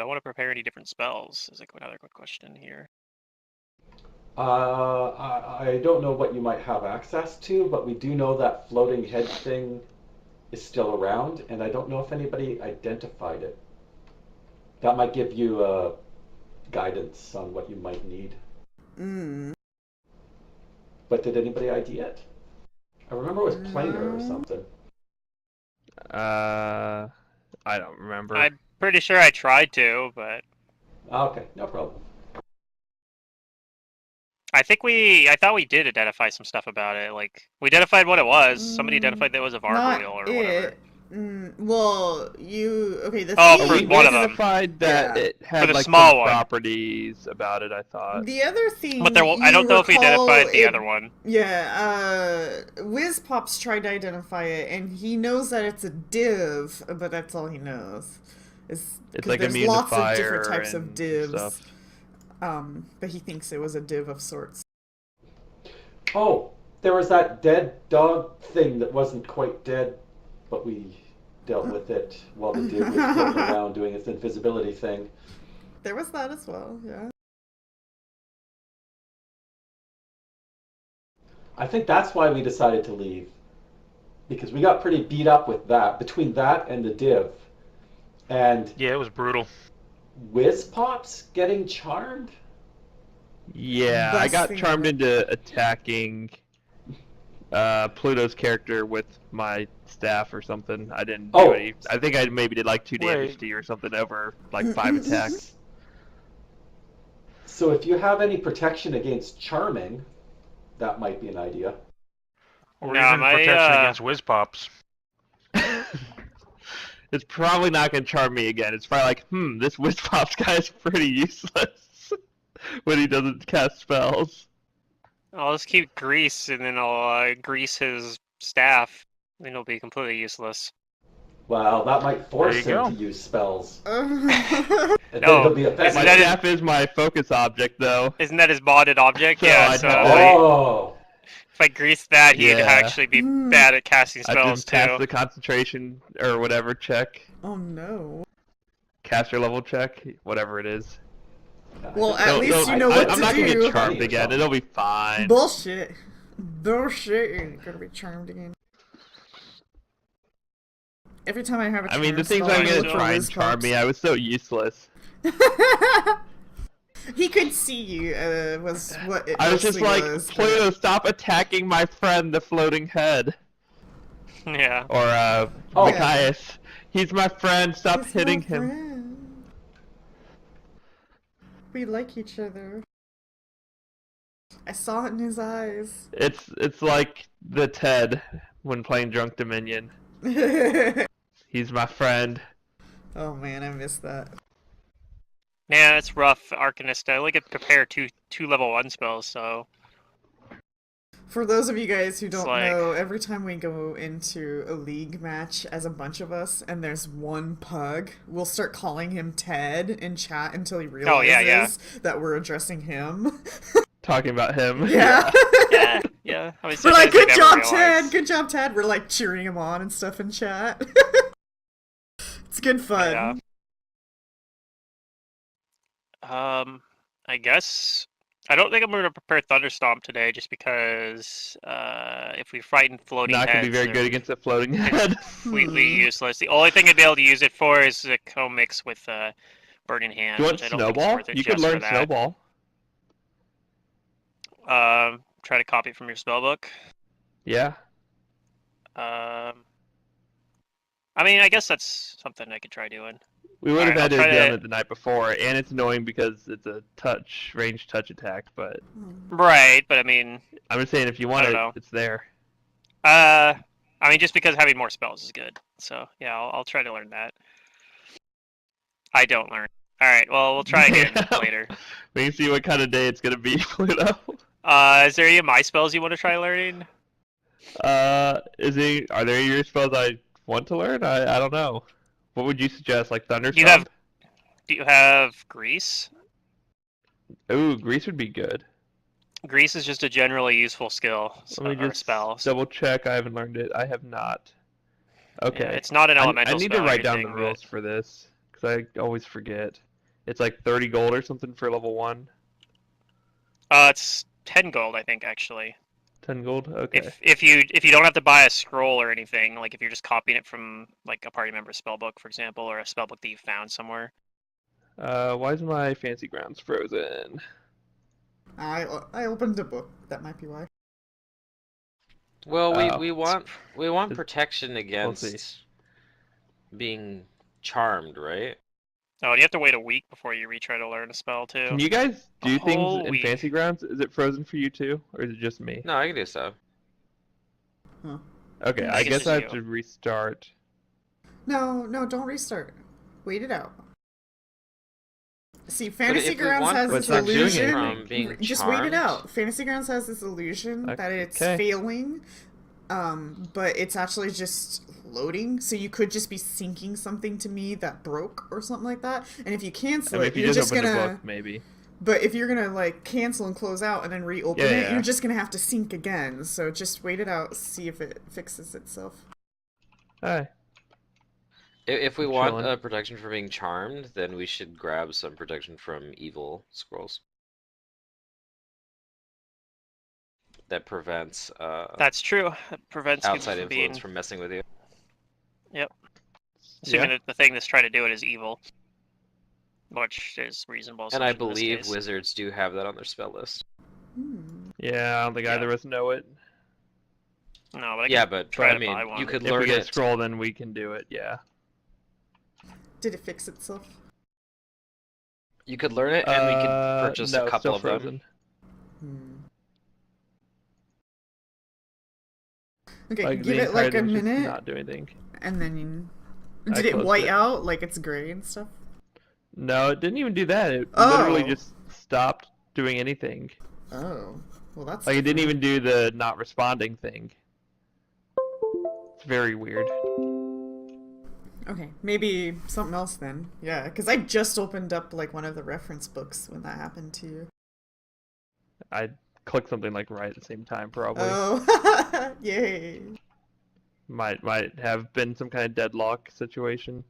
do I want to prepare any different spells? Is like another good question here. I don't know what you might have access to, but we do know that floating head thing is still around, and I don't know if anybody identified it. That might give you guidance on what you might need. Mm. But did anybody ID it? I remember it was planar or No. something. I don't remember. I'm pretty sure I tried to, but Okay, no problem. I thought we did identify some stuff about it. Like, we identified what it was. Somebody identified that it was a Not gargoyle or whatever. it. Well, the Oh, theme. for we one of them. identified that Yeah. it For had the like small some one. properties about it, I thought. The other thing, But I don't know if we identified the other one. Yeah, Pops tried to identify it, and he knows that it's a div, but that's all he knows. It's 'cause like there's immune to lots of different fire types of and divs. stuff. But he thinks it was a div of sorts. Oh, there was that dead dog thing that wasn't quite dead, but we dealt with it while the dude was floating around doing its invisibility thing. There was that as well, yeah. I think that's why we decided to leave. Because we got pretty beat up with that, between that and the div. And Yeah, it was brutal. Whiz Pops getting charmed? Yeah, I Best got thing charmed ever. into attacking Pluto's character with my staff or something. I didn't do Oh. any. I think I maybe did like 2 damage Wait. to you or something over like 5 attacks. So if you have any protection against charming, that might be an idea. Or No, even my, protection against whiz pops. It's probably not gonna charm me again. It's probably like, this Wizpops guy is pretty useless when he doesn't cast spells. I'll just keep grease, and then I'll grease his staff. Then he'll be completely useless. Well, that might force There you him go. to use spells. Oh, And No, then he'll be isn't My effective. that staff is my focus object, though. Isn't that his modded object? So Yeah, I'd so have if to- Oh! I grease that, he'd Yeah. actually be bad at casting I have spells, to pass too. the concentration or whatever check, oh no. caster level check, whatever it is. Well, at Don't- least don't- you know what I'm to not gonna do. get charmed again. It'll be fine. Bullshit. Bullshit. You're gonna be charmed again. Every time I have a I mean, the charm things spell, I'm I gonna look for try and whiz charm pops. me, I was so useless. He could see you, was what it I was just mostly like, was. Pluto, stop attacking my friend, the floating head. Yeah. Or, Oh. Machias. He's my friend, stop He's hitting my him. friend. We like each other. I saw it in his eyes. It's like the Ted when playing Drunk Dominion. He's my friend. Oh man, I missed that. Yeah, it's rough, Arcanist. I only get to prepare two level 1 spells, so... For those of you guys who don't like- know, every time we go into a league match as a bunch of us and there's one pug, we'll start calling him Ted in chat until he realizes that we're addressing him. Talking about him. Yeah. Yeah. I mean, We're like, sometimes they good never job, realize. Ted! Good job, Ted! We're like cheering him on and stuff in chat. It's good fun. Yeah. I guess... I don't think I'm going to prepare Thunderstomp today, just because if we frighten floating Not gonna heads, be very they're good against a floating head. completely useless. The only thing I'd be able to use it for is the co-mix with Burning Hand, Do you want which I don't think is Snowball? worth it You could just for learn that. Snowball. Try to copy it from your spellbook. Yeah. I mean, I guess that's something I could try doing. We would have Alright, had to I'll have try done to- it the night before, and it's annoying because it's a ranged touch attack, but Right, but I mean, I'm just saying if you want I it, don't know. it's there. I mean, just because having more spells is good. So yeah, I'll try to learn that. I don't learn. All right, well, we'll try again later. We can see what kind of day it's gonna be, Pluto. Is there any of my spells you want to try learning? Are there any of your spells I want to learn? I don't know. What would you suggest, like Thunderstorm? Do you have Grease? Ooh, Grease would be good. Grease is just a generally useful skill Let me or just spell. double check. I haven't learned it. I have not. Okay. Yeah, it's not an elemental I need spell to or write down the anything, rules for this because I always forget. It's like 30 gold or something for level 1. It's 10 gold, I think, actually. 10 gold? Okay. If you don't have to buy a scroll or anything, like if you're just copying it from like a party member's spellbook, for example, or a spellbook that you found somewhere. Why is my fancy grounds frozen? I opened a book. That might be why. Well, Oh. we want It's- protection see. against being charmed, right? Oh, and you have to wait a week before you retry to learn a spell too. Can you guys do things whole in week. fancy grounds? Is it frozen for you too, or is it just me? No, I can do stuff. Huh. Okay, I I guess guess I have it's to you. restart. No, don't restart. Wait it out. See, But Fantasy if we Grounds want has But this it's not doing illusion. anything. from being Just wait it charmed, out. Fantasy Grounds has this illusion that it's Okay. failing, but it's actually just loading. So you could just be syncing something to me that broke or something like that. And if you I cancel mean, it, if you you're just just opened gonna. a book, maybe. But if you're gonna like cancel and close out and then reopen Yeah, it, yeah. you're just gonna have to sync again. So just wait it out, see if it fixes itself. Hi. if we I'm want chilling. protection from being charmed, then we should grab some protection from evil scrolls. That prevents That's true. It prevents people outside from influence being. from messing with you. Assuming Yeah. that the thing that's trying to do it is evil, which is reasonable. And I assumption in this believe case. wizards do have that on their spell list. Yeah, I don't think Yeah. either of us know it. No, but I Yeah, can but try I to mean, buy one. you could If learn we get a it. scroll, then we can do it. Yeah. Did it fix itself? You could learn it, and we could purchase no, a it's couple still of them. frozen. Okay, Like, give the it like a entirety was just minute, Not do anything. and then I did it closed white it. out like it's gray and stuff? No, it didn't even do that. It Oh. literally just stopped doing anything. Oh, well that's Like, it didn't different. even do the not responding thing. It's very weird. Okay, maybe something else then. Yeah, because I just opened up like one of the reference books when that happened to you. I clicked something like right at the same time, probably. Oh, yay! Might have been some kind of deadlock situation.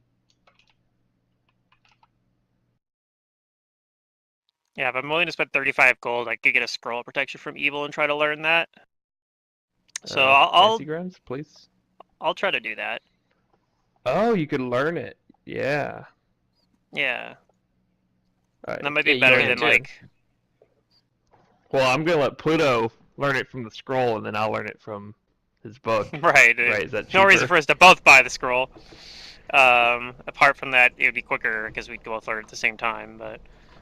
Yeah, if I'm willing to spend 35 gold, I could get a scroll protection from evil and try to learn that. So Fancy grounds, please. I'll try to do that. Oh, you could learn it. Yeah. Yeah, Alright. that might Yeah, be you better can than too. like. Well, I'm gonna let Pluto learn it from the scroll, and then I'll learn it from his book. Right. Right? Is that No reason cheaper? for us to both buy the scroll. Apart from that, it would be quicker because we'd both learn at the same time. But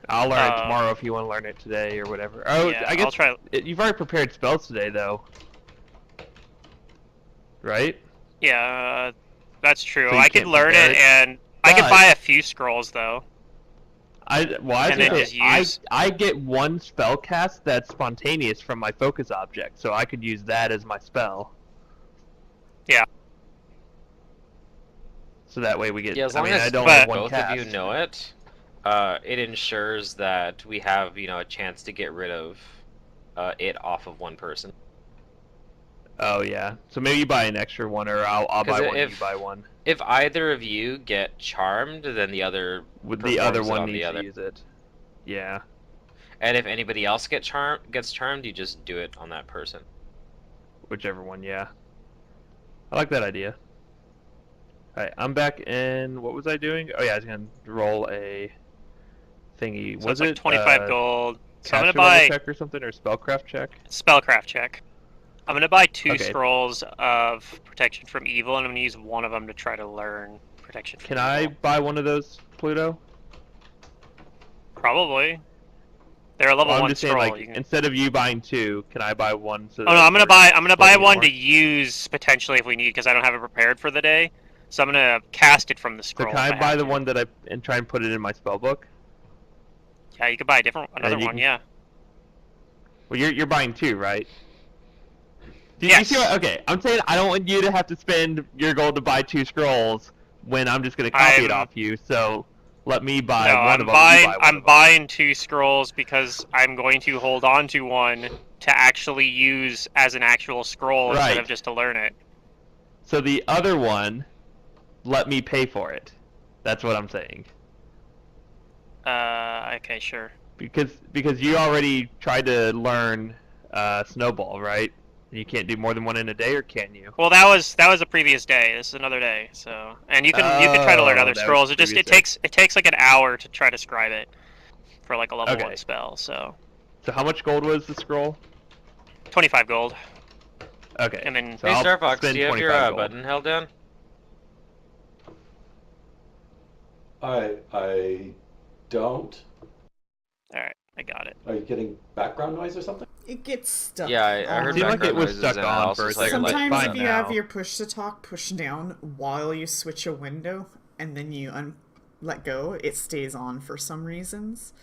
I'll learn it tomorrow if you want to learn it today or whatever. Oh, yeah, I guess I'll try. you've already prepared spells today, though. Right? Yeah, that's true. So you I could can't learn prepare it, it? and I could But- buy a few scrolls though. I And then just use- I get one spell cast that's spontaneous from my focus object, so I could use that as my spell. Yeah. So that way we get. Yeah, as I long mean, as I don't have one both cast. of you know it, it ensures that we have, a chance to get rid of it off of one person. Oh yeah. So maybe you buy an extra one, or I'll 'Cause buy one. And you if- buy one. If either of you get charmed, then the other With the other performs it one on the needs other. to use it. Yeah. And if anybody else gets charmed, you just do it on that person. Whichever one. Yeah. I like that idea. Alright, I'm back in. What was I doing? Oh yeah, I was gonna roll a thingy. So was it's like it 25 gold. So I'm gonna caster level buy check or something, or spellcraft check? spellcraft check. I'm gonna buy 2 Okay. scrolls of protection from evil, and I'm gonna use one of them to try to learn protection from Can evil. I buy one of those, Pluto? Probably. They're a level Well, I'm 1 just saying, scroll. like, you can... instead of you buying 2, can I buy one? So Oh no, I'm gonna buy splitting it one more? to use potentially if we need, because I don't have it prepared for the day. So I'm gonna cast it from the So scroll. can I if buy have the to. one that and try and put it in my spell book? Yeah, you could buy a different another you one. can- Yeah. Well, you're buying 2, right? Do you Yes. see what? Okay, I'm saying I don't want you to have to spend your gold to buy 2 scrolls when I'm just gonna copy it I'm- off you. So let me buy No, one I'm of them. buying. You buy one I'm of them. buying 2 scrolls because I'm going to hold on to one to actually use as an actual scroll instead Right. of just to learn it. So the other one, let me pay for it. That's what I'm saying. Okay. That's what I'm saying. All right. Well, I'll try to buy 2 scrolls. Alright, I'm back in. What was I doing? Oh yeah, I was gonna roll a thingy. Was it Spellcraft check. caster level check or something, or spellcraft check? Okay, sure. Because you already tried to learn snowball, right? You can't do more than one in a day, or can you? Well, that was a previous day. This is another day. So, and you can try to learn Oh, other that was scrolls. the It just previous it day. takes like an hour to try to scribe it for like a level 1 Okay. spell. So, So how much gold was the scroll? 25 gold, Okay. and then So Hey, I'll Starfox, do spend you have your 25 gold. button held down? I don't. all right, I got it. Are you getting background noise or something? It gets stuck. Yeah, I heard Seemed like it background was noises, stuck and I on also first, saw your like, light Sometimes pop. if you have now. your push to talk pushed down while you switch a window and then you let go, it stays on for some reasons.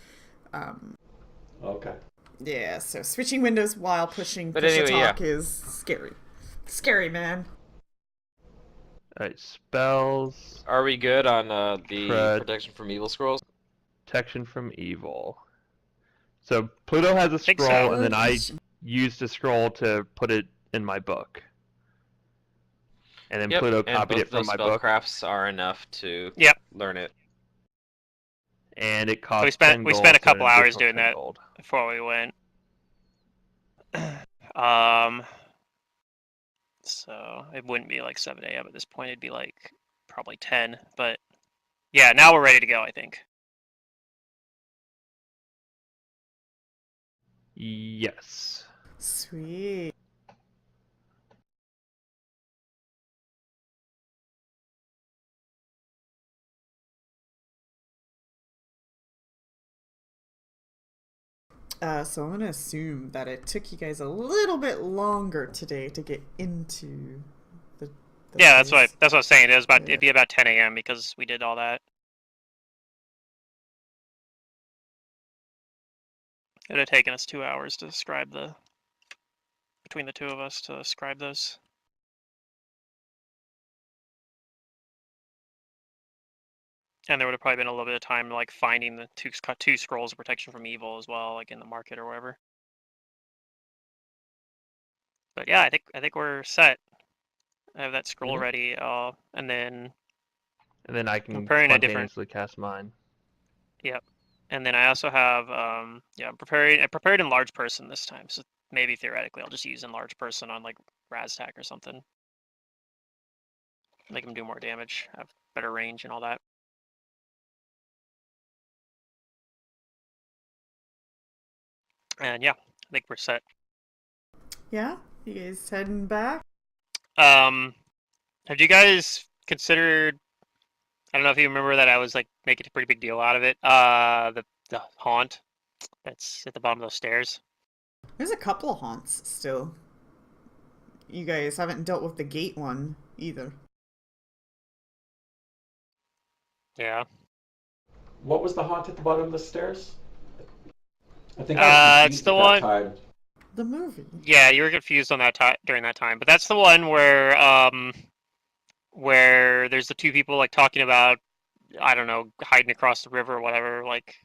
Okay. Yeah, so switching windows while pushing But push to anyway, talk yeah. is scary. Scary, man. Alright, spells, Are we good on the Crud. protection from evil scrolls? protection from evil. So Pluto has a Think scroll, so. and then I used a scroll to put it in my book. And then Yep, Pluto and copied both it from those my book, spellcrafts are enough to Yep. learn it. and it cost We spent 10 we gold. spent a so an couple hours additional doing 10 that gold. before we went. So it wouldn't be like 7 a.m. at this point. It'd be like probably 10. But yeah, now we're ready to go, I think. Yes. Sweet. So I'm gonna assume that it took you guys a little bit longer today to get into the Yeah, that's place. what I was saying. Yeah. It'd be about 10 a.m. because we did all that. It'd have taken us 2 hours to scribe between the two of us to scribe those. And there would have probably been a little bit of time like finding the two scrolls of protection from evil as well, like in the market or wherever. But yeah, I think we're set. I have that scroll Mhm. ready, and then And then I can preparing a different. spontaneously cast mine. Yep. And then I also have yeah, I prepared enlarge person this time, so maybe theoretically I'll just use enlarge person on like Raztak or something. Make him do more damage, have better range and all that. And yeah, I think we're set. Yeah, you guys heading back? Have you guys considered? I don't know if you remember that I was like making a pretty big deal out of it. The haunt that's at the bottom of those stairs. There's a couple of haunts still. You guys haven't dealt with the gate one either. Yeah. What was the haunt at the bottom of the stairs? I think I was It's confused the at that one. time. The movie. Yeah, you were confused on that time during that time, but that's the one where there's the two people like talking about, I don't know, hiding across the river or whatever. Like,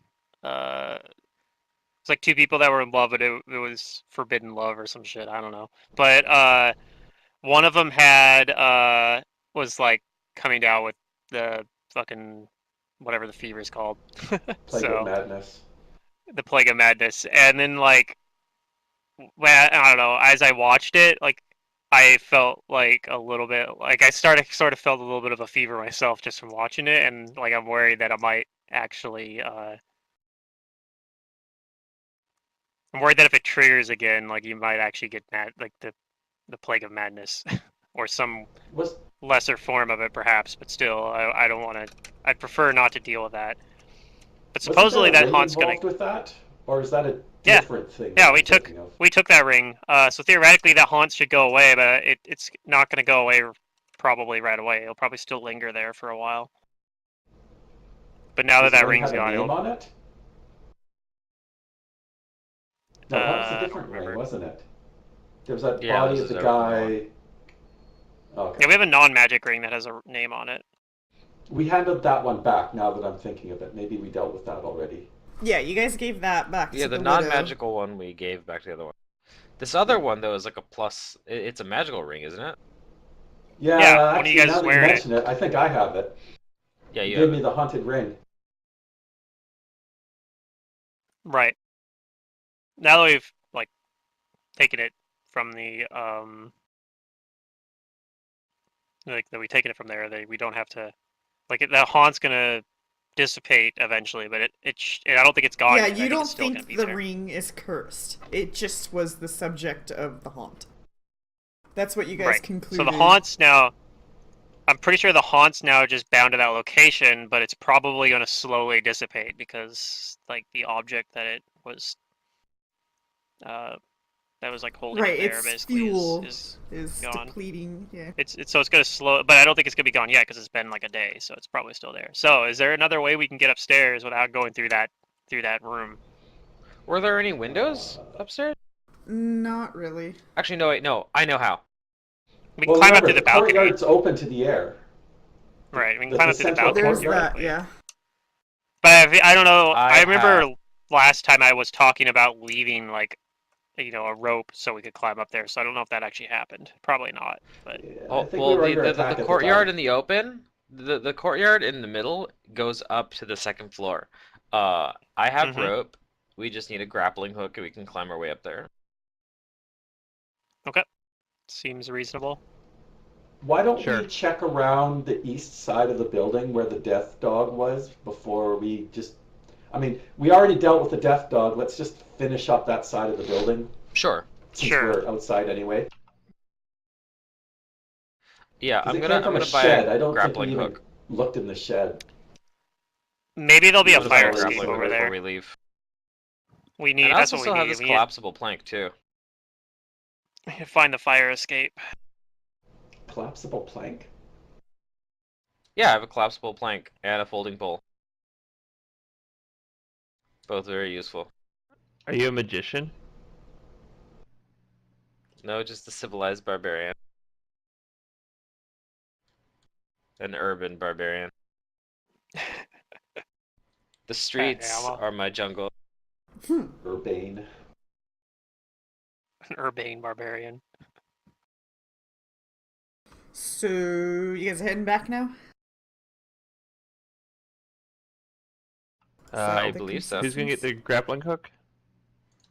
it's like two people that were in love, but it was forbidden love or some shit. I don't know. But one of them had was like coming down with the fucking whatever the fever is called. Plague of So Madness. the plague of madness, and then like, well, I don't know. As I watched it, like I felt like a little bit like I started sort of felt a little bit of a fever myself just from watching it, and like I'm worried that I might actually. I'm worried that if it triggers again, like you might actually get mad, like the plague of madness, or some Was lesser form of it, perhaps. But still, I don't want to. I'd prefer not to deal with that. But wasn't there supposedly a that ring haunt's gonna. involved with that, or is that a Yeah, different thing? yeah. That I'm thinking of? We took that ring. So theoretically, that haunt should go away, but it's not gonna go away probably right away. It'll probably still linger there for a while. But now that Does the that ring ring's have a gone, name it'll. on it? No, that was a I don't different ring, remember. wasn't it? There was that Yeah, body this of the is everything guy. Okay. Yeah, we have a non-magic ring that has a name on it. We handed that one back now that I'm thinking of it. Maybe we dealt with that already. Yeah, you guys gave that back Yeah, to the the widow. non-magical one we gave back to the other one. This other one though is like a plus. It's a magical ring, isn't it? Yeah, Yeah, one of actually, you guys now is that you wearing it. mention it, I think I have it. Yeah, You you gave have me it. the haunted ring. Right. Now that we've like taken it from the like that we've taken it from there, we don't have to like the haunt's gonna dissipate eventually, but I don't think it's gone Yeah, yet. I you think it's don't still gonna think be the there. ring is cursed. It just was the subject of the haunt. That's what you guys Right. concluded. So the haunt's now. I'm pretty sure the haunt's now just bound to that location, but it's probably gonna slowly dissipate because like the object that it was uh that was like holding Right, it there its basically is fuel is gone. depleting. Yeah. It's so it's gonna slow, but I don't think it's gonna be gone yet because it's been like a day, so it's probably still there. So is there another way we can get upstairs without going through that room? Were there any windows upstairs? Not really. Actually, no. Wait, no. I know how. We can Well, climb up remember, to the the balcony. courtyard's open to the air. Right, we can The climb up to the central balcony There's courtyard. that, theoretically. yeah. But I don't know. I I remember have. last time I was talking about leaving like a rope so we could climb up there. So I don't know if that actually happened. Probably not. But Yeah, I Oh, think we well, were the, under the the attack the at the courtyard time. in the open, the courtyard in the middle goes up to the second floor. I have mm-hmm. rope. We just need a grappling hook, and we can climb our way up there. Okay, seems reasonable. Why don't Sure. we check around the east side of the building where the death dog was before we just. I mean, we already dealt with the death dog. Let's just finish up that side of the building Sure. since Sure. we're outside anyway. Yeah, Because I'm it gonna came I'm from a gonna buy a shed. I don't think we grappling even hook. looked in the shed. Maybe there'll be I'm a gonna buy fire a already escape grappling sorted over hook out. before there. we leave. We And need. I That's also what we still have need. this We collapsible plank too. need to find the fire escape. Collapsible plank? Yeah, I have a collapsible plank and a folding pole. Both very useful. Are you a magician? No, just a civilized barbarian. An urban barbarian. The Yeah, streets well, are my jungle. Urbane. an urbane barbarian. So, you guys are heading back now? Is that I the believe so. Who's gonna get consensus? the grappling hook?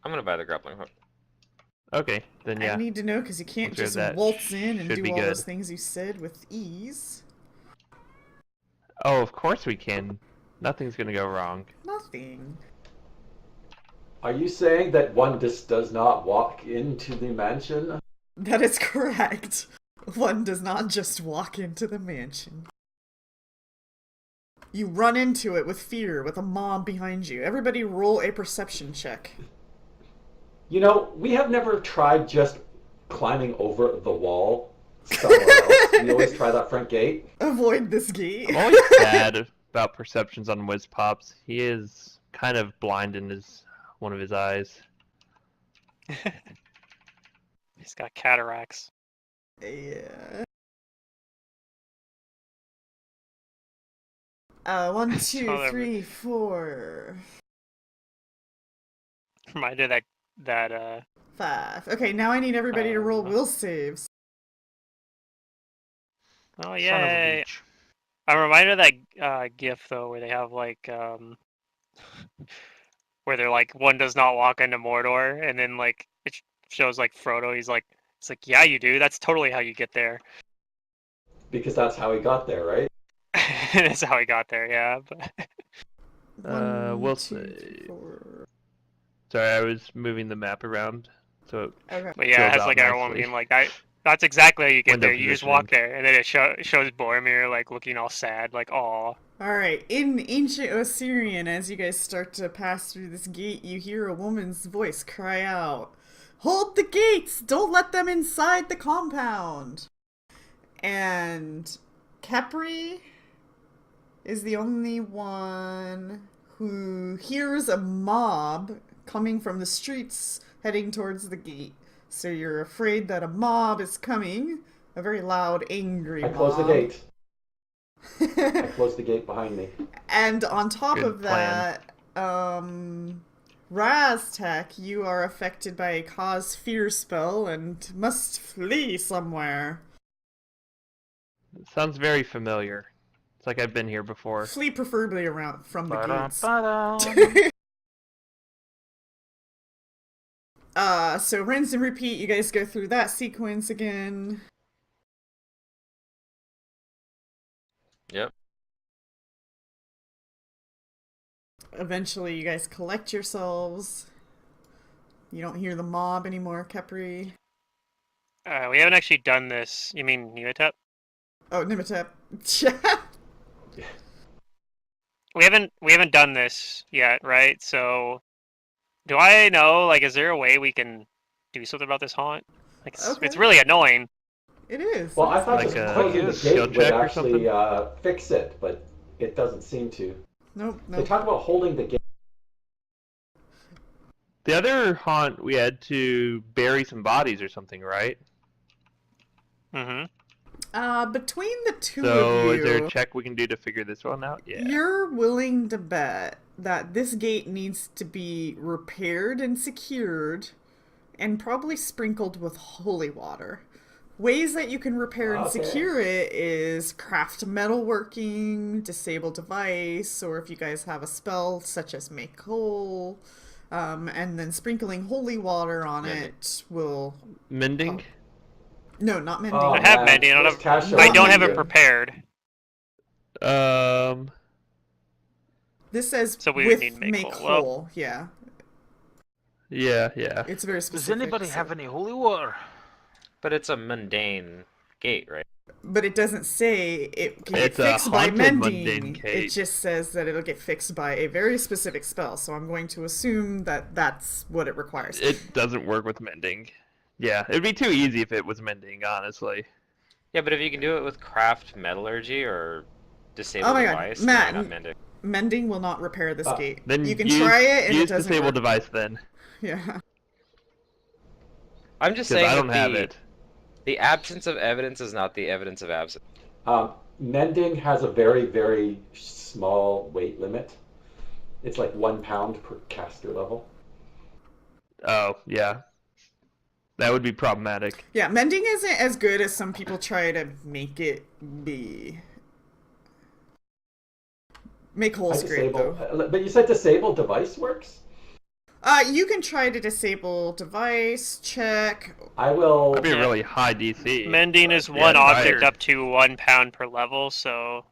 I'm gonna buy the grappling hook. Okay, then I yeah. need to know because you can't Once we have just that, waltz in and should do be all good. those things you said with ease. Oh, of course we can. Nothing's gonna go wrong. Nothing. Are you saying that one just does not walk into the mansion? That is correct. One does not just walk into the mansion. You run into it with fear, with a mob behind you. Everybody roll a perception check. You know, we have never tried just climbing over the wall somewhere else. We always try that front gate. Avoid this gate. I'm always sad about perceptions on Wiz Pops. He is kind of blind in one of his eyes. He's got cataracts. Yeah. 1, 2, 3, 4, Reminded that 5. Okay, now I need everybody to roll Um, will saves. oh Son of a yay! beach. I'm reminded of that GIF though, where they have like where they're like one does not walk into Mordor, and then like it shows like Frodo. It's like yeah, you do. That's totally how you get there. Because that's how he got there, right? That's how he got there. Yeah. But 1, Will 2, 3, save. 4. Sorry, I was moving the map around, so it Okay. But yeah, it fills has out like everyone nicely. being like that. That's exactly how you get Window there. You just walk positioning. there, and then it shows Boromir like looking all sad, like aw. Alright, in ancient Osirian, as you guys start to pass through this gate, you hear a woman's voice cry out, "Hold the gates! Don't let them inside the compound!" And Capri is the only one who hears a mob coming from the streets heading towards the gate. So you're afraid that a mob is coming. A very loud, angry I mob. closed the gate. I closed the gate behind me. And on top Good of that, Raztak, you are affected by a cause fear spell and must flee somewhere. Sounds very familiar. It's like I've been here before. Flee preferably around from the gates. Ba-dum-ba-dum. So rinse and repeat. You guys go through that sequence again. Yep. Eventually, you guys collect yourselves. You don't hear the mob anymore, Kepri. We haven't actually done this. You mean Neotep? Oh, Nimitep. We haven't done this yet, right? So, do I know? Like, is there a way we can do something about this haunt? Like, it's Okay. really annoying. It is. Well, I thought Like just a closing the skill gate would check or actually something? fix it, but it doesn't seem to. Nope, They nope. talk about holding the gate. The other haunt, we had to bury some bodies or something, right? Mm-hmm. Between the two of So is there a you, check we can do to figure this one out? Yeah. you're willing to bet that this gate needs to be repaired and secured and probably sprinkled with holy water. Ways that you can repair and Okay. secure it is craft metalworking, disable device, or if you guys have a spell such as make whole, and then sprinkling holy water on Mending. it will. Mending? No, not mending. Oh, I have man. mending. Where's Tasha I on don't have it mending? prepared, Um, This says so we would with need make make whole. Well, whole. Yeah, yeah. it's very Does specific. anybody so- have any holy water? But it's a mundane gate, right? But it doesn't say it can It's get a fixed by haunted mending. mundane It gate. just says that it'll get fixed by a very specific spell. So I'm going to assume that that's what it requires. It doesn't work with mending. Yeah, it'd be too easy if it was mending, honestly. Yeah, but if you can do it with craft metallurgy or disable Oh my God, device, Matt, then why not mending? Mending will not repair this gate. Then You can use, try it and use it doesn't disable work. device then, Yeah. I'm just because saying I don't that have it. the absence of evidence is not the evidence of absence. Mending has a very, very small weight limit. It's like 1 pound per caster level. Oh, yeah. That would be problematic. Yeah, mending isn't as good as some people try to make it be. Make I holes great disable, though. but you said disable device works? You can try to disable device, check. I will. That'd be a Yeah. really high DC. Mending is Yeah, one object tired. up to 1 pound per level, so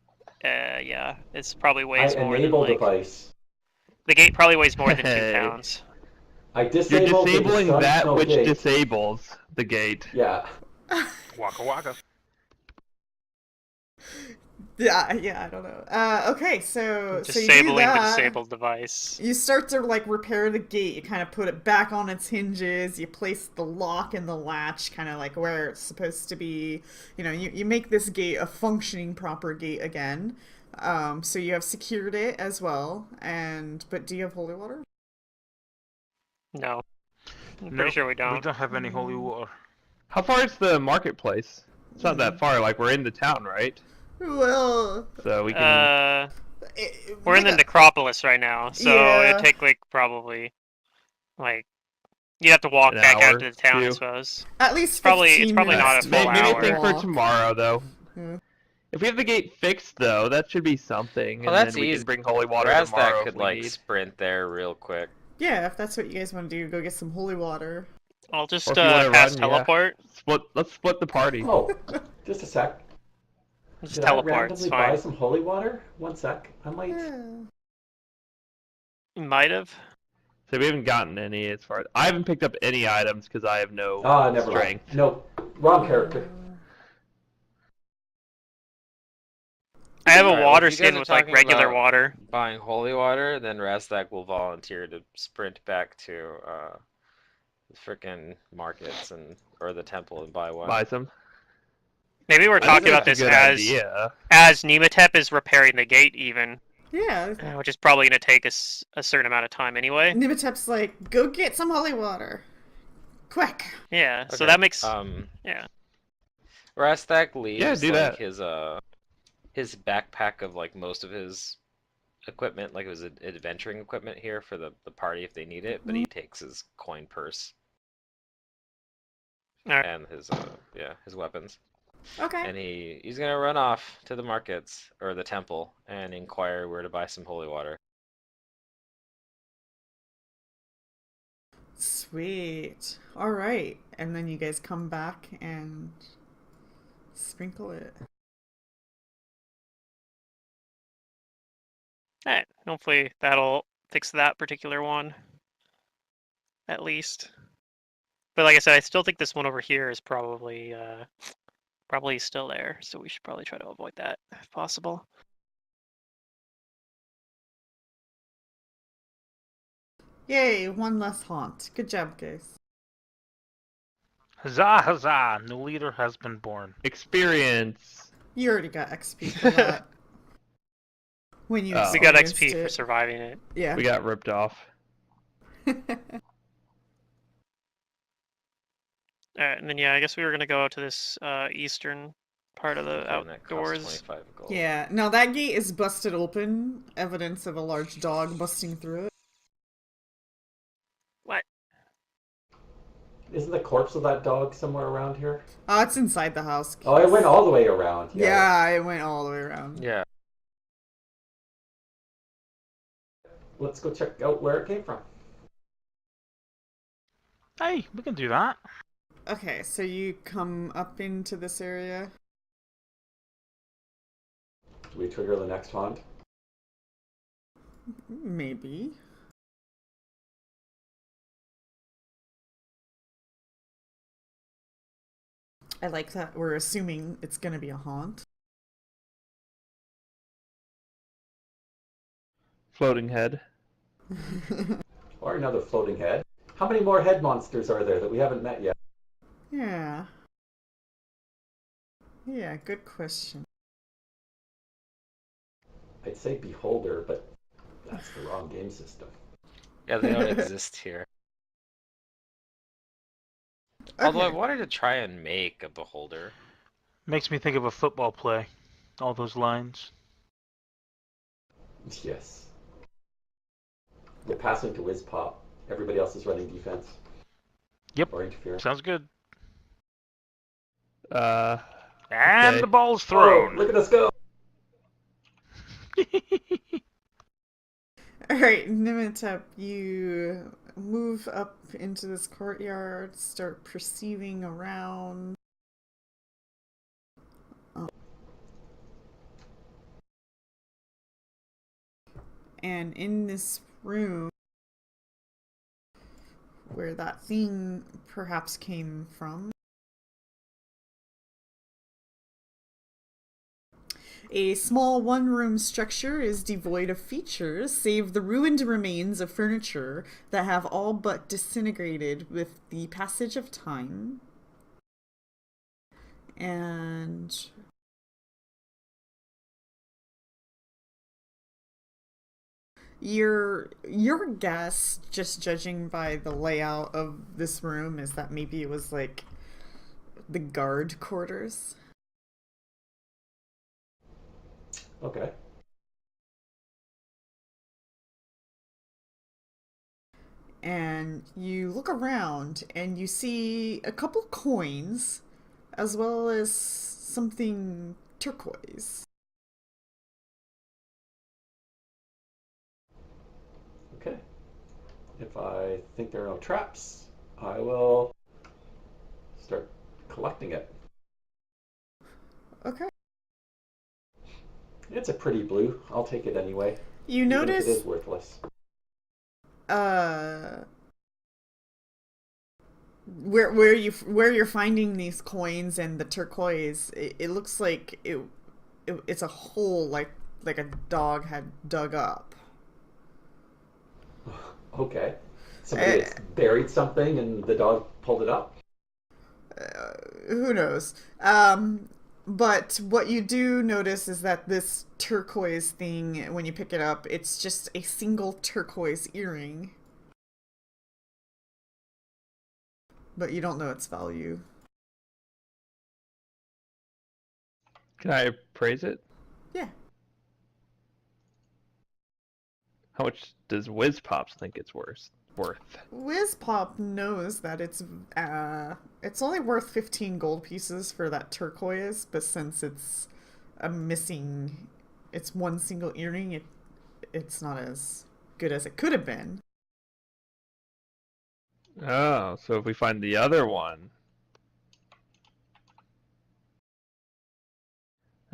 yeah, it's probably I weighs more than enable like device. the gate probably weighs more than 2 Hey. pounds. I You're disable the disabling that dysfunctional which gate. disables the gate. Yeah. Waka waka. Yeah, I don't know. Okay, so you do Disabling the that. disabled device. You start to like repair the gate. You kind of put it back on its hinges. You place the lock and the latch kind of like where it's supposed to be. You know, you make this gate a functioning proper gate again. So you have secured it as well. But do you have holy water? No, I'm pretty Nope, sure we We don't. don't have any holy water. How far is the marketplace? It's not that far. Like, we're in the town, right? Well, So we can... We're in the necropolis right now, so Yeah. it'd take like probably like you have to walk An back hour, out to the town, I two. suppose. at least probably- 15 it's probably minutes not a to full Maybe a hour. thing for walk. tomorrow, though. Yeah. If we have the gate fixed, though, that should be something. Well, and that's then we easy. can bring holy water Whereas tomorrow that if could we like need. sprint there real quick. Yeah, if that's what you guys want to do, go get some holy water. I'll just Or if you wanna cast run, yeah. teleport. Let's split the party. Oh, just a sec. Just Did I teleport. It's randomly buy fine. some holy water? 1 sec. I might. Might have. So we haven't gotten any as far as... I haven't picked up any items because I have no Never mind. strength. No, wrong character. I have a Alright, well, water if you guys skin are with like talking regular about water. Buying holy water, then Rastak will volunteer to sprint back to the frickin' markets or the temple and buy one. Buy some. Maybe we're I think talking about that's this a good idea. as Nematep is repairing the gate, even, Yeah. which is probably going to take us a certain amount of time anyway. Nimitep's like, go get some holy water. Quick. Yeah, so Okay, that makes yeah. Rastak leaves do like that. his backpack of like most of his equipment, like it was adventuring equipment here for the party if they need it, but he takes his coin purse Alright. and his weapons. Okay. And he's gonna run off to the markets or the temple and inquire where to buy some holy water. Sweet. All right. And then you guys come back and sprinkle it. Alright, hopefully that'll fix that particular one. At least. But like I said, I still think this one over here is probably still there, so we should probably try to avoid that if possible. Yay, one less haunt. Good job, guys. Huzzah, huzzah! New leader has been born. Experience. You already got XP for that. When you Oh. We got experienced XP for it. surviving it. Yeah. We got ripped off. Alright, and then yeah, I guess we were gonna go out to this eastern part of the Okay, and that costs outdoors. 25 gold. Yeah. Now that gate is busted open. Evidence of a large dog busting through it. What? Isn't the corpse of that dog somewhere around here? Oh, it's inside the house. Oh, it went all the way around. Yeah, it went all the way around. Yeah. Let's go check out where it came from. Hey, we can do that. Okay, so you come up into this area. Do we trigger the next haunt? Maybe. I like that we're assuming it's gonna be a haunt. Floating head. Or another floating head? How many more head monsters are there that we haven't met yet? Yeah. Yeah, good question. I'd say beholder, but that's the wrong game system. Yeah, they don't exist here. Although I Okay. wanted to try and make a beholder. Makes me think of a football play. All those lines. Yes. We're passing to whiz pop. Everybody else is running defense. Yep. Or interference. Sounds good. Uh, And Okay. the ball's Oh, thrown. look at us go! Alright, Nimitep, you move up into this courtyard, start perceiving around. And in this room, where that thing perhaps came from, a small one-room structure is devoid of features, save the ruined remains of furniture that have all but disintegrated with the passage of time. And your guess, just judging by the layout of this room, is that maybe it was like the guard quarters. Okay. And you look around and you see a couple coins as well as something turquoise. Okay. If I think there are no traps, I will start collecting it. Okay. It's a pretty blue. I'll take it anyway. You Even if notice it is worthless. where you're finding these coins and the turquoise, it looks like it's a hole like a dog had dug up. Okay. Somebody has buried something and the dog pulled it up? Who knows? But what you do notice is that this turquoise thing, when you pick it up, it's just a single turquoise earring. But you don't know its value. can I appraise it? Yeah. How much does Whiz Pops think it's worth? WizPop knows that it's only worth 15 gold pieces for that turquoise, but since it's it's one single earring, it's not as good as it could have been. Oh, so if we find the other one.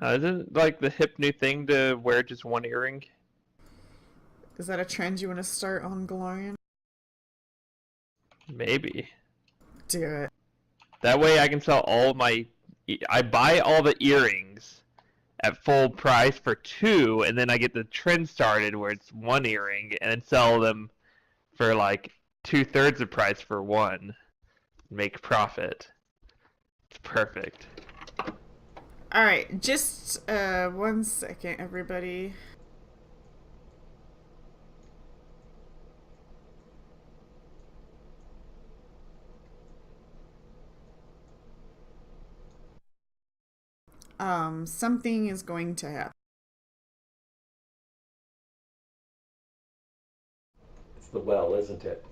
Isn't like the hip new thing to wear just one earring? Is that a trend you want to start on Galarian? Maybe. Do it. That way I can sell all my. I buy all the earrings at full price for 2, and then I get the trend started where it's 1 earring, and then sell them for like 2/3 the price for 1. Make profit. It's perfect. Alright, just 1 second, everybody. Something is going to happen. It's the well, isn't it?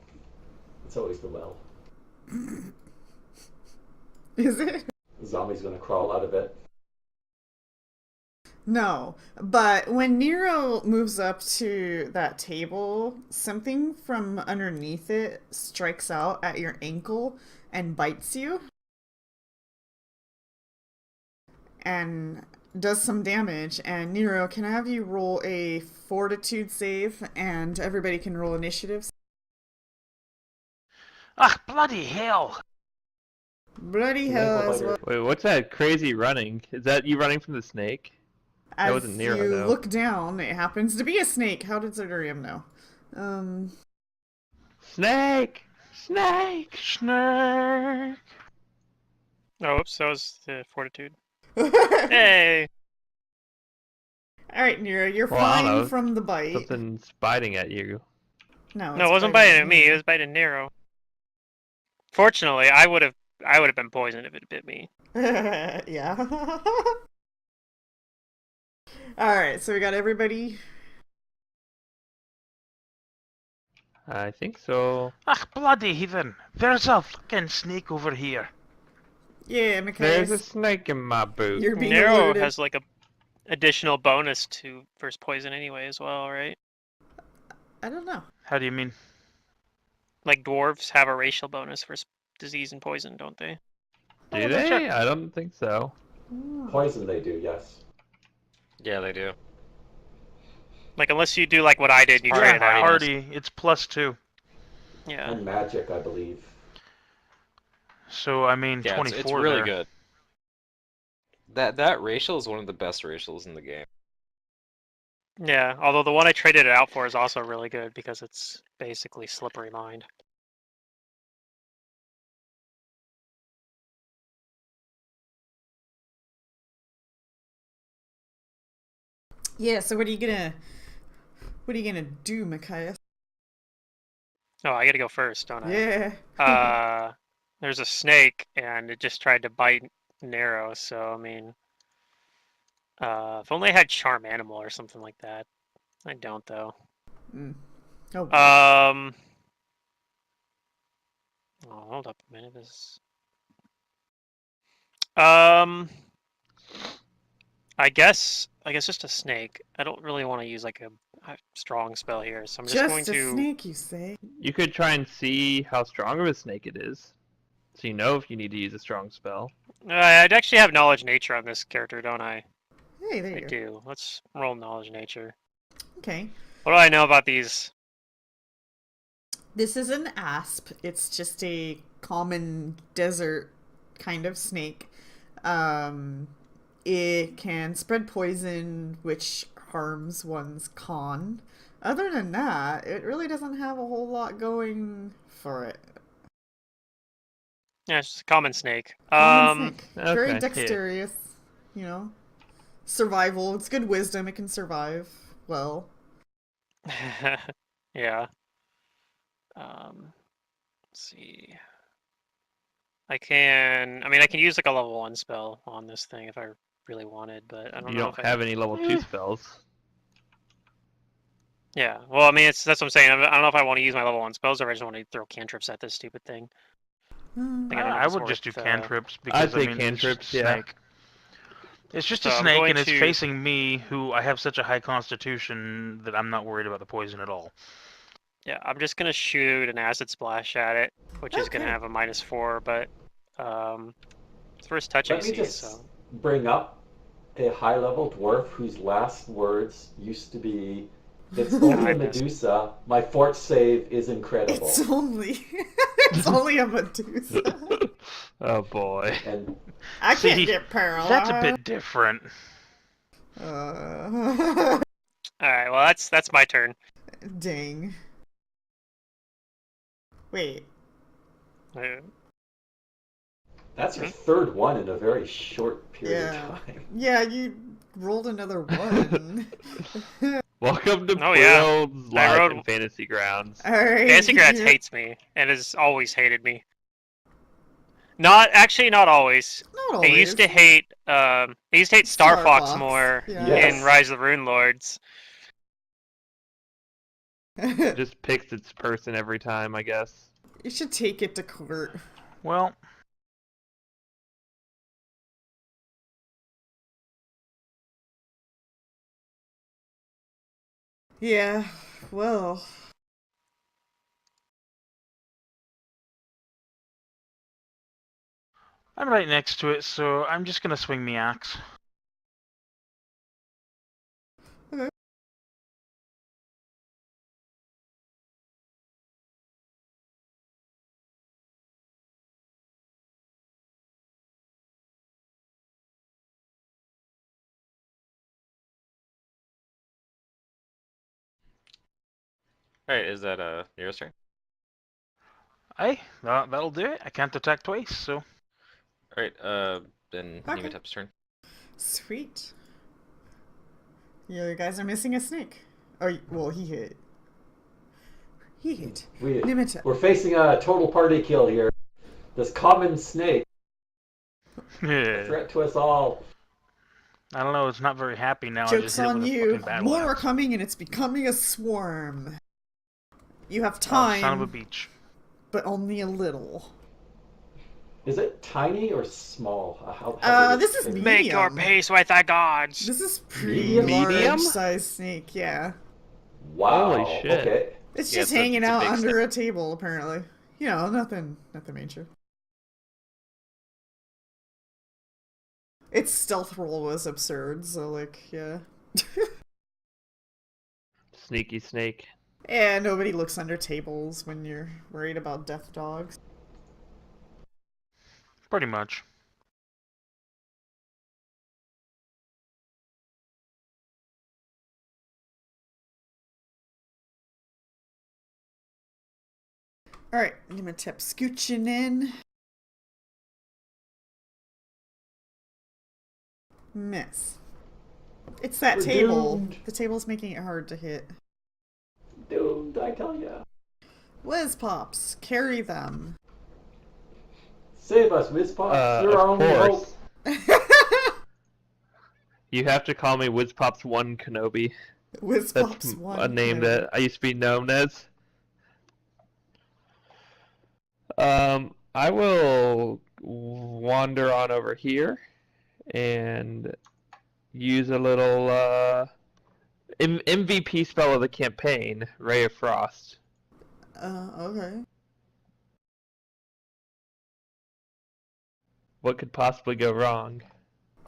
It's always the well. Is it? The zombie's gonna crawl out of it. No, but when Nero moves up to that table, something from underneath it strikes out at your ankle and bites you and does some damage. And Nero, can I have you roll a fortitude save and everybody can roll initiatives? Ah, bloody hell! Bloody An hell ankle as biter. well. Wait, what's that crazy running? Is that you running from the snake? That As wasn't Nero, you though. look down, it happens to be a snake. How did Zerdurium know? Snake! Snake! Snake! Oh, oops, that was the fortitude. Alright, Hey! Nero, you're Well, I don't fine know. from the bite. Something's biting at you. No, No, it's it wasn't biting at me. It Nero. was biting Nero. Fortunately, I would have been poisoned if it bit me. Yeah. Alright, so we got everybody. I think so. Ah, bloody heathen! There's a fucking snake over here. Yeah, There's a Machias, snake in my boot. you're being Nero alerted. has like a additional bonus to first poison anyway as well, right? I don't know. How do you mean? Like dwarves have a racial bonus for disease and poison, don't they? Do Oh, they? check. I don't think so. Poison they do, yes. Yeah, they do. Like unless you do like what I did, you Party trade it hardy. out. Hardy, it's +2. Yeah. And magic, I believe. So, I mean, Yeah, 24 it's really there. good. That racial is one of the best racials in the game. Yeah, although the one I traded it out for is also really good because it's basically slippery mind. Yeah, so what are you gonna do, Machias? Oh, I gotta go first, don't I? Yeah. There's a snake and it just tried to bite Nero, so I mean if only I had charm animal or something like that. I don't though. Mm. Oh, Oh, hold up a minute. I guess just a snake. I don't really want to use like a strong spell here, so I'm just going just a to. snake, you say? You could try and see how strong of a snake it is. So you know if you need to use a strong spell. I'd actually have knowledge nature on this character, don't I? Hey, there I you go. do. Let's roll knowledge nature. Okay. What do I know about these? This is an asp. It's just a common desert kind of snake. It can spread poison, which harms one's con. Other than that, it really doesn't have a whole lot going for it. Yeah, it's just a common snake. Common snake. okay, Very yeah. dexterous, you know. Survival. It's good wisdom. It can survive well. Yeah. Let's see. I can use like a level 1 spell on this thing if I really wanted, but I don't You know don't if I have any level 2 spells. Yeah, well, I mean, that's what I'm saying. I don't know if I want to use my level 1 spells or I just want to throw cantrips at this stupid thing. Like, I don't know if I it's would just do worth, cantrips I'd because, say I mean, cantrips, it's just a yeah. snake. It's just So a I'm snake going and it's to- facing me, who I have such a high constitution that I'm not worried about the poison at all. Yeah, I'm just gonna shoot an acid splash at it, which is gonna Okay. have a -4, but it's first touch Let me AC, just so bring up a high-level dwarf whose last words used to be, "It's only I a missed. Medusa. My fort save is It's incredible." only it's only a Medusa. Oh boy. And I can't See, get paralyzed. that's a bit different. Uh, All right, well that's my turn. dang. Wait. Uh, that's your Hmm? third one in a very short period of Yeah. time. Yeah, you rolled another one. Welcome to Oh yeah, Brill's I Life rode. in Fantasy Grounds. Alright. Fancy Grats hates me and has always hated me. Not always. Not He always. used to hate Star Fox more Yeah. Yes. in Rise of the Rune Lords. It just picks its person every time, I guess. You should take it to court. Well, Yeah, well. I'm right next to it, so I'm just gonna swing the axe. Okay. All right, is that Nero's turn? Hey, that'll do it. I can't attack twice, so. All right, then Okay. Nematep's turn. Sweet. You guys are missing a snake. Oh, well, he hit. He hit. Nimita. We're facing a total party kill here. This common snake, a threat to us all. I don't know, it's not very happy now. I Joke's just hit it on with a you. fucking battle More are axe. coming and it's becoming a swarm. You have Oh, time, son of a beach. but only a little. Is it tiny or small? How big This is it? medium. Make your peace with the gods. This is pretty Medium? Medium? large-sized snake, yeah. Wow. Holy shit. Okay. It's Yeah, just it's a hanging out big under a table, apparently. You know, nothing major. Its stealth roll was absurd, so like, yeah. Sneaky snake. Yeah, nobody looks under tables when you're worried about death dogs. Pretty much. Alright, Nimatep scooching in. Miss. It's that We're table. doomed. The table's making it hard to hit. Doomed, I tell ya. Whiz Pops, carry them. Save us, Whiz Pops. You're our Of only course. hope. You have to call me Wizpops 1 Kenobi. Whiz That's Pops one. a name no. that I used to be known as. I will wander on over here and use a little MVP spell of the campaign, Ray of Frost. Okay. What could possibly go wrong?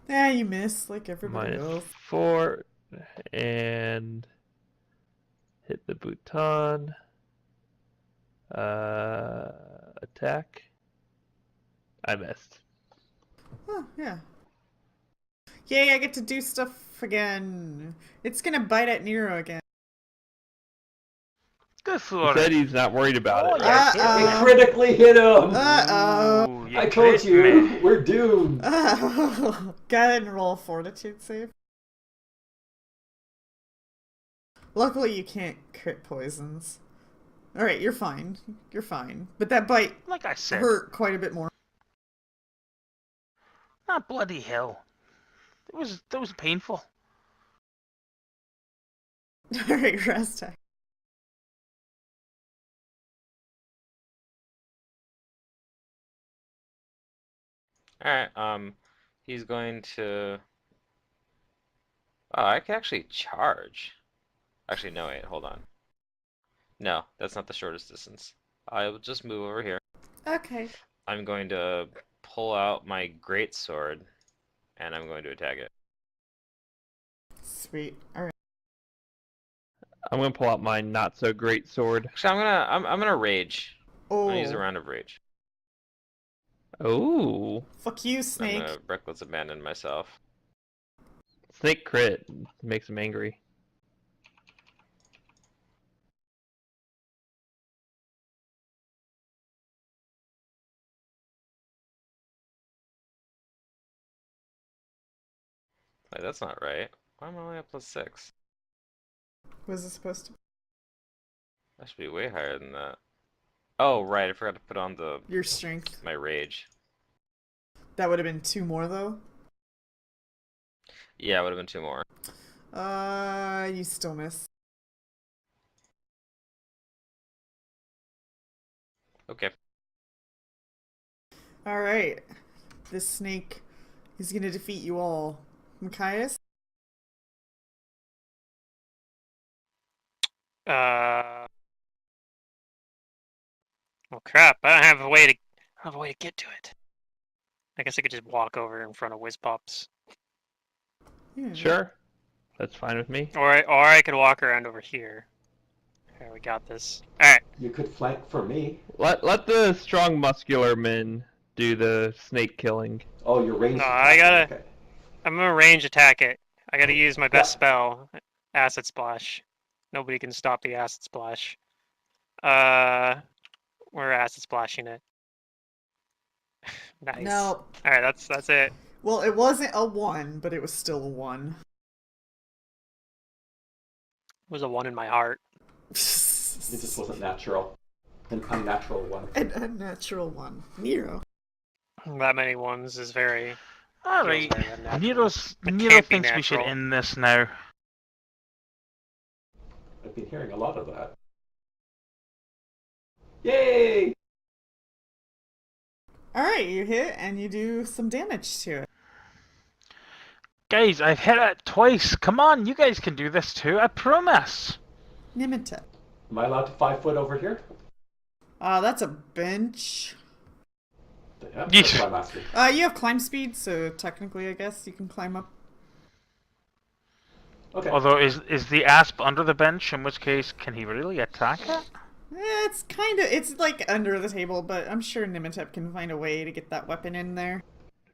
Yeah, you miss like everybody else. -4 and hit the bouton. Attack. I missed. Oh, yeah. Yay, I get to do stuff again. It's gonna bite at Nero again. Good He for said it. he's not worried about Oh, it. yeah. It critically hit him. Uh-oh. Ooh, I told crit you, me. we're doomed. Go ahead and roll a fortitude save. Luckily, you can't crit poisons. Alright, you're fine. You're fine. But that bite Like I said. hurt quite a bit more. Ah, bloody hell. That was painful. Alright, rest time. All right, he's going to. Oh, I can actually charge. Actually, no, wait, hold on. No, that's not the shortest distance. I will just move over here. Okay. I'm going to pull out my great sword, and I'm going to attack it. Sweet. All right. I'm gonna pull out my not so great sword. Actually, I'm gonna rage. I'm gonna use a Oh, round of rage. Oh, fuck you, I'm Snake. gonna reckless abandon myself. snake crit makes him angry. Like, that's not right. Why am I only at +6? Was it supposed to? That should be way higher than that. Oh, right, I forgot to put on Your strength. my rage. That would have been 2 more though. Yeah, it would have been 2 more. You still miss. Okay. All right. This snake is gonna defeat you all. Machias? Uh. Well, crap. I don't have a way to. I don't have a way to get to it. I guess I could just walk over in front of Whizpops, Yeah. Sure, that's fine with me. or I could walk around over here. There, we got this. All right. You could flank for me. Let the strong muscular men do the snake killing. Oh, you're ranged. No, I attacking, gotta- Okay. I'm gonna range attack it. I gotta use my best Yeah. spell, Acid Splash. Nobody can stop the Acid Splash. We're Acid Splashing it. Nice. No. All right, that's it. Well, it wasn't a 1, but it was still a 1. It was a 1 in my heart. It just wasn't natural. An unnatural one. An unnatural 1. Nero. That many ones is very. Alright. very unnatural. It Nero can't be thinks we should natural. end this now. I've been hearing a lot of that. Yay! Alright, you hit and you do some damage to it. Guys, I've hit it twice. Come on, you guys can do this too. I promise. Nimita. Am I allowed to 5 foot over here? That's a bench. Yeah, that's what I'm asking. You have climb speed, so technically I guess you can climb up. Okay. Although, is the asp under the bench? In which case, can he really attack it? It's like under the table, but I'm sure Nimitep can find a way to get that weapon in there.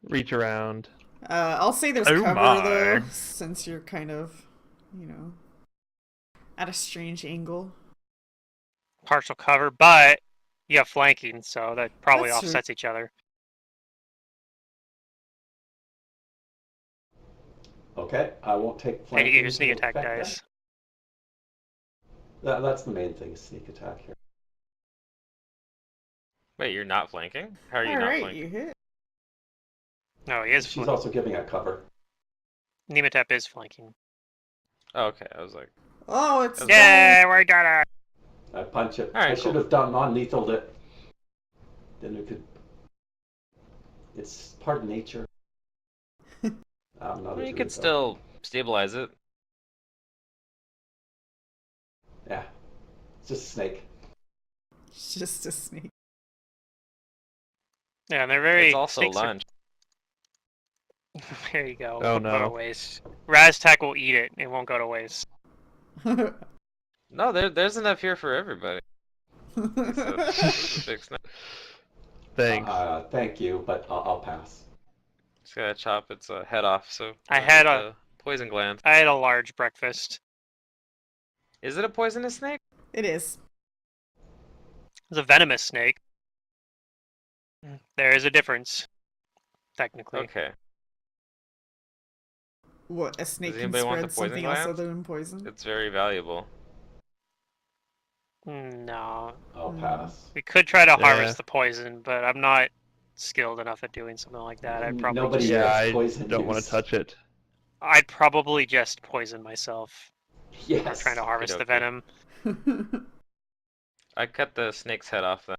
Reach around. I'll say there's Oh cover my. though, since you're kind of, at a strange angle. Partial cover, but you have flanking, so that probably That's true. offsets each other. Okay, I won't take And flanking. you get your sneak into attack effect dice. then. That's the main thing, sneak attack here. Wait, you're not flanking? How are you not Alright, flanking? you hit. No, he is She's flanking. also giving a cover. Nematep is flanking. Oh, okay, I was like, Oh, it's Yay, we got it! I punch it. Alright, I should cool. have done non-lethaled it. Then we could. It's part of nature. I'm not a well, you druid, could though. still stabilize it. Yeah. It's just a snake. It's just a snake. Yeah, and they're very. It's also snakes are- lunch. There you go. Oh, Won't go to no. waste. Raztech will eat it. It won't go to waste. No, there's enough here for everybody. It's a big snake. Thanks. Thank you, but I'll pass. Just gotta chop its head off, so. I don't had get a- the poison gland. I had a large breakfast. Is it a poisonous snake? It is. It's a venomous snake. There is a difference, technically. Okay. What, a snake can anybody want the spread poison something else glands? other than poison? It's very valuable. No, I'll pass. we could try to Yeah. harvest the poison, but I'm not skilled enough at doing something like that. I'd probably Nobody just, Yeah, Yeah, it's I poison don't want use. to touch it. I'd probably just poison myself. Yes. Not trying to harvest the Okey-dokey. venom. I cut the snake's head off then.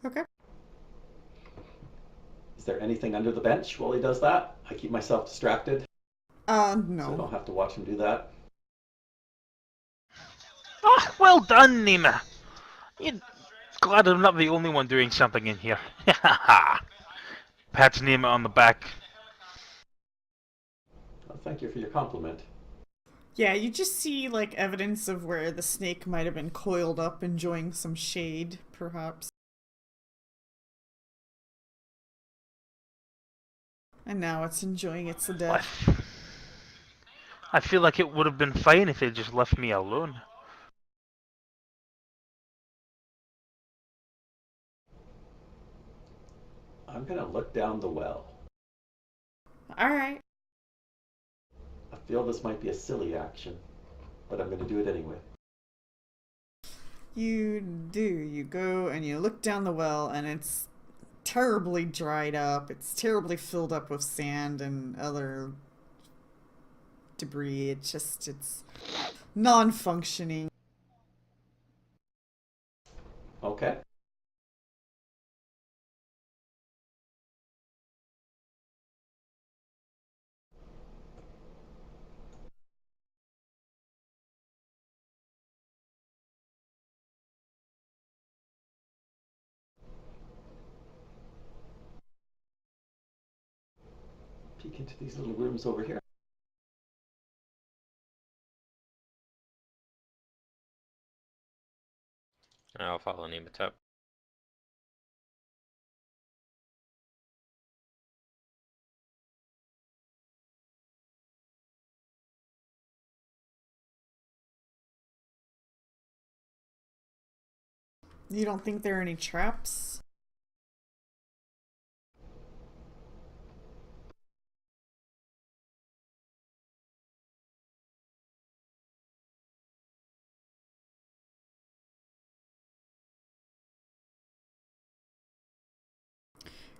Okay. Is there anything under the bench while he does that? I keep myself distracted, so I No. don't have to watch him do that. Ah, well done, Nima. You glad I'm not the only one doing something in here. Pat's name on the back. Well, thank you for your compliment. Yeah, you just see like evidence of where the snake might have been coiled up enjoying some shade, perhaps. And now it's enjoying its death. I feel like it would have been fine if they just left me alone. I'm gonna look down the well. Alright. I feel this might be a silly action, but I'm gonna do it anyway. You do. You go and you look down the well, and it's terribly dried up. It's terribly filled up with sand and other debris. It's non-functioning. Okay. Peek into these little rooms over here. I'll follow Nematep. You don't think there are any traps?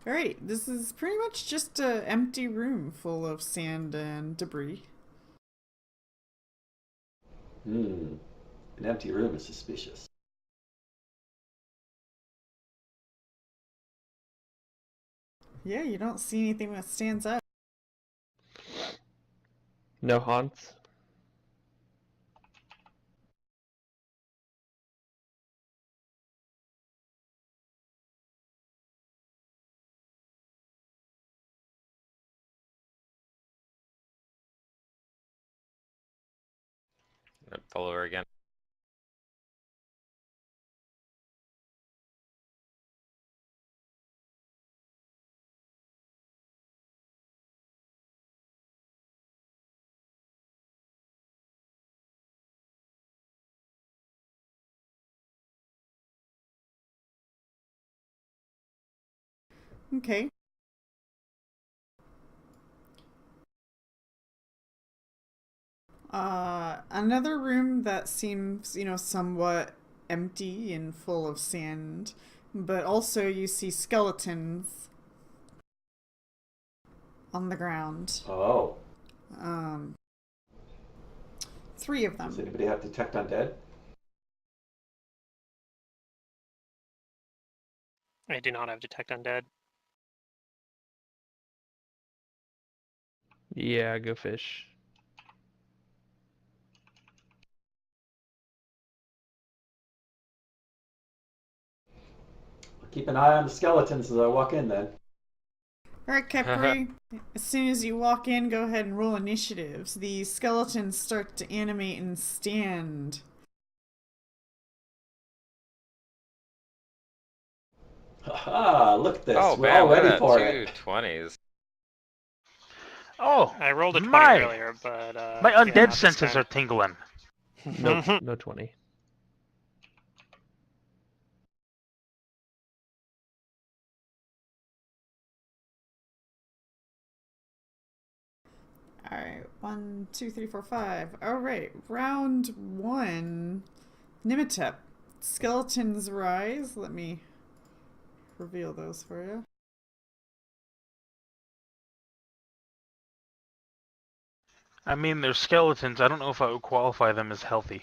Alright, this is pretty much just an empty room full of sand and debris. An empty room is suspicious. Yeah, you don't see anything that stands out. No haunts. Follow her again. Okay. Another room that seems, somewhat empty and full of sand, but also you see skeletons on the ground. Oh. Um, 3 of Does them. anybody have detect undead? I do not have detect undead. Yeah, go fish. Keep an eye on the skeletons as I walk in then. Alright, Capri. As soon as you walk in, go ahead and roll initiatives. The skeletons start to animate and stand. Haha, look at this. Oh, We're all bam, look ready at that. for Two it. 20s. Oh, I rolled a 20 my! earlier, but My undead yeah, this senses time. are tingling. No, no 20. Alright, 1, 2, 3, 4, 5. Alright, round 1. Nimitep. Skeletons rise. Let me reveal those for you. I mean, they're skeletons. I don't know if I would qualify them as healthy.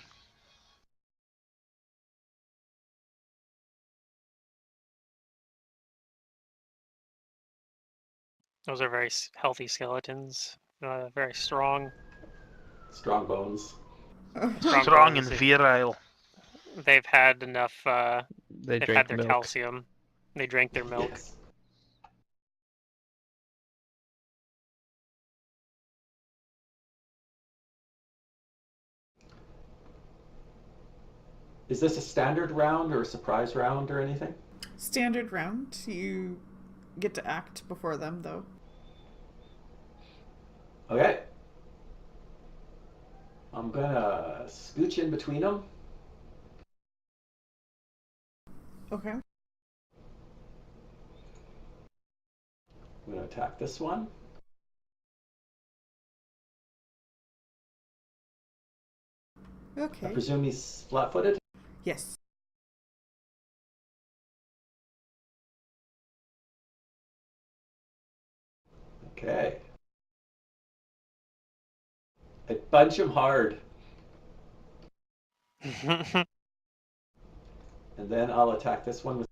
Those are very healthy skeletons. Very strong. Strong bones. Strong Strong and bones. virile. they've had enough. They They've drink had their milk. calcium. They drank their milk. Yes. Is this a standard round or a surprise round or anything? Standard round. You get to act before them, though. Okay. I'm gonna scooch in between them. Okay. I'm gonna attack this one. I Okay. presume he's flat-footed. Yes. Okay. I punch him hard, and then I'll attack this one with.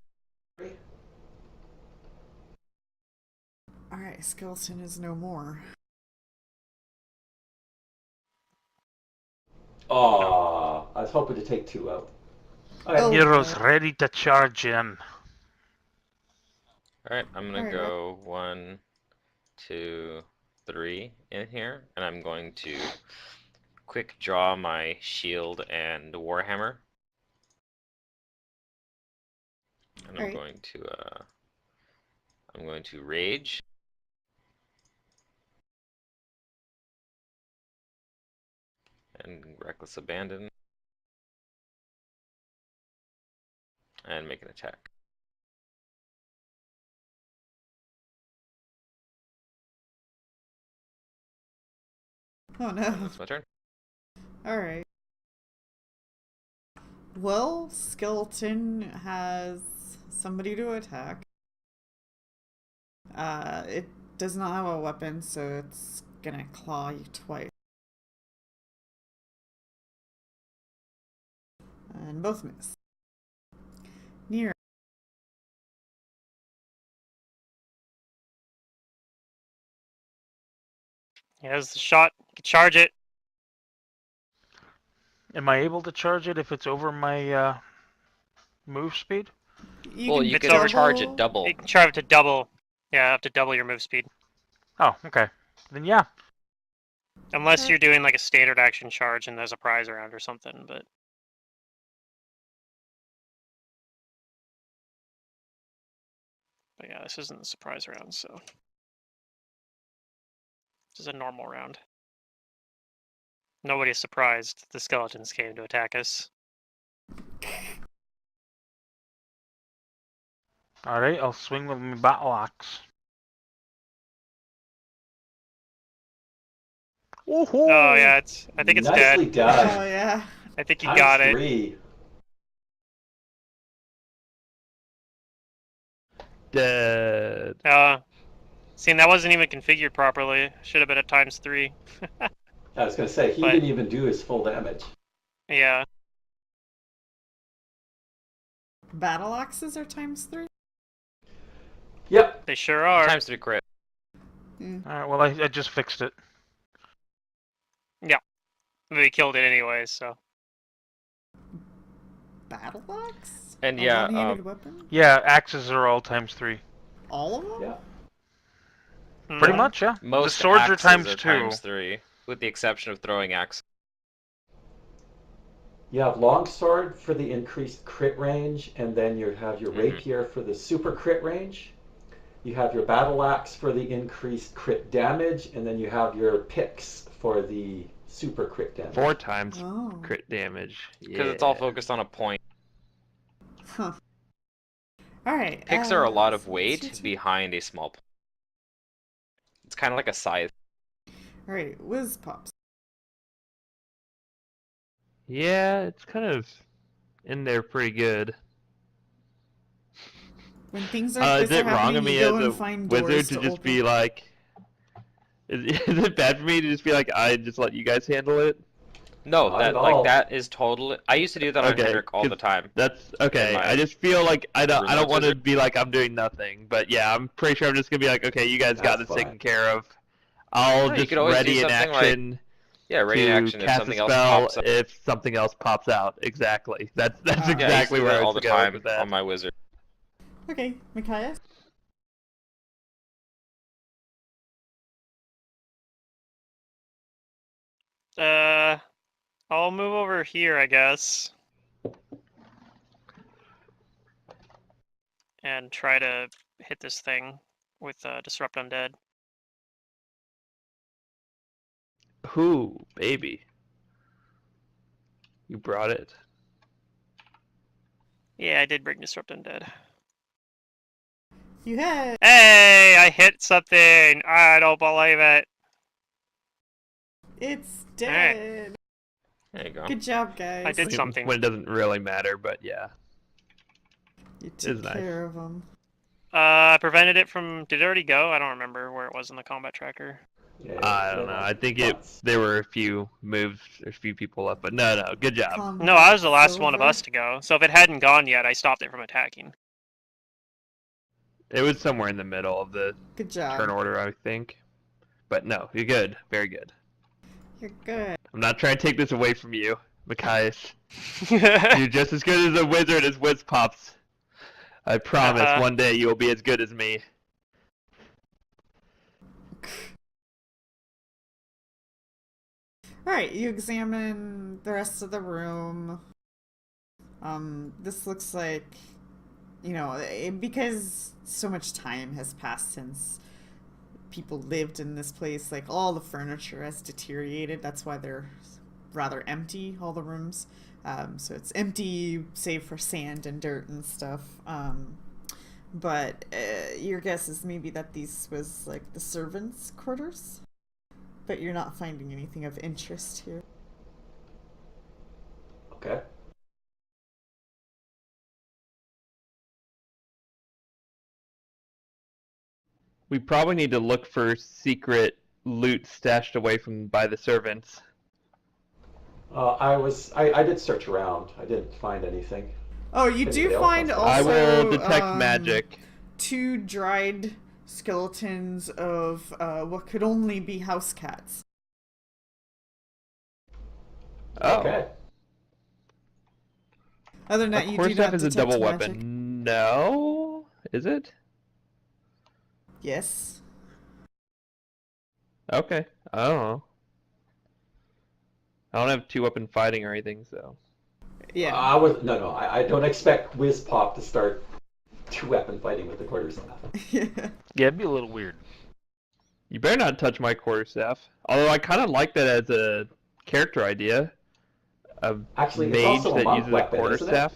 Alright, skeleton is no more. Aw, I was hoping to take 2 out. Okay. Oh. Heroes ready to charge in. Alright, I'm gonna Alright, go 1, 2, 3 in here, and I'm going to quick draw my shield and warhammer. And Alright. I'm going to rage. And reckless abandon. And make an attack. Oh And no. that's my turn. Alright. Well, skeleton has somebody to attack. It does not have a weapon, so it's gonna claw you twice. And both miss. Near. He has the shot. You can charge it. Am I able to charge it if it's over my move speed? Well, you It's can over- charge it double. You can charge it to double. Yeah, up to double your move speed. Oh, okay. Then yeah. Unless you're doing like a standard action charge and there's a prize around or something, but. But yeah, this isn't a surprise round, so. This is a normal round. Nobody's surprised the skeletons came to attack us. Alright, I'll swing with my battle axe. Woohoo! Oh yeah, I think it's Nicely dead. done. Oh yeah. I think you Times got it. 3. Dead. See, and that wasn't even configured properly. Should have been at ×3. I was gonna say he But- didn't even do his full damage. Yeah. Battle axes are ×3? Yep. They sure are. Times 3 crit. Alright, well I just fixed it. We killed it anyway, so. Battle axe? And A yeah, one-handed weapon? Yeah, axes are all ×3. All of them? Yeah. Pretty Mhm. much, yeah. Most the swords are axes ×2. ×3, with the exception of throwing axe. You have longsword for the increased crit range, and then you have your Mhm. rapier for the super crit range. You have your battle axe for the increased crit damage, and then you have your picks for the super crit damage. 4 times Oh. crit damage. Because it's all focused on a point. Huh. Alright. Picks are a lot of so weight what's your behind a small point. It's kind of like a scythe. Alright, whiz pops. Yeah, it's kind of in there pretty good. When things like Is this it are wrong happening, of me you go as a and find wizard doors to to just open. be like, is it bad for me to just be like, I just let you guys handle it? No, Not that at all. that is totally. I used to do that on Okay, Hendrik all the 'cause time. That's okay. my I just feel like I don't Remote want to wizard. be like I'm doing nothing. But yeah, I'm pretty sure I'm just gonna be like, okay, you guys got That's this taken fine. care of. I'll No, you just could always do ready in something like- action. Yeah, ready to action if cast a something else spell pops up. if something else pops out. Exactly. That's Yeah, I Yeah, I exactly use where that I all was the going time with that. on my wizard. Okay, Micaiah. I'll move over here, I guess, and try to hit this thing with Disrupt Undead. Who, baby? You brought it. Yeah, I did bring Disrupt Undead. You had. Hey, I hit something. I don't believe it. It's Alright. dead. There you go. Good job, guys. I did something. When it doesn't really matter, but yeah. You took It's nice. care of them. Prevented it from. Did it already go? I don't remember where it was in the combat tracker. Yeah, I don't know. I think there were a few moves, a few people up, but no, good job. No, I was the last one of Silver. us to go. So if it hadn't gone yet, I stopped it from attacking. It was somewhere in the middle of the Good job. turn order, I think. But no, you're good. Very good. You're good. I'm not trying to take this away from you, Machias. You're just as good as a wizard as Wiz Pops. I promise one day you will be as good as me. Alright, you examine the rest of the room. This looks like, because so much time has passed since people lived in this place, like all the furniture has deteriorated. That's why they're rather empty, all the rooms. So it's empty save for sand and dirt and stuff. But your guess is maybe that these was like the servants' quarters? But you're not finding anything of interest here. Okay. We probably need to look for secret loot stashed away by the servants. I did search around. I didn't find anything. Oh, you do Anybody else find wants also. to- I will detect magic. 2 dried skeletons of what could only be house cats. Oh. Okay. Other than A that, you do quarterstaff not is a detect double magic. weapon. No, is it? Yes. Okay. I don't know. I don't have 2-weapon fighting or anything, so. Yeah. I don't expect Whiz Pop to start 2-weapon fighting with the quarterstaff. Yeah. Yeah, it'd be a little weird. You better not touch my quarterstaff. Although I kind of like that as a character idea. A Actually, it's mage also a that monk uses weapon, a isn't it? quarterstaff.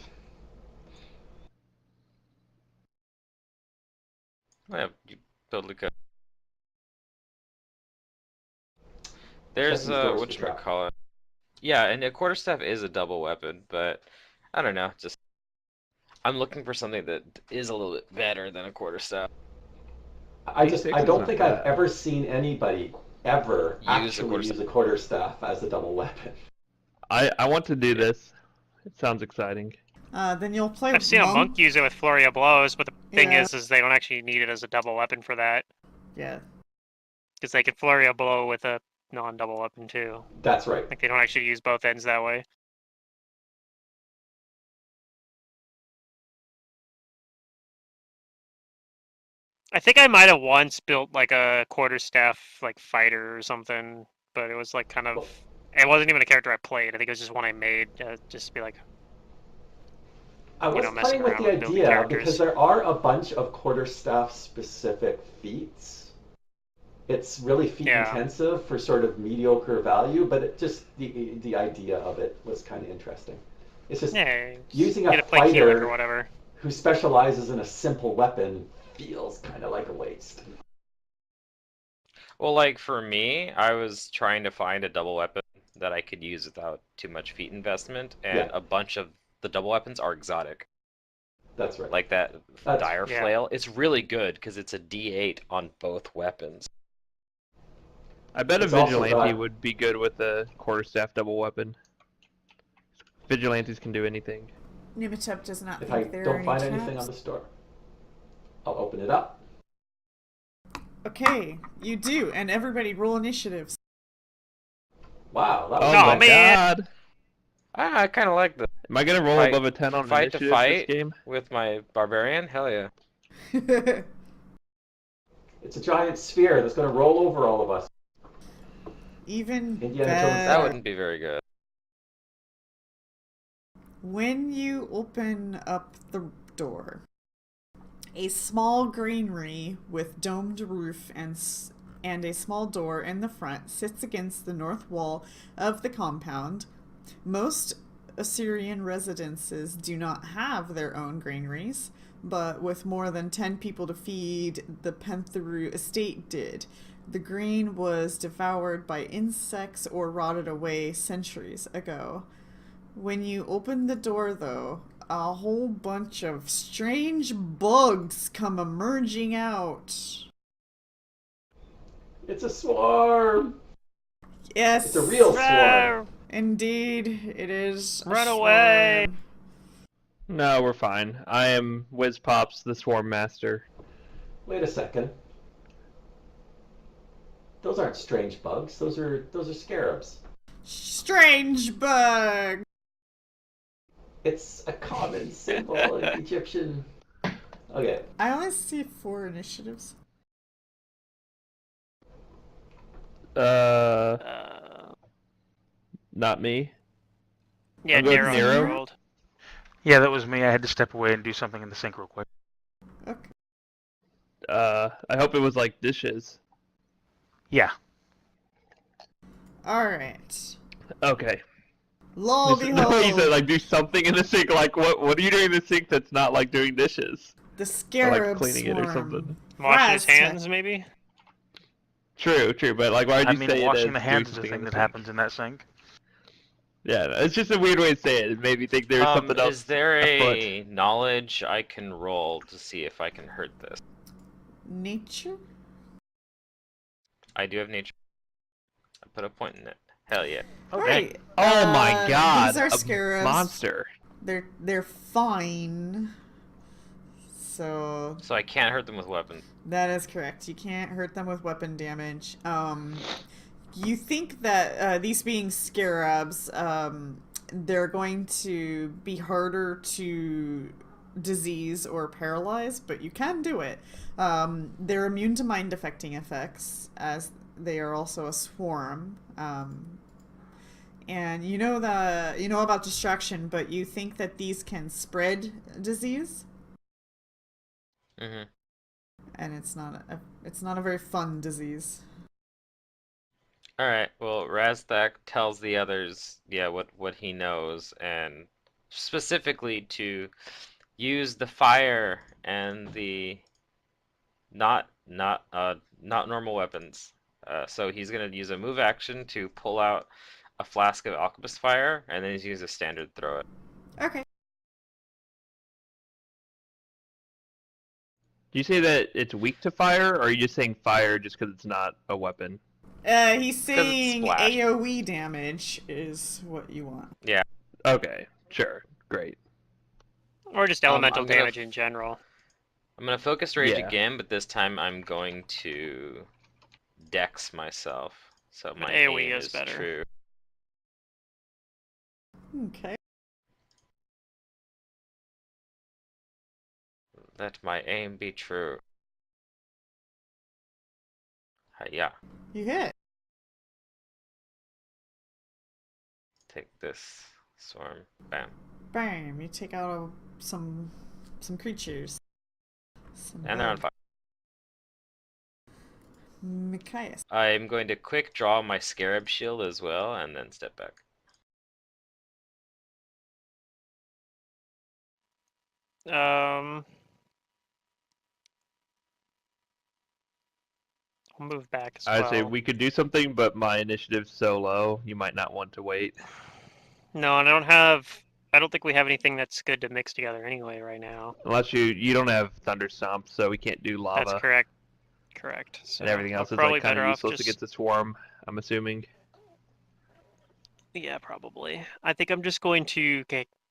Yeah, you totally could. There's Check these doors for whatchamacallit. Yeah, and a quarterstaff is a double weapon, but I don't know, just I'm looking for something that is a little bit better than a quarterstaff. I D6 don't is think not I've bad. ever seen anybody ever Use a actually use a quarterstaff as a double weapon. I want to do this. It sounds exciting. Then you'll play I've seen a monk use it with Flurry of Blows, but the thing Yeah. is they don't actually need it as a double weapon for that. Yeah. Because they could Flurry a Blow with a non-double weapon too. That's right. Like they don't actually use both ends that way. I think I might have once built like a quarterstaff like fighter or something, but it was like kind of. It wasn't even a character I played. I think it was just one I made just to be like. I was messing playing with around the with building idea characters. because there are a bunch of quarterstaff specific feats. It's really feat intensive for sort of mediocre value, but it just the idea of it was kind of interesting. It's just using a fighter or whatever. who specializes in a simple weapon feels kind of like a waste. Well, like for me, I was trying to find a double weapon that I could use without too much feat investment, and a bunch of the double weapons are exotic. That's right. Like that dire flail. It's really good because it's a D8 on both weapons. I bet It's a also vigilante got- would be good with a quarterstaff double weapon. Vigilantes can do anything. Nimitep does not If I think there are don't any find traps. anything on the store, I'll open it up. Okay, you do, and everybody roll initiatives. Wow, that was Oh No, my quick. man. god. I kind of like the Am I gonna roll Fight- above a 10 on fight to initiative this fight game? with my barbarian. Hell yeah. It's a giant sphere that's going to roll over all of us. Even Indiana Jones That better. wouldn't be very good. When you open up the door, a small granary with domed roof and a small door in the front sits against the north wall of the compound. Most Assyrian residences do not have their own granaries, but with more than 10 people to feed, the Pentheru estate did. The grain was devoured by insects or rotted away centuries ago. When you open the door, though, a whole bunch of strange bugs come emerging out. It's a swarm. Yes. It's a real swarm. Indeed, it is. Run away. Swarm. No, we're fine. I am Wiz Pops, the Swarm Master. Wait a second. Those aren't strange bugs. Those are scarabs. Strange bug. It's a common symbol in Egyptian. Okay. I only see 4 initiatives. Not me. Yeah, I'll go with Nero Nero. rolled. Yeah, that was me. I had to step away and do something in the sink real quick. Okay. I hope it was like dishes. Yeah. Alright. Okay. Lo The way you said behold, like do something in the sink. Like what are you doing in the sink that's not like doing dishes? the Or scarab like cleaning it or swarm. something. Wash his Raztech. hands, maybe? True. But like, why did I you mean, say washing it the as hands doing is a something in thing the that sink? happens in that sink. Yeah, it's just a weird way to say it. It made me think there's something else Is there afoot. a knowledge I can roll to see if I can hurt this? Nature? I do have nature. I put a point in it. Hell yeah. Okay. Right. Oh my god! These are a scarabs. monster. They're fine. So So I can't hurt them with weapons. that is correct. You can't hurt them with weapon damage. You think that these being scarabs, they're going to be harder to disease or paralyze, but you can do it. They're immune to mind affecting effects, as they are also a swarm. And you know about distraction, but you think that these can spread disease, Mm-hmm. and it's not a very fun disease. Alright, well, Razdak tells the others, yeah, what he knows, and specifically to use the fire and the not normal weapons. So he's gonna use a move action to pull out a flask of alchemist fire, and then he's use a standard throw it. Okay. Do you say that it's weak to fire, or are you just saying fire just because it's not a weapon? He's it's saying splash. AoE damage is what you want. Okay, sure, great. Or just I'm elemental gonna damage in general. I'm gonna focus rage Yeah. again, but this time I'm going to dex myself. So But my AoE aim is better. true. Okay. Let my aim be true. Yeah, You hit. take this swarm. Bam. Bam. You take out some creatures. Some And they're on fire. Machias. I'm going to quick draw my scarab shield as well, and then step back. I'll move back as I'd say well. we could do something, but my initiative's so low, you might not want to wait. No, and I don't think we have anything that's good to mix together anyway right now. Unless you don't have Thunder Stomp, so we can't do lava. That's correct. Correct. So And everything I'm else is probably like kind better of off useless just... against the swarm, I'm assuming. Yeah, probably. I think I'm just going to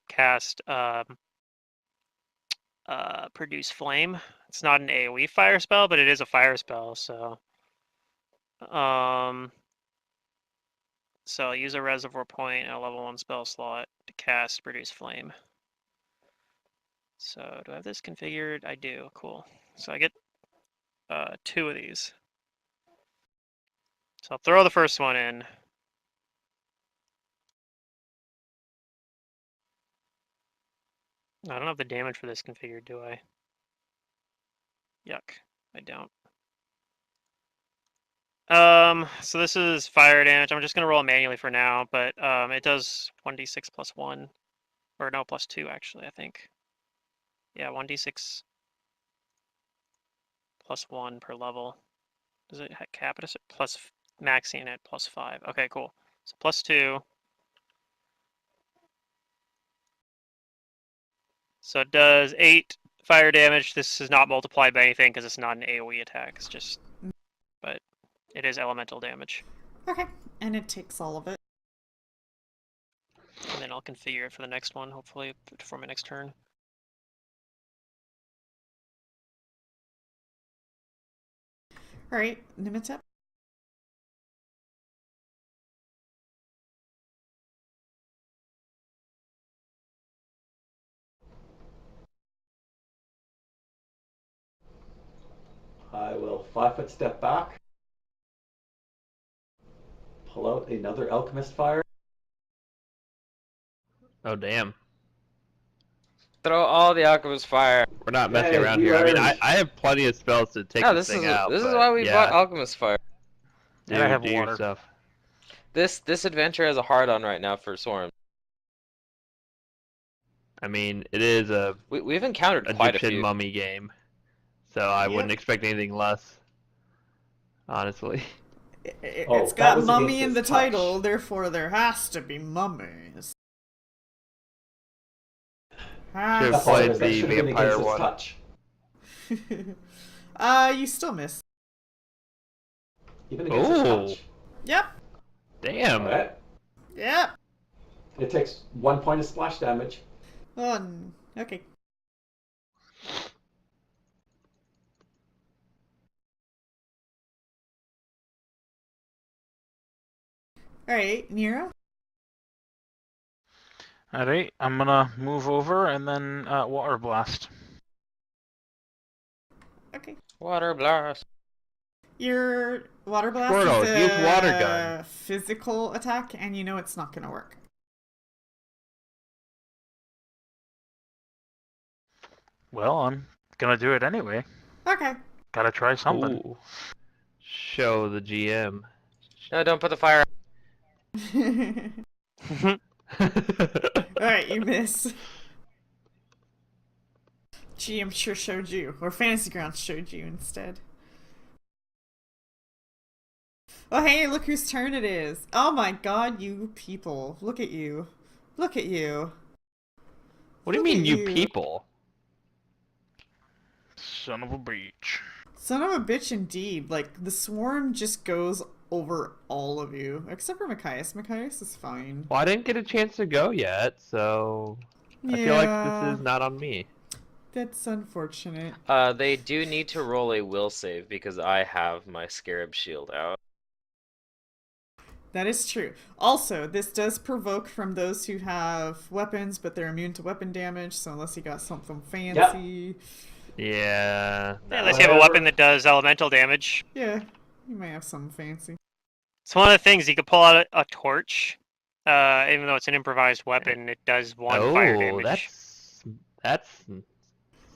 cast Produce Flame. It's not an AoE fire spell, but it is a fire spell, so So I'll use a reservoir point and a level 1 spell slot to cast Produce Flame. So do I have this configured? I do. Cool. So I get 2 of these. So I'll throw the first one in. I don't have the damage for this configured, do I? Yuck. I don't. So this is fire damage. I'm just gonna roll it manually for now, but it does 1d6 plus 1. Or no, plus 2 actually, I think. Yeah, 1d6 plus 1 per level. Does it cap it plus maxing at plus 5? Okay, cool. So plus 2. So it does 8 fire damage. This is not multiplied by anything because it's not an AoE attack. It's just, but it is elemental damage. Okay, and it takes all of it. And then I'll configure it for the next one, hopefully for my next turn. Alright, Nimitep. I will 5-foot step back. Pull out another alchemist fire. Oh damn. Throw all the alchemist fire. We're not messing Yay, around we here. I mean, I learned. have plenty of spells to take No, this thing out. this is but why we yeah, bought alchemist fire. do, And I have do your water. stuff. This adventure has a hard on right now for swarm. I mean, it is a We've encountered quite a Egyptian few. mummy game, so I Yep. wouldn't expect anything less. Honestly. Oh, It's that got was mummy against in the his touch. title, therefore there has to be mummies. Should've That's played all. That the should have been vampire against his one. touch. You still miss. Even against his Oh. touch. Yep. Damn. Alright. Yep. It takes 1 point of splash damage. Oh, okay. Alright, Nero? Alright, I'm gonna move over and then water blast. Okay. Water blast. Your water blast Squirtle, is use water a gun. physical attack, and you know it's not gonna work. Well, I'm gonna do it anyway. Okay. Gotta try something. Ooh. Show the GM. No, don't put the fire. Alright, you miss. GM sure showed you, or Fantasy Grounds showed you instead. Oh hey, look whose turn it is. Oh my god, you people. Look at you. Look at you. What do you Look mean, at you people? Son of a bitch. Son of a bitch indeed. Like, the swarm just goes over all of you. Except for Machias. Machias is fine. Well, I didn't get a chance to go yet, so I feel like this is not on me. That's unfortunate. They do need to roll a will save because I have my scarab shield out. That is true. Also, this does provoke from those who have weapons, but they're immune to weapon damage, so unless you got something fancy... Yeah. Yeah, unless you have a weapon that does elemental damage. Yeah, you might have something fancy. It's one of the things you can pull out a torch. Even though it's an improvised weapon, it does 1 fire damage. That's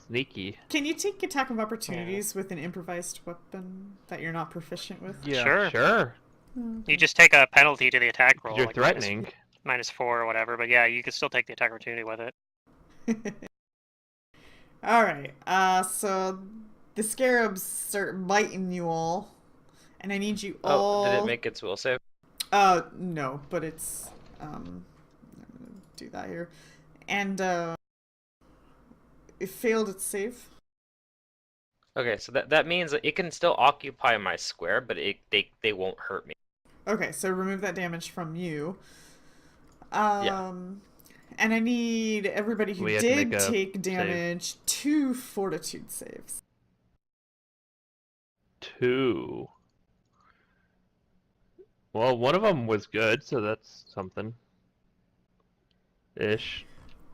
sneaky. Can you take attack of opportunities with an improvised weapon that you're not proficient with? Yeah. Sure. Sure. You just take a penalty to the attack roll. You're like threatening. -4 or whatever, but yeah, you can still take the attack opportunity with it. Alright, so the scarabs start biting you all, and I need you all... Oh, did it make its will save? No, but it's, I'm gonna do that here. And, it failed its save. Okay, so that means that it can still occupy my square, but they won't hurt me. Okay, so remove that damage from you. Yeah. And I need everybody who We have to did make a take damage 2 fortitude saves. 2. Well, one of them was good, so that's something. Ish.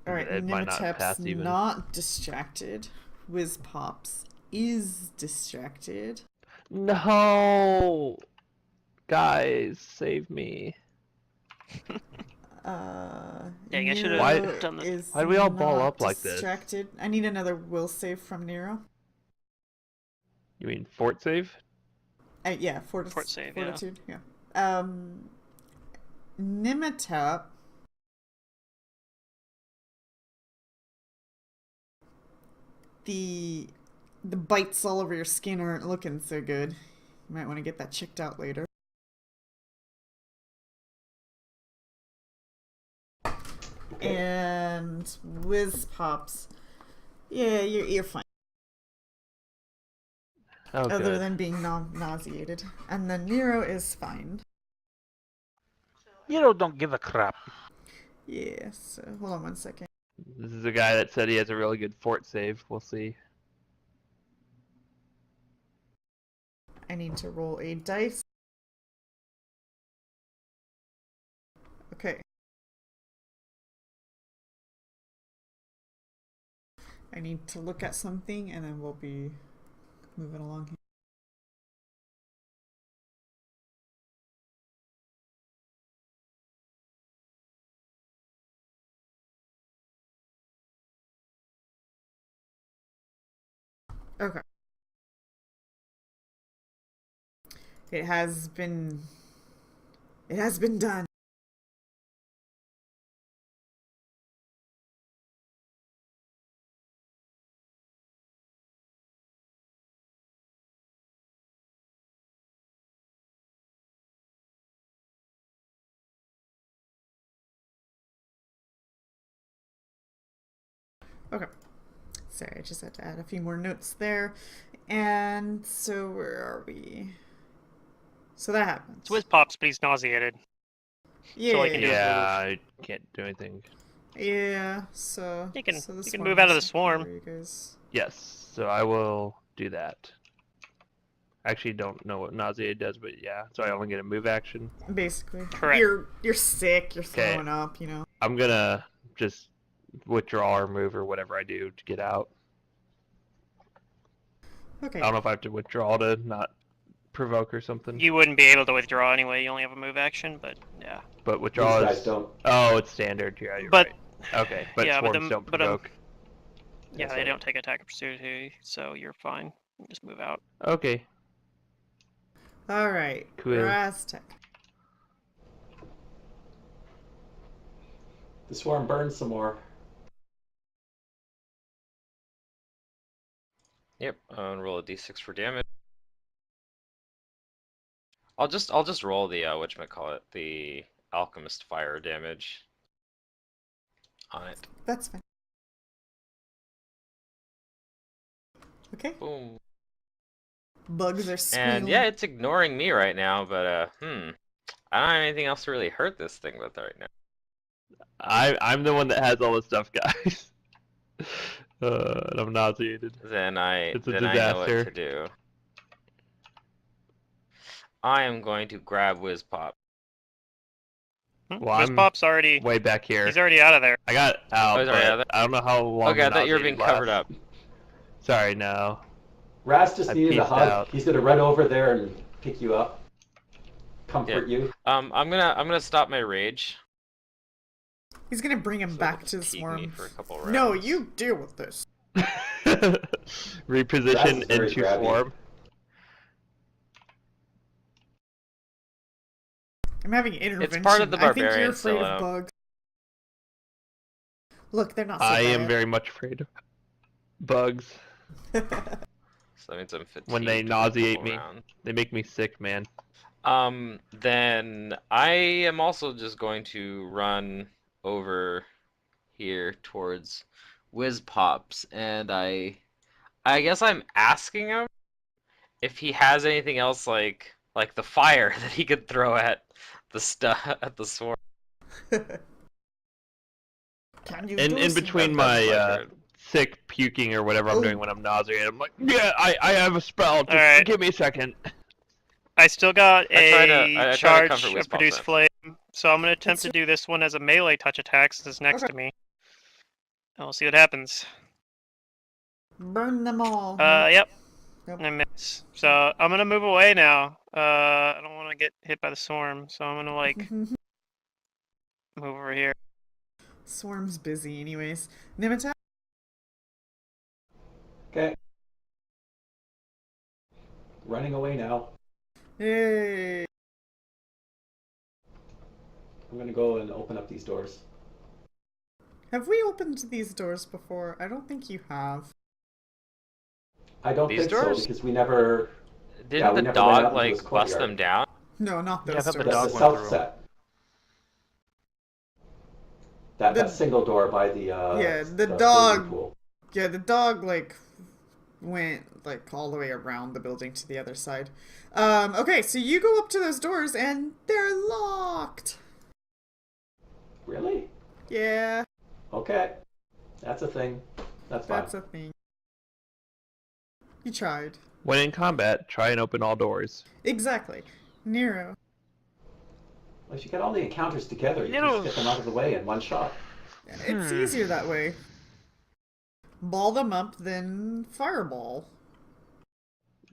Alright, It might not Nimitep's pass even. not distracted. Whizpops is distracted. No! Guys, save me. Dang, I should've Why- Nero done this. is Why do we all ball not up like this? distracted. I need another will save from Nero. You mean fort save? Yeah, Fort save, yeah. fortitude. Yeah. Nimitep. The bites all over your skin aren't looking so good. You might want to get that checked out later. Okay. And Whizpops. Yeah, you're fine. Oh, Other good. than being nauseated. And then Nero is fine. You don't give a crap. Yeah, so hold on one second. This is a guy that said he has a really good fort save. We'll see. I need to roll a dice. Okay. I need to look at something and then we'll be moving along here. Okay. It has been done. Okay. Sorry, I just had to add a few more notes there. And so where are we? So that happens. It's Whizpops, but he's nauseated. Yeah, so I can do- Yeah, I can't do anything. yeah. So You can- so the you can swarm move out of has the to swarm. cover you guys. Yes, so I will do that. I actually don't know what nauseated does, but yeah. So I only get a move action. Basically, Correct. You're sick. You're Okay. throwing up. You know. I'm gonna just withdraw or move or whatever I do to get out. Okay. I don't know if I have to withdraw to not provoke or something. You wouldn't be able to withdraw anyway. You only have a move action, but yeah. But These withdraw guys is... don't. Oh, it's standard. Yeah, you're But right. Okay, but yeah, but swarms the- don't but, provoke. yeah, That's they right. don't take attack opportunity, so you're fine. You just move out. Okay, All right. Cool. Raztech. The swarm burns some more. Yep, and roll a d6 for damage. I'll just roll the whatchamacallit, the alchemist fire damage on it. That's fine. Okay. Boom. Bugs are squealing. And yeah, it's ignoring me right now, but I don't have anything else to really hurt this thing with right now. I'm the one that has all this stuff, guys. And I'm nauseated. Then I It's a know what disaster. to do. I am going to grab Whizpop. Well, I'm Whizpop's already. Way back here. He's already out of there. I got out, Oh, he's already but out there? I don't know how long. Okay, I thought you were nauseated being covered lasts. up. Sorry, no. Raz just I needed a peaced hug. out. He's gonna run over there and pick you up, comfort you. I'm gonna stop my rage. He's gonna bring him So back it'll to the fatigue me swarm. for a couple rounds. No, you deal with this. Reposition That's very into grabby. swarm. I'm having intervention. part of the I think you're barbarian afraid still, of bugs. Look, they're not so I am bad. very much afraid of bugs. So that means I'm fatigued. When they for a nauseate couple me. rounds. They make me sick, man. Then I am also just going to run over here towards Whizpops, and I guess I'm asking him if he has anything else like the fire that he could throw at the swarm. Can you In do in some- between That's my my turn. sick puking or whatever I'm Oh. doing when I'm nauseated, I'm like, yeah, I have a spell. Just Alright. give me a second. I I still got I try to charge comfort of Wisp produce then. flame, so I'm gonna attempt It's- to do this one as a melee touch attack since it's next Okay. to me. And we'll see what happens. Burn them all. Yep. Nope. I miss. So I'm gonna move away now. I don't want to get hit by the swarm, so I'm gonna like move over here. Swarm's busy, anyways. Nimitak? Okay. Running away now. Hey. I'm gonna go and open up these doors. Have we opened these doors before? I don't think you have. I don't These think doors? so because we never. Didn't we the never went out dog into this like bust courtyard. them down? No, not Yeah, I those thought the doors. dog The went south through. set. That The- single door by the Yeah, the bathing dog- pool. Yeah, the dog, like, went, like, all the way around the building to the other side. Okay, so you go up to those doors, and they're locked! Really? Yeah, Okay. That's a thing. That's fine. that's a thing. You tried. When in combat, try and open all doors. Exactly. Nero. Well, if you get all the encounters together, you You can know- just get them out of the way in one shot. It's easier that way. Ball them up, then fireball.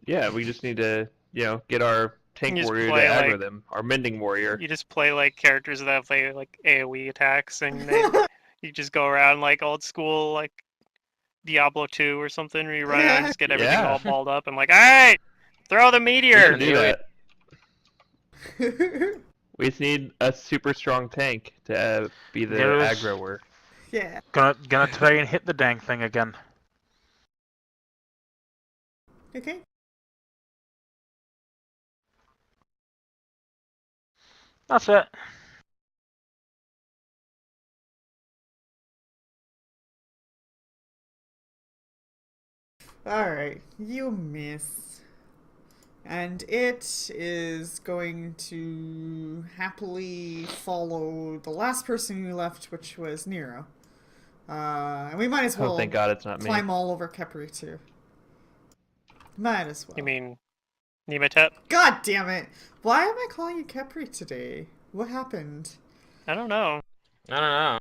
Yeah, we just need to, get our tank You just warrior to play, aggro like- them. Our mending warrior. You just play like characters that have like AoE attacks, and you just go around like old school like Diablo 2 or something, where you run around and just get everything Yeah. all balled up and like, all right, throw the We meteor. can do that. We just need a super strong tank to be the There's- aggroer. Yeah. Gonna try and hit the dang thing again. Okay. That's it. Alright, you miss. And it is going to happily follow the last person who left, which was Nero. And we might as well Oh, thank God it's not me. climb all over Kepri too. Might as well. You mean Nematep? God damn it! Why am I calling you Kepri today? What happened? I don't know. I don't know.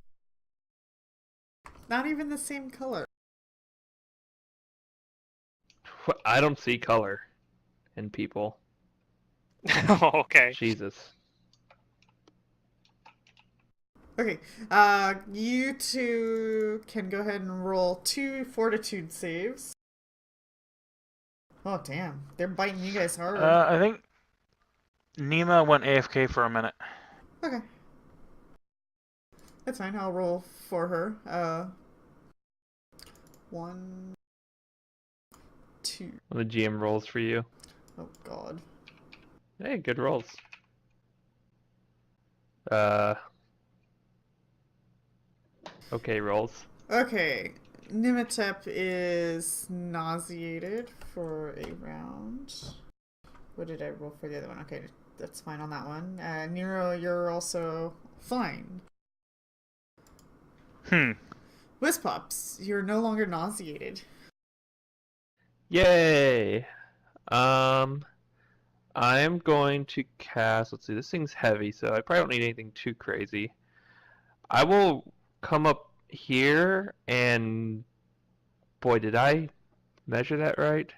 Not even the same color. I don't see color in people. Oh, okay. Jesus. Okay, you two can go ahead and roll 2 fortitude saves. Oh damn, they're biting you guys hard. I think Nima went AFK for a minute. Okay. That's fine, I'll roll for her. 1, 2. When the GM rolls for you. Oh god. Hey, good rolls. Okay, rolls. Okay, Nimatep is nauseated for a round. What did I roll for the other one? Okay, that's fine on that one. Nero, you're also fine. Wispops, you're no longer nauseated. Yay! I'm going to cast. Let's see, this thing's heavy, so I probably don't need anything too crazy. I will come up here and. Boy, did I measure that right?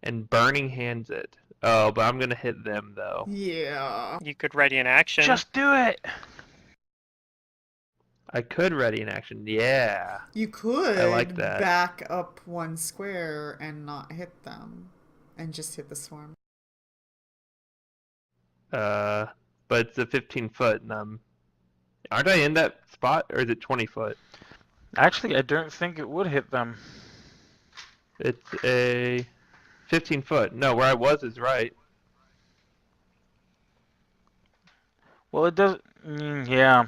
And Burning Hands it. Oh, but I'm gonna hit them though. Yeah. You could ready an action. Just do it. I could ready an action. Yeah. You could I like that. back up 1 square and not hit them. And just hit the swarm. But it's a 15 foot, and aren't I in that spot, or is it 20 foot? Actually, I don't think it would hit them. It's a 15 foot. No, where I was is right. Well, it does. Yeah.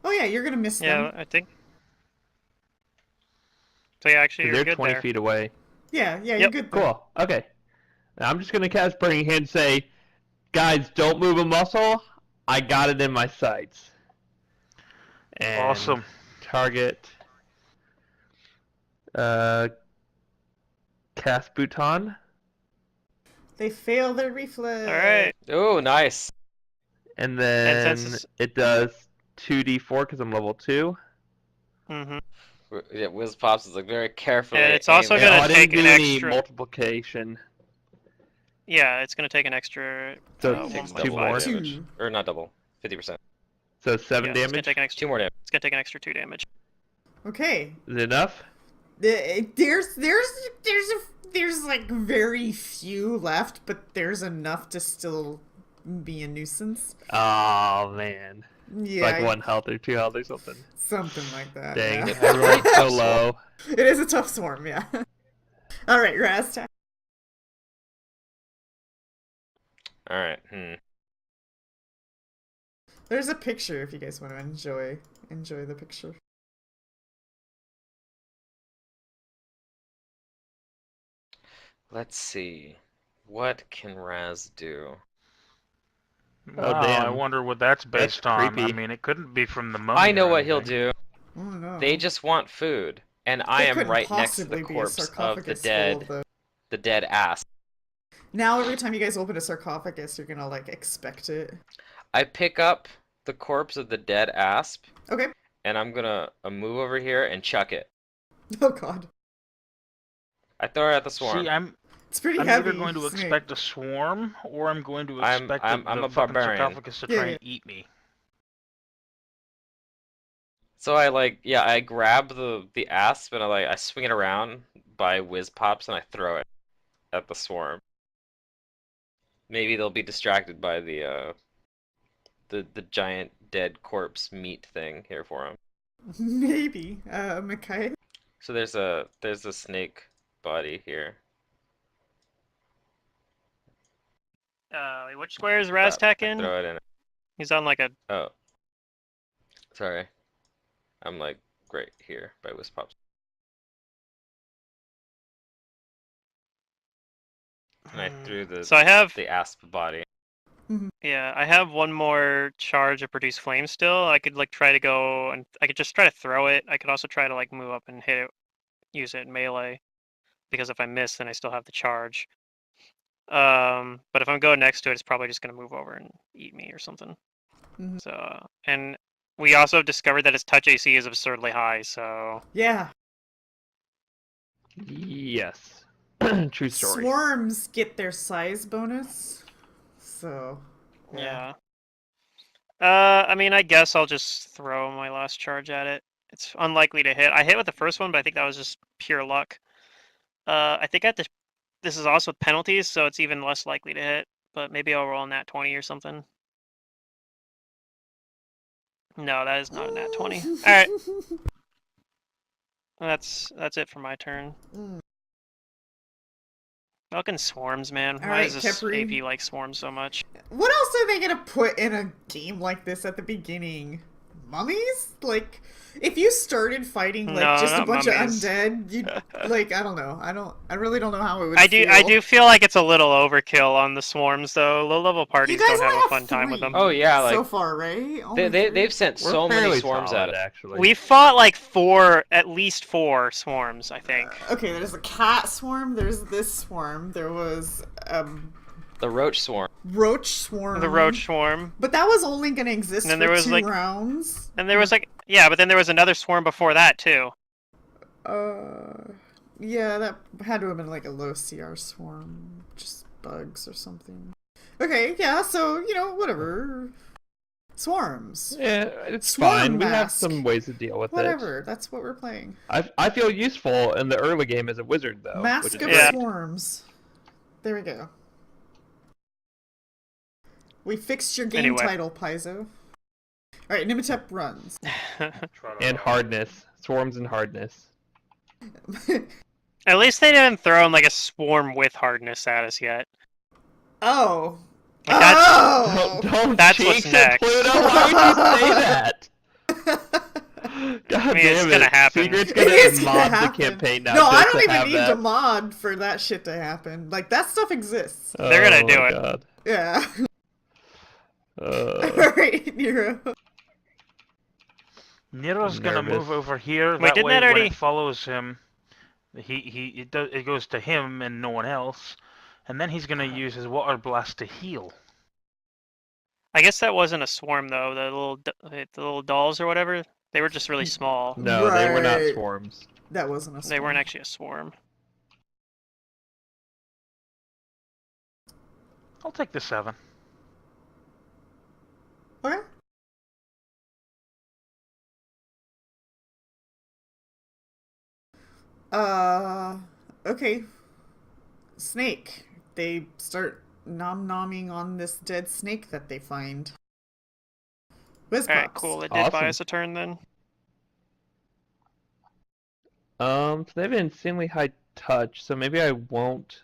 Oh yeah, you're gonna miss Yeah, them. I think. So yeah, actually, you're They're good 20 there. feet away. Yeah, you're Yep. good there. Cool. Okay. Now I'm just gonna cast Burning Hand. Say, guys, don't move a muscle. I got it in my sights. And Awesome. Target. Cast Bhutan. They fail their reflex. All right. Oh, nice. And then since it does 2d4 because I'm level 2. Mm-hmm. Yeah, Wiz Pops is like very carefully. And it's also aiming. gonna I didn't take do an any extra- multiplication. Yeah, it's gonna take an extra So It takes 1.5. double more. damage, Two. or not double, 50%. So 7 Yeah, it's gonna damage. take an extra. 2 more damage. It's gonna take an extra 2 damage. Okay. Is it enough? There's like very few left, but there's enough to still be a nuisance. Oh man. Yeah, Like 1 health or 2 health or something. something like that. Dang, yeah. everyone's so low. It is a tough swarm, yeah. All right, Raztak. All right. There's a picture if you guys want to enjoy the picture. Let's see. What can Raz do? Oh, Wow, damn. I wonder what that's based on. I creepy. mean, it couldn't be from the mummy. I know or what he'll anything. do. Oh no. They just want food, and I There am couldn't right next to the possibly be a corpse of the sarcophagus full of the dead ass. Now every time you guys open a sarcophagus, you're gonna like expect it. I pick up the corpse of the dead asp, Okay. and I'm gonna move over here and chuck it. Oh god. I throw it at the swarm. See, I'm It's pretty I'm heavy. either going to snake. expect a swarm, or I'm going to I'm- expect I'm the a fucking barbarian. sarcophagus to Yeah, try yeah. and eat me. So I grab the asp and I swing it around by whiz pops and I throw it at the swarm. Maybe they'll be distracted by the giant dead corpse meat thing here for them. Maybe. Makai. So there's a snake body here. Which square is Crap, Raztak I in? throw it in. He's on like a. Oh, sorry. I'm like right here by whiz pops. And I threw So I have. the asp body. Yeah, I have one more charge of produce flame still. I could like try to go and I could just try to throw it. I could also try to like move up and hit it, use it in melee, because if I miss, then I still have the charge. But if I'm going next to it, it's probably just gonna move over and eat me or something. Mhm. So, and we also discovered that its touch AC is absurdly high. So Yeah. Yes. True story. Swarms get their size bonus. So. yeah. I mean, I guess I'll just throw my last charge at it. It's unlikely to hit. I hit with the first one, but I think that was just pure luck. I think I have to. This is also penalties, so it's even less likely to hit. But maybe I'll roll a nat 20 or something. No, that is not a nat 20. All right, that's it for my turn. Mm. Fucking swarms, man. All Why right, does this Kepri. AP like swarms so much? What else are they gonna put in a game like this at the beginning? Mummies? Like, if you started fighting like No, just a not bunch mummies. of undead, you'd like I don't know. I really don't know how it would. I feel. do feel like it's a little overkill on the swarms though. Low level parties guys don't have only a fun time with them. Oh yeah, so like far, right? Only they've sent We're so many fairly swarms solid, at it. actually. We fought like at least four swarms, I think. Okay, there's a cat swarm. There's this swarm. There was The roach swarm. roach swarm. The roach swarm. But that was only gonna exist And then for there was, 2 like- rounds. And there was like, yeah, but then there was another swarm before that too. Yeah, that had to have been like a low CR swarm, just bugs or something. Okay, yeah, so whatever. Swarms. Yeah, it's Swarm fine. We have mask. some ways to deal with Whatever. That's what we're playing. it. I feel useful in the early game as a wizard, though. Mask which of is Yeah. swarms. There we go. We fixed your game Anyway. title, Paizo. Alright, Nimitep runs. and hardness. Swarms and hardness. At least they didn't throw in like a swarm with hardness at us yet. Oh. Like, that's- Oh! Don't That's jinx what's it, next. Pluto. Why would you say that? God mean, it's damn gonna it. happen. Secret's It gonna is gonna mod the happen. campaign now. No, I just don't to even have need that. to mod for that shit to happen. Like, that stuff exists. They're gonna Oh do my it. God. Yeah. Uh, Alright, Nero. Nero's gonna Nervous. move over here. Wait, That didn't way, that when already- it follows him, it goes to him and no one else. And then he's going to use his water blast to heal. I guess that wasn't a swarm though. The little dolls or whatever. They were just really small. No, they were not Right. swarms. That wasn't a They weren't swarm. actually a swarm. I'll take the 7. Okay. Okay. Snake. They start nom-nomming on this dead snake that they find. Whiz All right, pops. cool. It did buy Awesome. us a turn then. So they have an insanely high touch, so maybe I won't.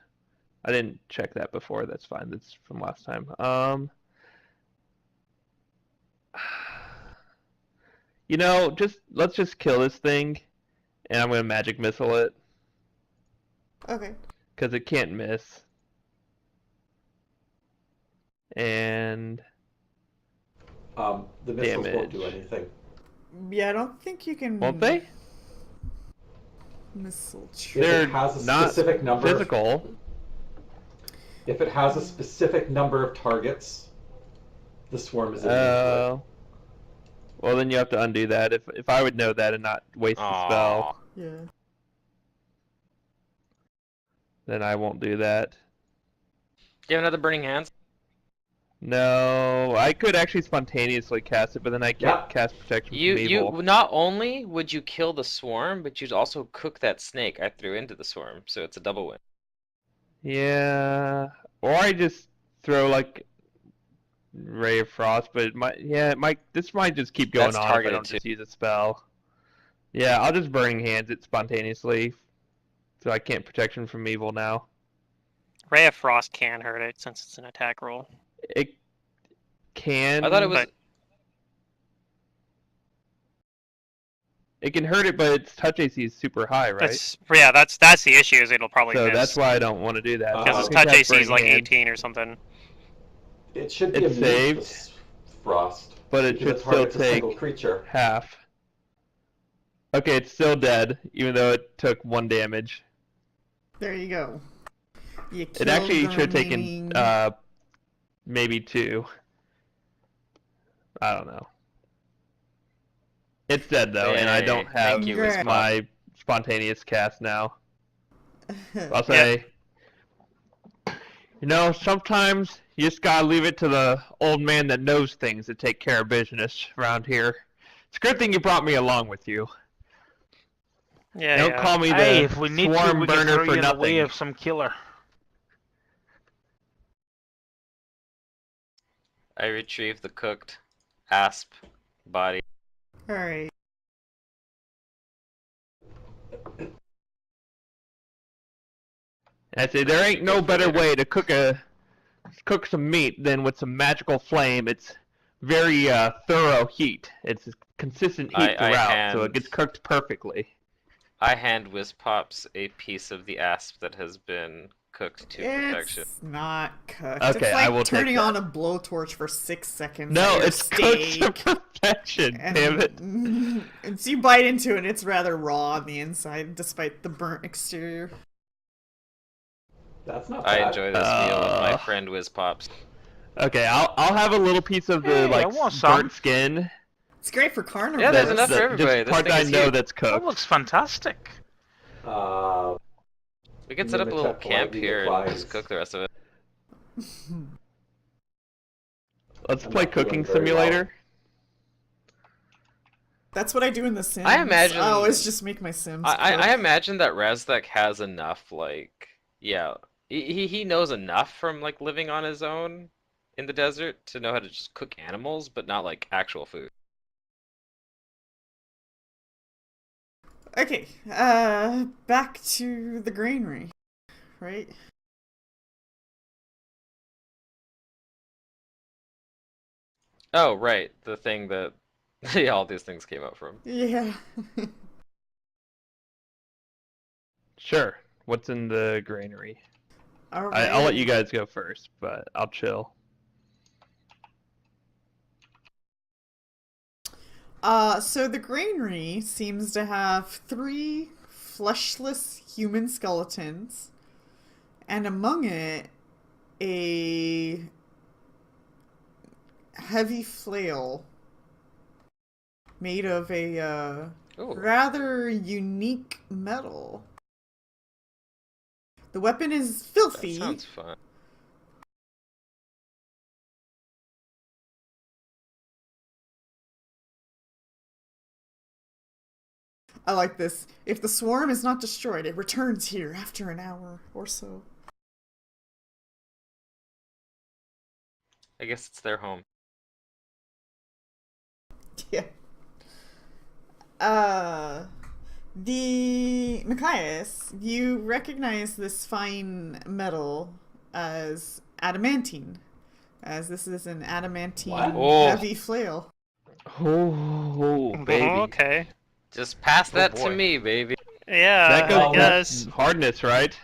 I didn't check that before. That's fine. That's from last time. Let's just kill this thing, and I'm gonna magic missile it Okay. because it can't miss. And The missiles won't do Damage. anything. Yeah, I don't think you can. won't they? Missile. If They're it has a not specific number, physical. if it has a specific number of targets, the swarm is immune to Oh. Well, then you have to undo that. If I would know that and not waste the Aw. spell, Yeah. then I won't do that. Do you have another Burning Hands? No, I could actually spontaneously cast it, but then I can't Yep. cast protection from You evil. not only would you kill the swarm, but you'd also cook that snake I threw into the swarm, so it's a double win. Yeah, or I just throw like Ray of Frost, but this might just keep going That's on if I targeted don't too. just use a spell. Yeah, I'll just Burning Hands it spontaneously, so I can't protection from evil now. Ray of Frost can hurt it since it's an attack roll. It can. I thought it was. But- It can hurt it, but its touch AC is super high, right? That's the issue. Is it'll probably So miss. that's why I don't want to do that. Because I its can touch cast AC is Burning like Hands, 18 or something. It should be It's immune to saved. this frost, But it because should it still targets a single take creature. half. Okay, it's still dead, even though it took 1 damage. There you go. You It killed actually the should have remaining- taken maybe 2. I don't know. It's dead though, and I don't Yay, have thank you, Congrats. my spontaneous cast now. I'll say, sometimes you just gotta leave it to the old man that knows things to take care of business around here. It's a good thing you brought me along with you. Yeah. Don't yeah. call me the Hey, if we need to, swarm we can burner throw for you in the nothing. way of some killer. I retrieved the cooked asp body. Alright. I say there ain't no better way to cook some meat than with some magical flame. It's very thorough heat. It's consistent heat I throughout, so it hand- gets cooked perfectly. I hand Wizpops a piece of the asp that has been cooked to perfection. It's not cooked. Okay, it's I like will take turning that. on a blowtorch for 6 seconds. No, at your it's cooked steak. to perfection. And Damn it! and so you bite into it, and it's rather raw on the inside, despite the burnt exterior. That's not I bad. enjoy this meal with my Uh. friend Wizpops. Okay, I'll have a little piece of the Hey, I like want some. burnt skin. It's great for carnivores. Yeah, there's That's enough for the everybody. just This part thing that I is know huge. that's That cooked. looks fantastic. We can set up a little Nemechev camp politely here and replies, just cook the rest of it. Let's I'm play not doing Cooking very well. Simulator. That's what I do in The Sims. I imagine- I always just make my Sims. I cook. imagine that Razdak has enough, like, yeah, he knows enough from like living on his own in the desert to know how to just cook animals, but not like actual food. Okay, back to the granary, right? Oh, right, the thing that yeah, all these things came out from. Yeah. Sure. What's in the granary? All I'll let you guys go first, but I'll chill. So the granary seems to have 3 fleshless human skeletons and among it, a heavy flail made of a Ooh. rather unique metal. The weapon is That filthy. sounds fun. I like this. If the swarm is not destroyed, it returns here after an hour or so. I guess it's their home. Yeah. The Machias, you recognize this fine metal as adamantine, as this is an adamantine What? heavy flail. Oh, baby. Okay. Just pass that to boy. me, baby. Yeah, That goes I Well, guess. hardness, right?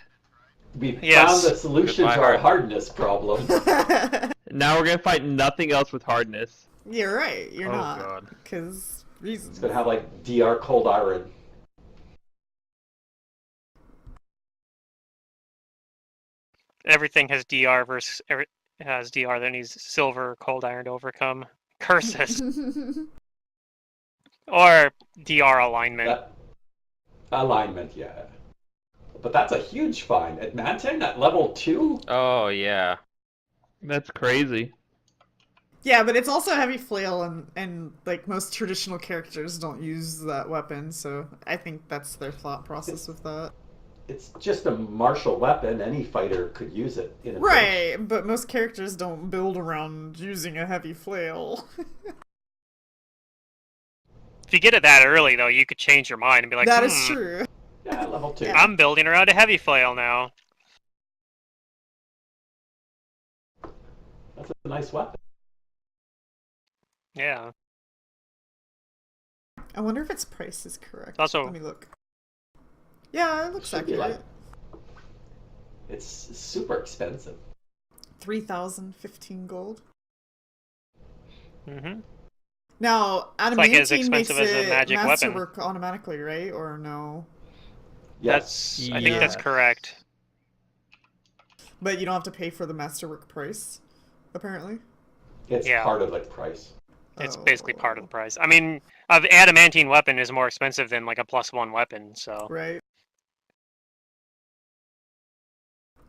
We Yes. found the solution Goodbye, to our hard. hardness problem. Now we're gonna fight nothing else with hardness. You're right, you're Oh, not. God. Because It's reasons. gonna have like DR cold iron. Everything has DR versus has DR that needs silver or cold iron to overcome curses or DR alignment. That alignment, yeah. But that's a huge find. Adamantine at level 2? Oh yeah. That's crazy. Yeah, but it's also a heavy flail, and like most traditional characters don't use that weapon, so I think that's their thought process with that. It's just a martial weapon. Any fighter could use it in a pinch. Right, but most characters don't build around using a heavy flail. If you get it that early, though, you could change your mind and be like, That is true. Yeah, level 2. I'm building around a heavy flail now. That's a nice weapon. Yeah. I wonder if its price is correct. Also- Let me look. Yeah, it looks Should be accurate. like- It's super expensive. 3,015 gold. Mm-hmm. Now, like as adamantine makes expensive as a it magic weapon. masterwork automatically, right? Or no? Yes. I think that's Yes. correct. But you don't have to pay for the masterwork price, apparently. It's Yeah. part of the price. It's basically part of the price. I mean, an adamantine weapon is more expensive than like a +1 weapon, so. Right.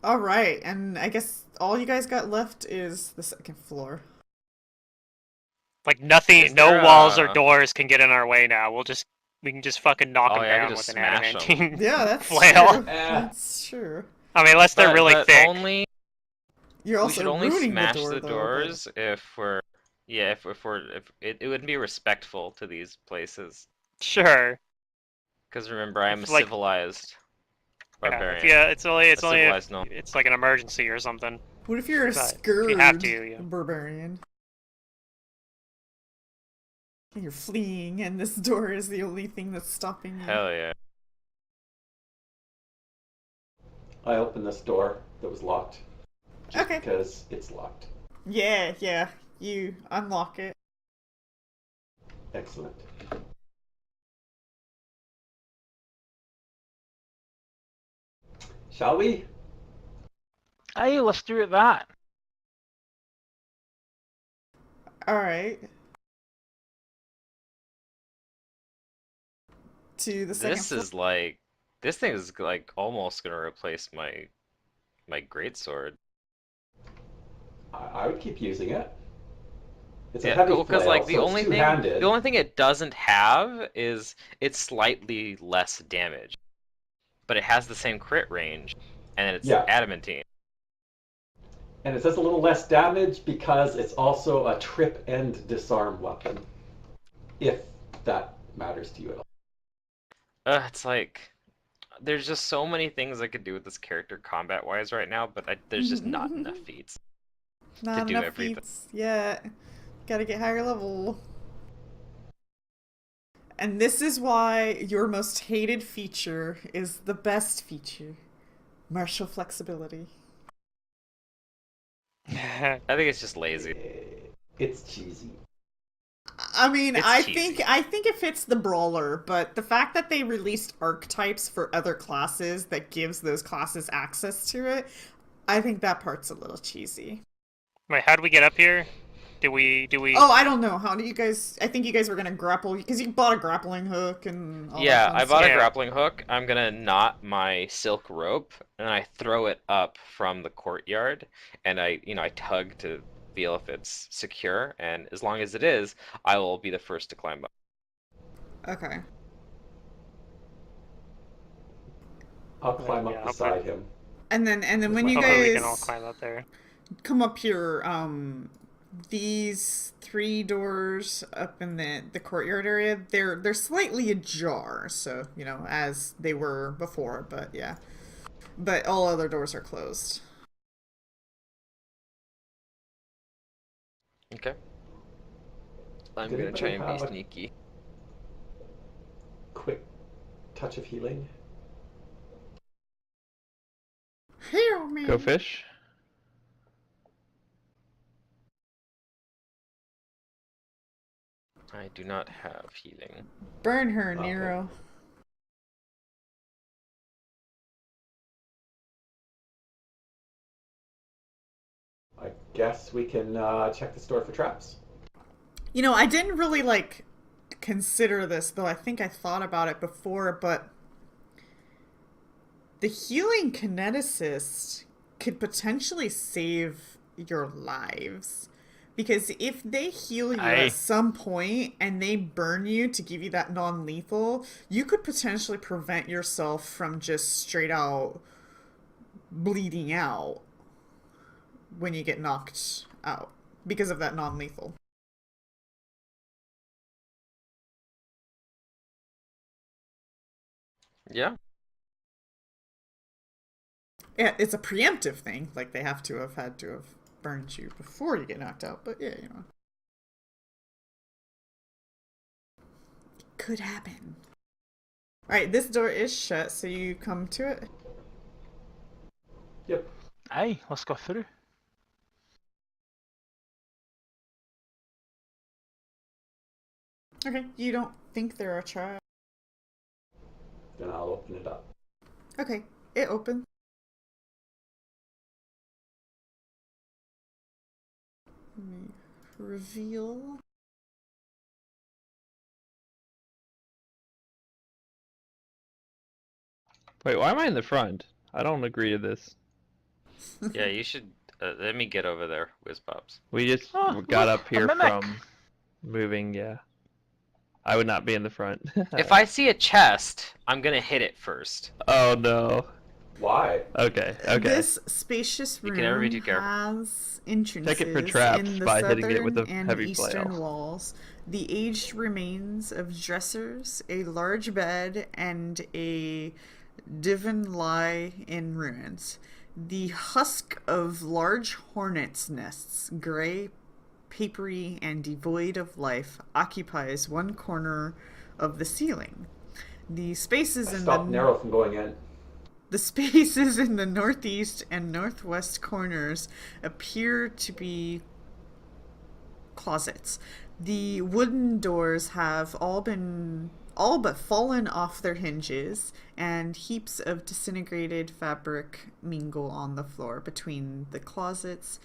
Alright, and I guess all you guys got left is the second floor. Like nothing, Is no there walls or a- doors can get in our way now. We can just fucking knock Oh, them yeah, I can down just with an smash 'em. adamantine Yeah, that's flail. true. Eh. That's true. I mean, unless they're really but thick. only You're we also should only ruining smash the door, the though, doors if we're if it wouldn't be respectful to these places. Sure. Because remember, I am a It's like- civilized barbarian. Yeah, it's only A if civilized gnome. it's like an emergency or something. but what if you're a But if scourge you have to, yeah. barbarian? And you're fleeing, and this door is the only thing that's stopping you. Hell yeah. I opened this door that was locked. Just Okay. because it's locked. Yeah, you unlock it. Excellent. Shall we? Hey, let's do it that. Alright. To the second This thing is like almost gonna replace my greatsword. I would keep using it. It's a Yeah, heavy because flail, like so it's two-handed. the only thing it doesn't have is it's slightly less damage, but it has the same crit range, and it's Yeah. adamantine. And it does a little less damage because it's also a trip and disarm weapon. If that matters to you at all. It's like there's just so many things I could do with this character combat-wise right now, but there's just not enough feats. Not do enough everything. feats yet. Gotta get higher level. And this is why your most hated feature is the best feature. Martial flexibility. I think it's just lazy. It's cheesy. I mean, It's cheesy. I think it fits the brawler, but the fact that they released archetypes for other classes that gives those classes access to it, I think that part's a little cheesy. Wait, how do we get up here? Do we? Oh, I don't know. How do you guys? I think you guys were gonna grapple because you bought a grappling hook and all that Yeah, fun I bought stuff. a Yeah. grappling hook. I'm gonna knot my silk rope and I throw it up from the courtyard and I tug to feel if it's secure, and as long as it is, I will be the first to climb up. Okay. I'll climb Yeah, up beside him And then with when my you hopefully we arms. can all guys climb up there. come up here, these three doors up in the courtyard area, they're slightly ajar, so you know, as they were before, but yeah. But all other doors are closed. Okay. I'm Did gonna try anybody and be have a sneaky. quick touch of healing? Heal Go me. fish. I do not have healing. Burn her, Okay. Nero. I guess we can check the store for traps. You know, I didn't really like consider this, though I think I thought about it before, but the healing kineticist could potentially save your lives. Because if they heal you at Aye. some point and they burn you to give you that non lethal, you could potentially prevent yourself from just straight out bleeding out when you get knocked out because of that non lethal. Yeah. Yeah, it's a preemptive thing. Like they have to have had to have burned you before you get knocked out. But yeah, you know, it could happen. All right, this door is shut, so you come to it. Yep. Aye, let's go through. Okay, you don't think there are traps. Then I'll open it up. Okay, it opens. Let me reveal. Wait, why am I in the front? I don't agree to this. Yeah, you should let me get over there, Whiz Pops. We just Oh, got look, up a here mimic. from moving, yeah. I would not be in the front. If I see a chest, I'm gonna hit it first. Oh no. Why? Okay, okay. This spacious You can never be room too careful. has entrances Check it for traps in the by hitting it with southern a and heavy eastern flail. walls. The aged remains of dressers, a large bed, and a divan lie in ruins. The husk of large hornets' nests, gray, papery, and devoid of life, occupies one corner of the ceiling. The spaces I in stopped the Nero from going in. the spaces in the northeast and northwest corners appear to be closets. The wooden doors have all but fallen off their hinges, and heaps of disintegrated fabric mingle on the floor. Between the closets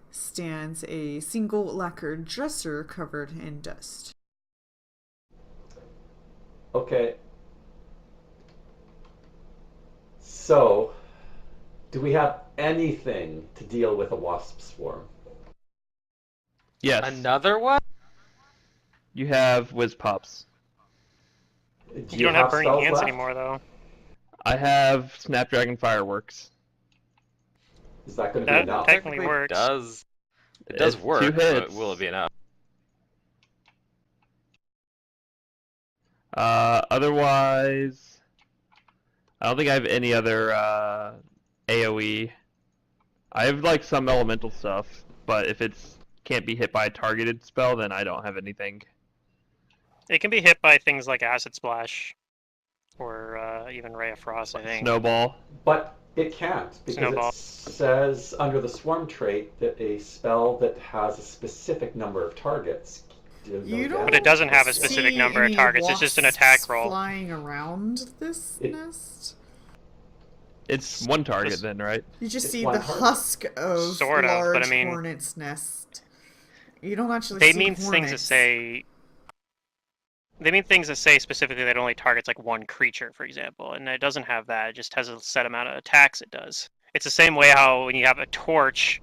stands a single lacquered dresser covered in dust. Okay. So, do we have anything to deal with a wasp swarm? Yes. Another one? You have whiz pops. Do You you don't have have burning spells hands left? anymore, though. I have Snapdragon Fireworks. Is that going to be That enough? technically works. It does It's work, 2 but hits. will it be enough? Otherwise, I don't think I have any other AoE. I have like some elemental stuff, but if it's can't be hit by a targeted spell, then I don't have anything. It can be hit by things like Acid Splash or even Ray of Frost, I think. Snowball. But it can't, because Snowball. it says under the swarm trait that a spell that has a specific number of targets You don't But it doesn't have a specific see number of any targets. It's just an attack wasps roll. flying around this nest. It's one target Just- then, right? You just It's see one the target. husk of Sort of, but large I mean- hornet's nest. You don't actually They see mean hornets. things that say. They mean things that say specifically that it only targets like one creature, for example, and it doesn't have that. It just has a set amount of attacks it does. It's the same way how when you have a torch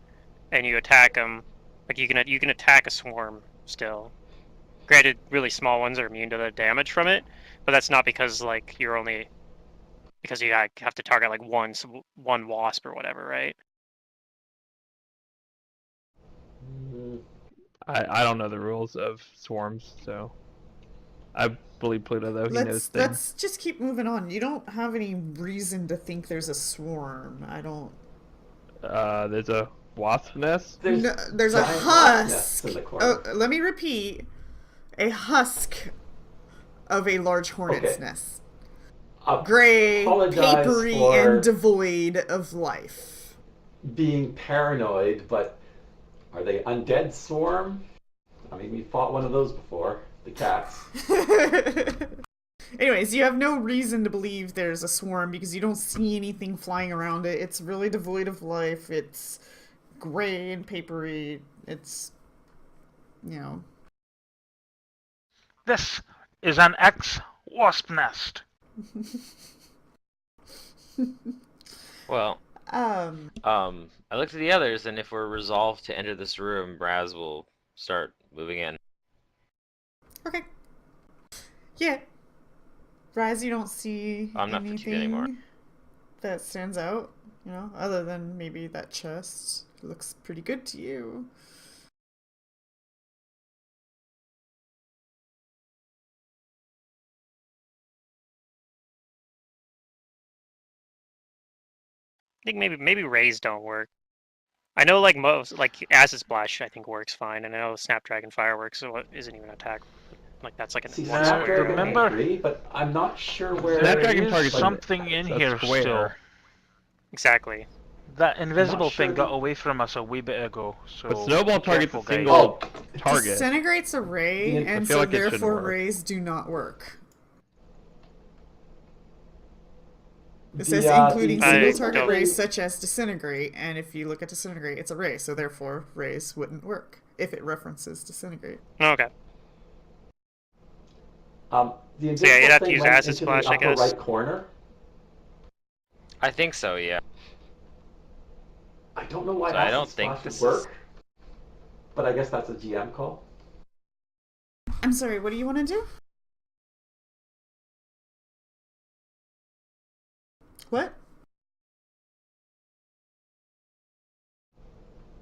and you attack them, like you can attack a swarm still. Granted, really small ones are immune to the damage from it, but that's not because like you're only because you have to target like one wasp or whatever, right? Mm, I don't know the rules of swarms, so I believe Pluto though. He knows things. Let's just keep moving on. You don't have any reason to think there's a swarm. I don't. There's a wasp nest. There's, No, there's a giant wasp nests husk. in the corner. Oh, let me repeat. A husk of a large hornet's Okay. nest. Gray, Apologize papery, for and devoid of life. being paranoid, but are they undead swarm? I mean, we fought one of those before. The cats. Anyways, you have no reason to believe there's a swarm because you don't see anything flying around it. It's really devoid of life. It's gray and papery. It's, you know. This is an ex-wasp nest. Well, I looked at the others, and if we're resolved to enter this room, Braz will start moving in. Okay. Yeah. Raz, you don't see I'm not fatigued anymore. anything that stands out, you know, other than maybe that chest. It looks pretty good to you. I think maybe rays don't work. I know like most like acid splash I think works fine, and I know Snapdragon fireworks so it isn't even an attack. Like that's like See, one Snapdragon- square. remember- I agree, but I'm not sure where. Snapdragon There is targets something in a here square. still. Exactly. That invisible sure thing got the- away from us a wee bit ago, so But Snowball be targets careful, a guys. single Oh, target. Disintegrate's a ray, I and feel so like it shouldn't therefore work. rays do not work. It the, says uh, including the single invisible target thing- rays such as disintegrate, and if you look at disintegrate, it's a ray, so therefore rays wouldn't work if it references disintegrate. Okay. The invisible So yeah, you'd have to thing use went acid into splash, the I upper guess. right corner. I think so, yeah. I don't know why So I acid don't think splash would this is- work, but I guess that's a GM call. I'm sorry, what do you want to do? What?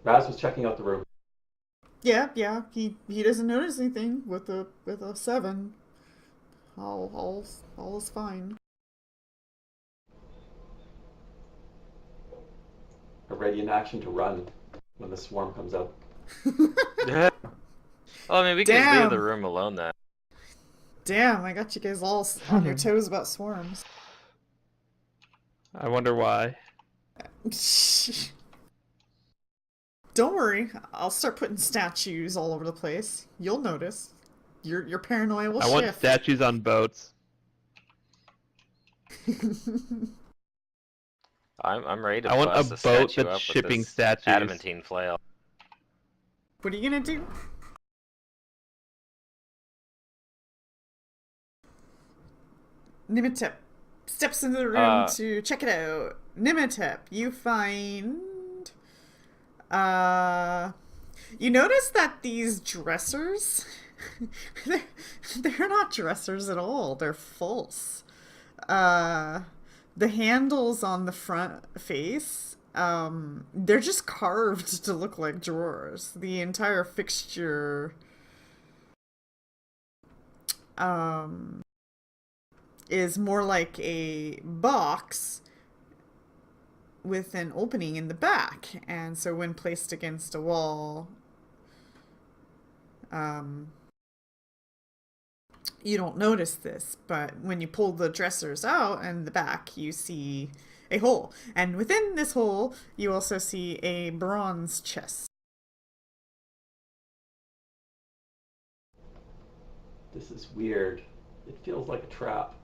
Raz was checking out the room. Yeah, he doesn't notice anything with a 7. All is fine. A ready in action to run when the swarm comes out. Well, I mean, we can just leave Damn. the room alone then. Damn, I got you guys all on your toes about swarms. I wonder why. Don't worry, I'll start putting statues all over the place. You'll notice. Your paranoia will I want shift. statues on boats. I'm ready to I want a bust boat statue that's up with shipping this statues. adamantine flail. What are you gonna do? Nimitep steps into the room to check it out. Nimitep, you find... You notice that these dressers... they're not dressers at all. They're false. The handles on the front face... they're just carved to look like drawers. The entire fixture is more like a box with an opening in the back, and so when placed against a wall, you don't notice this, but when you pull the dressers out and the back, you see a hole, and within this hole you also see a bronze chest. This is weird. It feels like a trap.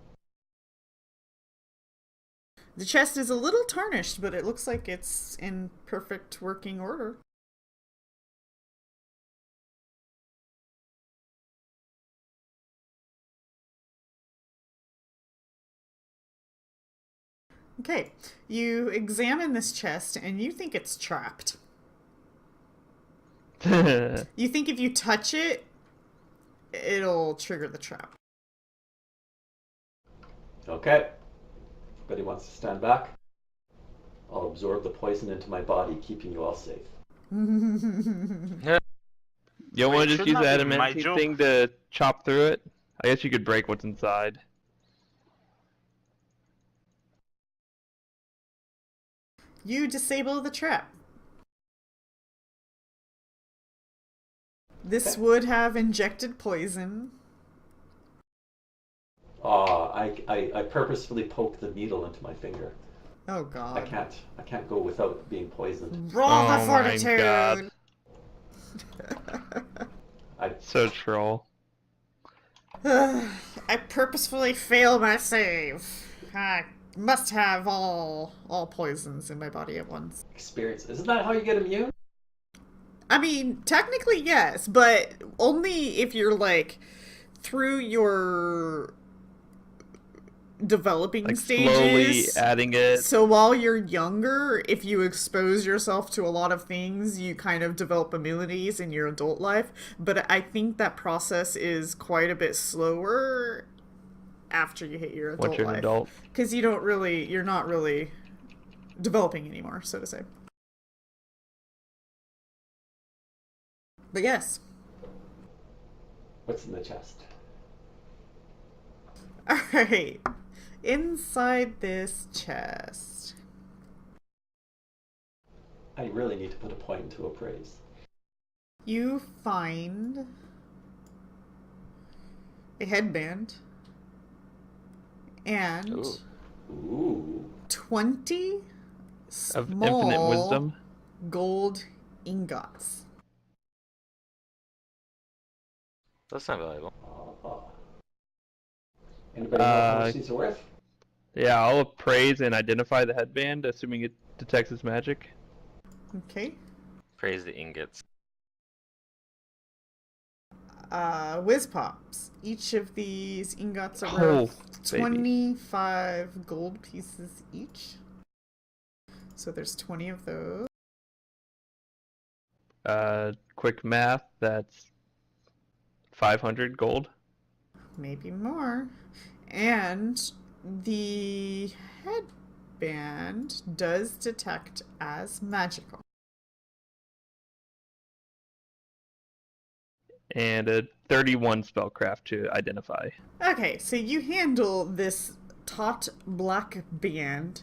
The chest is a little tarnished, but it looks like it's in perfect working order. Okay, you examine this chest and you think it's trapped. You think if you touch it, it'll trigger the trap. Okay. Everybody wants to stand back. I'll absorb the poison into my body, keeping you all safe. You don't want to just use shouldn't the that be my adamantine job? thing to chop through it? I guess you could break what's inside. You disable the trap. This would have injected poison. I purposefully poked the needle into my finger. Oh I god. can't go without being poisoned. Roll Oh for my fortitude! God. I So troll. I purposefully fail my save. I must have all poisons in my body at once. experience. Isn't that how you get immune? I mean, technically yes, but only if you're like through your developing Like stages. slowly adding it. So while you're younger, if you expose yourself to a lot of things, you kind of develop immunities in your adult life. But I think that process is quite a bit slower after you hit your adult Once you're an life. adult. Because you're not really developing anymore, so to say. But yes. What's in the chest? Alright. Inside this chest. I really need to put a point into appraise. You find a headband and Ooh. 20 Of small infinite wisdom. gold ingots. That's not valuable. Anybody know how much these are worth? Yeah, I'll appraise and identify the headband, assuming it detects its magic. Okay. Praise the ingots. Whiz pops. Each of these ingots are Oh, worth baby. 25 gold pieces each. So there's 20 of those. Quick math, that's 500 gold. Maybe more. And the headband does detect as magical. And a 31 spellcraft to identify. Okay, so you handle this taut black band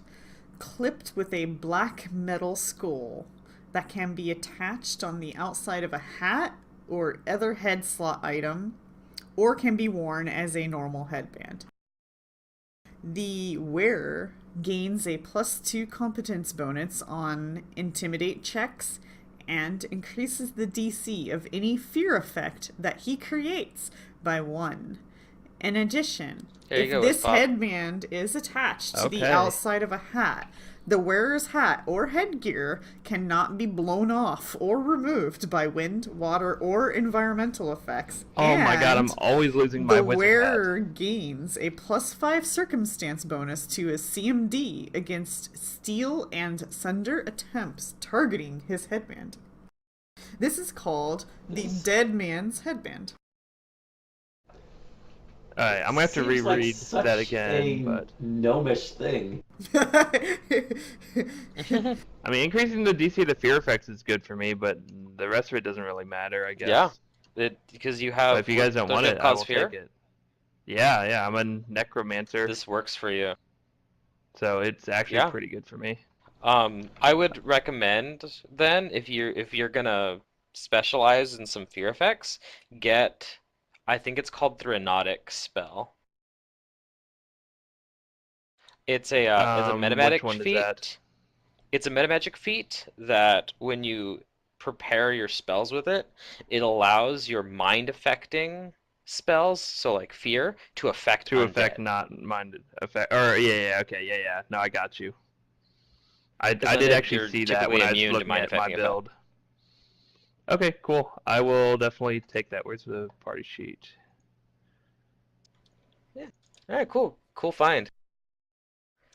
clipped with a black metal skull that can be attached on the outside of a hat or other head slot item, or can be worn as a normal headband. The wearer gains a +2 competence bonus on intimidate checks and increases the DC of any fear effect that he creates by 1. In addition, There you if go, this Wiz Pop. headband is attached to the Okay. outside of a hat, the wearer's hat or headgear cannot be blown off or removed by wind, water, or environmental effects. Oh my god, I'm And always losing my the wizard wearer hat. gains a +5 circumstance bonus to his CMD against steal and sunder attempts targeting his headband. This is called the Dead Man's Headband. Alright, I'm gonna have to Seems like reread such that again, a but gnomish thing. I mean, increasing the DC to fear effects is good for me, but the rest of it doesn't really matter, I guess. Yeah. Because you So have. if you guys don't want you it, have I cause will fear? take it. Yeah, I'm a necromancer, This works for you. so it's actually Yeah. pretty good for me. I would recommend then if you're gonna specialize in some fear effects, get I think it's called Thranotic spell. It's a metamagic which one is feat. that? It's a metamagic feat that when you prepare your spells with it, it allows your mind affecting spells, so like fear, to affect To undead. affect not minded effect. Or yeah, okay, yeah. No, I got you. I Because did undead, actually you're see that typically when I was immune to looking mind at my affecting effect. build. Okay, cool. I will definitely take that. Where's the party sheet? All right, cool. Cool find.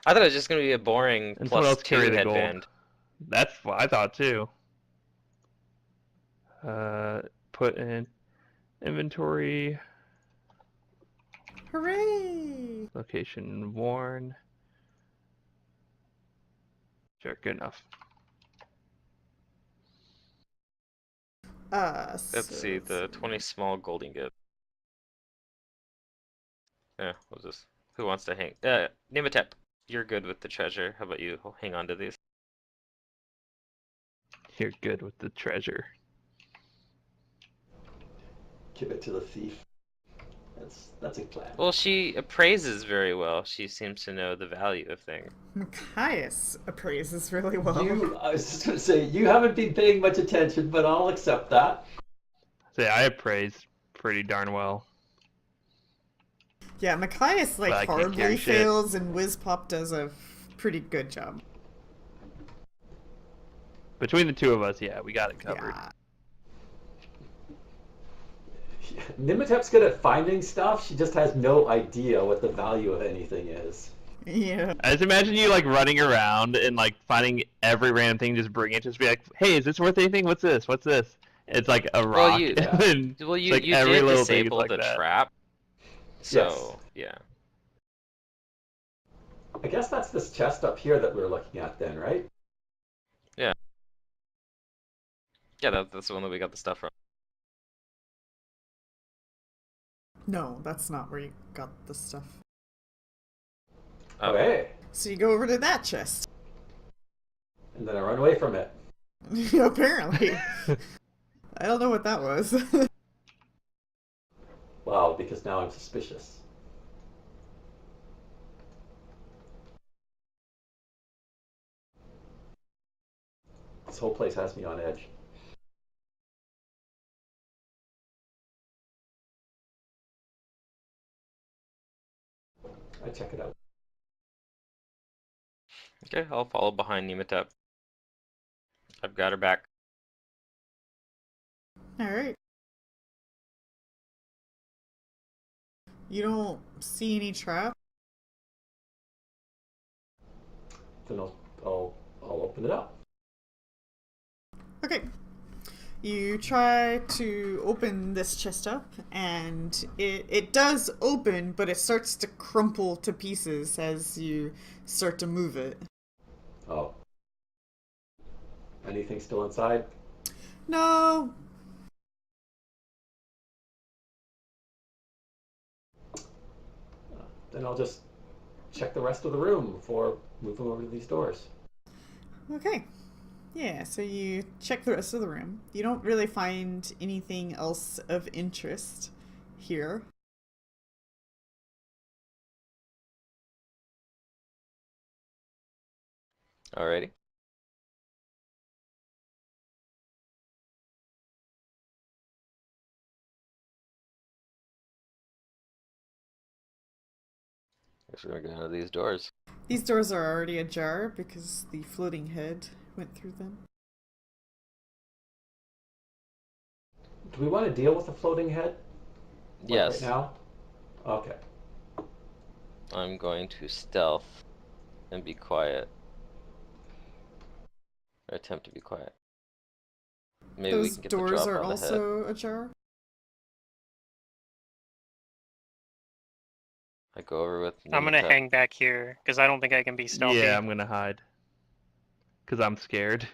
I thought it was just gonna be a boring And someone else carry +2 the headband. gold. That's what I thought too. Put in inventory, Hooray! location worn. Sure, good enough. Let's see, the So 20 small gold ingot. Yeah, what's this? Who wants to hang? Nimatep, you're good with the treasure. How about you hang on to these? You're good with the treasure. Give it to the thief. That's a plan. Well, she appraises very well. She seems to know the value of things. Matthias appraises really well. I was just gonna say, you haven't been paying much attention, but I'll accept that. Say I appraised pretty darn well. Yeah, Matthias But I like can't hardly carry shit. fails, and Wizpop does a pretty good job. Between the two of us, yeah, we got it covered. Yeah. Nimatep's good at finding stuff. She just has no idea what the value of anything is. Yeah. I just imagine you like running around and like finding every random thing, just bring it, just be like, "Hey, is this worth anything? What's this? What's this?" It's like a rock. Well, you and then well it's you like you every did little thing is disable like the that. trap. So, yeah. I guess that's this chest up here that we're looking at then, right? Yeah, that's the one that we got the stuff from. No, that's not where you got the stuff. Oh. Okay. So you go over to that chest. And then I run away from it. Apparently. I don't know what that was. Wow, because now I'm suspicious. This whole place has me on edge. I check it out. Okay, I'll follow behind Nimatep. I've got her back. Alright. You don't see any trap? Then I'll open it up. Okay. You try to open this chest up, and it does open, but it starts to crumple to pieces as you start to move it. Oh. Anything still inside? No. Then I'll just check the rest of the room before moving over to these doors. Okay. Yeah, so you check the rest of the room. You don't really find anything else of interest here. Alrighty. Guess we're gonna go into these doors. These doors are already ajar because the floating head went through them. Do we want to deal with the floating head? Like Yes. right now? Okay. I'm going to stealth and be quiet. Or attempt to be quiet. Maybe we Those can get the doors drop are on the head. also ajar. I go over with I'm gonna Nimatep. hang back here because I don't think I can be stealthy. Yeah, I'm gonna hide. Cause I'm scared.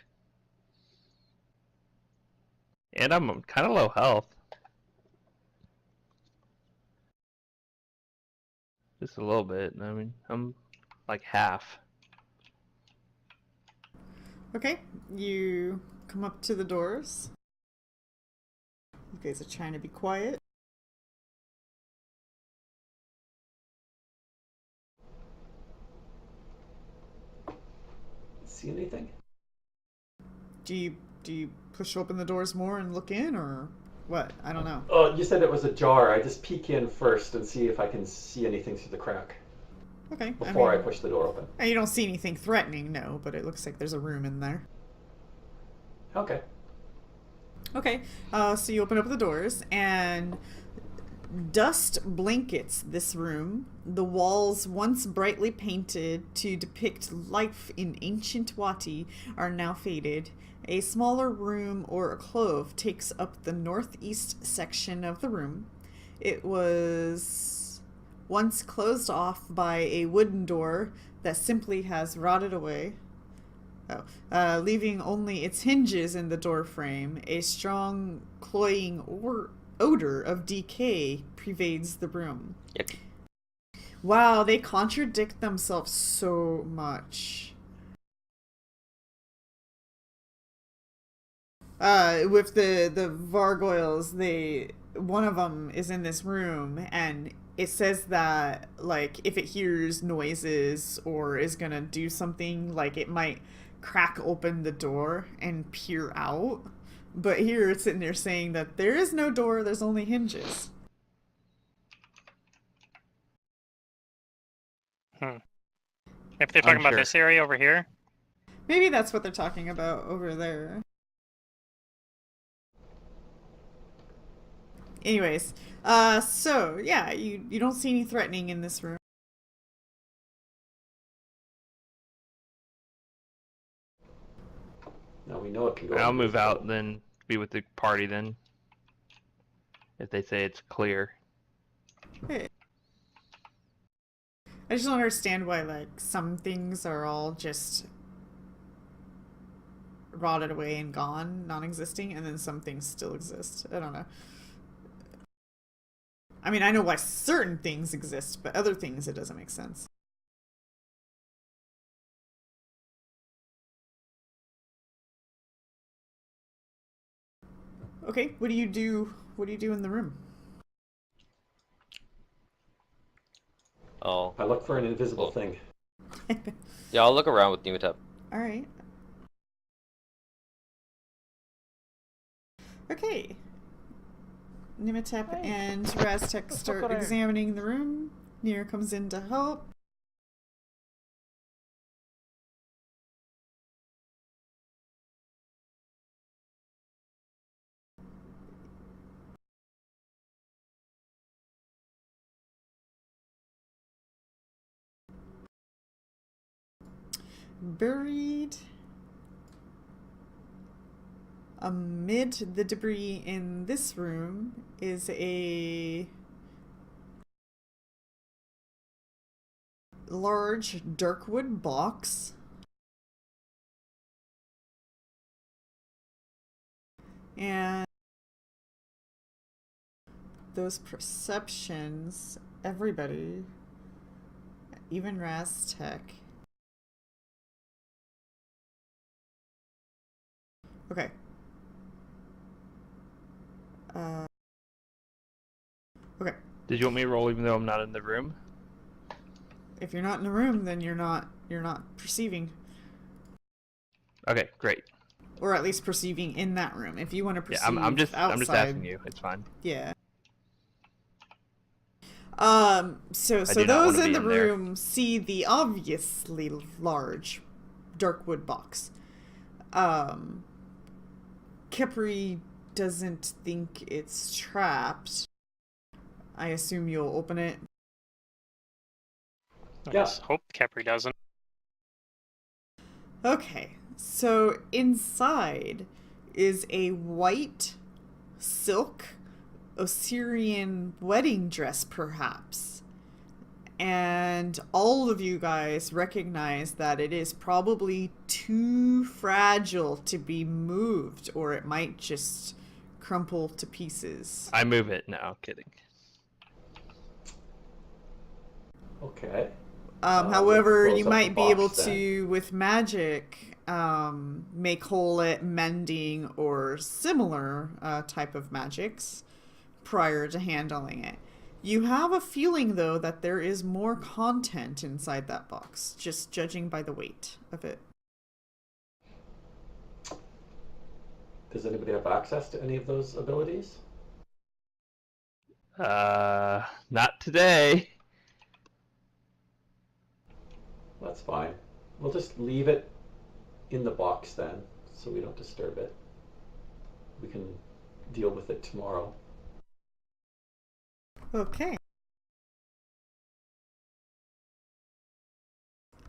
And I'm kind of low health. Just a little bit. I mean, I'm like half. Okay, you come up to the doors. You guys are trying to be quiet. See anything? Do you push open the doors more and look in, or What? I don't know. Oh, you said it was ajar. I just peek in first and see if I can see anything through the crack Okay. before I mean, push the door open. you don't see anything threatening, no, but it looks like there's a room in there. Okay. Okay. So you open up the doors, and dust blankets this room. The walls, once brightly painted to depict life in ancient Wati, are now faded. A smaller room or alcove takes up the northeast section of the room. It was once closed off by a wooden door that simply has rotted away. Leaving only its hinges in the door frame. A strong, cloying odor of decay pervades the room. Yucky. Wow, they contradict themselves so much. With the gargoyles, one of them is in this room, and it says that, like, if it hears noises or is gonna do something, like, it might crack open the door and peer out. But here it's sitting there saying that there is no door, there's only hinges. If they're talking about Unsure. this area over here, Maybe that's what they're talking about over there. Anyways, so yeah, you don't see any threatening in this room. Now we know it can go. I'll under move this out door. and then be with the party then. If they say it's clear. Hey. I just don't understand why, like, some things are all just rotted away and gone, non-existing, and then some things still exist. I don't know. I mean, I know why certain things exist, but other things, it doesn't make sense. Okay, what do you do? What do you do in the room? Oh, I look for an invisible Cool. thing. yeah, I'll look around with Nematep. All right. Okay. Nimatep and Raztek start examining the room. Nier comes in to help. Buried amid the debris in this room is a large darkwood box. And those perceptions, everybody, even Raztek. Okay. Okay. Did you want me to roll even though I'm not in the room? If you're not in the room, then you're not perceiving, Okay, great. or at least perceiving in that room. If you want to Yeah, perceive I'm just outside, asking you. It's fine. yeah. So do not those wanna in be the in there. room see the obviously large darkwood box. Kepri doesn't think it's trapped. I assume you'll open it. I Yeah. just hope Kepri doesn't. Okay, so inside is a white silk Osirian wedding dress, perhaps. And all of you guys recognize that it is probably too fragile to be moved, or it might just crumple to pieces. I move it. No, kidding. Okay. However, close you up the might be able box then. to, with magic, make whole it mending or similar type of magics prior to handling it. You have a feeling, though, that there is more content inside that box, just judging by the weight of it. Does anybody have access to any of those abilities? Not today. That's fine. We'll just leave it in the box then, so we don't disturb it. We can deal with it tomorrow. Okay.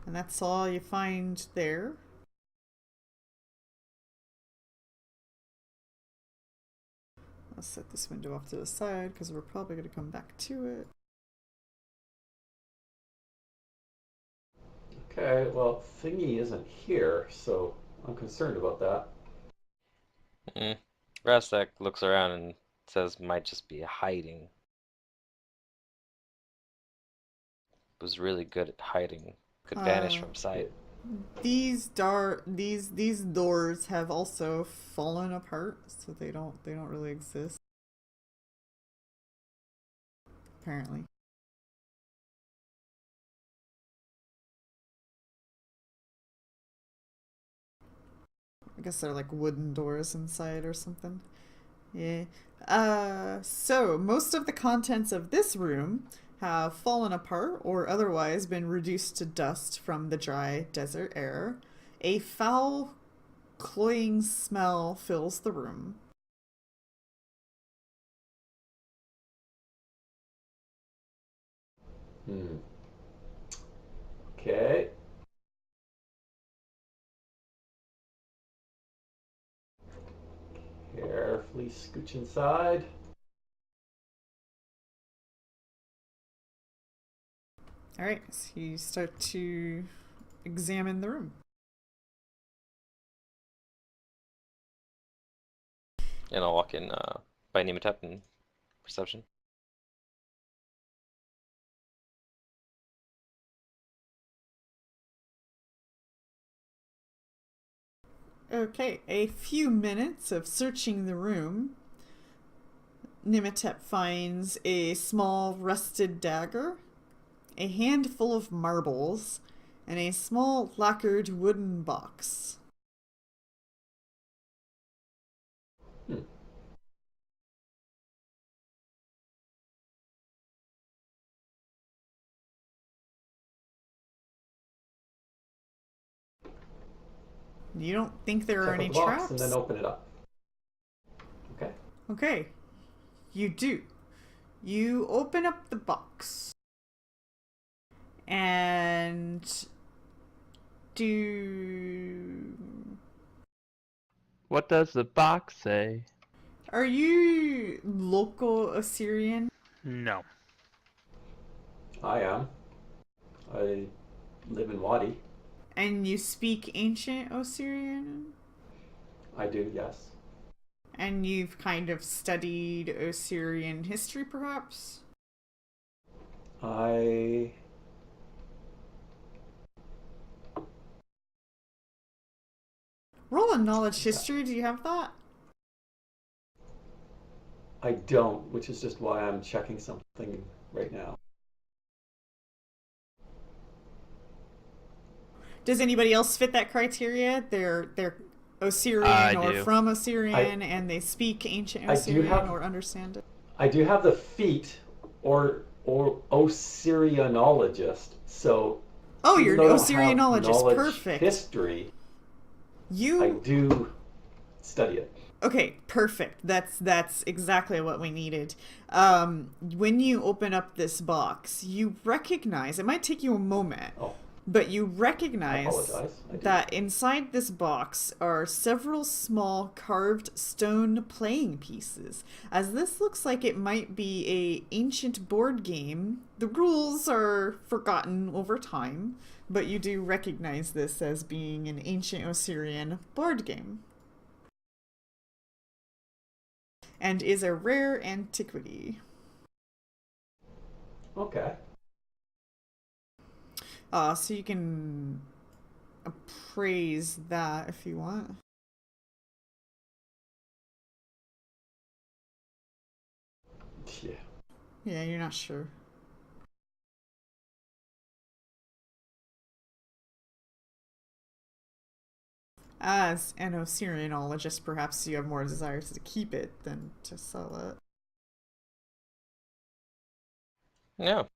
And that's all you find there. I'll set this window off to the side because we're probably going to come back to it. Okay, well, Thingy isn't here, so I'm concerned about that. Rastak looks around and says might just be hiding. Was really good at hiding. Could vanish from sight. These doors have also fallen apart, so they don't really exist. Apparently. I guess they're like wooden doors inside or something. Yeah. So most of the contents of this room have fallen apart or otherwise been reduced to dust from the dry desert air. A foul, cloying smell fills the room. Okay. Carefully scooch inside. Alright, so you start to examine the room. And I'll walk in by Nematep and perception. Okay, a few minutes of searching the room. Nimitep finds a small rusted dagger, a handful of marbles, and a small lacquered wooden box. You don't think there are Check any out the box traps? and then open it up. Okay. Okay, you do. You open up the box and do. What does the box say? Are you local Assyrian? No. I am. I live in Wadi. And you speak ancient Osirian? I do, yes. And you've kind of studied Osirian history, perhaps? I Roll a knowledge history, do you have that? don't, which is just why I'm checking something right now. Does anybody else fit that criteria? They're Osirian I or do. from Osirian and they speak ancient I do Osirian have- or understand it? I do have the feat or Osirianologist, so Oh, even you're though an I don't have Osirianologist. knowledge Perfect. history, I You do study it. Okay, perfect. That's exactly what we needed. When you open up this box, you recognize, it might take you a moment, Oh, but you I recognize apologize. I do. that inside this box are several small carved stone playing pieces. As this looks like it might be a ancient board game, the rules are forgotten over time, but you do recognize this as being an ancient Osirian board game. And is a rare antiquity. Okay. So you can appraise that if you want. Yeah. Yeah, you're not sure. As an Osirianologist, perhaps you have more desires to keep it than to sell it. No.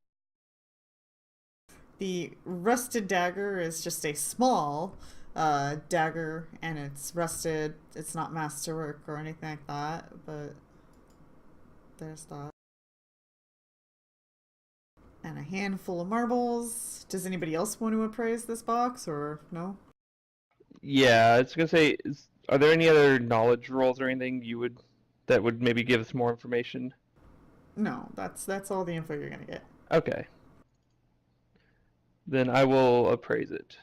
The rusted dagger is just a small dagger, and it's rusted. It's not masterwork or anything like that, but there's that. And a handful of marbles. Does anybody else want to appraise this box, or no? Yeah, I was gonna say, are there any other knowledge rolls or anything that would maybe give us more information? No, that's all the info you're gonna get. Okay. Then I will appraise it.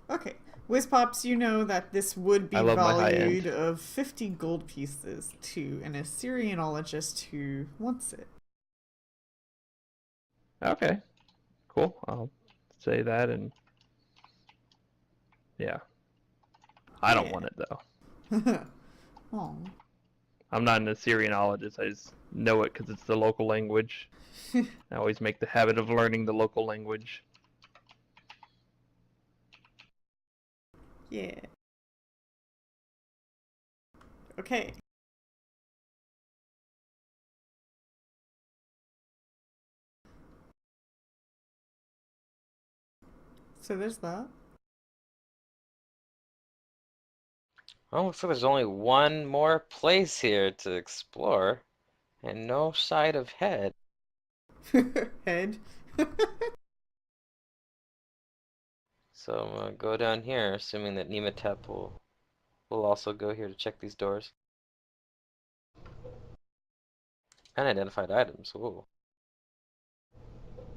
Okay. Whizpops, you know that this would I be love my high valued end. of 50 gold pieces to an Assyrianologist who wants it. Okay. Cool. I'll say that, and yeah. I don't Yeah. want it though. Oh. I'm not an Assyrianologist. I just know it because it's the local language. I always make the habit of learning the local language. Yeah. Okay. So there's that. Well, looks like there's only one more place here to explore, and no sight of head. Head. So I'm gonna go down here, assuming that Nematep will also go here to check these doors. Unidentified items. Ooh.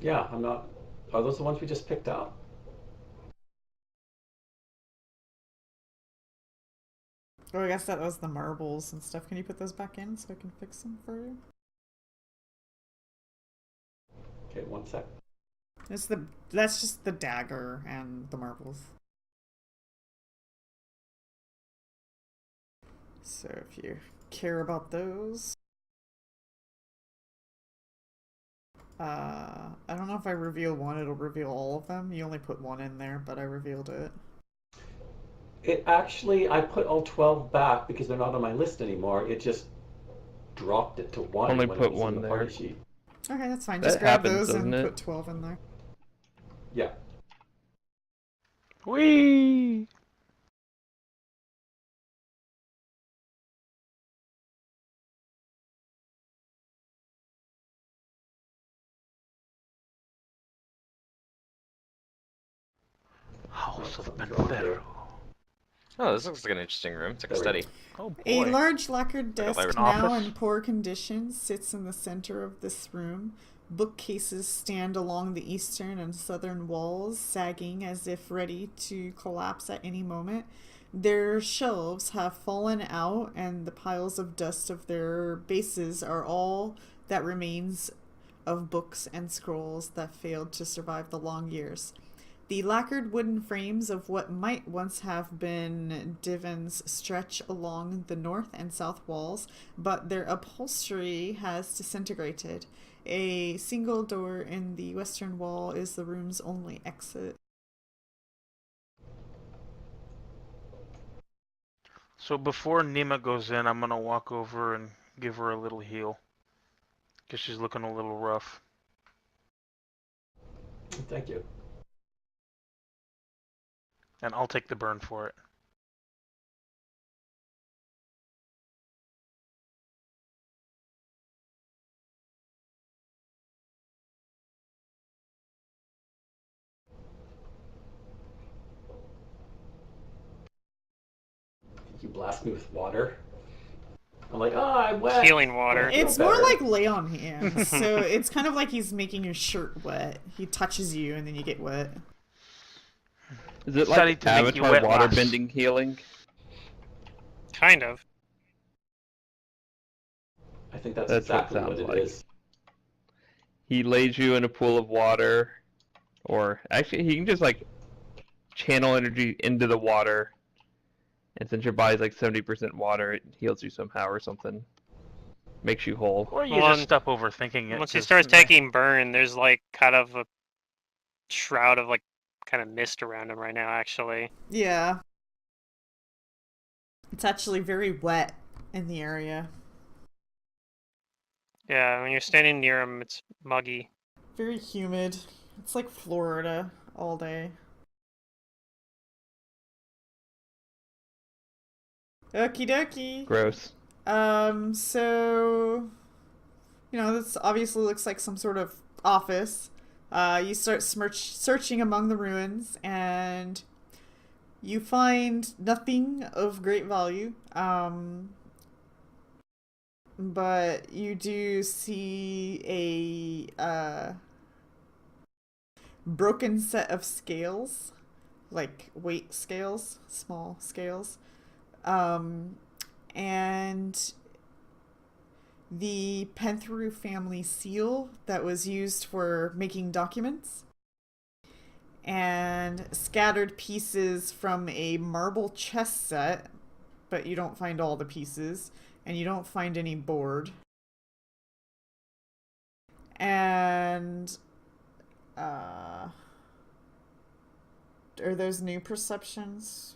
Yeah, I'm not. Are those the ones we just picked out? Oh, I guess that was the marbles and stuff. Can you put those back in so I can fix them for you? Okay, one sec. That's just the dagger and the marbles. So if you care about those. I don't know if I reveal one, it'll reveal all of them. You only put one in there, but I revealed it. It actually, I put all 12 back because they're not on my list anymore. It just dropped it to Only one when it put was in one the party there. sheet. Okay, that's fine. Just That grab happens, those doesn't and it? put 12 in there. Yeah. Whee! Oh, House of something's wrong here. Benferro. Oh, this looks like an interesting room. It's like a There we go. study. Oh A boy. large lacquered Like desk, an now office? in poor condition, sits in the center of this room. Bookcases stand along the eastern and southern walls, sagging as if ready to collapse at any moment. Their shelves have fallen out, and the piles of dust of their bases are all that remains of books and scrolls that failed to survive the long years. The lacquered wooden frames of what might once have been divans stretch along the north and south walls, but their upholstery has disintegrated. A single door in the western wall is the room's only exit. So before Nima goes in, I'm gonna walk over and give her a little heal. Because she's looking a little rough. Thank you. And I'll take the burn for it. You blast me with water. I'm like, oh, I'm wet. Healing But I water. feel It's more better. like lay on hands, so it's kind of like he's making your shirt wet. He touches you and then you get wet. Is it Study like to make you Avatar wet water lass. bending healing? Kind of. I think that's That's what it exactly what sounds it like. is. He lays you in a pool of water, or actually, he can just like channel energy into the water. And since your body's like 70% water, it heals you somehow or something. Makes you whole. Or you Well, just stop overthinking it. Once he 'cause, starts meh. taking burn, there's like kind of a shroud of like kind of mist around him right now, actually. Yeah. It's actually very wet in the area. Yeah, when you're standing near him, it's muggy. Very humid. It's like Florida all day. Okie dokie. Gross. So, this obviously looks like some sort of office. You start searching among the ruins, and you find nothing of great value. But you do see a broken set of scales, like weight scales, small scales. And the Pentheru family seal that was used for making documents, and scattered pieces from a marble chess set, but you don't find all the pieces, and you don't find any board. And are those new perceptions?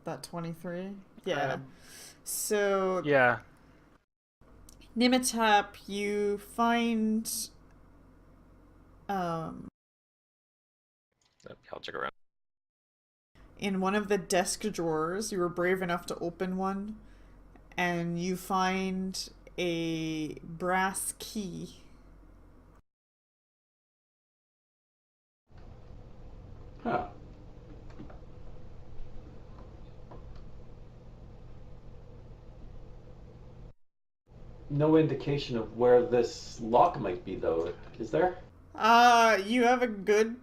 That 23? Yeah. So Yeah. Nimitap, you find I'll check around. in one of the desk drawers, you were brave enough to open one, and you find a brass key. Huh. No indication of where this lock might be, though, is there? You have a good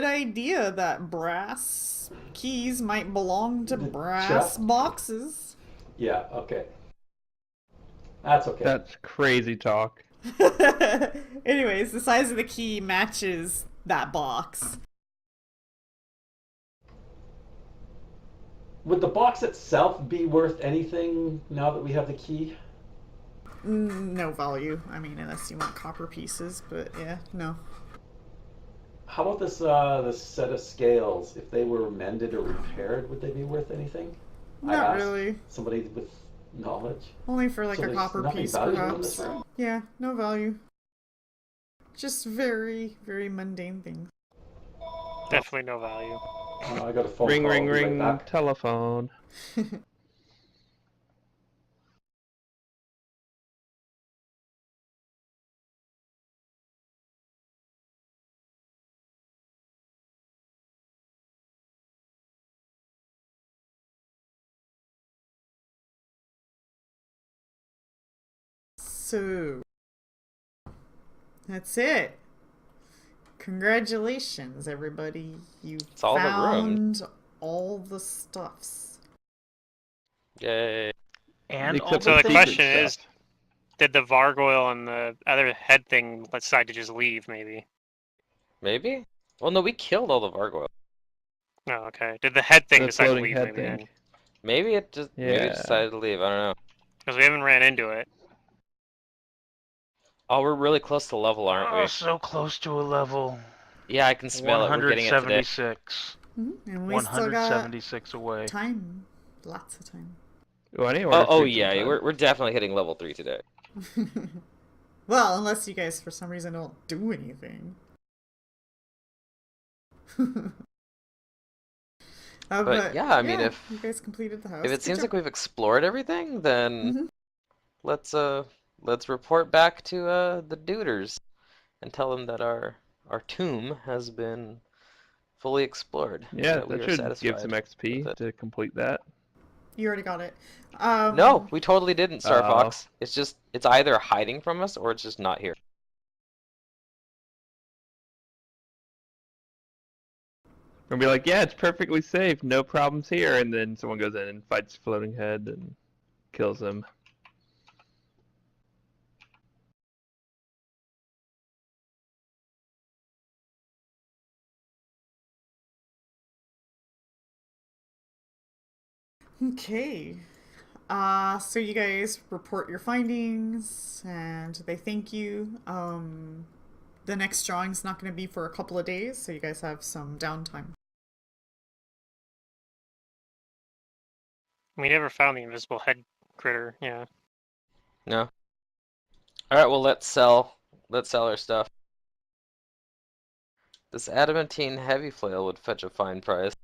idea that brass keys might belong to The brass chest? boxes. Yeah, okay. That's okay. That's crazy talk. Anyways, the size of the key matches that box. Would the box itself be worth anything now that we have the key? No value. I mean, unless you want copper pieces, but yeah, no. How about this set of scales? If they were mended or repaired, would they be worth anything? I Not asked really. somebody with knowledge. Only for like So a there's copper nothing piece, valuable in this perhaps. room? Yeah, no value. Just very, very mundane things. Definitely no value. Oh, I got a phone Ring, call. ring, I'll be right ring. back. Telephone. So, that's it. Congratulations, everybody. You It's all the found all the stuffs. Yay. And all Except So the the secret question things. is, did the Vargoyle and the other head thing decide to just leave, maybe? Maybe? Well, no, we killed all the Vargoyle. Oh, okay. Did the head thing The decide to floating leave, head maybe, thing. then? Maybe it decided to leave. I don't know. Because we haven't ran into it. Oh, we're really close to level, aren't Oh, we? so close to a level. Yeah, I can smell it. We're getting it today. 176. And we still got 176 away. time. Lots of time. Oh, I need to order Oh food yeah, sometime. we're definitely hitting level 3 today. Well, unless you guys for some reason don't do anything. But yeah, I mean, if you guys completed the house, it good seems job. like we've explored everything, then Mhm. let's report back to the duders and tell them that our tomb has been fully explored. Yeah, that we that are should satisfied give some with XP it. to complete that. You already got it. No, we totally didn't, Star Uh-oh. Fox. It's either hiding from us or it's just not here. And be like, yeah, it's perfectly safe, no problems here. And then someone goes in and fights Floating Head and kills him. Okay. So you guys report your findings, and they thank you. The next drawing's not going to be for a couple of days, so you guys have some downtime. We never found the invisible head critter, yeah. No. All right, well let's sell our stuff. This adamantine heavy flail would fetch a fine price.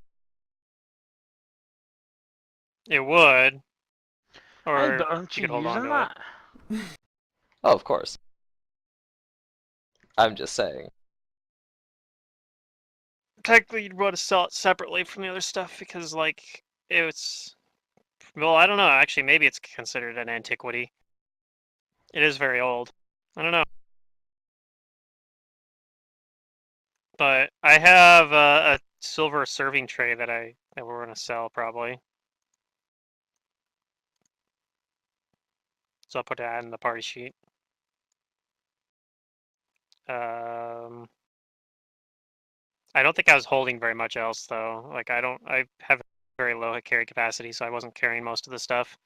It would, Hey, or but aren't you you could hold on using to it. that? Oh, of course. I'm just saying. Technically, you'd want to sell it separately from the other stuff because, like, it's. Well, I don't know. Actually, maybe it's considered an antiquity. It is very old. I don't know. But I have a silver serving tray that we're gonna sell probably. So I'll put that in the party sheet. I don't think I was holding very much else though. Like I have very low carry capacity, so I wasn't carrying most of the stuff.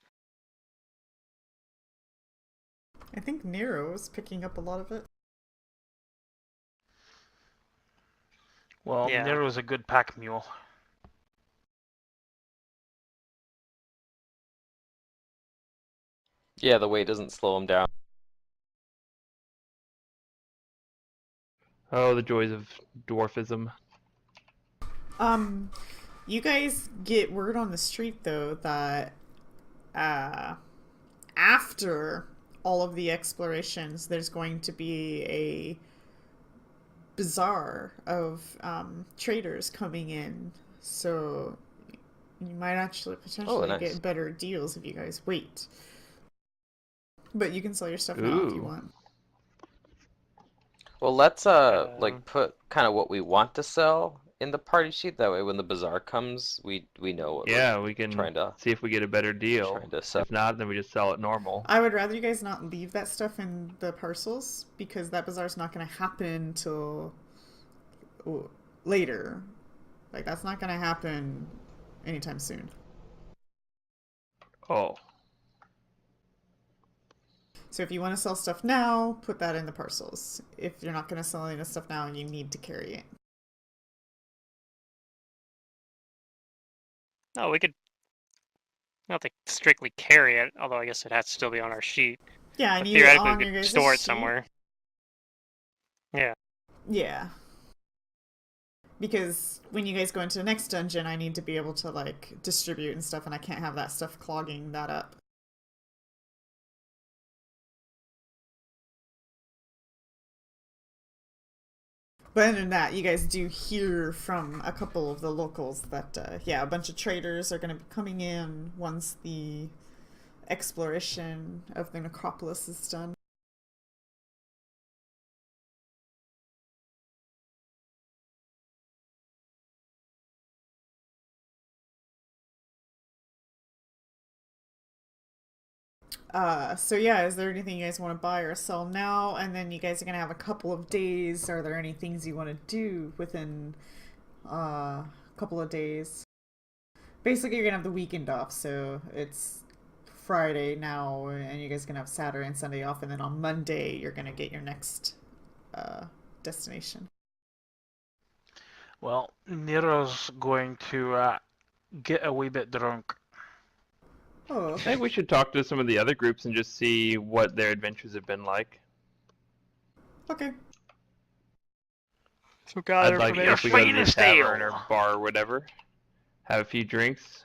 I think Nero was picking up a lot of it. Well, Yeah. Nero's a good pack mule. Yeah, the weight doesn't slow him down. Oh, the joys of dwarfism. You guys get word on the street though that after all of the explorations, there's going to be a bazaar of traders coming in. So you might actually Oh, potentially nice. get better deals if you guys wait. But you can sell your stuff now if you Ooh. want. Well, let's like Um, put kind of what we want to sell in the party sheet. That way, when the bazaar comes, we know what we're Yeah, we can trying to see if we get a better deal. sell. If not, then we just sell it normal. I would rather you guys not leave that stuff in the parcels because that bazaar's not going to happen till later. Like, that's not going to happen anytime soon. Oh. So if you want to sell stuff now, put that in the parcels. If you're not going to sell any of the stuff now, you need to carry it. no, we could not to strictly carry it, although I guess it has to still be on our sheet. Yeah, I But need it theoretically, on we your could guys' store it sheet. somewhere. Yeah. Yeah. Because when you guys go into the next dungeon, I need to be able to, like, distribute and stuff, and I can't have that stuff clogging that up. But other than that, you guys do hear from a couple of the locals that, yeah, a bunch of traders are going to be coming in once the exploration of the necropolis is done. So yeah, is there anything you guys want to buy or sell now? And then you guys are gonna have a couple of days. Are there any things you want to do within a couple of days? Basically, you're gonna have the weekend off, so it's Friday now, and you guys are gonna have Saturday and Sunday off, and then on Monday you're gonna get your next destination. Well, Nero's going to get a wee bit drunk. Oh, I okay. think we should talk to some of the other groups and just see what their adventures have been like. Okay. So gather I'd like Your if we go to the finest tavern ale. or bar or whatever, have a few drinks,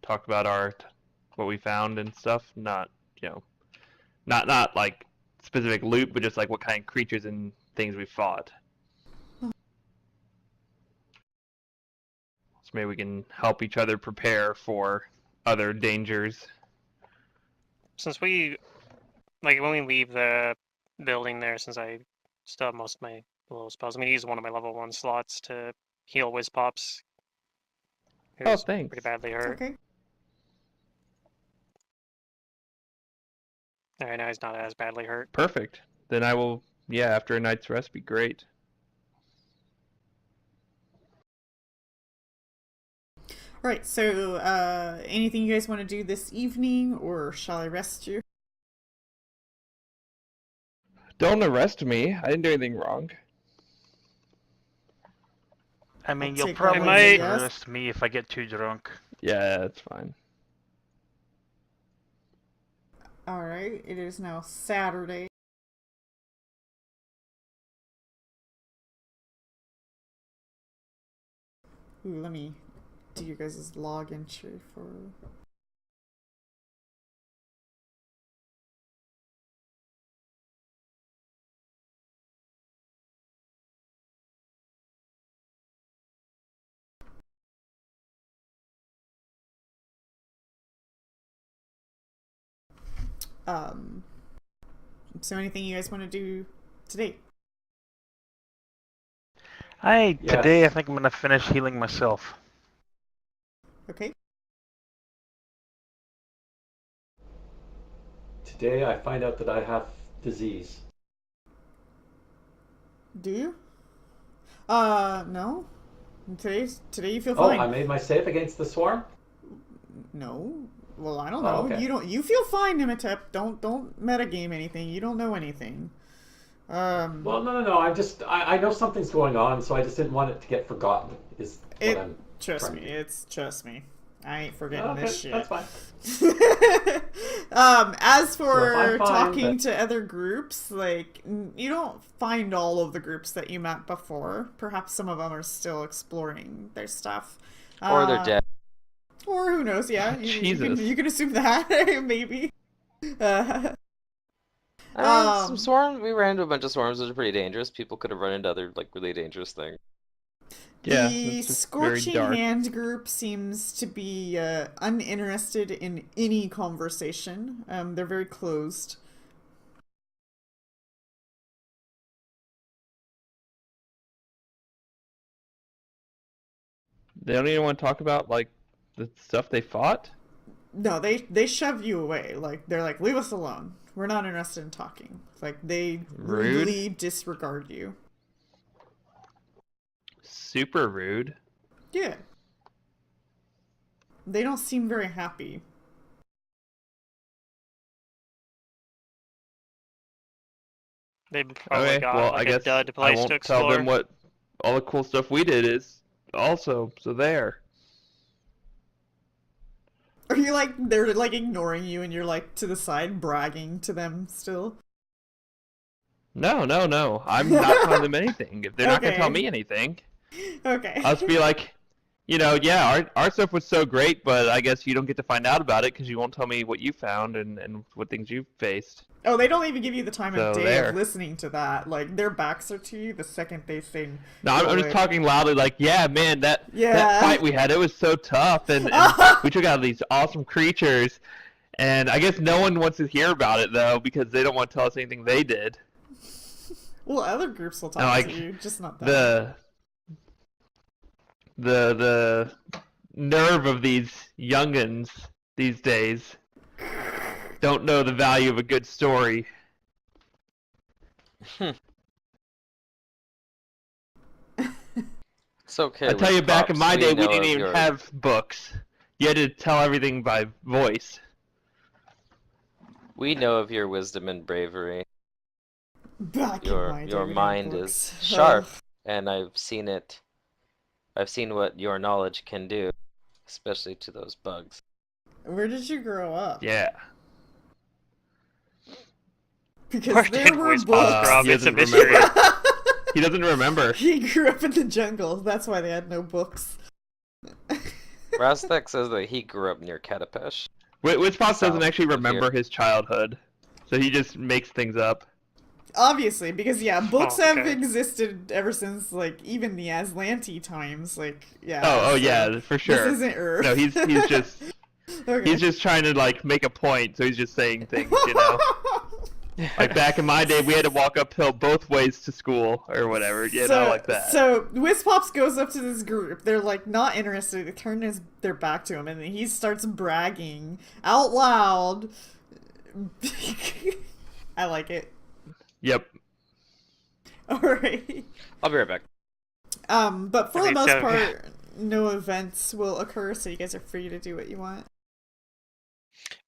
talk about what we found and stuff. Not not like specific loot, but just like what kind of creatures and things we fought. So maybe we can help each other prepare for other dangers. Since we like when we leave the building there, since I still have most of my little spells, I'm gonna use one of my level 1 slots to heal Whiz Pops, Oh, who's thanks. pretty badly It's hurt. okay. Alright, now he's not as badly hurt. Perfect. Then I will, yeah, after a night's rest, be great. Right. So, anything you guys want to do this evening, or shall I rest you? Don't arrest me. I didn't do anything wrong. I mean, I'll you'll take that probably as a need to yes. arrest me if I get too drunk. Yeah, that's fine. All right. It is now Saturday. Ooh, let me do you guys' log entry for. Um, so anything you guys want to do today? Today I Yes. think I'm gonna finish healing myself. Okay. Today I find out that I have disease. Do you? No. Today you feel Oh, fine. I made my save against the swarm? No. Well, I don't Oh, know. okay. You feel fine, Nimatep. Don't metagame anything. You don't know anything. Well, no. I know something's going on, so I just didn't want it to get forgotten, is what It I'm trust trying me, to do. it's trust me. I ain't forgetting this Okay, shit. that's fine. As So if I'm for fine, then talking to other groups, like you don't find all of the groups that you met before. Perhaps some of them are still exploring their stuff. Or they're dead. Or who knows? Yeah, Jesus. you can assume that maybe. Uh, I mean, some um, swarm. We ran into a bunch of swarms that are pretty dangerous. People could have run into other like really dangerous things. Yeah, The it's just very Scorching dark. Hand group seems to be uninterested in any conversation. They're very closed. They don't even want to talk about like the stuff they fought. No, they shove you away. Like they're like, leave us alone. We're not interested in talking. Like they Rude. rudely disregard you. Super rude. Yeah. They don't seem very happy. They probably Okay, got well, I like a guess dud I place to won't tell them explore. what all the cool stuff we did is also. So there. Are you like they're like ignoring you and you're like to the side bragging to them still? No. I'm not telling them anything. If they're not gonna tell Okay. me anything, I'll just Okay. be like, yeah, our stuff was so great, but I guess you don't get to find out about it because you won't tell me what you found and what things you faced. Oh, they don't even give you the time of So day of there. listening to that. Like their backs are to you the second they say No, go I'm just away. talking loudly, like, yeah, man, that Yeah. fight we had, it was so tough, and we took out these awesome creatures, and I guess no one wants to hear about it though because they don't want to tell us anything they did. Well, other groups will And talk to like you, just not them. the the nerve of these youngins these days don't know the value of a good story. It's okay, I tell Wiz you, back in Pops. my We day, we know didn't of even your have books. You had to tell everything by voice. wisdom and bravery. Back in Your my day, your we didn't have mind is books. sharp, and I've seen it. I've seen what your knowledge can do, especially to those bugs. Where did you grow up? Yeah. Where Because there did were Wizpops grow books. up? He It's a doesn't mystery. remember. He doesn't remember. He grew up in the jungle. That's why they had no books. Rastek says that he grew up near Katapesh, Which Pops doesn't south actually of here. remember his childhood, so he just makes things up. Obviously, because yeah, books Oh, have okay. existed ever since like even the Aslanti times. Like yeah. Oh So yeah, for this sure. isn't Earth. No, he's just okay. he's just trying to like make a point, so he's just saying things, you know. Like back in my day, we had to walk uphill both ways to school or whatever, you know, like that. So Wizpops goes up to this group. They're like not interested. They turn their back to him, and then he starts bragging out loud. I like it. Yep. All right. I'll be right back. But for I the mean, most so- part, no events will occur, so you guys are free to do what you want.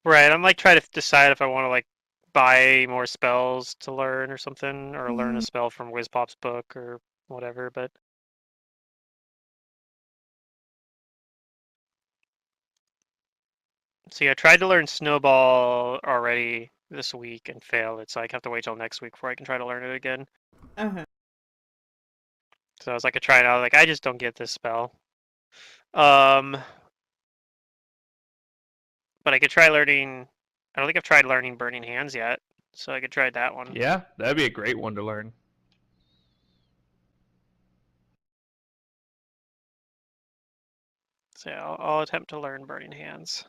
Right, I'm like trying to decide if I want to like buy more spells to learn or something, or learn a spell from Wizpop's book or whatever. But see, I tried to learn Snowball already this week and failed. It's like I have to wait till next week before I can try to learn it again. Uh-huh. So I was like, I tried out, like I just don't get this spell. Um, but I could try learning. I don't think I've tried learning Burning Hands yet, so I could try that one. Yeah, that'd be a great one to learn. So yeah, I'll attempt to learn Burning Hands.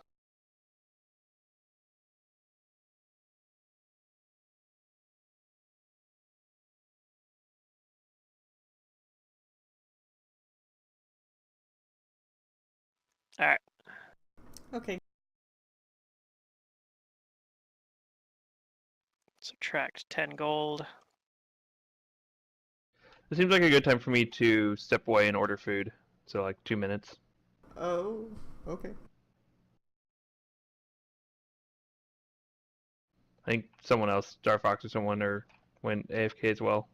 All right. Okay. Subtract 10 gold. It seems like a good time for me to step away and order food. So like 2 minutes. Oh, okay. I think someone else, Star Fox or someone, or went AFK as well.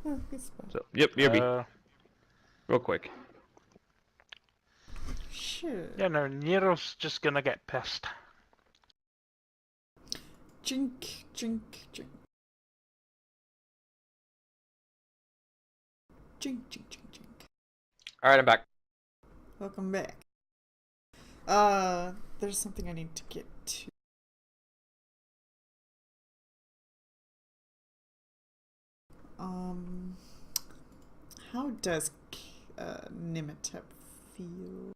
Oh, it's fine. So yep, BRB. Uh, Real quick. Sure. yeah, no, Nero's just gonna get pissed. Drink, drink, drink. Drink, drink, drink, drink. All right, I'm back. Welcome back. There's something I need to get to. How does Nimitep feel?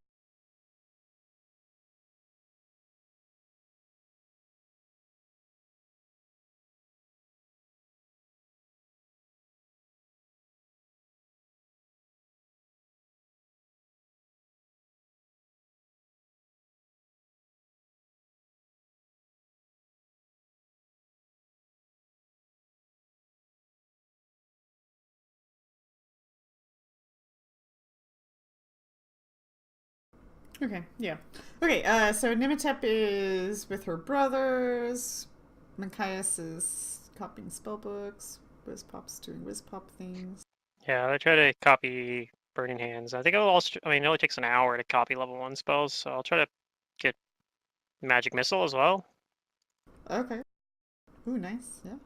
Okay, yeah. Okay, so Nimitep is with her brothers. Machias is copying spellbooks. Wizpop's doing Wizpop things. Yeah, I try to copy Burning Hands. I think it'll also. I mean, it only takes an hour to copy level 1 spells, so I'll try to get Magic Missile as well. Okay. Ooh, nice, yeah.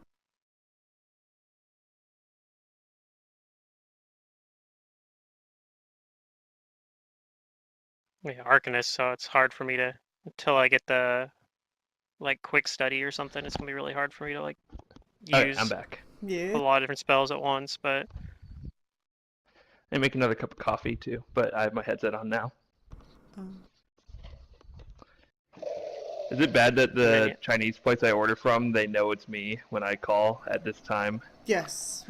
Yeah, Arcanist, so it's hard for me to until I get the like quick study or something. It's gonna be really hard for me to like Alright, use I'm back. a Yeah. lot of different spells at once. But And make another cup of coffee too, but I have my headset on now. Um, Is it bad that And then the Chinese place I order from, they know it's me when I call at this time? yes.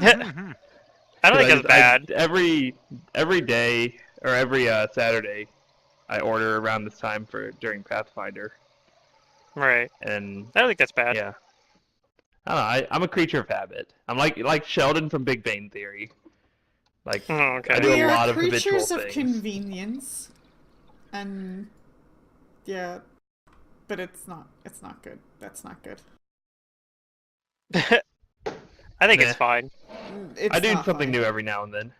I don't think that's bad. Every day or every Saturday, I order around this time for during Pathfinder, Right. and I don't think that's bad. yeah, I don't know. I'm a creature of habit. I'm like Sheldon from Big Bang Theory. Like Oh, I okay. do We a are lot of habitual creatures of things. convenience. And yeah. But it's not good. That's not good. I think Nah. it's fine. It's I do not something fine. new every now and then.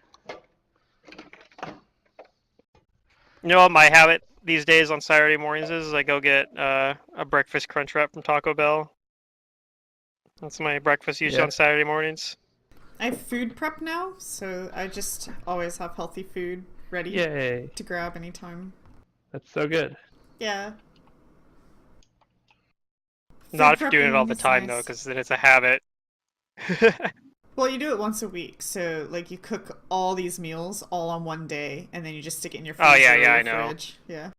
You know what my habit these days on Saturday mornings is? I go get a breakfast crunch wrap from Taco Bell. That's my breakfast usually Yeah. on Saturday mornings. I food prep now, so I just always have healthy food ready Yay! to grab anytime. That's so good. Yeah. Not Food doing it all prepping the is time though, nice. because then it's a habit. Well, you do it once a week, so like you cook all these meals all on one day, and then you just stick it in your freezer Oh, yeah, or yeah, your I know. fridge. Yeah.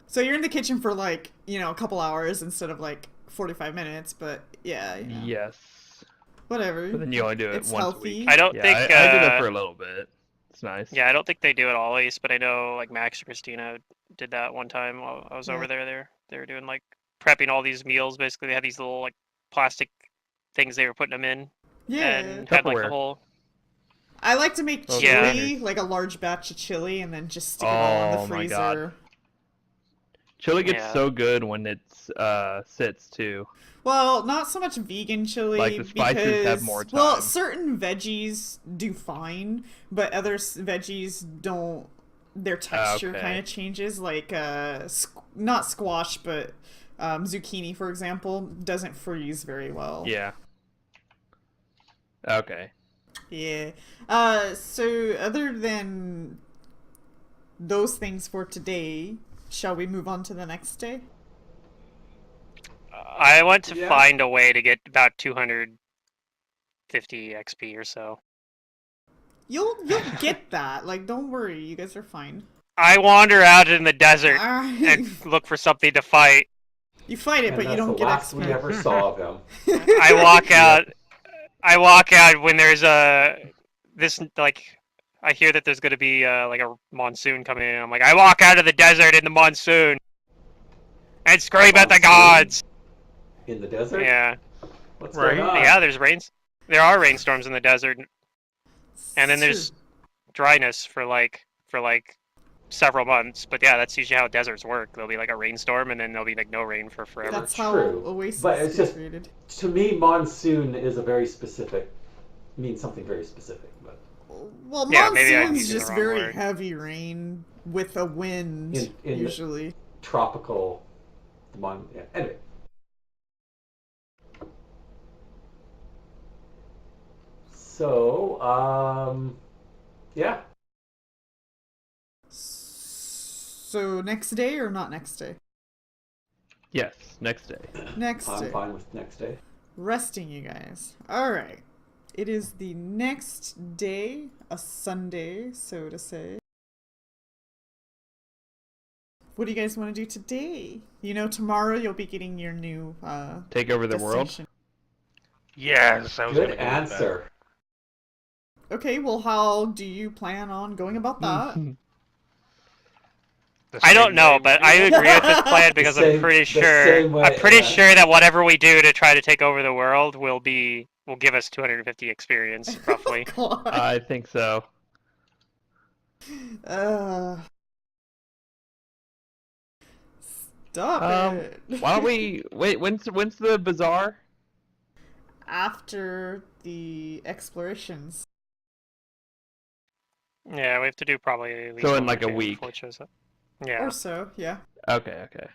So you're in the kitchen for like a couple hours instead of like 45 minutes, but yeah, Yes. whatever. But then you only do it It's once healthy. a week. I don't Yeah, think. I did it for a little bit. It's nice. Yeah, I don't think they do it always, but I know like Max and Christina did that one time while I was Yeah. over there. They were doing like prepping all these meals. Basically, they had these little like plastic things they were putting them in, Yeah. and had like the Tupperware. whole. I like to make Those Yeah. chili, like a large batch of chili, and then just stick it all in the Oh my freezer. God. Chili gets Yeah. so good when it's sits too. Well, not so much vegan chili Like, the spices have because more well, time. certain veggies do fine, but other veggies don't. Their texture Okay. kind of changes. Like not squash, but zucchini, for example, doesn't freeze very well. Yeah. Okay. Yeah. So other than those things for today, shall we move on to the next day? I want to Yeah. find a way to get about 250 XP or so. You'll get that. Like, don't worry, you guys are fine. I wander out in the desert Alright. and look for something to fight. You fight it, And but you that's don't the get last we XP. ever saw of him. I walk out. I walk out when there's this like. I hear that there's gonna be like a monsoon coming in. I'm like, I walk out of the desert in the monsoon and scream at the Monsoon? gods. In the desert? Yeah, What's Right. going on? yeah. There's rains. There are rainstorms in the desert, and then there's True. dryness for like several months. But yeah, that's usually how deserts work. There'll be like a rainstorm, and then there'll be like no rain for forever. That's how True. Oasis But it's get just- created. To me, monsoon is a very specific, means something very specific. But Well, Yeah, maybe I monsoon's used the just wrong very word. heavy rain with a wind, In the- usually. tropical, yeah. Anyway. So, yeah. So next day or not next day? Yes, next day. Next I'm day. fine with next day. Resting, you guys. Alright. It is the next day, a Sunday, so to say. What do you guys want to do today? You know, tomorrow you'll be getting your new Take over the world. destination. Yes, I was Good gonna go with that. answer. Okay, well, how do you plan on going about that? The I don't same know, way but we I do. agree with this plan because The I'm pretty same sure way, I'm pretty yeah. sure that whatever we do to try to take over the world will give us 250 experience roughly. God. I think so. Stop it. Why don't we wait? When's the bazaar? After the explorations. Yeah, we have to do probably at least So in one or like a two week. before it shows up. Yeah. Or so, yeah. Okay, okay.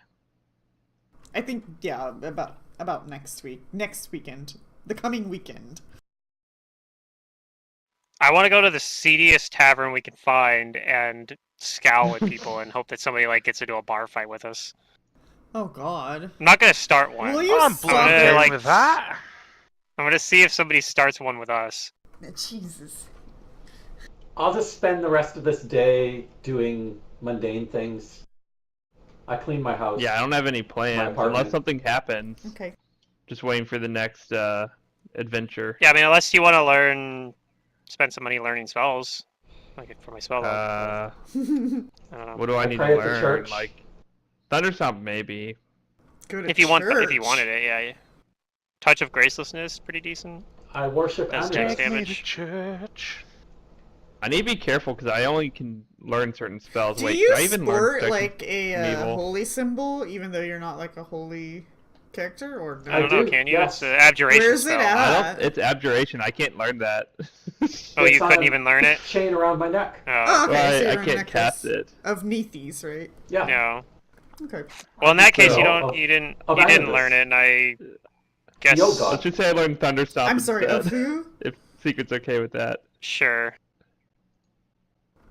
I think, yeah, about next week. Next weekend. The coming weekend. I want to go to the seediest tavern we can find and scowl at people and hope that somebody like gets into a bar fight with us. Oh, God. I'm not gonna start one. Will you I'm stop gonna, bloody it? like- with that. I'm gonna see if somebody starts one with us. Jesus. I'll just spend the rest of this day doing mundane things. I clean my house. Yeah, I don't have any plans apartment. unless something happens. Okay. Just waiting for the next adventure. Yeah, I mean, unless you want to spend some money learning spells, like for my spell. log. Uh, I don't know. what do I I need pray to at the learn? church. Like Thunderstomp, maybe. Go to If you church. wanted it, yeah. Touch of Gracelessness, pretty decent. I worship That's animals. takes damage. Take me to church. I need to be careful because I only can learn certain spells. Do Wait, you can I even learn sport Protection like a Evil? holy symbol, even though you're not like a holy character, or no? I don't know, do, can you? yes. It's an abjuration Where's it spell. at? I don't. It's abjuration. I can't learn that. Oh, you It's on couldn't a even learn it? Chain around my neck. Oh, Oh, okay. Well, so I you're a can't necklace cast it. of Neethes, right? Yeah. no. Okay. Well, in that case, you No, don't. of- You didn't of learn Anubis. it, and I guess. Yoga. Let's just say I learned Thunderstomp. I'm sorry, instead, of who? If Secret's okay with that. Sure.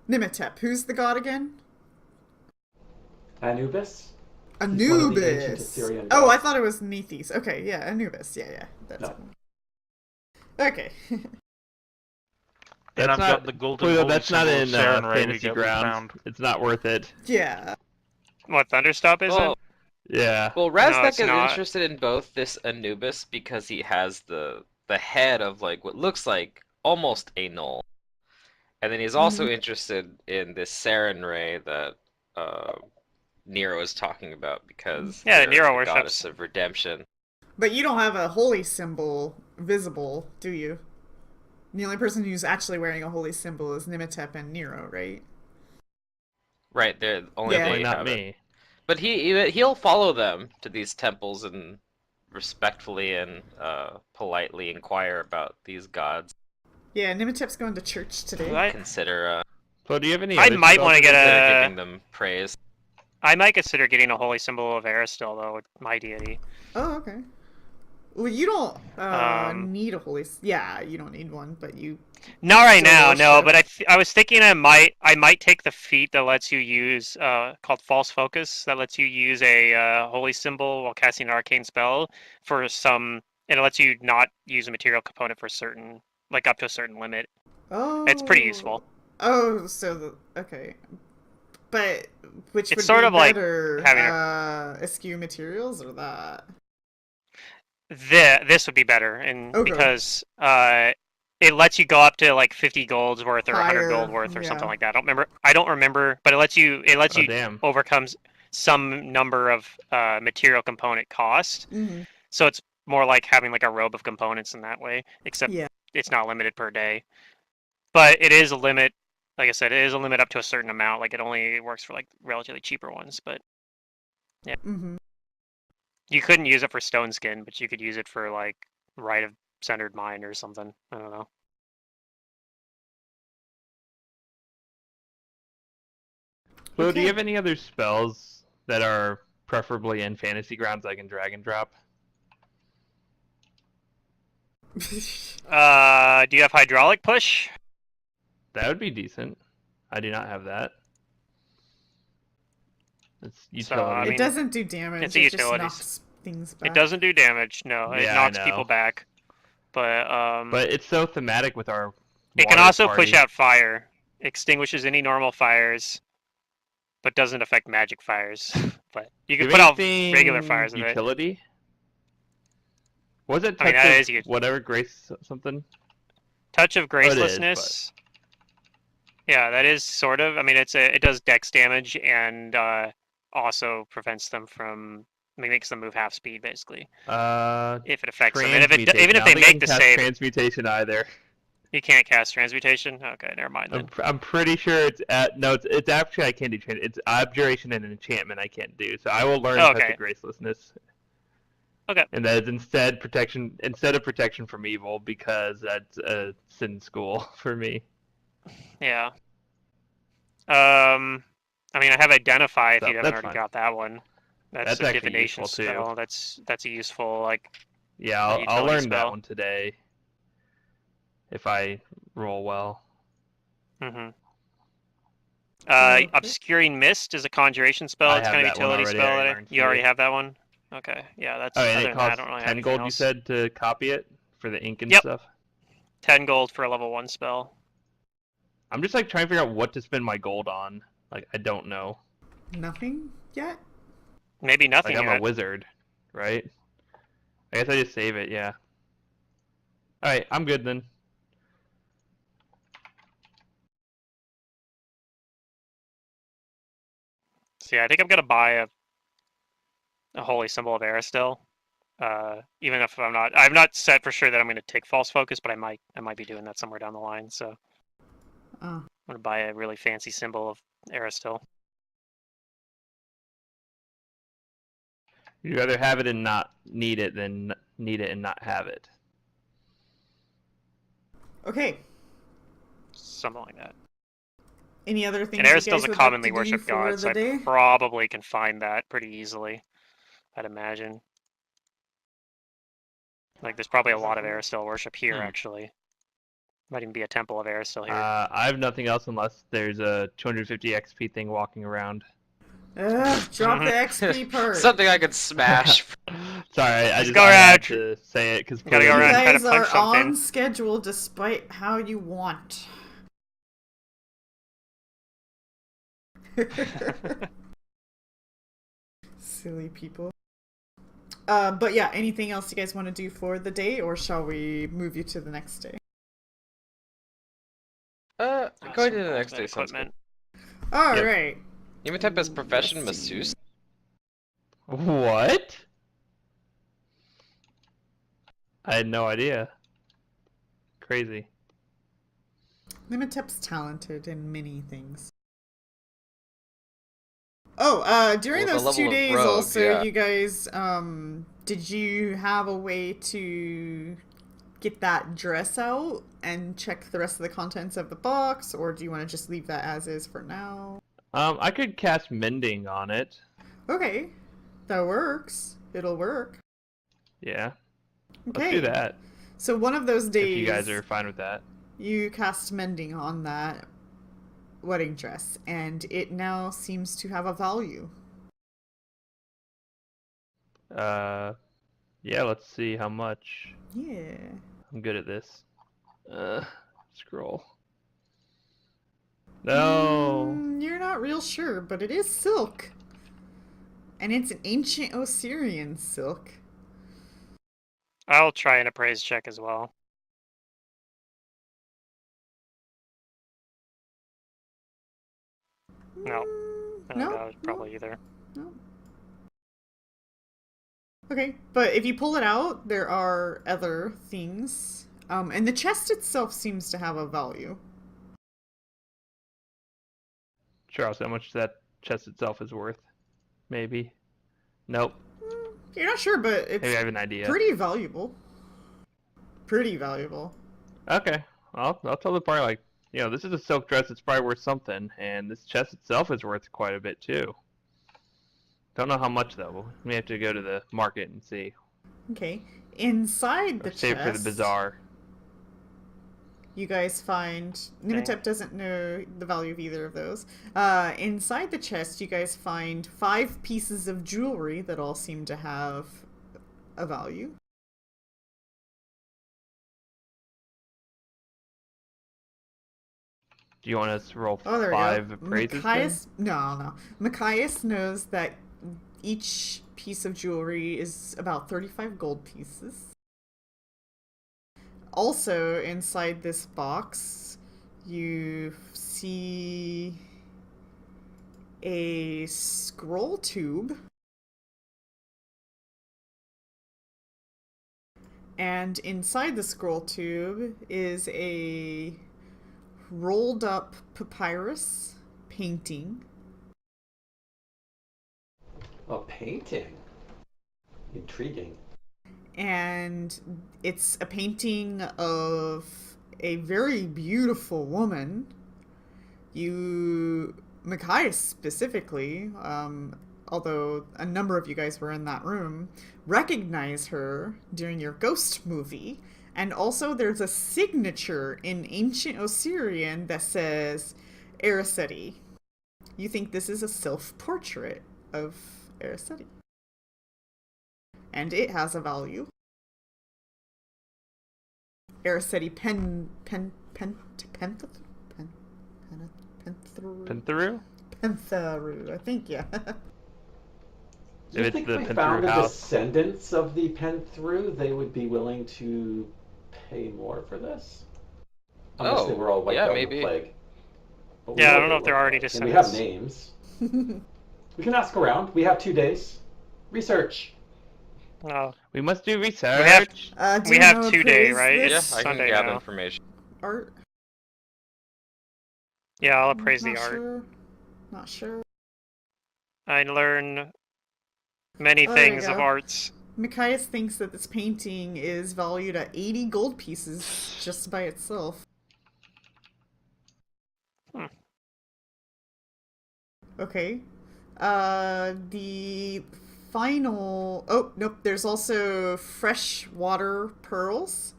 Nimitep. Who's the god again? Anubis. one of the ancient Anubis. Assyrian Oh, I gods. thought it was Neethes. Okay, yeah, Anubis. Yeah. That's No. cool. Okay. And I've not, got the golden Pluto, holy that's not symbol of in Saren Ray fantasy we grounds. found. It's not worth it. Yeah. What, Thunderstop is Well, it? Yeah. well, No, Raznek it's is not. interested in both this Anubis because he has the head of like what looks like almost a knoll, and then he's also interested in this Saren Ray that Nero is talking about because Yeah, they're Nero the worships. goddess of redemption. But you don't have a holy symbol visible, do you? The only person who's actually wearing a holy symbol is Nimitep and Nero, right? Right, they're only Yeah. they Only not have it. me. But he'll follow them to these temples and respectfully and politely inquire about these gods. Yeah, Nimitep's going to church today. I, Consider So do you have any? I other might spells want to get consider a. giving them praise. I might consider getting a holy symbol of Aristil though, with my deity. Oh, okay. Well, you don't need a holy. Yeah, you don't need one, but you. Not right Still now, no. worship. But I was thinking I might take the feat that lets you use called False Focus, that lets you use a holy symbol while casting an arcane spell for some, and it lets you not use a material component for certain, like up to a certain limit. It's pretty Oh. useful. Oh, so okay. But which It's would sort be of like better, having eschew materials or that? this would be better, and Okay. because it lets you go up to like 50 gold's worth or 100 gold Higher, worth or something yeah. like that. I don't remember, but it lets Oh you damn. overcome some number of material component cost. Mm-hmm. So it's more like having like a robe of components in that way, except Yeah. it's not limited per day. But it is a limit. Like I said, it is a limit up to a certain amount. Like it only works for like relatively cheaper ones. But yeah, Mm-hmm. you couldn't use it for stone skin, but you could use it for like Rite of Centered Mind or something. I don't know. So, do you Okay. have any other spells that are preferably in Fantasy Grounds I can drag and drop? Do you have hydraulic push? That would be decent. I do not have that. It's So I utility. It mean, doesn't do damage. it's a It just utilities. knocks things It back. doesn't do damage. No, it Yeah, I knocks people know. back. But But it's so thematic with our it can water also push party. out fire. Extinguishes any normal fires, but doesn't affect magic fires. But you Do can you put have out regular anything fires with it. utility? Was it I mean, touch that of is whatever grace something? touch of Oh, it is, but gracelessness. Yeah, that is sort of. I mean, it does dex damage and also prevents them from. I mean, makes them move half speed basically if it affects them. And transmutation. even I if don't they think I make can the cast save, transmutation either. you can't cast transmutation. Okay, never mind then. I'm pretty sure it's at no. It's actually I can't do trans. It's abjuration and enchantment I can't do. So I will learn Oh, touch okay. of gracelessness. Okay. And that is instead of protection from evil because that's a sin school for me. Yeah. I mean, I have identify if So you haven't that's already fine. got that one. That's That's a actually divination useful too. spell. That's a useful like Yeah, I'll utility learn that spell. one today if I roll well. Mm-hmm. Okay. Obscuring Mist is a conjuration spell. I It's have kind of that one utility already. I spell. already learned You already today. have that one. Okay. Yeah. Oh, That's and other it than that, I costs don't really have 10 anything gold. You else. said to copy it for the ink and Yep. stuff. 10 gold for a level 1 spell. I'm just like trying to figure out what to spend my gold on. Like I don't know. Nothing yet. Maybe nothing Like I'm a yet. wizard, right? I guess I just save it. Yeah. All right, I'm good then. So yeah, I think I'm gonna buy a holy symbol of Aristil. Even if I'm not set for sure that I'm gonna take false focus, but I might be doing that somewhere down the line. So Oh. I'm gonna buy a really fancy symbol of Aristil. You'd rather have it and not need it than need it and not have it. Okay. Something like that. Any other things And you Aristil's guys a would like commonly to do worshipped for god, so the I day? probably can find that pretty easily. I'd imagine. Like there's probably a lot of Aristil worship here actually. Might even be a temple of Aristil here. I have nothing else unless there's a 250 XP thing walking around. Drop the XP part. Something I could smash. Sorry, I Just go I around. had to say it because Gotta go You around and try to guys punch are something. on schedule despite how you want. Silly people. But yeah, anything else you guys want to do for the day, or shall we move you to the next day? Going to the next day sounds good. Equipment. All Yep. right. Nemotep's profession, Let's see. masseuse. What? I had no idea. Crazy. Limitep's talented in many things. During Well, the those 2 level of days rogue, also, yeah. you guys, did you have a way to get that dress out and check the rest of the contents of the box, or do you want to just leave that as is for now? I could cast mending on it. Okay, that works. It'll work. Yeah. Let's do that. So one of those days, If you guys are fine with that. you cast mending on that wedding dress, and it now seems to have a value. Yeah, let's see how much. Yeah. I'm good at this. Scroll. No. You're not real sure, but it is silk. And it's an ancient Osirian silk. I'll try an appraise check as well. No. No, That was probably either. no. Okay, but if you pull it out, there are other things. And the chest itself seems to have a value. Charles, how much that chest itself is worth? Maybe. Nope. You're not sure, but it's Maybe I have an idea. pretty valuable. Pretty valuable. Okay. I'll tell the party, like, this is a silk dress. It's probably worth something, and this chest itself is worth quite a bit too. Don't know how much though. We may have to go to the market and see. Okay. Inside the Or save chest, for the bazaar. you guys find Nimitep doesn't know the value of either of those. Inside the chest, you guys find 5 pieces of jewelry that all seem to have a value. Do you want us to roll Oh, there 5 we go. appraises? Machias, no. Machias knows that each piece of jewelry is about 35 gold pieces. Also, inside this box, you see a scroll tube. And inside the scroll tube is a rolled up papyrus painting. A painting. Intriguing. And it's a painting of a very beautiful woman. Machias specifically, although a number of you guys were in that room, recognize her during your ghost movie. And also there's a signature in ancient Osirian that says Araceti. You think this is a self-portrait of Araceti. And it has a value. Araceti Pentheru? Pentheru, I think, yeah. Do you If it's think the we Pentheru found the house. descendants of the Pentheru, they would be willing to pay more for this? Unless they were all wiped yeah, out maybe. in the plague. But we Yeah, I what don't know they if they're look already like. And we have descendants. names. We can ask around. We have 2 days. Research. Oh, We must do research. Do we you have wanna 2 day, appraise right? Yeah, this I can Sunday gather now. information. art? Yeah, I'll appraise the Not art. sure. Not sure. I learn many Oh, there you things of go. arts. Machias thinks that this painting is valued at 80 gold pieces just by itself. Hmm. Okay. The final... Oh, nope. There's also freshwater pearls.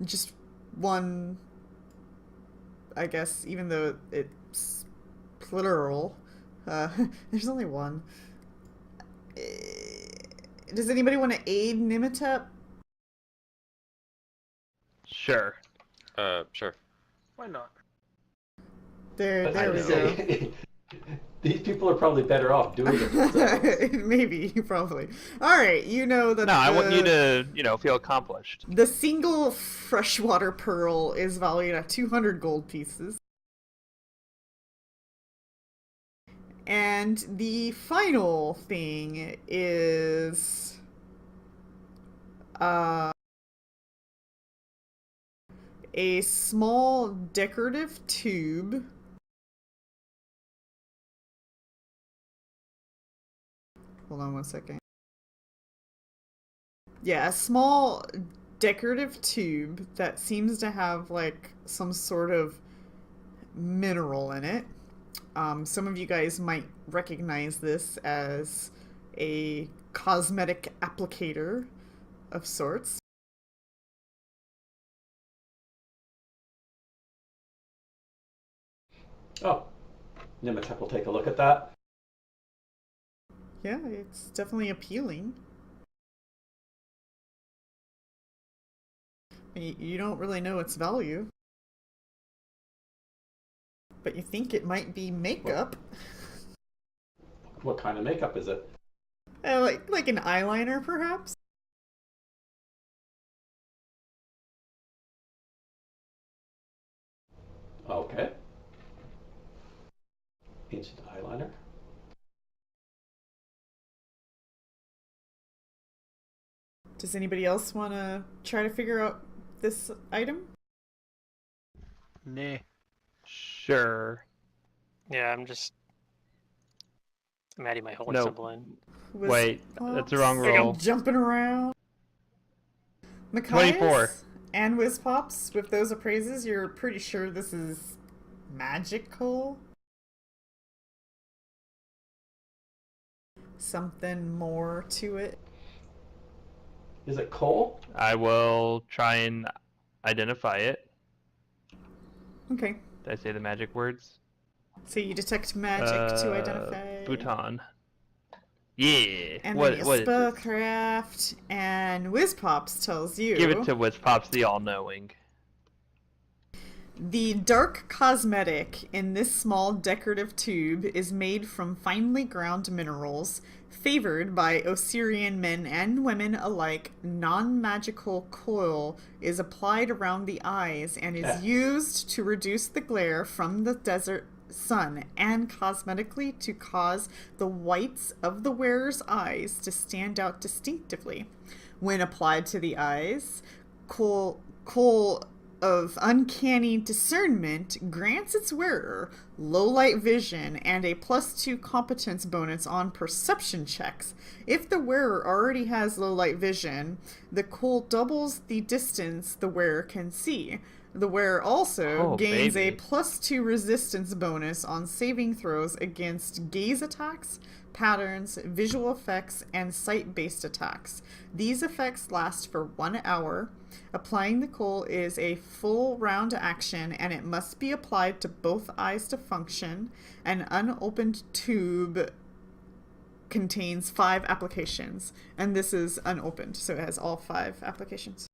Just one, I guess, even though it's plural. There's only one. Does anybody want to aid Nimitep? Sure. Sure. Why not? There we I'd go. say these people are probably better off doing it themselves. Maybe, probably. Alright, you know that No, I want you to, feel accomplished. the single freshwater pearl is valued at 200 gold pieces. And the final thing is a small decorative tube. Hold on one second. Yeah, a small decorative tube that seems to have like some sort of mineral in it. Some of you guys might recognize this as a cosmetic applicator. of sorts. Oh, Nimatech will take a look at that. Yeah, it's definitely appealing. You don't really know its value, but you think it might be makeup. What kind of makeup is it? Like an eyeliner, perhaps? Okay. Ancient eyeliner. Does anybody else want to try to figure out this item? Nah. Sure. Yeah, I'm adding my horn No. symbol in. Wait, that's the wrong Like roll. I'm jumping around. 24. And Whiz Pops, with those appraises, you're pretty sure this is magical? Something more to it? Is it coal? I will try and identify it. Okay. Did I say the magic words? So you detect magic to identify. Bhutan. Yeah. And what then you is this? spellcraft, and Whiz Pops tells you. Give it to Whiz Pops, the all-knowing. The dark cosmetic in this small decorative tube is made from finely ground minerals. Favored by Osirian men and women alike, non-magical coil is applied around the eyes and is used to reduce the glare from the desert sun and cosmetically to cause the whites of the wearer's eyes to stand out distinctively. When applied to the eyes, coal of uncanny discernment grants its wearer low light vision and a +2 competence bonus on perception checks. If the wearer already has low light vision, the coal doubles the distance the wearer can see. The wearer also gains a +2 resistance bonus on saving throws against gaze attacks, patterns, visual effects, and sight-based attacks. These effects last for 1 hour. Applying the coal is a full round action, and it must be applied to both eyes to function. An unopened tube contains 5 applications, and this is unopened, so it has all 5 applications.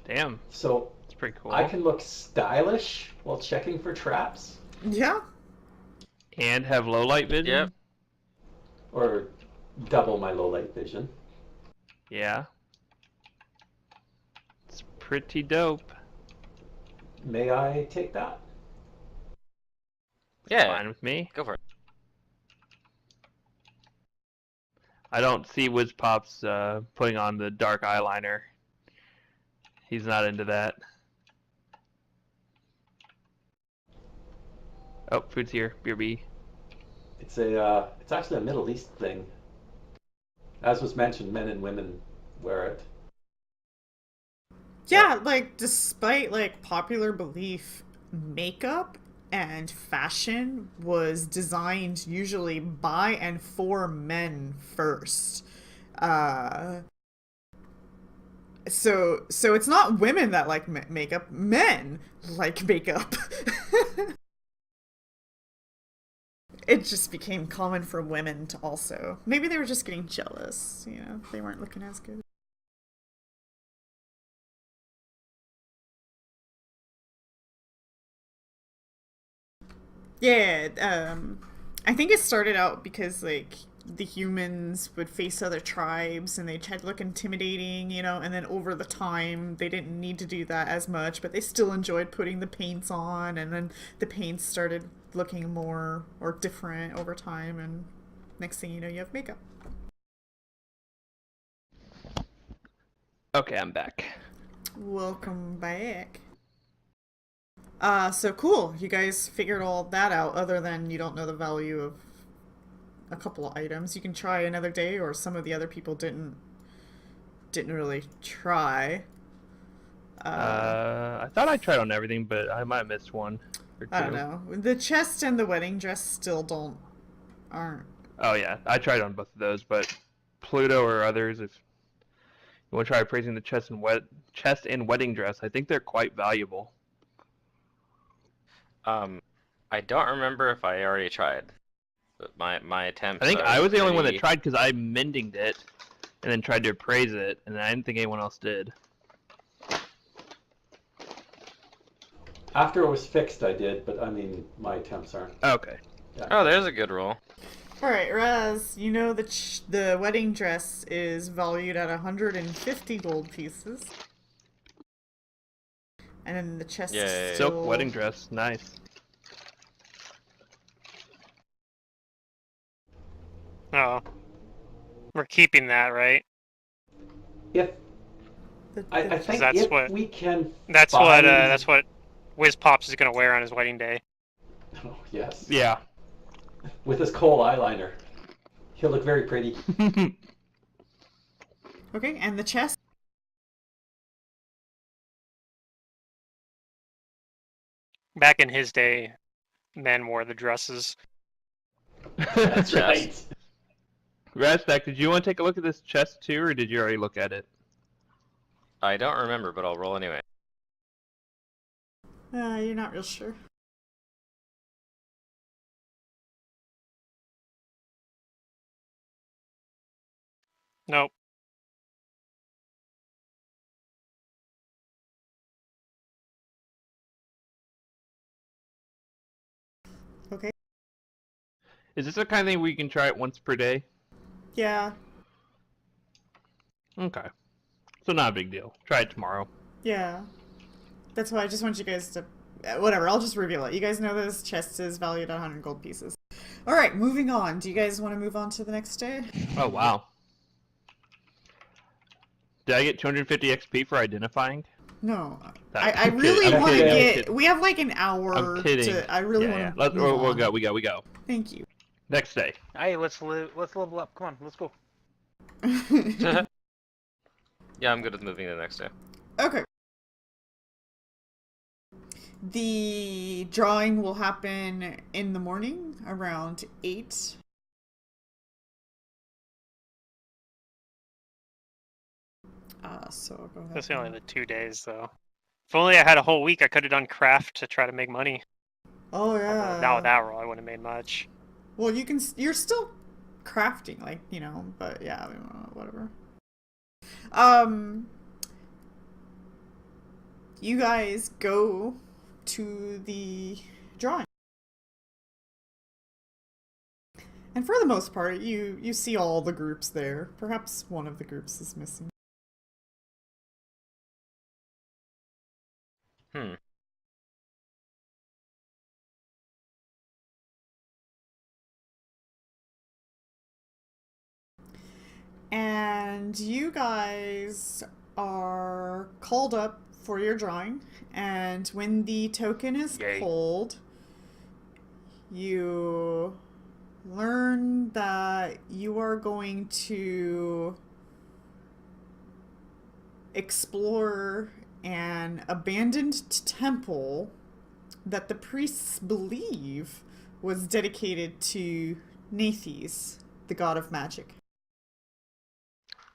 Damn. So It's pretty cool. I can look stylish while checking for traps? Yeah. And have low light vision? Yep. Or double my low light vision? Yeah. It's pretty dope. May I take that? Yeah. Fine with me. Go for it. I don't see Whiz Pops putting on the dark eyeliner. He's not into that. Oh, food's here. BRB. It's actually a Middle East thing. As was mentioned, men and women wear it. Yeah, like, despite, like, popular belief, makeup and fashion was designed usually by and for men first. So it's not women that like makeup, men like makeup. It just became common for women to also. Maybe they were just getting jealous, you know, they weren't looking as good. Yeah, I think it started out because, like, the humans would face other tribes and they tried to look intimidating, you know, and then over the time they didn't need to do that as much, but they still enjoyed putting the paints on, and then the paints started looking more or different over time, and next thing you know, you have makeup. Okay, I'm back. Welcome back. So cool. You guys figured all that out, other than you don't know the value of a couple of items. You can try another day, or some of the other people didn't really try. I thought I tried on everything, but I might have missed one or two. I don't know. The chest and the wedding dress still aren't. Oh yeah, I tried on both of those, but Pluto or others, if You want to try appraising the chest and wedding dress? I think they're quite valuable. I don't remember if I already tried, but my I attempts think I are was the only one that pretty. tried because I mendinged it and then tried to appraise it, and I didn't think anyone else did. After it was fixed, I did, but I mean, my attempts aren't. Okay. Oh, there's a good roll. Alright, Raz, you know the wedding dress is valued at 150 gold pieces. And then the chest is Yay. still... Silk wedding dress, nice. Oh, we're keeping that, right? If The, I think that's if what- we can That's find... what Wiz Pops is gonna wear on his wedding day. Oh, yes. Yeah. With his kohl eyeliner. He'll look very pretty. Okay, and the chest? Back in his day, men wore the dresses. That's Chest. right. Razdak, did you want to take a look at this chest too, or did you already look at it? I don't remember, but I'll roll anyway. You're not real sure. Nope. Okay. Is this the kind of thing we can try it once per day? Yeah. Okay. So not a big deal. Try it tomorrow. Yeah. That's why I just want you guys to... whatever, I'll just reveal it. You guys know this chest is valued at 100 gold pieces. Alright, moving on. Do you guys want to move on to the next day? Oh, wow. Did I get 250 XP for identifying? No. That- I I'm really kidding. want to I'm get... kidding. We have like an hour I'm kidding. to... I really Yeah, want to yeah. We'll go. We go. Thank you. Next day. Hey, let's level up. Come on, let's go. Yeah, I'm good with moving the next day. Okay. The drawing will happen in the morning around 8. So I'll go ahead. That's only the 2 days, though. If only I had a whole week, I could have done craft to try to make money. Oh yeah. Now with that roll, I wouldn't have made much. Well, you can. You're still crafting, like but yeah, whatever. You guys go to the drawing, and for the most part, you see all the groups there. Perhaps one of the groups is missing. Hmm. And you guys are called up for your drawing, and when the token is Yay. pulled, you learn that you are going to explore an abandoned temple that the priests believe was dedicated to Nathes, the god of magic.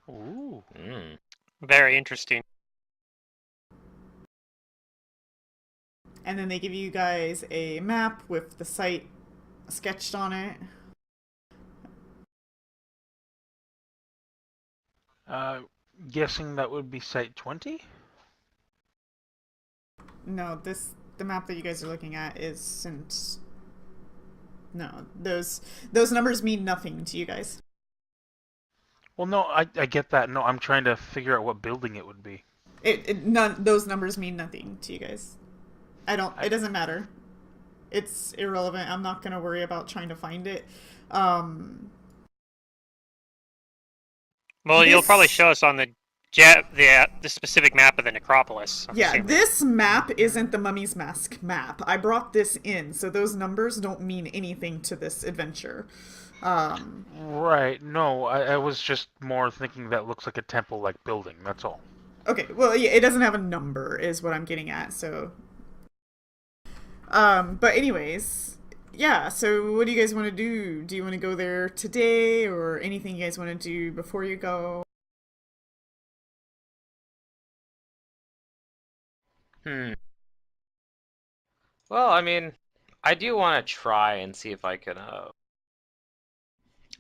Ooh. Mm. Very interesting. And then they give you guys a map with the site sketched on it. Guessing that would be site 20? No, the map that you guys are looking at isn't. No, those numbers mean nothing to you guys. Well, no, I get that. No, I'm trying to figure out what building it would be. Those numbers mean nothing to you guys. It doesn't matter. It's irrelevant. I'm not gonna worry about trying to find it. Well, you'll This- probably show us on the specific map of the necropolis. I'm Yeah, assuming. this map isn't the Mummy's Mask map. I brought this in, so those numbers don't mean anything to this adventure. Right. No, I was just more thinking that looks like a temple-like building. That's all. Okay, well, yeah, it doesn't have a number, is what I'm getting at, so... But anyways, yeah, so what do you guys want to do? Do you want to go there today, or anything you guys want to do before you go? Hmm. Well, I mean, I do want to try and see if I can.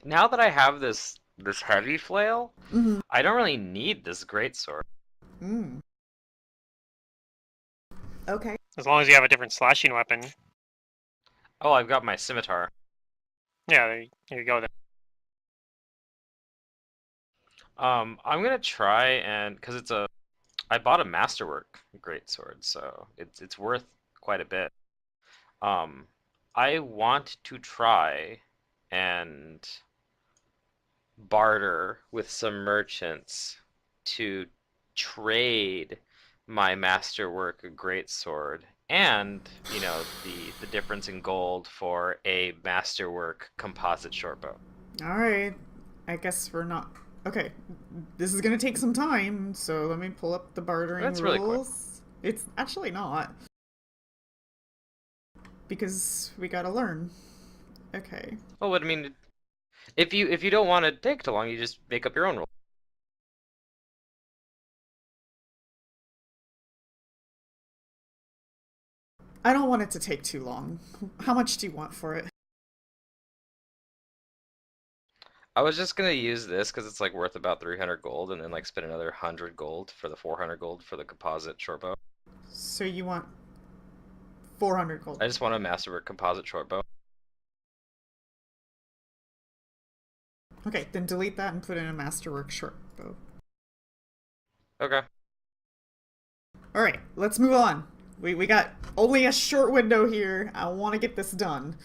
Now that I have this heavy flail, Mm-hmm. I don't really need this greatsword. Mm. Okay. As long as you have a different slashing weapon. Oh, I've got my scimitar. Yeah, there you go then. I'm gonna try and because I bought a masterwork greatsword, so it's worth quite a bit. Um, I want to try and barter with some merchants to trade my masterwork greatsword and, the difference in gold for a masterwork composite shortbow. Alright. I guess we're not. Okay. This is gonna take some time, so let me pull up the bartering That's really quick. rules. It's actually not. Because we gotta learn. Okay. Well, but I mean, if you don't want to take too long, you just make up your own rule. I don't want it to take too long. How much do you want for it? I was just gonna use this because it's like worth about 300 gold, and then like spend another 100 gold for the 400 gold for the composite shortbow. So you want 400 gold. I just want a masterwork composite shortbow. Okay, then delete that and put in a masterwork short bow. Okay. Alright, let's move on. We got only a short window here. I want to get this done.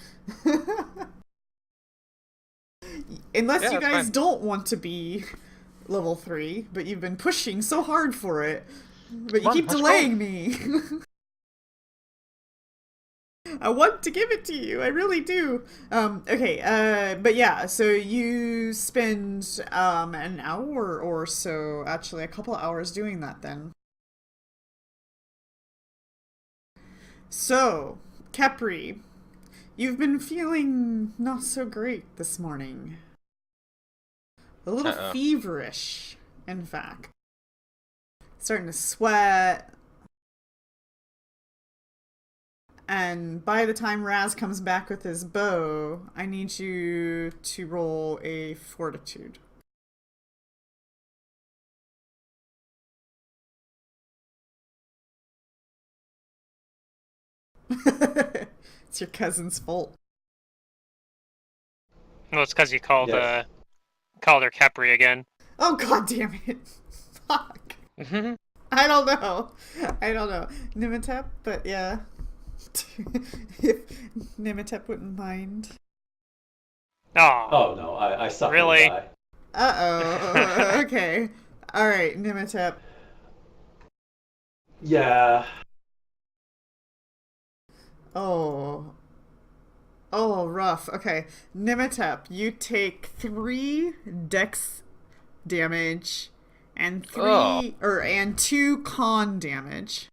Unless Yeah, you that's guys fine. don't want to be level 3, but you've been pushing so hard for it. But you Come on, keep let's go. delaying me. I want to give it to you. I really do. Okay, but yeah, so you spend an hour or so, actually a couple hours doing that then. So, Capri, you've been feeling not so great this morning. A little Uh-oh. feverish, in fact. Starting to sweat. And by the time Raz comes back with his bow, I need you to roll a fortitude. It's your cousin's fault. Well, it's because you called Yes. her Capri again. Oh god damn it. Fuck. I don't know. I don't know. Nimitep, but yeah. If Nimitep wouldn't mind. Oh, Oh no, I suffer and really? die. Uh-oh. Okay. Alright, Nimitep. Yeah. Oh. Oh, rough. Okay. Nimitep, you take 3 dex damage and Oh. 2 con damage.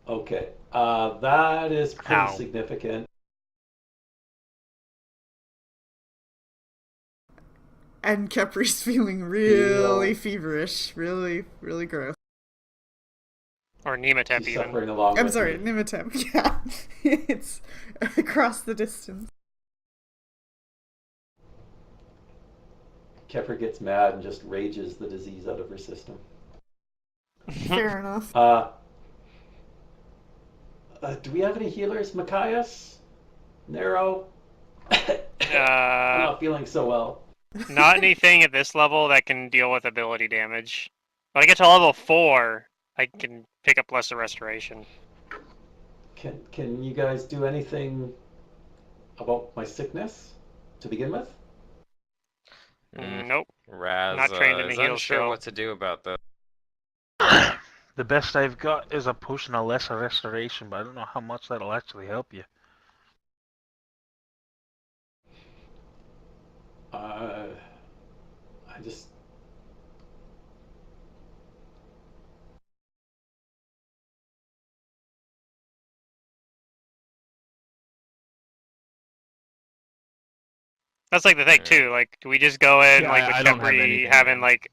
Okay. That is pretty Ow. significant. And Kepri's feeling really Feel feverish. Really, really gross. Or Nematep she's even. suffering along I'm with sorry, me. Nimitep. Yeah. It's across the distance. Kefir gets mad and just rages the disease out of her system. Fair enough. Do we have any healers? Machias? Nero? I'm Uh, not feeling so well. not anything at this level that can deal with ability damage. When I get to level 4, I can pick up Lesser Restoration. Can you guys do anything about my sickness to begin with? Nope, Raz not trained in a is heal unsure skill. what to do about this. The best I've got is a potion of lesser restoration, but I don't know how much that'll actually help you. Uh, I just. That's like the thing Hmm. too. Like, do we just go in Yeah, like with I don't have Kepri anything, having man. like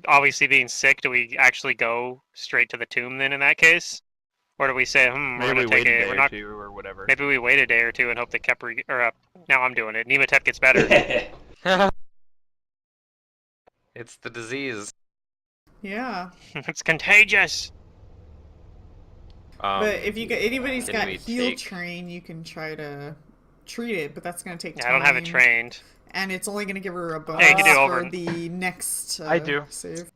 obviously being sick, do we actually go straight to the tomb then in that case? Or do we say, we're Maybe gonna we take wait a it, day we're or not, two or whatever. maybe we wait a day or two and hope that Kepri, or now I'm doing it, Nematep gets better. It's the disease. Yeah. It's contagious! But if anybody's can got we heal take- train, you can try to treat it, but that's gonna take Yeah, time. I don't have it trained. And it's only gonna give her a you bonus can do for over- the next I do. save.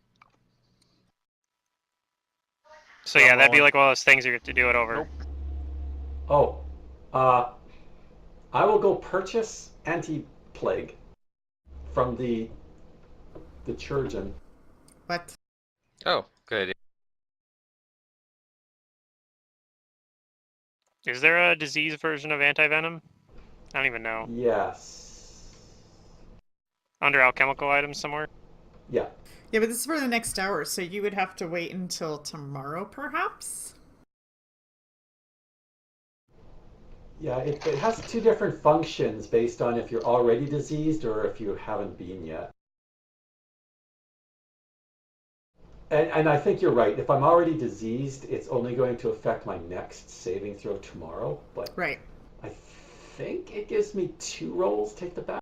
So I'm yeah, that'd be rolling. like one of those things you have to do it over. Nope. Oh, I will go purchase anti-plague from the Churgeon. What? Oh, good. Is there a disease version of anti-venom? I don't even know. Yes. Under alchemical items somewhere? Yeah. Yeah, but this is for the next hour, so you would have to wait until tomorrow, perhaps? Yeah, it has two different functions based on if you're already diseased or if you haven't been yet. And I think you're right. If I'm already diseased, it's only going to affect my next saving throw tomorrow. But Right. I think it gives me 2 rolls. Take the back.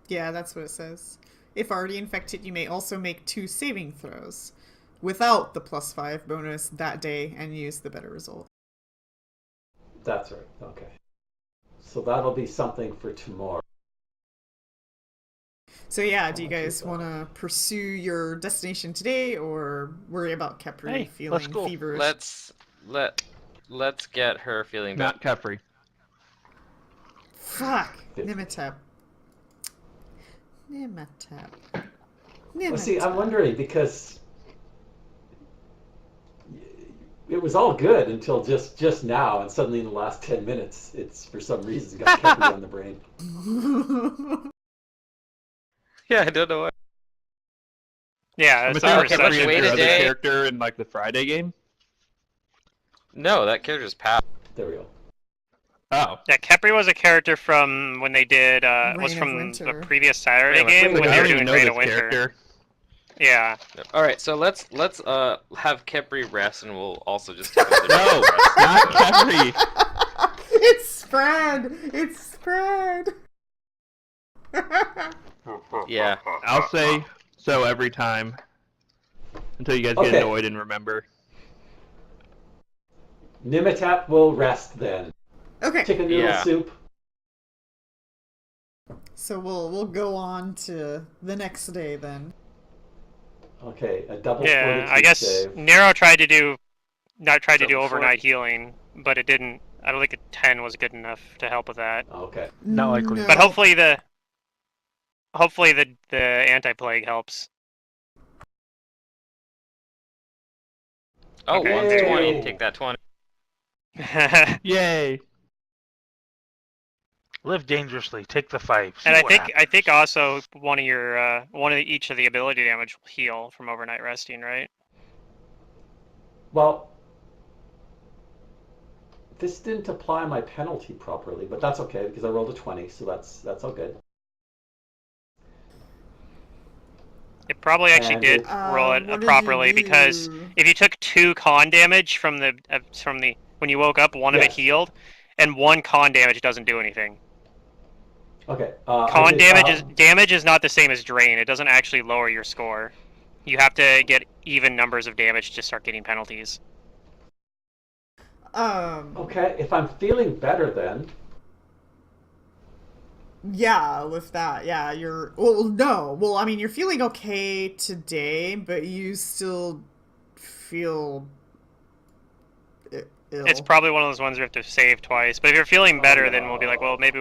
Yeah, that's what it says. If already infected, you may also make 2 saving throws without the +5 bonus that day and use the better result. That's right. Okay. So that'll be something for tomorrow. So yeah, do you I'll keep guys that. want to pursue your destination today or worry about Kepri Hey, feeling let's go. feverish? Let's get her feeling better. Not Kefri. Fuck! Nimitep. Nimitep. Well, see, I'm wondering because it was all good until just now, and suddenly in the last 10 minutes, it's for some reason got Kepri on the brain. Yeah, I don't know why. Yeah, I'm it's assuming our okay, Kefri let's is session. wait your a other day. character in like the Friday game. No, that character's passed. There we go. Oh, Yeah, Kepri was a character from when they did, was Reign of from the Winter. previous Saturday Reign of game Winter. when I they were don't even doing know Reign this of Winter. character. Yeah. All right, so let's have Kepri rest, and we'll also just take another No, day rest. not Kefri. It's spread! It's spread! Yeah. I'll say so every time until you guys Okay. get annoyed and remember. Nimitap will rest then. Okay, Chicken noodle Yeah. soup. so we'll go on to the next day then. Okay, a double Yeah, fortitude I guess save. Nero tried to do Double overnight healing, but it didn't. I don't think a 10 was good enough to help with that. Okay. Not likely. No. But hopefully the anti-plague helps. Oh, Okay, one's there you 20. go. Take that 20. And Yay! Live dangerously. Take the 5. See what I think happens. also one of your each of the ability damage will heal from overnight resting, right? Well, this didn't apply my penalty properly, but that's okay because I rolled a 20, so that's all good. It probably actually And did it- roll it what did you properly because do? if you took 2 con damage from the when you woke up, one of it Yes. healed, and 1 con damage doesn't do anything. Okay. Con damage is not the same as drain. It doesn't actually lower your score. You have to get even numbers of damage to start getting penalties. Okay, if I'm feeling better then. Yeah, with that, yeah, well, I mean, you're feeling okay today, but you still feel ill. It's probably one of those ones you have to save twice. But if you're feeling better, then we'll be like, well, no. maybe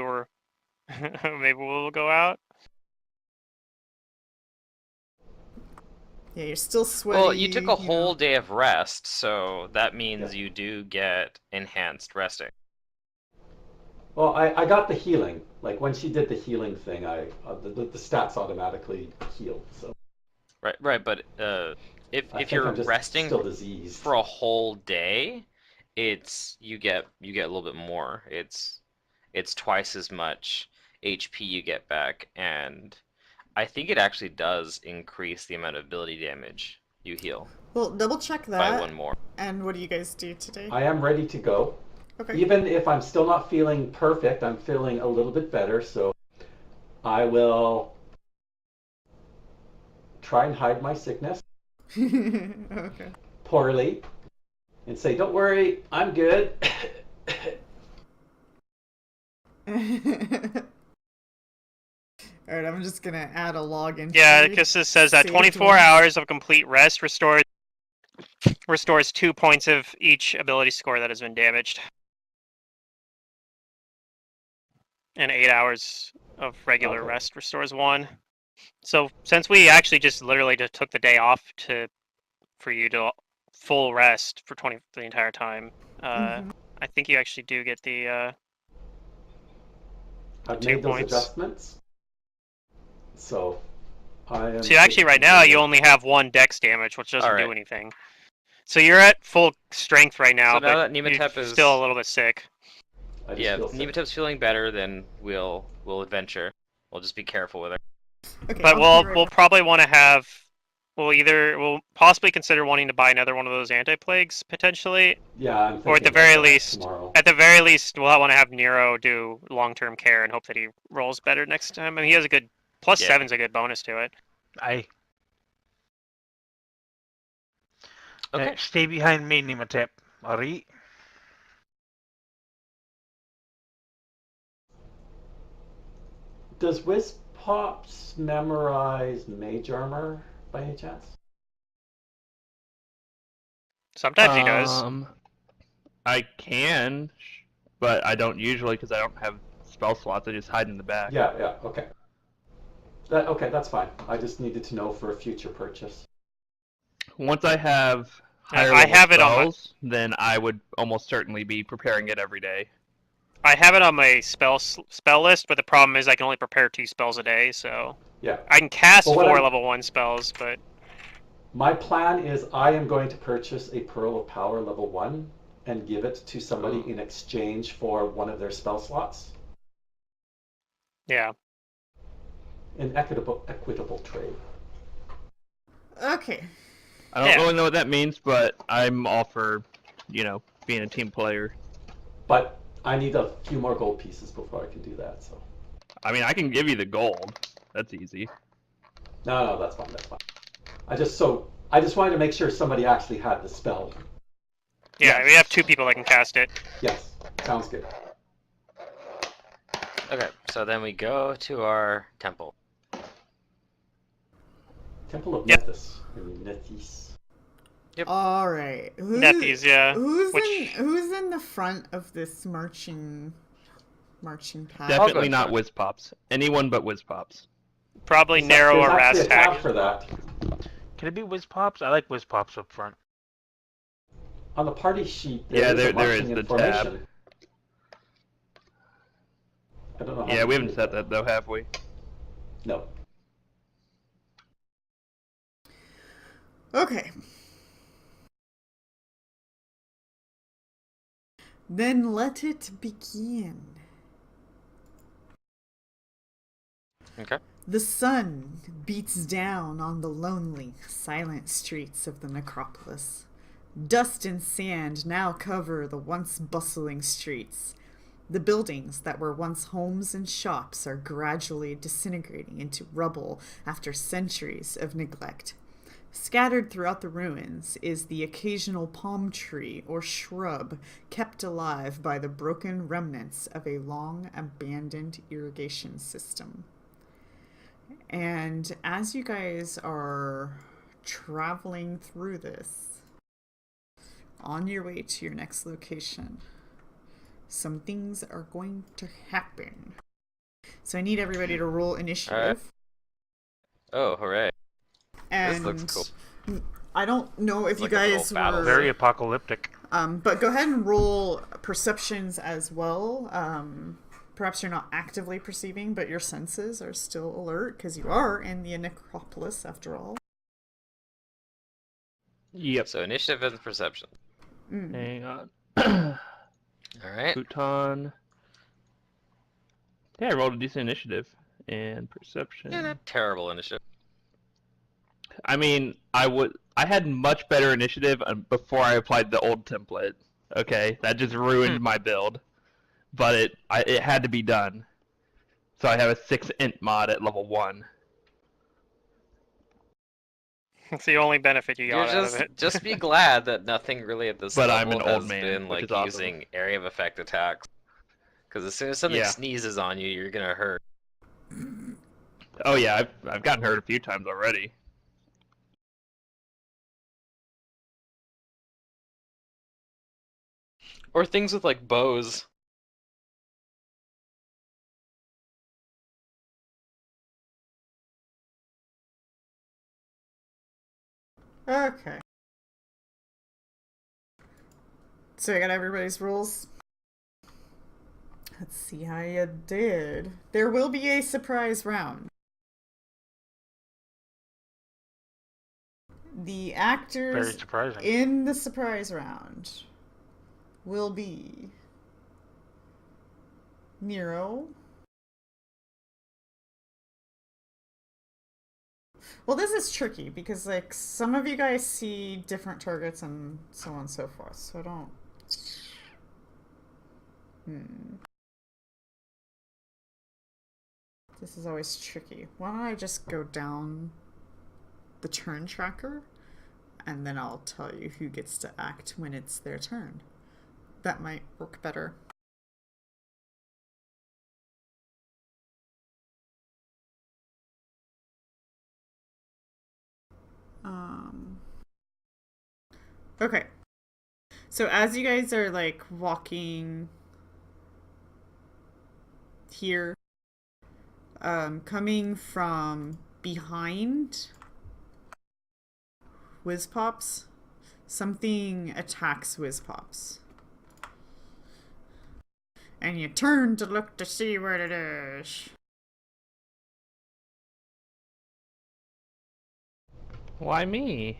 maybe we'll go out. Yeah, you're still sweaty. Well, you took a know. whole day of rest, so that means Yeah. you do get enhanced resting. Well, I got the healing. Like when she did the healing thing, the stats automatically healed. So Right, but I if think you're I'm just resting still diseased. for a whole day, you get a little bit more. It's twice as much HP you get back, and I think it actually does increase the amount of ability damage you heal Well, double check by that. one more. And what do you guys do today? I am ready to go. Okay. Even if I'm still not feeling perfect, I'm feeling a little bit better, so I will try and hide my sickness Okay. poorly and say, don't worry, I'm good. Alright, I'm just gonna add a login. Yeah, because it says that 24 hours of complete rest restores 2 points of each ability score that has been damaged. And 8 hours of regular Okay. rest restores 1. So since we actually just literally just took the day off for you to full rest for the entire time, I think you actually do get the I've 2 made those points. adjustments. So I am. See, actually, right now you only have 1 dex damage, which doesn't do anything. So you're at full strength right now, So now but that Nematep you're is still a little bit sick. Yeah, if Nematep's feeling better, then we'll adventure. We'll just be careful with her. Okay, But I'll be right we'll back. probably want to have. We'll possibly consider wanting to buy another one of those anti-plagues potentially, Yeah, I'm thinking or at the about very that least, tomorrow. we'll want to have Nero do long-term care and hope that he rolls better next time. I mean, he has a good plus 7's a good bonus to it. Aye. Okay. Stay behind me, Nematep. Alright? Does Wiz Pops memorize mage armor by any chance? Sometimes he does. I can, but I don't usually because I don't have spell slots. I just hide in the back. Yeah, okay. Okay, that's fine. I just needed to know for a future purchase. Once I have higher I level have it on my. spells, then I would almost certainly be preparing it every day. I have it on my spell list, but the problem is I can only prepare 2 spells a day, so Yeah. I can cast Well, 4 level 1 spells, but My plan is I am going to purchase a Pearl of Power level 1 and give it to somebody Ooh. in exchange for one of their spell slots. yeah. An equitable trade. Okay. I don't really know what that means, but I'm all for, being a team player. But I need a few more gold pieces before I can do that, so. I mean, I can give you the gold. That's easy. No, that's fine. I just wanted to make sure somebody actually had the spell. Yeah, Yes. we have 2 people that can cast it. Yes, sounds good. Okay, so then we go to our temple. Temple of Yep. Nethys. Nethys. Yep. All right. Nephies, yeah. Who's in the front of this marching path? Definitely in not front. Whiz Pops. Anyone but Whiz Pops. Probably Narrow There's or actually a tab Rastag. for that. Can it be Whiz Pops? I like Whiz Pops up front. On the party sheet, Yeah, there is a there marching is the in formation. tab. I don't know how Yeah, to we do haven't set that though, have we? No. Okay. Then let it begin. Okay. The sun beats down on the lonely, silent streets of the necropolis. Dust and sand now cover the once bustling streets. The buildings that were once homes and shops are gradually disintegrating into rubble after centuries of neglect. Scattered throughout the ruins is the occasional palm tree or shrub kept alive by the broken remnants of a long abandoned irrigation system. And as you guys are traveling through this, on your way to your next location, some things are going to happen. So I need everybody to roll initiative. Oh, hooray. And This looks cool. I don't know if It's you like a little guys battle were Very apocalyptic. but go ahead and roll perceptions as well. Perhaps you're not actively perceiving, but your senses are still alert because you are in the necropolis after all. Yep. So initiative and perception. Hang on. Alright. Futon. Yeah, I rolled a decent initiative. and perception. Yeah, not terrible initiative. I mean, I had much better initiative before I applied the old template. Okay, that just ruined my build, but it had to be done. So I have a 6 int mod at level 1. It's the only benefit you You're got out of it. just be glad that nothing really at this But I'm level an old has man, been which like is awesome. using area of effect attacks. Because as soon as something Yeah. sneezes on you, you're gonna hurt. Oh yeah, I've gotten hurt a few times already. Or things with like bows. Okay. So I got everybody's rules. Let's see how you did. There will be a surprise round. The Very actors surprising. in the surprise round will be Nero. Well, this is tricky because, like, some of you guys see different targets and so on and so forth, so I don't. This is always tricky. Why don't I just go down the turn tracker and then I'll tell you who gets to act when it's their turn. That might work better. Okay. So as you guys are like walking here, coming from behind Whiz Pops, something attacks Whiz Pops. And you turn to look to see what it is. Why me?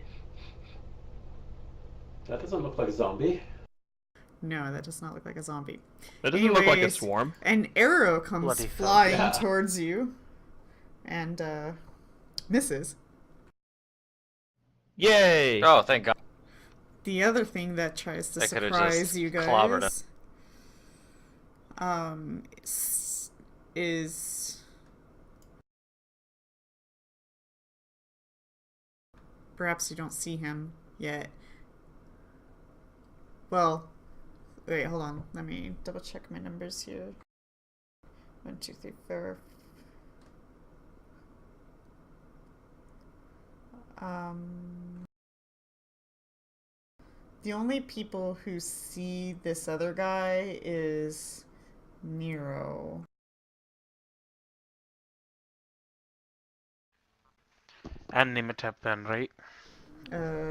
That doesn't look like a zombie. No, that does not look like a zombie. That doesn't look like a Anyways, swarm. An arrow comes Bloody flying Yeah. towards you and misses. Yay! Oh, thank God. The other thing that tries to I could've surprise just you clobbered guys is perhaps you don't see him yet. Well, wait, hold on. Let me double check my numbers here. 1, 2, 3, 4. The only people who see this other guy is Nero. And Nimatep then, right?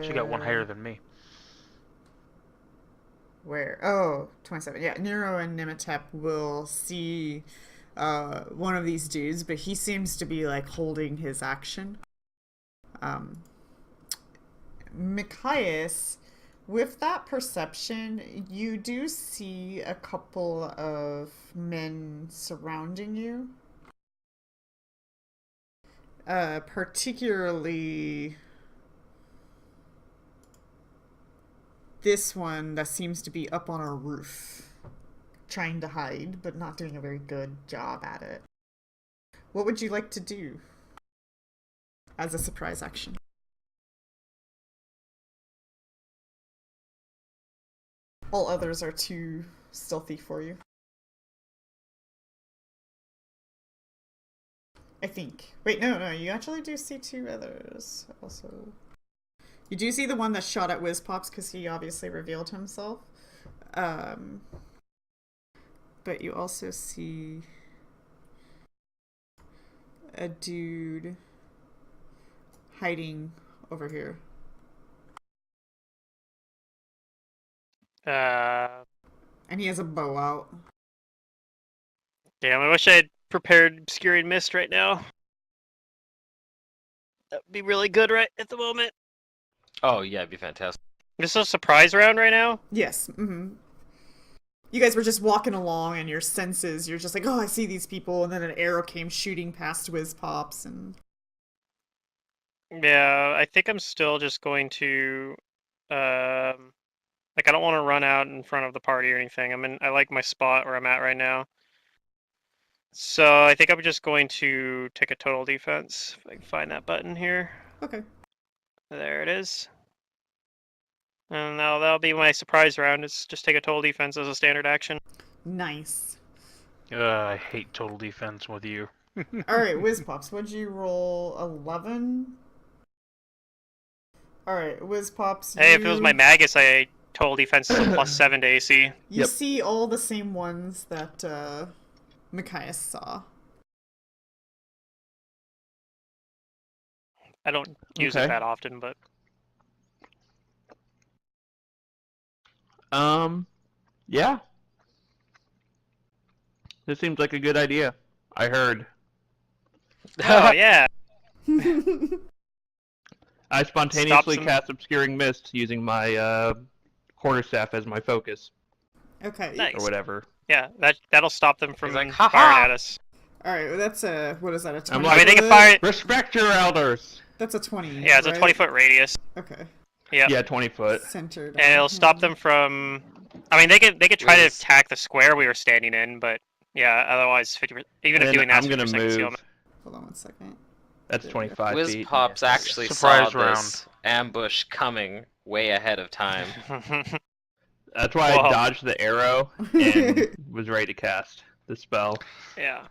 She got one higher than me. Where? Oh, 27. Yeah, Nero and Nimatep will see one of these dudes, but he seems to be like holding his action. Machias, with that perception, you do see a couple of men surrounding you. Particularly this one that seems to be up on a roof, trying to hide, but not doing a very good job at it. What would you like to do as a surprise action? All others are too stealthy for you. I think. Wait, no, you actually do see 2 others also. You do see the one that shot at Whiz Pops because he obviously revealed himself. But you also see a dude hiding over here. And he has a bow out. Damn, I wish I had prepared Obscuring Mist right now. That would be really good right at the moment. Oh, yeah, it'd be fantastic. This is a surprise round right now? Yes. Mm-hmm. You guys were just walking along, and your senses, you're just like, oh, I see these people, and then an arrow came shooting past Whiz Pops, and Yeah, I think I'm still just going to, like, I don't want to run out in front of the party or anything. I like my spot where I'm at right now. So I think I'm just going to take a total defense. If I can find that button here. okay. There it is. And now that'll be my surprise round. It's just take a total defense as a standard action. Nice. I hate total defense with you. Alright, Whiz Pops, what'd you roll? 11? Alright, Whiz Pops, Hey, if it was my Magus, I total defense is a +7 to AC. You Yep. see all the same ones that, Machias saw. I don't use Okay. it that often, but Yeah. This seems like a good idea. I heard. oh yeah. I spontaneously some- cast Obscuring Mist using my quarterstaff as my focus Okay. Nice. or whatever. Yeah, that'll stop them from He's like, firing "Ha-ha!" at us. Alright, well, that's a, what is that, a 20? I'm like- I mean, they can fire. Respect your elders. That's a 20. Yeah, it's a right? 20-foot radius. Okay. Yep. Yeah, 20 foot. Centered. And it'll on stop him. them from. I mean, they could try to Wiz. attack the square we were standing in, but yeah, otherwise 50. Even if Then doing that, I'm gonna 50% move. concealment. Hold on one second. That's 25 Wiz feet. Pops actually Surprise saw round. this ambush coming way ahead of time. That's why Whoa. I dodged the arrow and was ready to cast the spell. Yeah.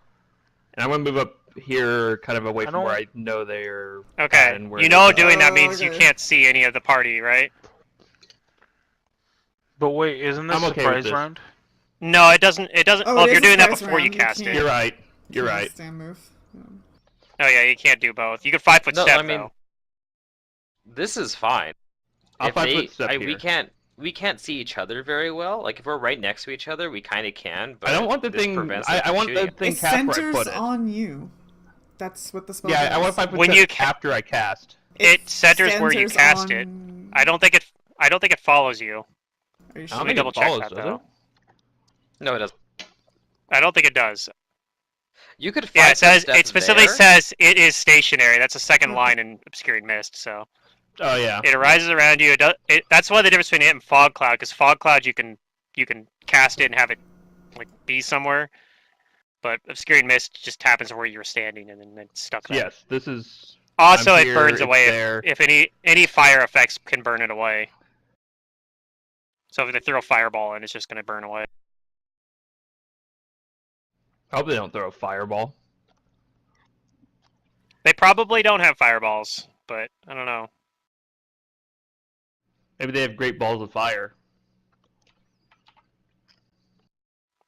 And I'm gonna move up here, kind of away I from where don't- I know they're. Okay. and where You they're know, at. doing that means you okay. can't see any of the party, right? But wait, isn't this I'm okay with surprise this. round? No, it doesn't. It doesn't. Oh, well, it if you're is a doing that surprise before you round, you cast it. can't- You're right. You're Can't right. Stand move. Yeah. Oh yeah, you can't do both. You can 5-foot No, step I mean, though. This is fine. I'll If 5-foot step we here. can't see each other very well. Like if we're right next to each other, we kind of can. But I don't want the this thing. prevents them I from want the shooting. thing It cast where I centers put it. on you. That's what the spell Yeah, does. I want 5-foot When step you after I cast. It centers where you cast it. on- I don't think it. I don't think it follows you. Are you I don't sure? Let me think double it check follows, that does though. it? No, it doesn't. I don't think it does. You could Yeah, five it says step it specifically there. says it is stationary. That's a second line in Obscuring Mist. So Oh yeah. it arises around you. That's why the difference between it and Fog Cloud, because Fog Cloud you can cast it and have it like be somewhere, but Obscuring Mist just happens where you're standing and then it's stuck there. Yes, this is. Also, I'm it here, burns it's away there. if any fire effects can burn it away. So if they throw a fireball in, it's just going to burn away. I hope they don't throw a fireball. They probably don't have fireballs, but I don't know. Maybe they have great balls of fire.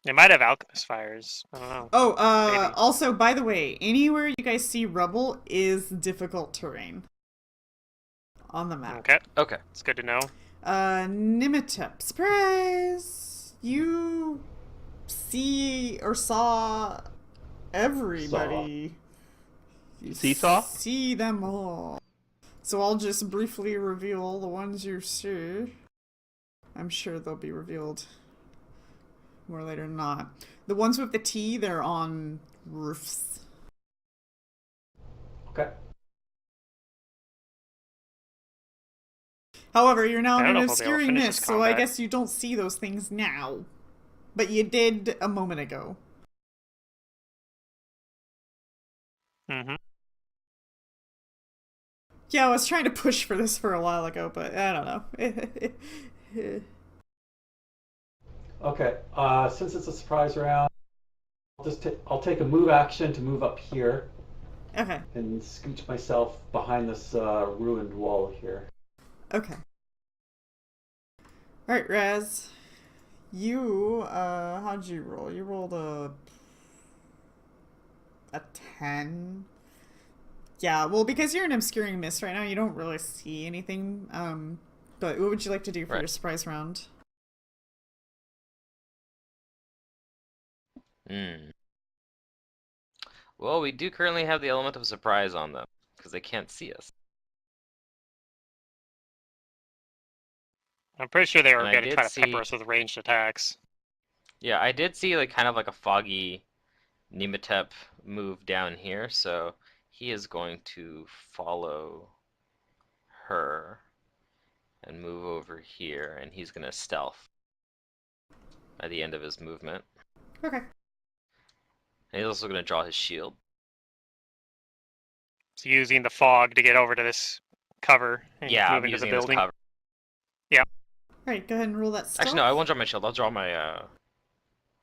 They might have alchemist fires. I don't know. Oh, Maybe. also, by the way, anywhere you guys see rubble is difficult terrain on the map. Okay, Okay. it's good to know. Nimitep, surprise! You see or saw everybody. You Seesaw? see them all. So I'll just briefly reveal the ones you see. I'm sure they'll be revealed more later than not. The ones with the T, they're on roofs. Okay. However, you're now I in don't an know if they'll be able to obscuring finish mist, this so I combat. guess you don't see those things now. But you did a moment ago. Mm-hmm. Yeah, I was trying to push for this for a while ago, but I don't know. Okay. Since it's a surprise round, I'll take a move action to move up here Okay, and scooch myself behind this ruined wall here. okay. Alright, Raz. You, how'd you roll? You rolled a 10? Yeah, well, because you're in obscuring mist right now, you don't really see anything. But what would you like to do for Right. your surprise round? Well, we do currently have the element of surprise on them because they can't see us. I'm pretty sure they were And I going to did try to see- pepper us with ranged attacks. Yeah, I did see like kind of like a foggy Nematep move down here, so he is going to follow her and move over here, and he's gonna stealth by the end of his movement. Okay. And he's also gonna draw his shield. So using the fog to get over to this cover and Yeah, move I'm into the using his building. cover. Alright, go ahead and roll that stealth. Actually, no, I won't draw my shield. I'll draw my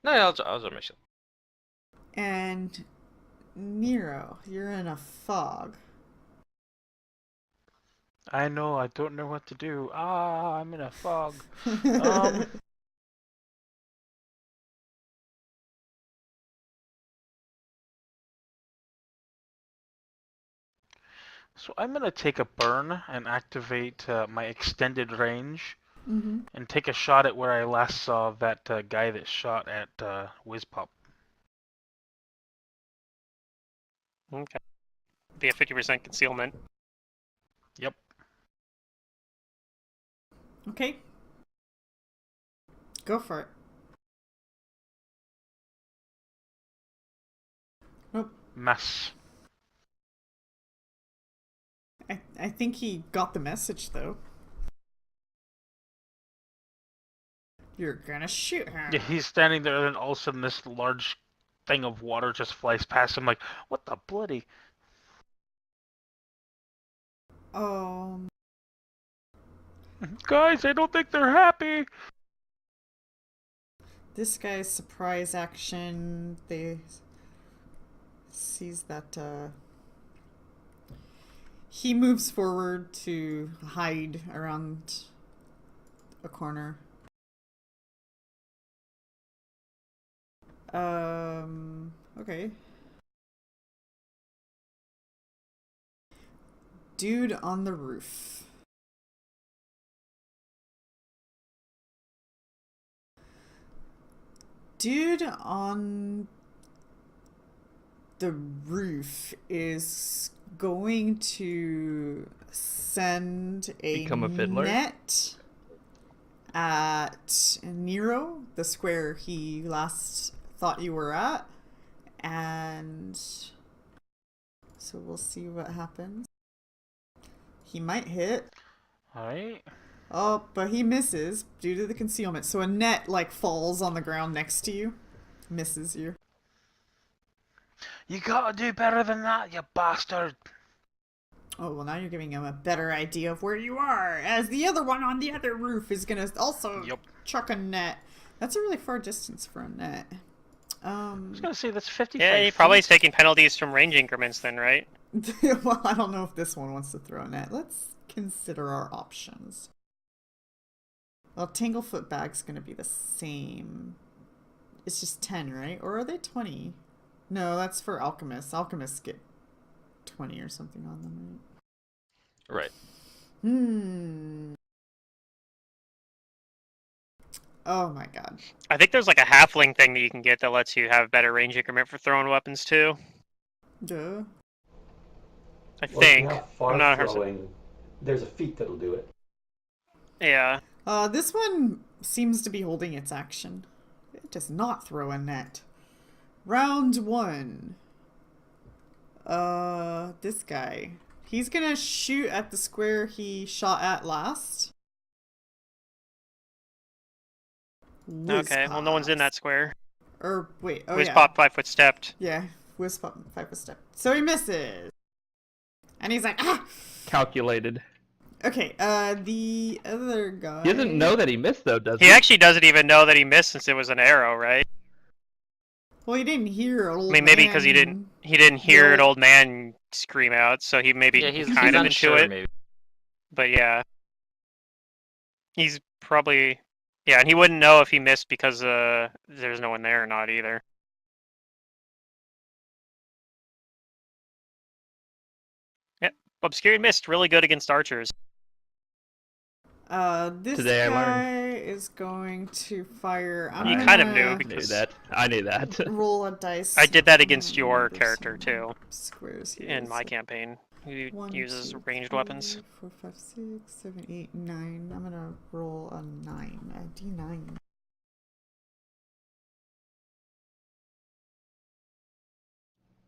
No, yeah, I'll draw my shield. And Nero, you're in a fog. I know, I don't know what to do. Ah, I'm in a fog. So I'm gonna take a burn and activate my extended range Mm-hmm. and take a shot at where I last saw that guy that shot at Whizpop. Okay. Be a 50% concealment. Yep. Okay. Go for it. Nope. Mess. I think he got the message though. You're gonna shoot her. Yeah, he's standing there, and all of a sudden this large thing of water just flies past him. Like, what the bloody? Um. Guys, I don't think they're happy. This guy's surprise action. They sees that he moves forward to hide around a corner. Okay. Dude on the roof. Dude on the roof is going to send a Become a fiddler? net at Nero, the square he last thought you were at, and so we'll see what happens. He might hit. Alright. Oh, but he misses due to the concealment. So a net like falls on the ground next to you, misses you. You gotta do better than that, you bastard. Oh, well, now you're giving him a better idea of where you are, as the other one on the other roof is gonna also Yep. chuck a net. That's a really far distance for a net. I was gonna say that's 55 Yeah, he probably is feet. taking penalties from range increments then, right? Well, I don't know if this one wants to throw a net. Let's consider our options. Well, Tanglefoot Bag's gonna be the same. It's just 10, right? Or are they 20? No, that's for alchemists. Alchemists get 20 or something on them, Right. right? Oh my god. I think there's like a halfling thing that you can get that lets you have better range increment for throwing weapons too. Duh. I Well, if you think. have far I'm not 100%. throwing, there's a feat that'll do it. Yeah. This one seems to be holding its action. It does not throw a net. Round 1. This guy. He's gonna shoot at the square he shot at last. Okay. Well, no one's in that square. Or, wait, oh Whiz yeah. pop 5 foot stepped. Yeah, Whizpop 5 foot step. So he misses. And he's like, ah! Calculated. Okay, the other guy... He doesn't know that he missed, though, does he? He actually doesn't even know that he missed since it was an arrow, right? Well, he didn't hear old I mean, maybe because he didn't hear an old man scream out, so he maybe Yeah, he's kind of unsure, into it. maybe. But yeah, he's probably and he wouldn't know if he missed because there's no one there or not either. Yep, obscured mist really good against archers. This Today I guy is going to fire. I'm You gonna kind of knew I knew because that. I knew that. roll a dice. I did that against your There's character some too Squares here. in my So campaign. Who 1, uses 2, ranged 3, weapons? 4, 5, 6, 7, 8, 9. I'm gonna roll a 9. A D9.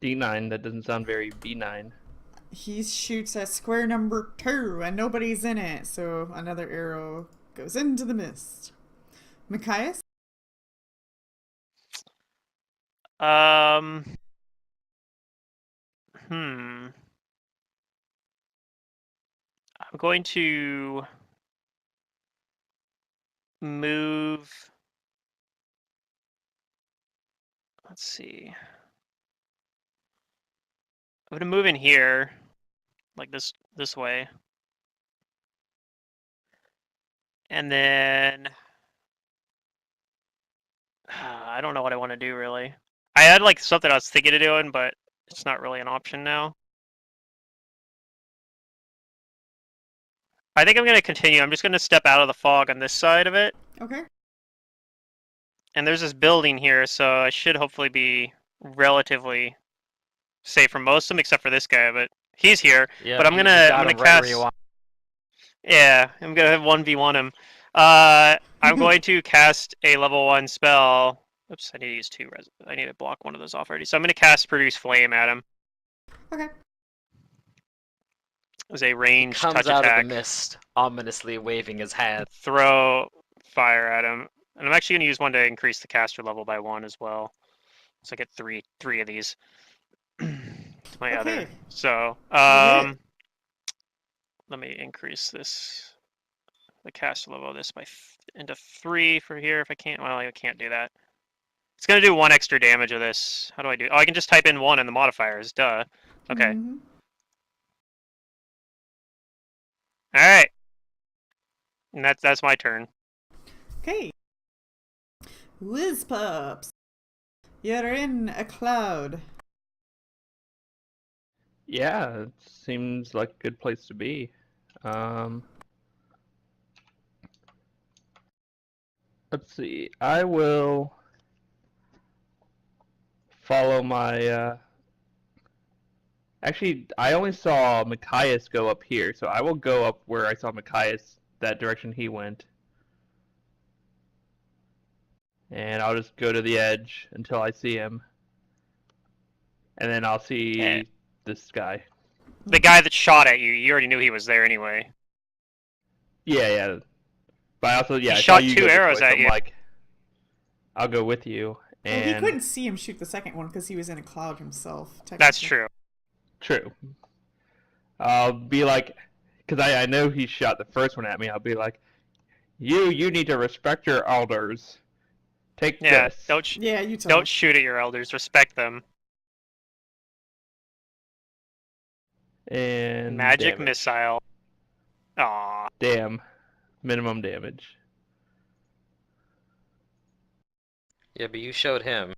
D9. That doesn't sound very B9. He shoots at square number 2 and nobody's in it, so another arrow goes into the mist. Machias? Um. I'm going to move. Let's see. I'm gonna move in here, like this way, and then I don't know what I want to do really. I had like something I was thinking of doing, but it's not really an option now. I think I'm gonna continue. I'm just gonna step out of the fog on this side of it, Okay. and there's this building here, so I should hopefully be relatively safe from most of them, except for this guy. But he's here. Yeah, But I'm you gonna got him right where cast. you want. Yeah, I'm gonna 1v1 him. I'm going to cast a level 1 spell. Oops, I need to use 2 I need to block one of those off already. So I'm gonna cast Produce Flame at him Okay. as a ranged Comes touch out attack. of the mist, ominously waving his hand. Throw fire at him, and I'm actually gonna use one to increase the caster level by 1 as well. So I get three of these. To my other. Okay. So Alright. let me increase the caster level of this by into 3 for here if I can't. Well, I can't do that. It's gonna do 1 extra damage of this. How do I do? Oh, I can just type in 1 in the modifiers. Duh. Okay. Mhm. All right. And that's my turn. Okay. Whiz Pops. You're in a cloud. Yeah, it seems like a good place to be. Let's see. I will follow my. Actually, I only saw Machias go up here, so I will go up where I saw Machias, that direction he went. And I'll just go to the edge until I see him. And then I'll see Yeah. this guy. The guy that shot at you, you already knew he was there anyway. Yeah. But I also, He I saw shot you 2 go this arrows way, so at I'm you. like, I'll go with you. Well, he And couldn't see him shoot the second one because he was in a cloud himself. That's technically. true. true. I'll be like, because I know he shot the first one at me. I'll be like, you need to respect your elders. Take Yeah. this. Yeah, you tell Don't him. shoot at your elders. Respect them. And Magic damage. missile. Aw. Damn. Minimum damage. Yeah, but you showed him.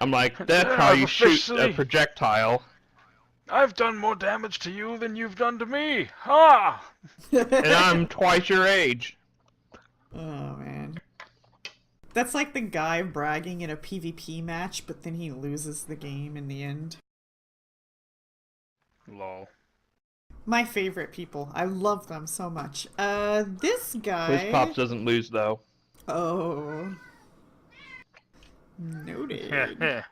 I'm like, that's how you shoot a Officially- projectile. I've done more damage to you than you've done to me. Ha! And I'm twice your age. Oh man. That's like the guy bragging in a PvP match, but then he loses the game in the end. Lol. My favorite people. I love them so much. This guy. Whiz Pops doesn't lose, though. Oh. Noted.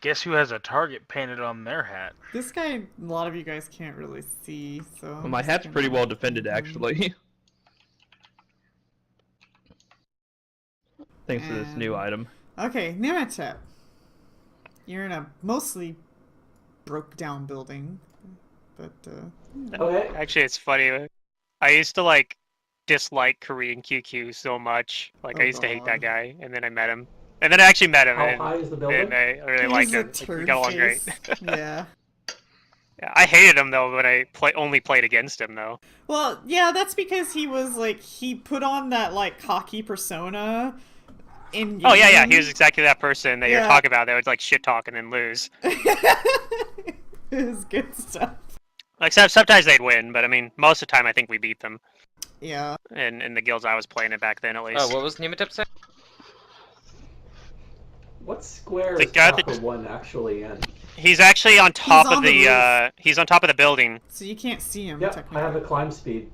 Guess who has a target painted on their hat? This guy, a lot of you guys can't really see, so. Well, my hat's pretty well defended, actually. Thanks to this new item. Okay, Nematep. You're in a mostly broke down building, but Okay. Actually, it's funny. I used to like dislike Korean QQ so much. Like I Oh, used to hate that God. guy, and then I met him, and then I actually met him, How and, high is the and building? I really liked he's a him. Like, we turd got along great. face. Yeah. Yeah, I hated him though when I only played against him though. Well, yeah, that's because he was like he put on that like cocky persona in game. Oh yeah, he was exactly that person that you're Yeah. talking about that would like shit talk and then lose. It was good stuff. Like sometimes they'd win, but I mean most of the time I think we beat them. Yeah. In the guilds I was playing it back then at least. Oh, what was Nematip saying? What square The is guy Kappa that- 1 actually in? He's actually on top on of the roof. he's on top of the building. So you can't see him Yep, I technically. have a climb speed.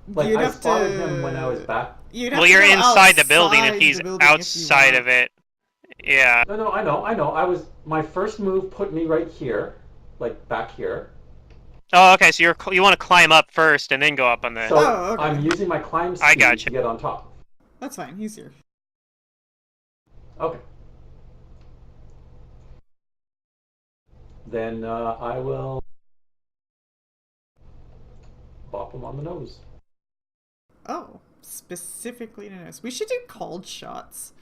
Like, You'd I have spotted him when I was to. back. You'd have Well, to you're go inside the building. If outside he's the building if you outside want. of it, yeah. No, I know. My first move put me right here, like back here. Oh, okay. So you want to climb up first and then go up on the. So Oh, okay. I'm using my climb I speed gotcha. to get on top. That's fine. He's here. Okay. Then I will bop him on the nose. Oh, specifically to notice. We should do called shots.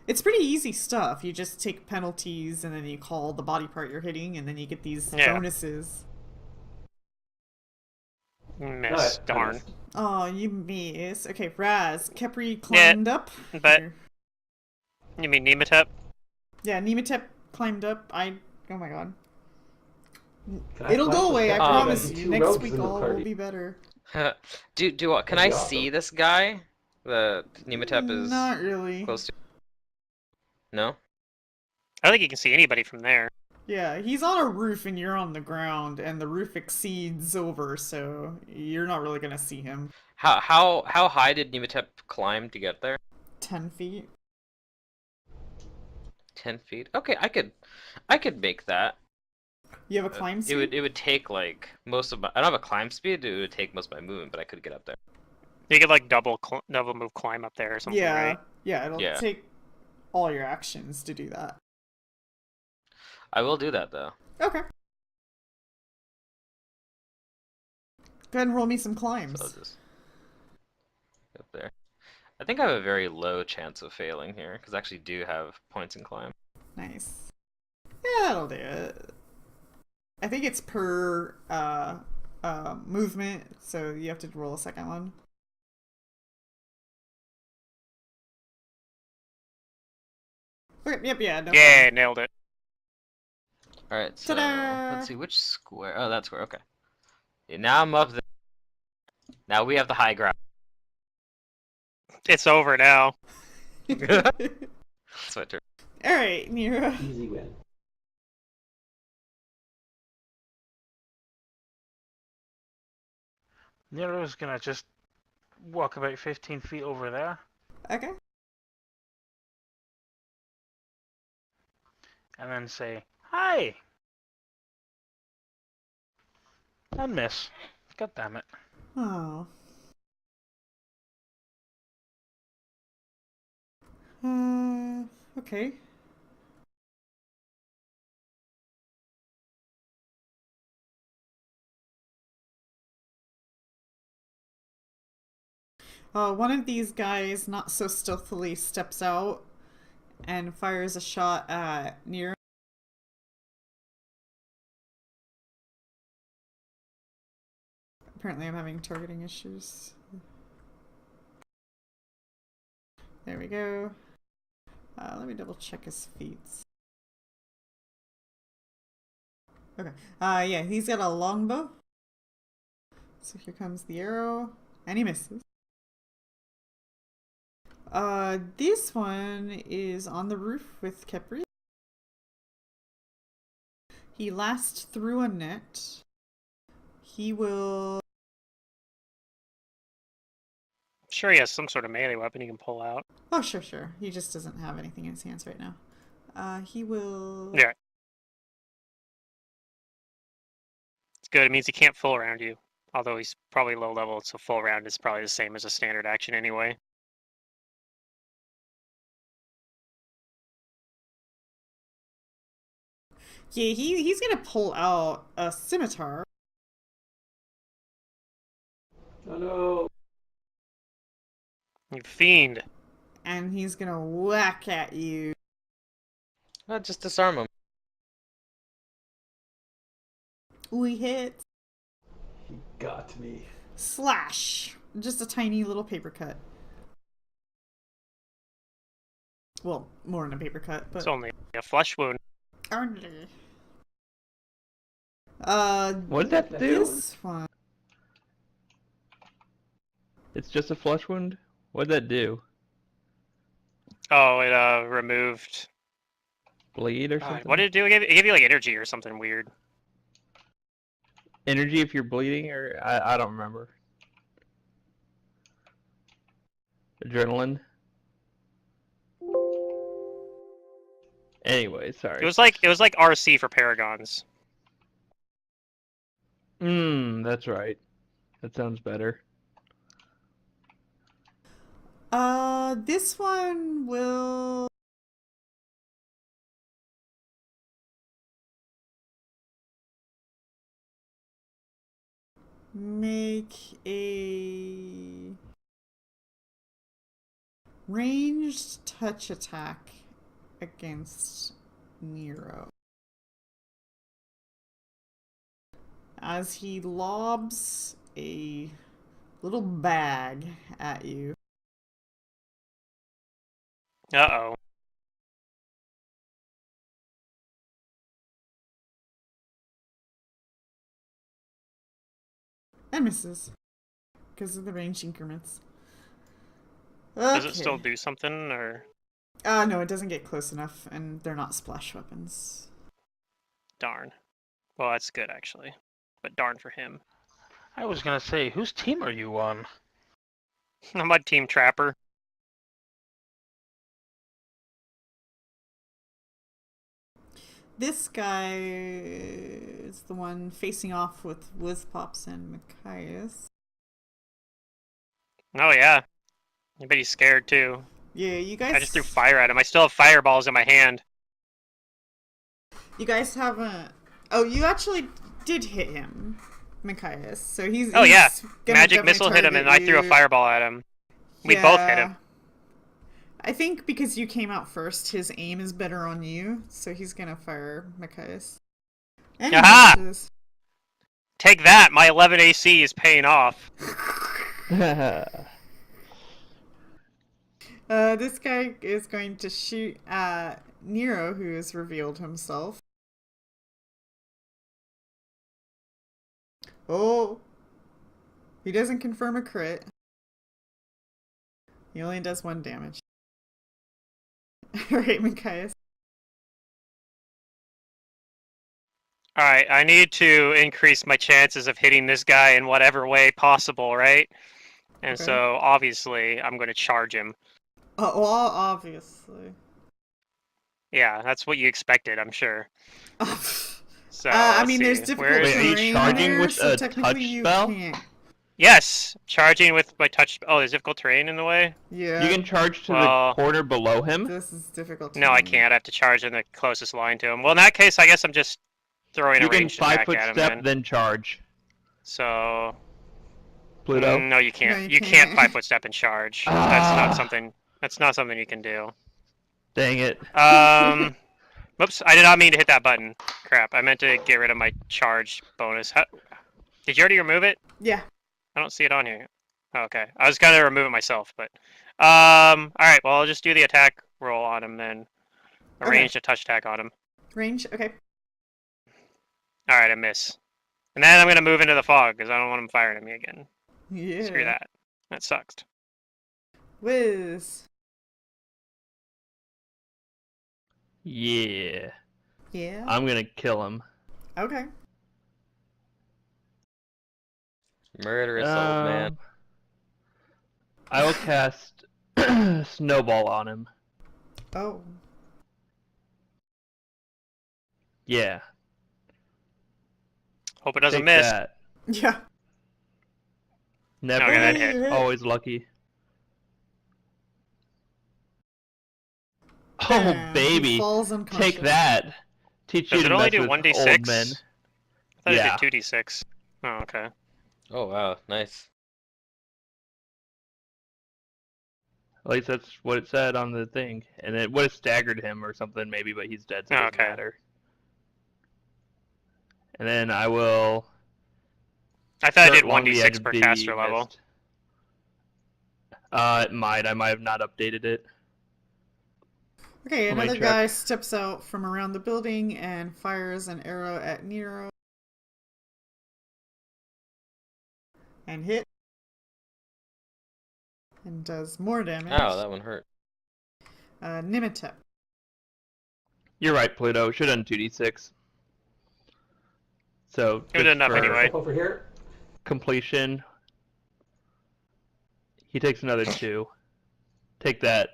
It's pretty easy stuff. You just take penalties and then you call the body part you're hitting, and then you get these Yeah. bonuses. Miss. I Darn. missed. Oh, you miss. Okay, Raz. Kepri climbed up. but- Here. You mean Nematep? Yeah, Nematep climbed up. Oh my god. Can I It'll flash go the away, I pepper? promise There's you. two Next rogues week in the all will party. be better. do what? Can That'd I be awesome. see this guy? The Nematep is Not really. close to. No. I don't think you can see anybody from there. Yeah, he's on a roof and you're on the ground, and the roof exceeds over, so you're not really gonna see him. How high did Nematep climb to get there? 10 feet. 10 feet. Okay, I could make that. You have a climb speed? It would take like most of my. I don't have a climb speed. It would take most of my movement, but I could get up there. You could like double move climb up there or something, Yeah, right? yeah, it'll Yeah. take all your actions to do that. I will do that though. Okay. Go ahead and roll me some So climbs. I'll just get up there. I think I have a very low chance of failing here because I actually do have points in climb. Nice. Yeah, that'll do it. I think it's per movement, so you have to roll a second one. Okay, yep, yeah, no Yeah, problem. nailed it. All right, so Ta-da! let's see which square. Oh, that square. Okay. Yeah, now I'm up there. Now we have the high ground. It's over now. That's my turn. Alright, Nero. Easy win. Nero's gonna just walk about 15 feet over there Okay. and then say, "Hi!" And miss. God damn it. Oh. Okay. One of these guys, not so stealthily, steps out and fires a shot at Nero. Apparently I'm having targeting issues. There we go. Let me double check his feats. Okay. Yeah, he's got a longbow. So here comes the arrow. And he misses. This one is on the roof with Kepri. He lasts through a net. He will... Sure, he has some sort of melee weapon he can pull out. Oh, sure. He just doesn't have anything in his hands right now. He will... Yeah. It's good. It means he can't full around you. Although he's probably low level, so full round is probably the same as a standard action anyway. Yeah, he's gonna pull out a scimitar. Oh no. You fiend. And he's gonna whack at you. Just disarm him. We hit. He got me. Slash. Just a tiny little paper cut. Well, more than a paper cut, but... It's only a flesh wound. Hardly. What did that do? This one. It's just a flesh wound? What did that do? Oh, it removed. Bleed or something? What did it do? It gave you like energy or something weird. energy if you're bleeding, or I don't remember. Adrenaline. Anyway, sorry. It was like RC for Paragons. That's right. That sounds better. This one will make a ranged touch attack against Nero. As he lobs a little bag at you. Uh-oh. And misses. Because of the range increments. Does it still do something, or? No, it doesn't get close enough, and they're not splash weapons. Darn. Well, that's good, actually. But darn for him. I was gonna say, whose team are you on? I'm on Team Trapper. This guy is the one facing off with Wizpops and Machias. Oh, yeah. I bet he's scared, too. Yeah, you guys... I just threw fire at him. I still have fireballs in my hand. You guys haven't... Oh, you actually did hit him, Machias. So he's... Oh, yeah. gonna Magic definitely missile hit him, and target I threw a you. fireball at him. We both hit him. I think because you came out first, his aim is better on you, so he's gonna fire Machias. And he Aha! misses. Take that! My 11 AC is paying off. This guy is going to shoot at Nero, who has revealed himself. Oh! He doesn't confirm a crit. He only does 1 damage. Alright, Machias. Alright, I need to increase my chances of hitting this guy in whatever way possible, right? And Okay. so, obviously, I'm going to charge him. Well, obviously. Yeah, that's what you expected, I'm sure. So, I let's mean, see. there's difficult Where is Wait, are you terrain charging there, with so a technically touch you spell? can't. Yes! Charging with my touch... Oh, there's difficult terrain in the way? Yeah. You can charge to Well, the corner below him. This is difficult. No, I terrain. can't. I have to charge in the closest line to him. Well, in that case, I guess I'm just throwing You a can ranged attack 5-foot at him, step, then charge. So... Pluto. No, you can't. No, you you can't can't. 5-foot step and charge. Ah. That's not something you can do. Dang it. Whoops, I did not mean to hit that button. Crap, I meant to get rid of my charge bonus. Did you already remove it? Yeah. I don't see it on here. Oh, okay. I was gonna remove it myself, but... Alright, well, I'll just do the attack roll on him then. Arrange a touch attack on him. Range. Okay. Alright, I miss. And then I'm gonna move into the fog, because I don't want him firing at me again. Yeah. Screw that. That sucks. Wiz. Yeah. Yeah. I'm gonna kill him. Okay. Murderous old man. I will cast Snowball on him. Oh. Yeah. Hope it doesn't Take miss. that. Yeah. Never. Okay, that hit. Always lucky. Oh, Damn, he baby. falls unconscious. Take that. Teach you Does to it only mess do with 1d6? old men. I thought Yeah. it did 2d6. Oh, okay. Oh wow, nice. At least that's what it said on the thing. And it would have staggered him or something maybe, but he's dead, so it Oh, doesn't okay. matter. And then I will... I thought it did skirt along the edge 1d6 of per the caster level. mist. It might. I might have not updated it. Okay, Let me another check. guy steps out from around the building and fires an arrow at Nero. And hit. And does more damage. Oh, that one hurt. Nimitep. You're right, Pluto. Should have done 2d6. So It was just enough for anyway. Stuff over here. completion, he takes another 2. Take that.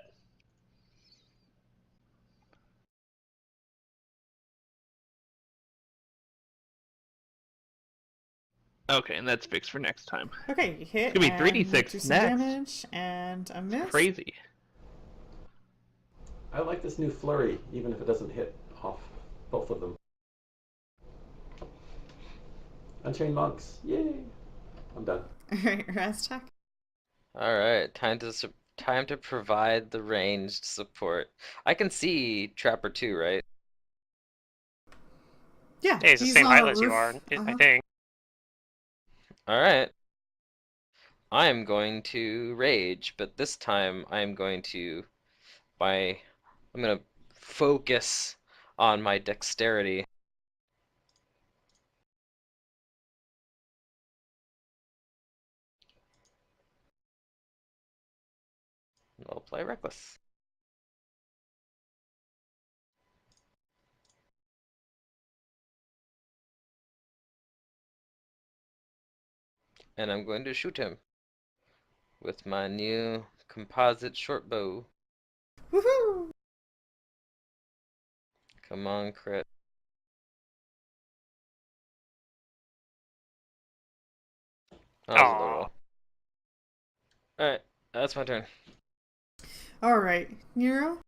Okay, and that's fixed for next time. Okay, you hit It's gonna be and 3d6 do some next. damage and a miss. Crazy. I like this new flurry, even if it doesn't hit off both of them. Unchained monks, yay! I'm done. Alright, Rastak. All right, time to provide the ranged support. I can see Trapper 2, right? Yeah, Hey, he's the same on height a as you roof. are, I think. All right. I am going to rage, but this time I am going to I'm gonna focus on my dexterity. I'll play reckless. And I'm going to shoot him with my new composite short bow. Woohoo! Come on, crit. That was a low Aw. roll. Alright, that's my turn. Alright, Nero.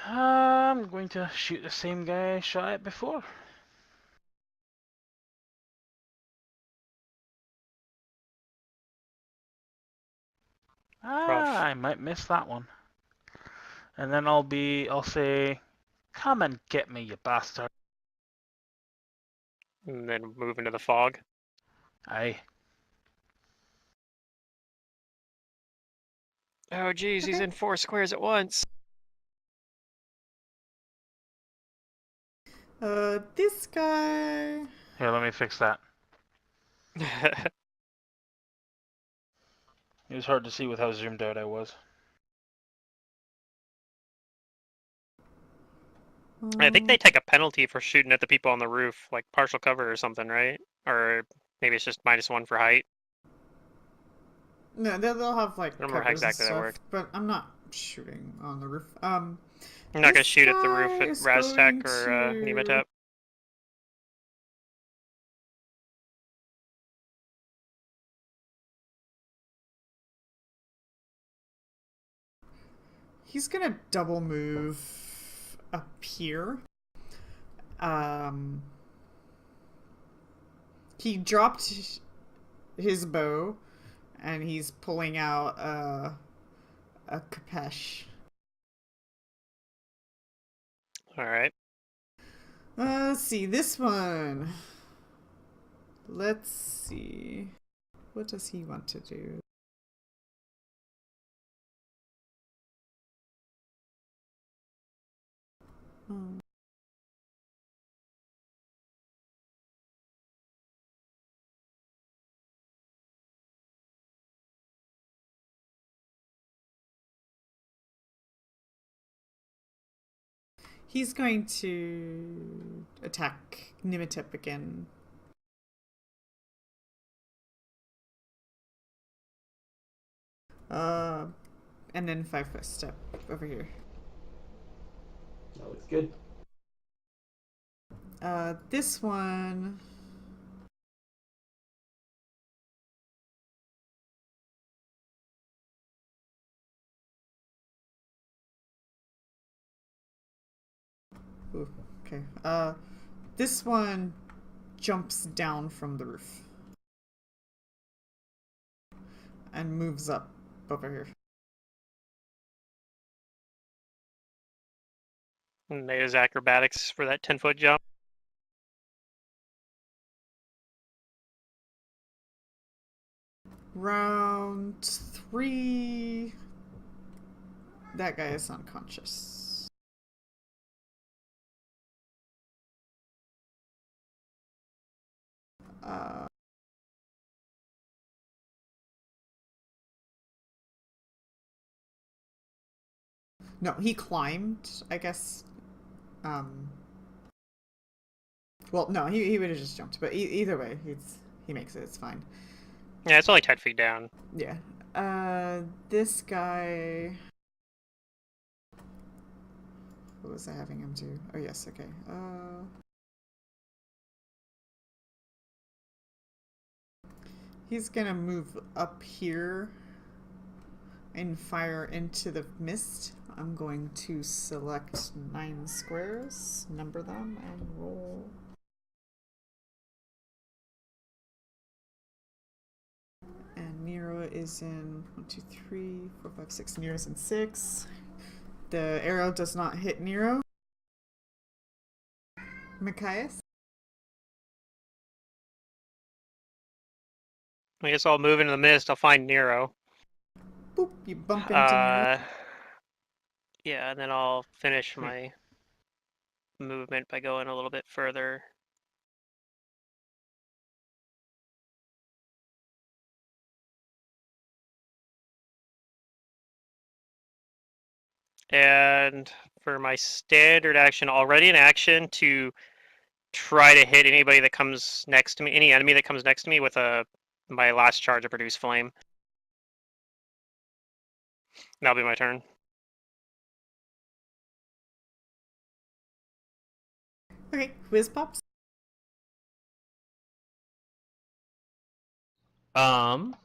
I'm going to shoot the same guy I shot at before. Rough. I might miss that one. And then I'll say, come and get me, you bastard. And then move into the fog. Aye. Oh, geez, he's Okay. in 4 squares at once. This guy. Here, let me fix that. It was hard to see with how zoomed out I was. I think they take a penalty for shooting at the people on the roof, like partial cover or something, right? Or maybe it's just -1 for height. No, they'll have like I don't remember how covers and exactly that stuff, works. but I'm not shooting on the roof. I'm not gonna This shoot at the roof guy at is Raztech going or to- Nematep. He's gonna double move up here. He dropped his bow, and he's pulling out a Kapesh. Alright. Let's see, this one. Let's see. What does he want to do? Hmm. He's going to attack Nimitep again. And then 5-foot step over here. That looks good. This one. Ooh, okay. This one jumps down from the roof and moves up over here. And made his acrobatics for that 10-foot jump. Round 3. That guy is unconscious. Uh, No, he climbed, I guess. Um, well, no, he would have just jumped, but either way, he makes it. It's fine. Yeah, it's only 10 feet down. Yeah. This guy. What was I having him do? Oh yes, okay. He's gonna move up here and fire into the mist. I'm going to select 9 squares, number them, and roll. And Nero is in 1, 2, 3, 4, 5, 6. Nero's in 6. The arrow does not hit Nero. Machias? I guess I'll move into the mist. I'll find Nero. Boop, you bump into Nero. Yeah, and then I'll finish my movement by going a little bit further. And for my standard action, already in action to try to hit anybody that comes next to me, any enemy that comes next to me with my last charge of produce flame. That'll be my turn. Okay, whiz pops. Um.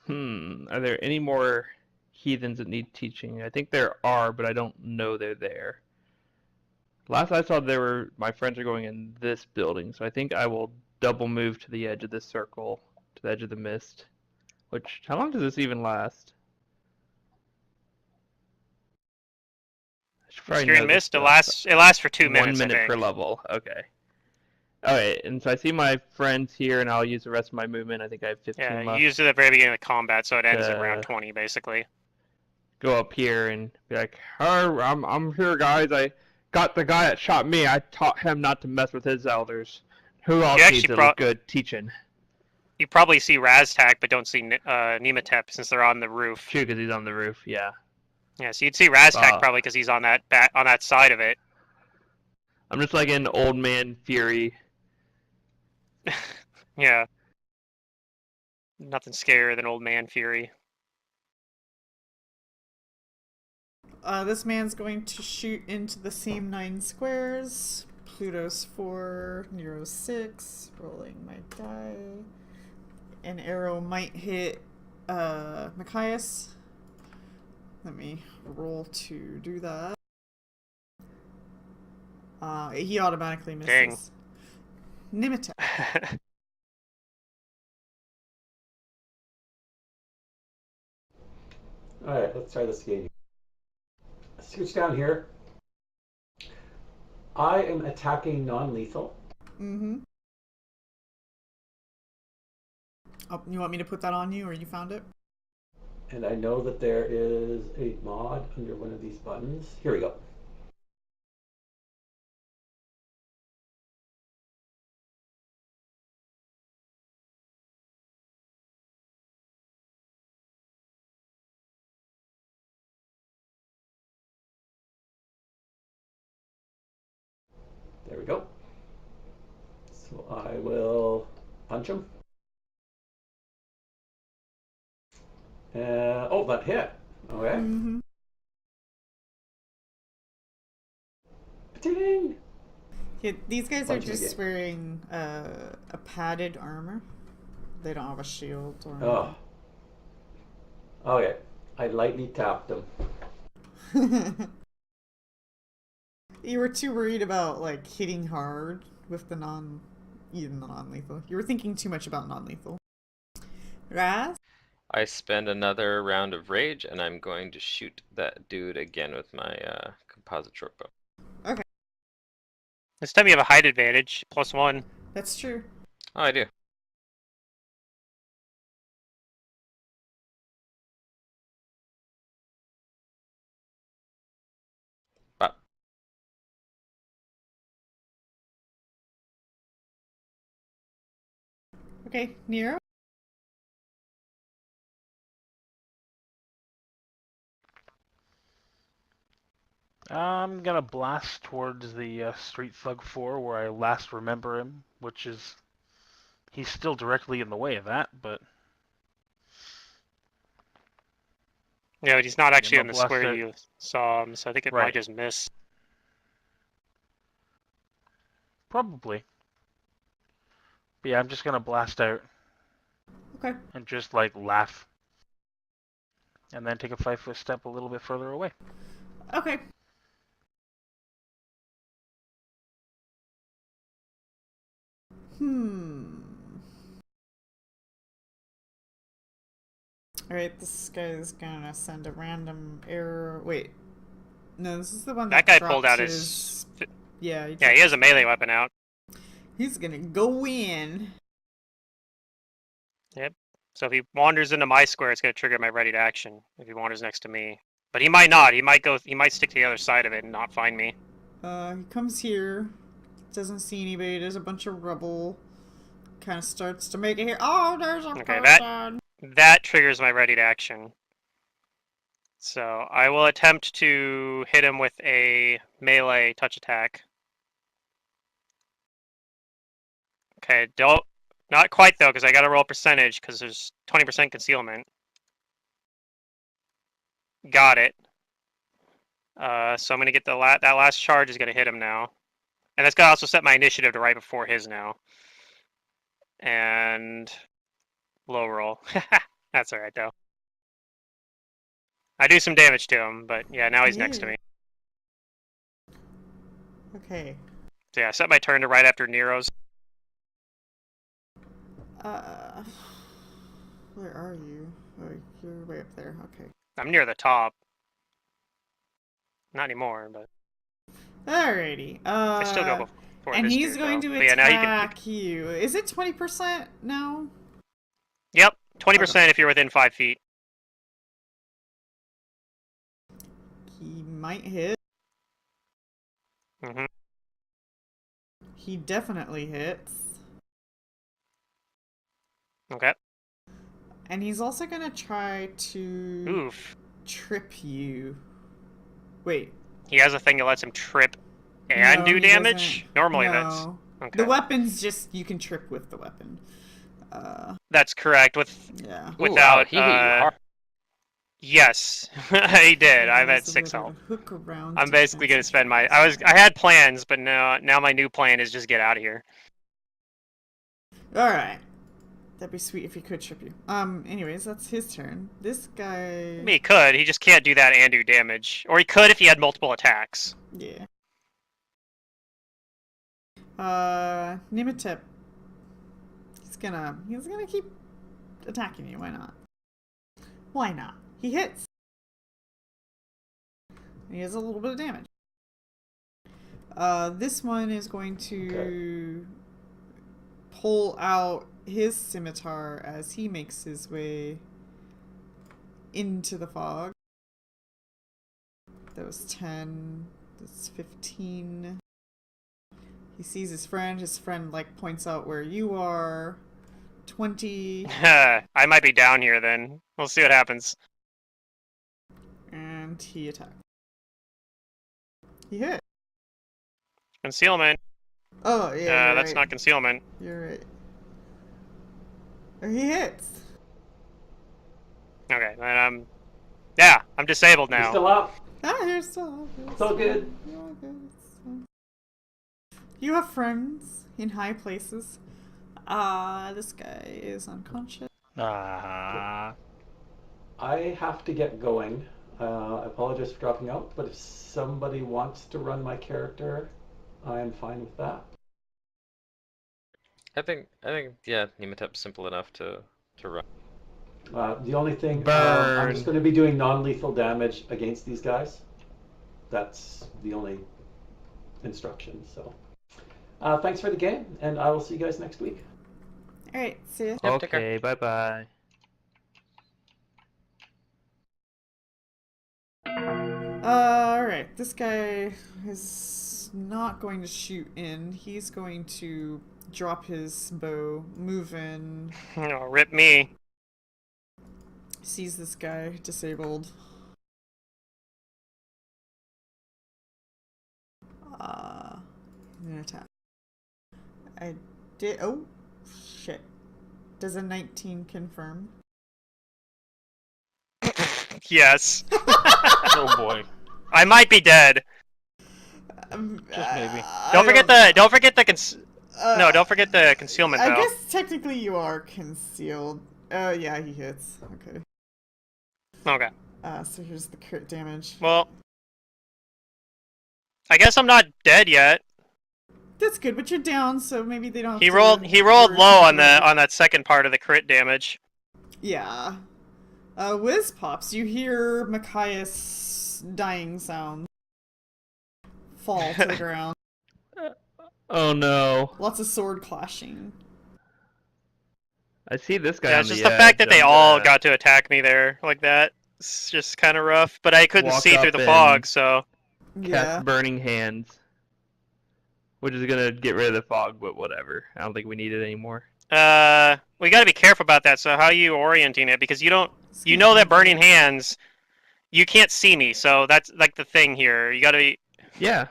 Are there any more heathens that need teaching? I think there are, but I don't know they're there. Last I saw, my friends are going in this building, so I think I will double move to the edge of this circle, to the edge of the mist. Which, how long does this even last? I should probably Obscuring know this Mist, it stuff. lasts for 2 1 minutes, I minute per think. level. Okay. Okay, and so I see my friends here, and I'll use the rest of my movement. I think I have 15 Yeah, left. you used it at the very beginning of the combat, so it ends at round To 20, basically. go up here and be like, I'm here, guys. I got the guy that shot me. I taught him not to mess with his elders. Who else You needs actually a good teaching? you probably see Raztak, but don't see Nematep since they're on the roof. True, because he's on the roof. Yeah. Yeah, so you'd see Raztak Uh, probably because he's on that side of it. I'm just like an old man Fury. Yeah. Nothing scarier than old man Fury. This man's going to shoot into the same 9 squares. Pluto's 4, Nero's 6. Rolling my die. An arrow might hit Machias. Let me roll to do that. He automatically misses. Dang. Nimitech. Alright, let's try this game. Scooch down here. I am attacking non-lethal. Mm-hmm. Oh, you want me to put that on you, or you found it? And I know that there is a mod under one of these buttons. Here we go. There we go. So I will punch him. Oh, that hit. Okay. Mm-hmm. Ding! Yeah, these guys Punch are him just again. wearing a padded armor. They don't have a shield or Oh. Okay. I lightly tapped him. anything. You were too worried about like hitting hard with even the non-lethal. You were thinking too much about non-lethal. Raz? I spend another round of rage, and I'm going to shoot that dude again with my composite shortbow. Okay, This time you have a height advantage, +1. that's true. Oh, I do. But Okay, Nero? I'm gonna blast towards the Street Thug 4 where I last remember him, which is he's still directly in the way of that, but Yeah, but he's not yeah, I'm actually gonna in the blast square out. you saw him, so I think it might Right, just miss. probably. But yeah, I'm just gonna blast out Okay. and just like laugh, and then take a 5 foot step a little bit further away. Okay. Hmm. Alright, this guy's gonna send a random error. Wait. No, this is the one That that guy pulled dropped out his. Yeah, yeah, he has a melee weapon out. He's gonna go in. Yep. So if he wanders into my square, it's gonna trigger my ready to action. If he wanders next to me, but he might not. He might go. He might stick to the other side of it and not find me. He comes here. Doesn't see anybody. There's a bunch of rubble. Kind of starts to make it here. Oh, there's a Okay, person. that triggers my ready to action. So I will attempt to hit him with a melee touch attack. Okay, don't. Not quite though, because I got to roll percentage because there's 20% concealment. Got it. So I'm gonna get that last charge is gonna hit him now, and that's gonna also set my initiative to right before his now. And low roll. That's alright though. I do some damage to him, but yeah, now he's next to Yeah. me. Okay. So yeah, I set my turn to right after Nero's. Uh, where are you? Oh, you're way up there. Okay. I'm near the top. Not anymore, but Alrighty. I still go before And this he's dude going though. to But yeah, now you can. attack you. Is it 20% now? Yep, Okay. 20% if you're within 5 feet. He might hit. Mm-hmm. He definitely hits. Okay. And he's also gonna try to Oof. trip you. Wait. He has a thing that lets him trip and No, do he damage. doesn't. Normally, that's No. okay. The weapon's just you can trip with the weapon. That's correct. Yeah. Ooh, wow, Without he hit you hard. yes, he did. I'm at There's a 6 little health. hook around I'm basically gonna defensive spend my. defense. I had plans, but now my new plan is just get out of here. All right. That'd be sweet if he could trip you. Anyways, that's his turn. This guy. I mean, he could. He just can't do that and do damage. Or he could if he had multiple attacks. Yeah. Nimitep. He's gonna keep attacking you. Why not? Why not? He hits. He has a little bit of damage. This one is going to pull out his scimitar as he makes his way into the fog. That was 10. That's 15. He sees his friend. His friend, like, points out where you are. 20. I might be down here then. We'll see what happens. And he attacks. He hit. Concealment. Oh, yeah, you're That's right. not concealment. You're right. He hits. Okay, then yeah, I'm disabled You now. still up? Ah, you're still. It's all good. You're all good. It's fine. You have friends in high places. This guy is unconscious. Ah. I have to get going. I apologize for dropping out, but if somebody wants to run my character, I am fine with that. I think yeah, Nematep's simple enough to run. The only thing, I'm Burn. just going to be doing non-lethal damage against these guys. That's the only instruction. So, thanks for the game, and I will see you guys next week. Alright, see ya. Yep, take care. Okay, bye bye. Alright, this guy is not going to shoot in. He's going to drop his bow, move in, Oh, rip me. sees this guy disabled. an attack. I did. Oh, shit. Does a 19 confirm? Yes. Oh boy. I might be dead. Just maybe. Don't forget the. Don't forget the. No, Uh, don't forget the concealment I though. guess technically you are concealed. Yeah, he hits. Okay. Okay. So here's the crit damage. Well, I guess I'm not dead yet. That's good, but you're down, so maybe they don't have He to rolled worry low too on much. that second part of the crit damage. Yeah. Whiz pops, you hear Machias' dying sound fall to the ground. Oh no. Lots of sword clashing. I see this guy Yeah, on it's just the the fact that edge. they I'm all gonna got to attack me there like that. It's just kind of rough, but I couldn't walk see through up the and fog, so cast Yeah. Burning Hands, which is gonna get rid of the fog, but whatever. I don't think we need it anymore. we got to be careful about that. So how are you orienting it? Because you don't, It's you gonna know that end burning it. hands, you can't see me. So that's like the thing here. You got to be. Yeah.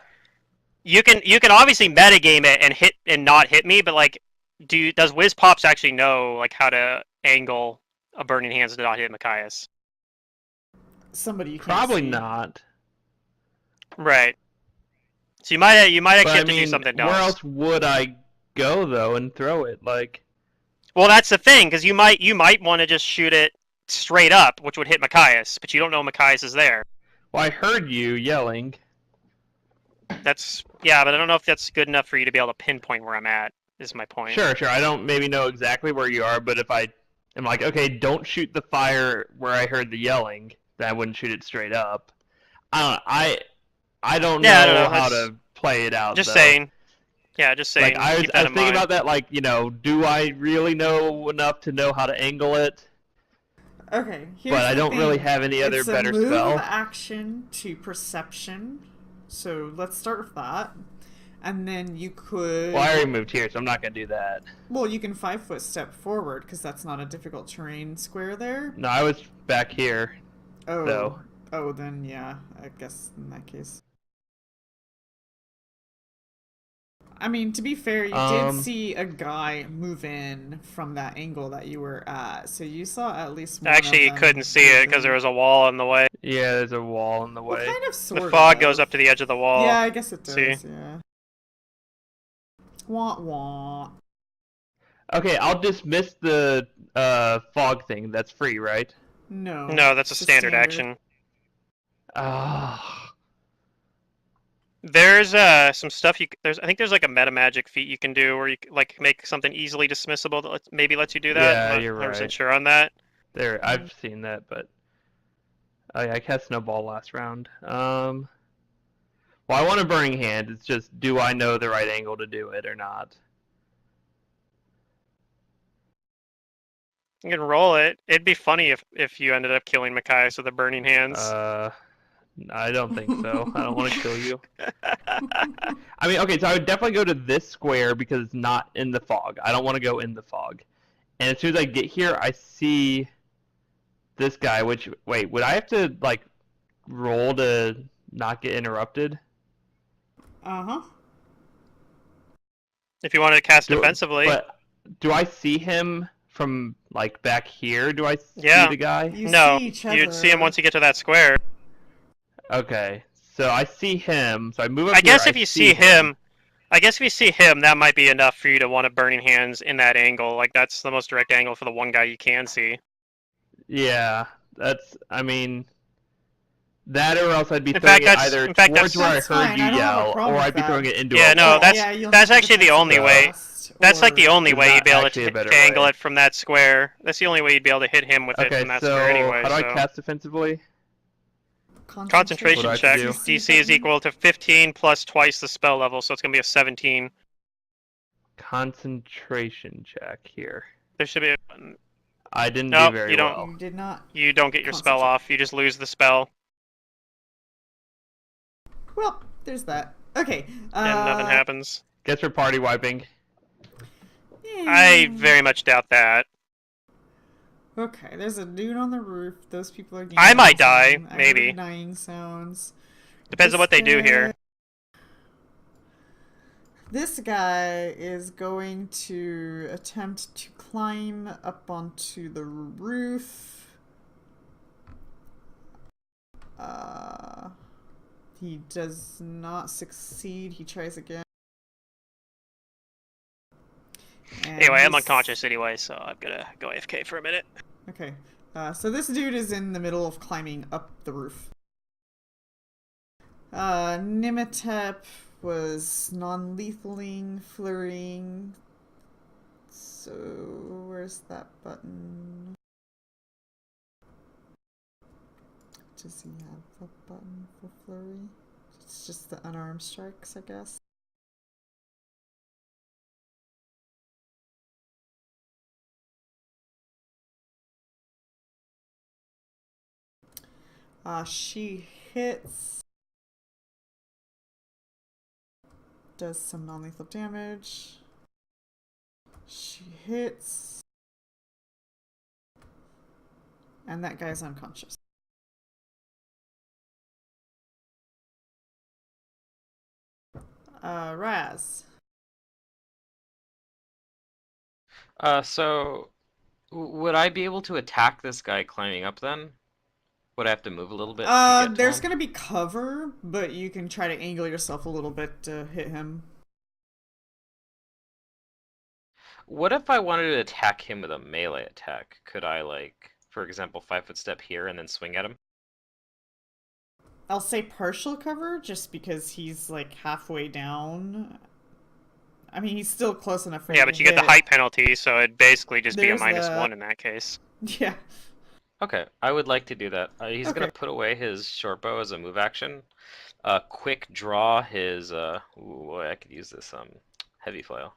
You can obviously metagame it and hit and not hit me, but like, does Wiz Pops actually know like how to angle a burning hands to not hit Machias? Somebody you can't Probably see. not. Right. So you might actually But I have to do mean, something where else. else would I go though and throw it? Like, Well, that's the thing, because you might want to just shoot it straight up, which would hit Machias, but you don't know Machias is there. well, I heard you yelling. Yeah, but I don't know if that's good enough for you to be able to pinpoint where I'm at. Is my point. Sure. I don't maybe know exactly where you are, but if I am like, okay, don't shoot the fire where I heard the yelling, then I wouldn't shoot it straight up. I don't Yeah, I don't know know. how to play it out. Just though. saying. Yeah, just saying. Like I was Keep that in thinking mind. about that. Like, do I really know enough to know how to angle it? Okay, here's But I the don't thing. really have any other It's better a move spell. action to perception. So let's start with that. And then you could... Well, I already moved here, so I'm not gonna do that. Well, you can 5-foot step forward, because that's not a difficult terrain square there. No, I was back here. Oh. So. Oh, then yeah, I guess in that case. I mean, to be fair, you did see a guy move in from that angle that you were at, so you saw at least one Actually, of you them couldn't see move it because there in. was a wall in the way. Yeah, there's a wall in the Well, way. kind of, sort The fog of. goes up to the edge of the wall. Yeah, I guess it does, See? yeah. Wah wah. Okay, I'll dismiss the fog thing. That's free, right? No. No, that's a it's standard action. Ah. There's some stuff I think there's like a meta magic feat you can do where you like make something easily dismissible that maybe lets you do that. Yeah, I'm not you're 100% right. sure on that. There, I've seen that, but oh yeah, I cast Snowball last round. Well, I want a Burning Hand. It's just, do I know the right angle to do it or not? You can roll it. It'd be funny if you ended up killing Machias with the burning hands. I don't think so. I don't want to kill you. I mean, okay, so I would definitely go to this square because it's not in the fog. I don't want to go in the fog. And as soon as I get here, I see this guy, which, wait, would I have to, like, roll to not get interrupted? Uh-huh. If you wanted to cast defensively. But do I see him from, like, back here? Do I see Yeah. the guy? You No, see each other. you'd see him once you get to that square. Okay, so I see him, so I move up I here, guess if you see him, that might be enough for you to want a burning hands in that angle. Like that's the most direct angle for the one guy you can see. Yeah, I mean, that or else I'd be In throwing fact, it that's- either in fact, towards that's- where I That's heard fine, you I don't have a yell, problem or with I'd be that. throwing it into Yeah, a no, wall. that's actually the only way. That's like the only Is way that you'd be able actually a better to angle way? it from that square. That's the only way you'd be able to hit him with it Okay, from that so square anyway. how do I so. cast defensively? Concentration What do I have check. to do? DC is equal to 15 plus twice the spell level, so it's gonna be a 17. Concentration check here. There should be. I didn't Nope, do very you don't. well. You did not. You don't get your spell Concentrate. off. You just lose the spell, Well, there's that. Okay. and nothing happens. Guess we're party wiping. I very much doubt that. Okay, there's a dude on the roof. Those people are. I might die, I maybe. heard dying sounds. Depends on what they do here. This guy is going to attempt to climb up onto the roof. He does not succeed. He tries again. And Anyway, I'm this- unconscious anyway, so I'm gonna go AFK for a minute. Okay. So this dude is in the middle of climbing up the roof. Nimatep was non-lethaling, flurrying. So where's that button? Does he have a button for flurry? It's just the unarmed strikes, I guess. She hits. Does some non-lethal damage. She hits. And that guy's unconscious. Raz. So would I be able to attack this guy climbing up then? Would I have to move a little bit to get to There's him? gonna be cover, but you can try to angle yourself a little bit to hit him. What if I wanted to attack him with a melee attack? Could I, like, for example, 5-foot step here and then swing at him? I'll say partial cover, just because he's like halfway down. I mean, he's still close enough for Yeah, you but to you get the hit. height penalty, so it'd basically just be a There's -1 that. in that case. Yeah. Okay, I would like to do that. He's Okay. gonna put away his short bow as a move action. Quick draw his, ooh, I could use this, heavy flail.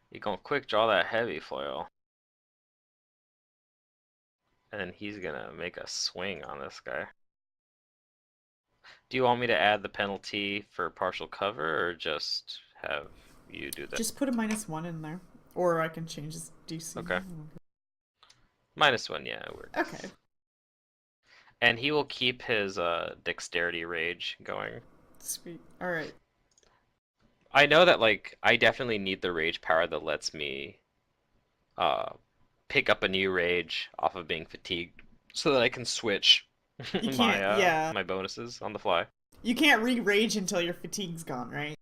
You gonna quick draw that heavy flail. And then he's gonna make a swing on this guy. Do you want me to add the penalty for partial cover, or just have you do that? Just put a -1 in there. Or I can change his DC. Okay. -1, yeah, it works. Okay. And he will keep his dexterity rage going. Sweet. Alright. I know that, like, I definitely need the rage power that lets me pick up a new rage off of being fatigued, so that I can switch You my can't, yeah. my bonuses on the fly. You can't re-rage until your fatigue's gone, right?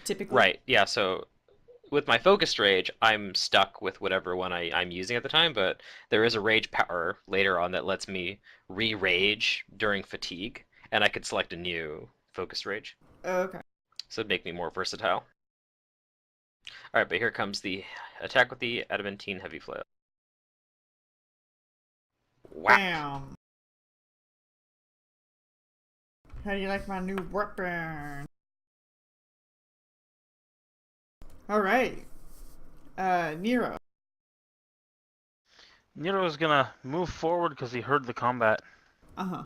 Typically. Right, yeah, so with my focused rage, I'm stuck with whatever one I'm using at the time, but there is a rage power later on that lets me re-rage during fatigue, and I could select a new focused rage. Oh, okay. So it'd make me more versatile. Alright, but here comes the attack with the adamantine heavy flail. Whack! Bam. How do you like my new weapon? Alright. Nero. Nero's gonna move forward because he heard the combat. Uh-huh.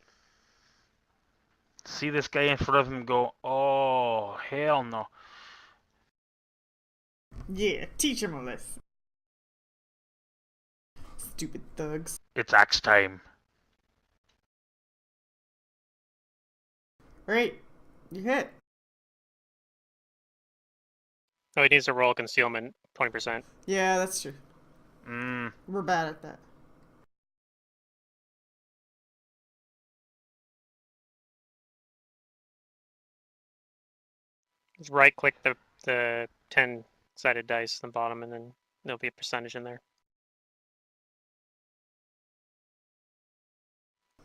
See this guy in front of him and go, oh, hell no. Yeah, teach him a lesson. Stupid thugs. It's axe time. Alright. You hit. Oh, he needs to roll concealment 20%. Yeah, that's true. Mm. We're bad at that. Just right-click the 10-sided dice on the bottom, and then there'll be a percentage in there.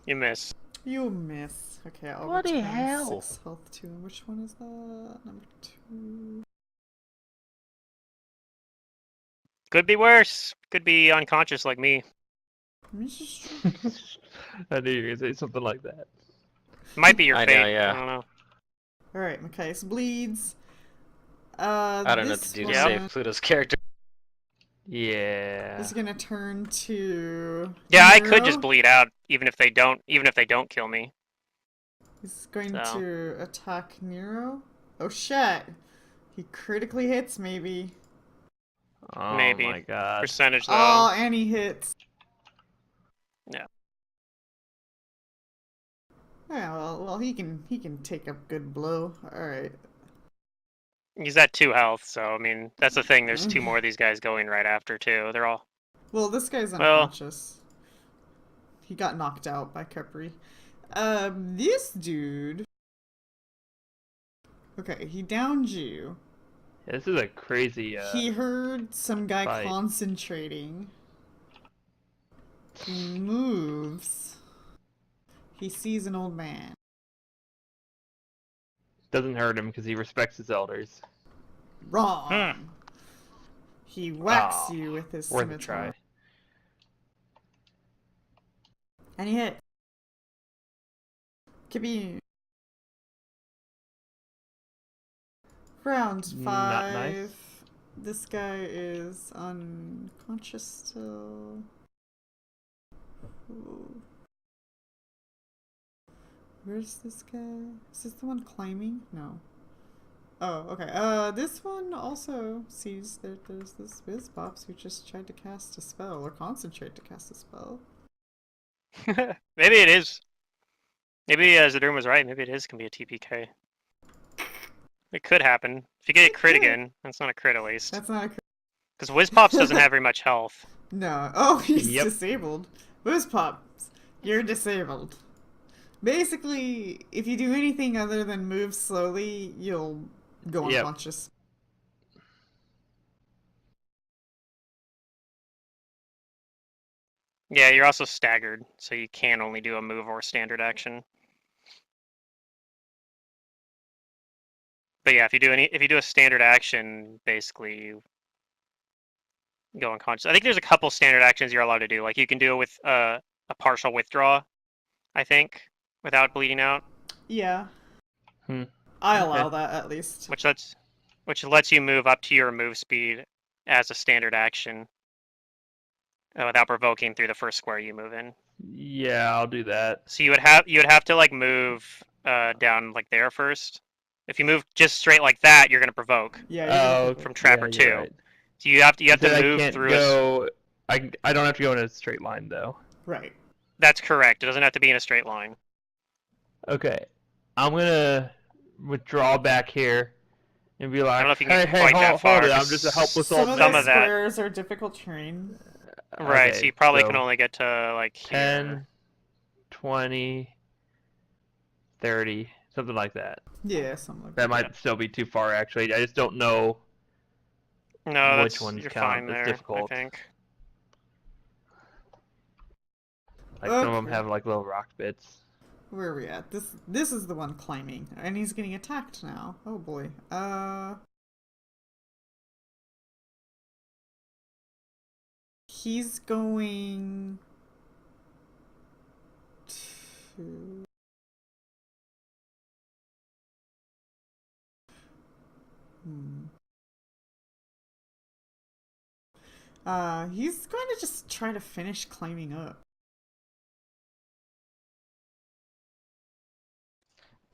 You miss. You miss. Okay, I'll Bloody return hell. 6 health to him. Which one is that? Number 2. Could be worse. Could be unconscious like me. I knew you were gonna say something like that. Might be your I fate. know, yeah. I don't know. Alright, Machias bleeds. I don't know what to do to save Pluto's character. Yeah. Is gonna turn to Yeah, I could Nero. just bleed out even if they don't kill me. He's going So. to attack Nero. Oh shit! He critically hits, maybe. Oh Maybe. my god. Percentage though. Oh, and he hits. Yeah. Yeah, well, he can take a good blow. All right. He's at 2 health, so I mean that's the thing. There's 2 Okay. more of these guys going right after too. They're all Well, this guy's well. unconscious. He got knocked out by Capri. This dude. Okay, he downed you. Yeah, this is a crazy He heard some guy fight. concentrating. He moves. He sees an old man. Doesn't hurt him because he respects his elders. Wrong. He whacks Oh, you with his worth a scimitar. try. And he hit. Kibby. Round 5. Not nice. This guy is unconscious still. Ooh. Where's this guy? Is this the one climbing? No. Oh, okay. This one also sees that there's this Bizbops who just tried to cast a spell or concentrate to cast a spell. Maybe it is. Maybe Zadrum was right. Maybe it is gonna be a TPK. It could happen. If you get a crit It could. again, that's not a crit at least. That's not a crit. Because Wizpops doesn't have very much health. No. Oh, he's Yep. disabled. Bizbops, you're disabled. Basically, if you do anything other than move slowly, you'll go Yep. unconscious. Yeah, you're also staggered, so you can only do a move or standard action. But yeah, if you do a standard action, basically you go unconscious. I think there's a couple standard actions you're allowed to do. Like you can do it with a partial withdraw, I think, without bleeding out, Yeah. Hmm. I Okay. allow that at least. which lets you move up to your move speed as a standard action without provoking through the first square you move in. Yeah, I'll do that. So you would have to like move down like there first. If you move just straight like that, you're gonna provoke Yeah, you're gonna Oh, provoke. from Trapper yeah, you're 2. right. So you have You to said move I can't through go. I don't have to go in a straight line though. Right. That's correct. It doesn't have to be in a straight line. Okay, I'm gonna withdraw back here and be I like, don't know if you hey, can hey, quite that hold far. it! I'm 'Cause just a helpless Some old of some the of that, squares are difficult terrain. right? So Okay, you probably so can only get to like 10, here. 20, 30, something like that. Yeah, something like That that. might still be too far, actually. I just don't know No, which ones you're count fine as there. difficult. I think. Like some of them Okay. have like little rock bits. Where are we at? This is the one climbing, and he's getting attacked now. Oh boy. He's going to. Hmm. He's going to just try to finish climbing up.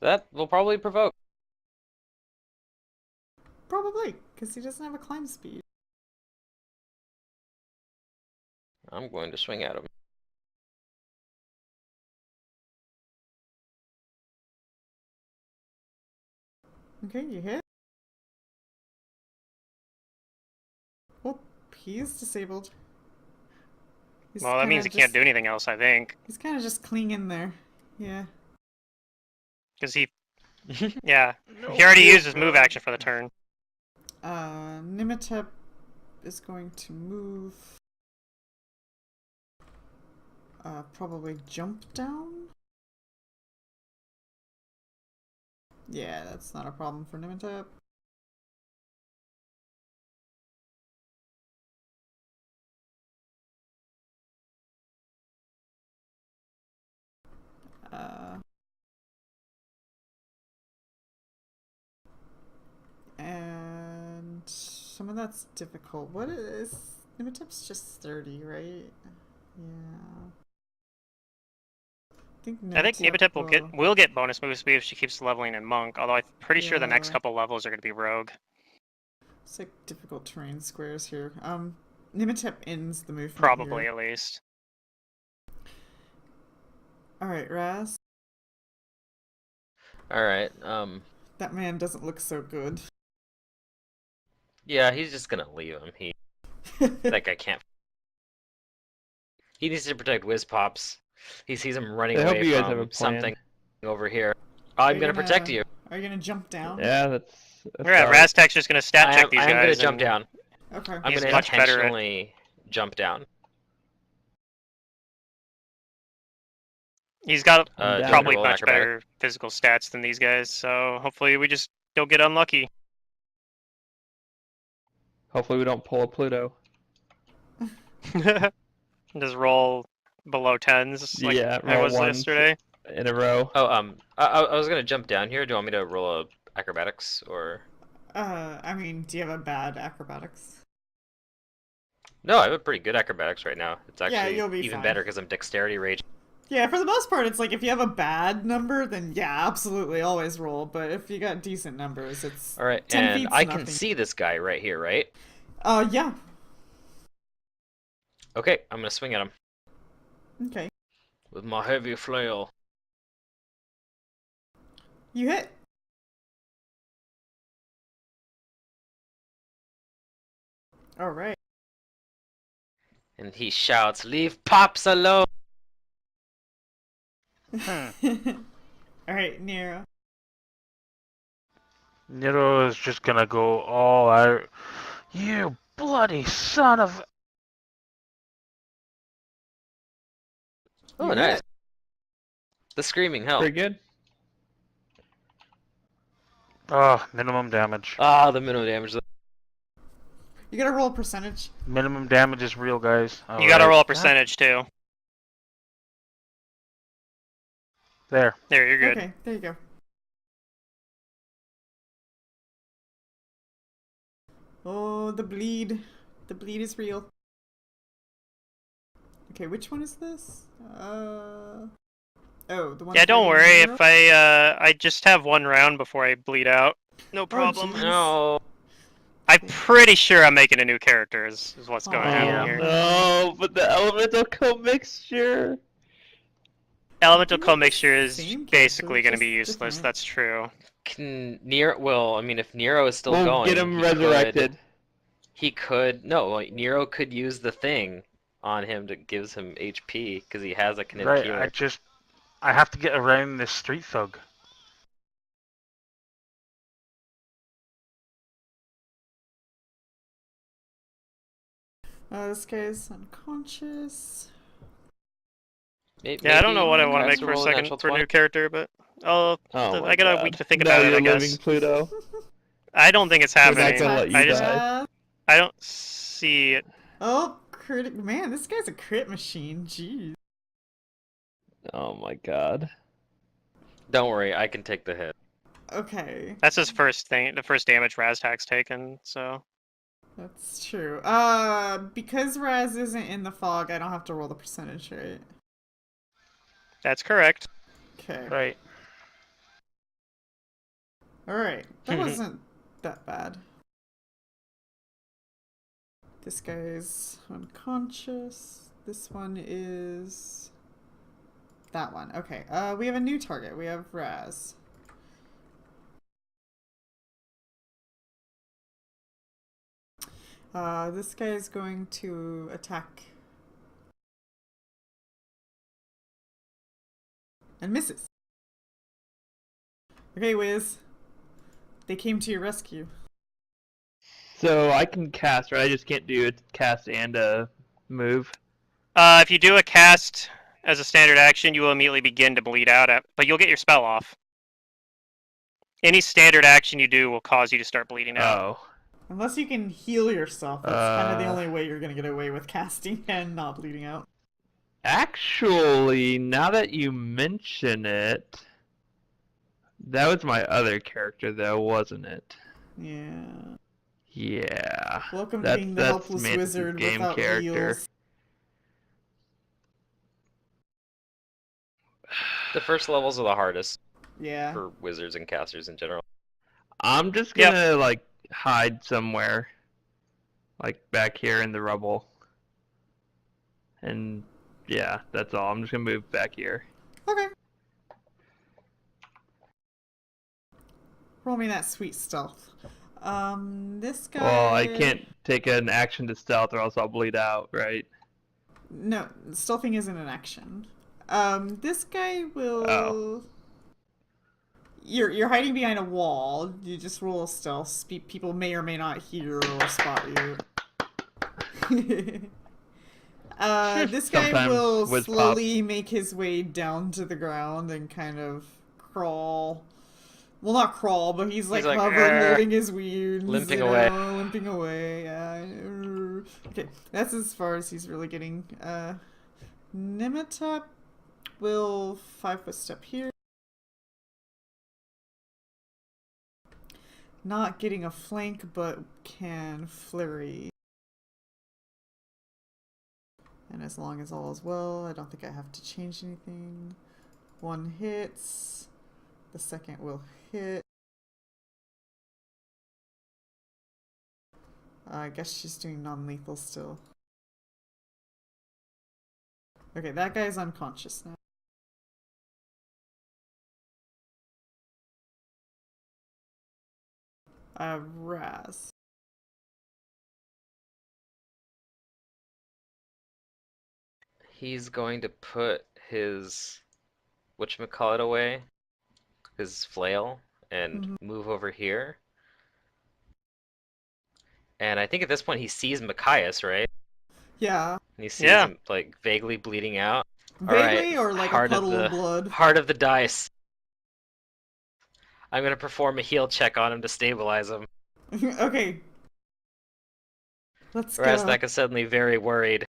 That will probably provoke. Probably, because he doesn't have a climb speed. I'm going to swing at him. Okay, you hit. Oh, he's disabled. He's Well, that means he can't do anything else. I think He's kind of just clinging there. Yeah. because yeah, he already used his move action for the turn. Nimitep is going to move. Probably jump down. Yeah, that's not a problem for Nimitep. And some of that's difficult. What is Nimitep's just 30, right? Yeah. I think Nibatip will get bonus move speed if she keeps leveling in Monk. Although I'm pretty sure the next Yeah. couple levels are going to be Rogue. It's like difficult terrain squares here. Nimitep ends the movement Probably here. at least. Alright, Raz. All right. That man doesn't look so good. Yeah, he's just gonna leave him. That guy can't. He needs to protect Whiz Pops. He sees him running I hope away you guys have a from plan. something over here. Are I'm you gonna protect you. Are you gonna jump down? Yeah, that's a Yeah, start. Raztek's just gonna stat check these I am gonna guys. jump And down. Okay. I'm He's gonna much better at- intentionally jump down. He's got I'm down. probably roll an much acrobatic. better physical stats than these guys, so hopefully we just don't get unlucky. Hopefully we don't pull a Pluto. Just roll below tens like Yeah, I roll was ones yesterday. in a row. Oh, I was gonna jump down here. Do you want me to roll a acrobatics or? I mean, do you have a bad acrobatics? No, I have a pretty good acrobatics right now. It's Yeah, actually you'll be even fine. better because I'm dexterity rage. Yeah, for the most part, it's like if you have a bad number, then yeah, absolutely, always roll. But if you got decent numbers, it's All right, 10 and feet's I can nothing. see this guy right here, right? Yeah. Okay, I'm gonna swing at him Okay. with my heavy flail. You hit. All right. And he shouts, "Leave Pops alone!" All right, Nero. Nero is just gonna go all out. You bloody son of. Oh, You nice. hit. The screaming help. Pretty good. Oh, minimum damage. Ah, the minimum damage. You gotta roll a percentage. Minimum damage is real, guys. You gotta Alright. roll a percentage too. There. There, you're good. Okay, there you go. Oh, the bleed. The bleed is real. Okay, which one is this? Oh, the one. Yeah, don't fighting worry Nero? if I just have one round before I bleed out. No problem. jeez. No. I'm pretty sure I'm making a new character is what's going to Aw. happen Yeah. here. No, but the elemental commixture. Elemental You have the commixture is same basically character, going to be just useless, different. that's true. Can Nero? Well, I mean, if Nero is still We'll going, get him he resurrected. He could. No, like, Nero could use the thing on him that gives him HP because he has a kinetic Right, healer. I have to get around this street thug. This guy's unconscious. Yeah, I don't know what I want to Crafts make will for a roll second natural for a 20. new character, but Oh my I got a God. week to think Now about it, you're I guess. living Pluto. I don't think it's We're not happening. gonna let you I just die. I don't see it. Oh, critic! Man, this guy's a crit machine. Jeez. Oh my God. Don't worry, I can take the hit. Okay, That's his first thing, the first damage Raztak's taken, so that's true. Because Raz isn't in the fog, I don't have to roll the percentage, right? that's correct. Okay. Right. All right. That wasn't that bad. This guy's unconscious. This one is that one. Okay. We have a new target. We have Raz. This guy is going to attack and misses. Okay, Wiz. They came to your rescue. So I can cast, right? I just can't do a cast and a move. If you do a cast as a standard action, you will immediately begin to bleed out, but you'll get your spell off. Any standard action you do will cause you to start bleeding out. Oh. Unless you can heal yourself, that's kind of the only way you're gonna get away with casting and not bleeding out. Actually, now that you mention it, that was my other character, though, wasn't it? Yeah. Yeah. Welcome to That's- being the that's helpless Mantis' wizard game without character. wheels. The first levels are the hardest Yeah. for wizards and casters in general. I'm just Yep. gonna, like, hide somewhere. Like, back here in the rubble. And, yeah, that's all. I'm just gonna move back here. Okay. Roll me that sweet stealth. This guy. Well, I can't take an action to stealth, or else I'll bleed out, right? No, stealthing isn't an action. This guy will. Oh. You're hiding behind a wall. You just roll a stealth. People may or may not hear or spot you. This guy Sometimes will with slowly make his way down to the ground and kind of crawl. Well, not crawl, but he's like hovering, holding his wounds, limping you away. know, limping away. Okay, that's as far as he's really getting. Nematop will 5-foot step here. Not getting a flank, but can flurry. And as long as all is well, I don't think I have to change anything. One hits. The second will hit. I guess she's doing non-lethal still. Okay, that guy's unconscious now. Raz. He's going to put his whatchamacallit away, his flail, and move over here. And I think at this point he sees Machias, right? Yeah. And he sees him like vaguely bleeding out. Vaguely, Alright, or like a heart puddle of blood? Heart of the dice. I'm gonna perform a heal check on him to stabilize him. Okay. Let's go. Rasnak is suddenly very worried.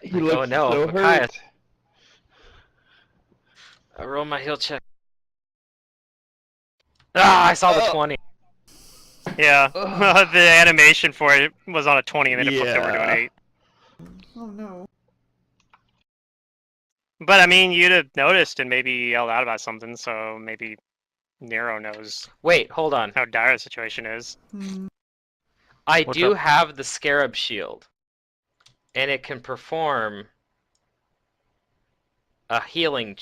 He Like, looks oh no, so Machias. hurt. I roll my heal check. Ah, I saw the 20. Yeah, the animation for it was on a 20 and then it flipped over to an Yeah. 8. Oh no. But I mean, you'd have noticed and maybe yelled out about something, so maybe Nero knows Wait, hold on. how dire the situation is. I What's do up? have the Scarab Shield. And it can perform a healing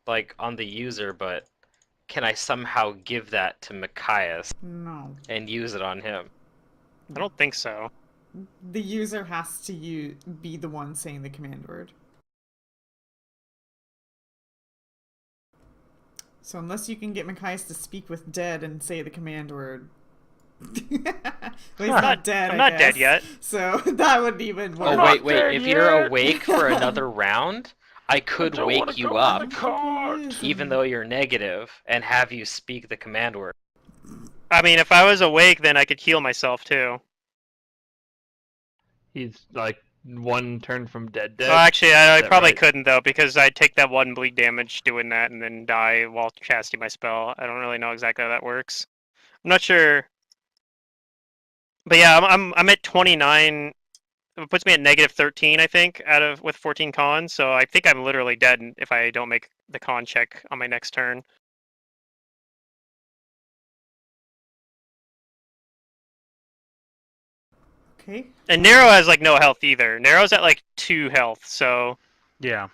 like on the user, but can I somehow give that to Machias No. and use it on him? I don't think so. The user has to be the one saying the command word. So unless you can get Machias to speak with dead and say the command word. Well, he's not dead. I'm not dead yet. So that would even work. Oh not wait, dead if you're yet. awake for another round, I could wake you up, even though you're negative, and have you speak the command word. I mean, if I was awake, then I could heal myself too. He's like one turn from dead. Well, actually, I that probably right? couldn't though, because I'd take that 1 bleed damage doing that and then die while casting my spell. I don't really know exactly how that works. I'm not sure. But yeah, I'm at 29. It puts me at negative 13, I think, with 14 con. So I think I'm literally dead if I don't make the con check on my next turn. Okay. And Nero has like no health either. Nero's at like 2 health, so Yeah.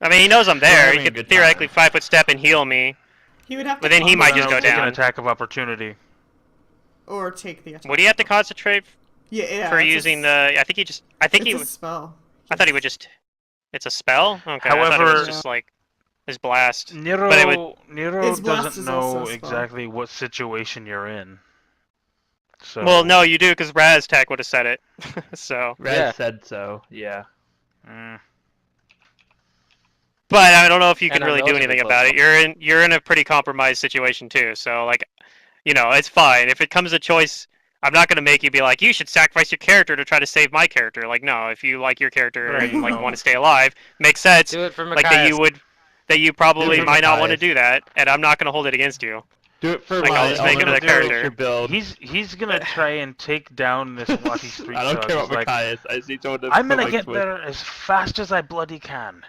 I mean he knows I'm there. having He a could good theoretically time. 5-foot step and heal me. He would have to. But then he might just go Take an down. attack of opportunity. Or take the attack. Would he have to concentrate Yeah. for it's using a, the? I think he just. I think it's he. a spell. I thought he would just. It's a spell. Okay. I thought it However- was just like his blast. Nero, But it would- Nero His blast doesn't is also know a spell. exactly what situation you're in. So. Well, no, you do because Raztech would have said it. So. Raz Yeah. said so. Yeah. Mm. But I don't know if you can And I'm really do relatively anything close about it. You're in a pretty compromised situation too. So like, it's fine. If it comes a choice, I'm not gonna make you be like, you should sacrifice your character to try to save my character. Like, no, if you like your character Right, and like no. want to stay alive, makes sense. Do it for Like Machias. that you probably Do it for might not want to Matthias. do that, and I'm not gonna hold it against you. Do it for Like, my I'll just make it element a of character. nature build. He's gonna try and take down this Wati Street I don't Thug. care He's about like, Machias. I just need someone to I'm put gonna my get twist. there as fast as I bloody can.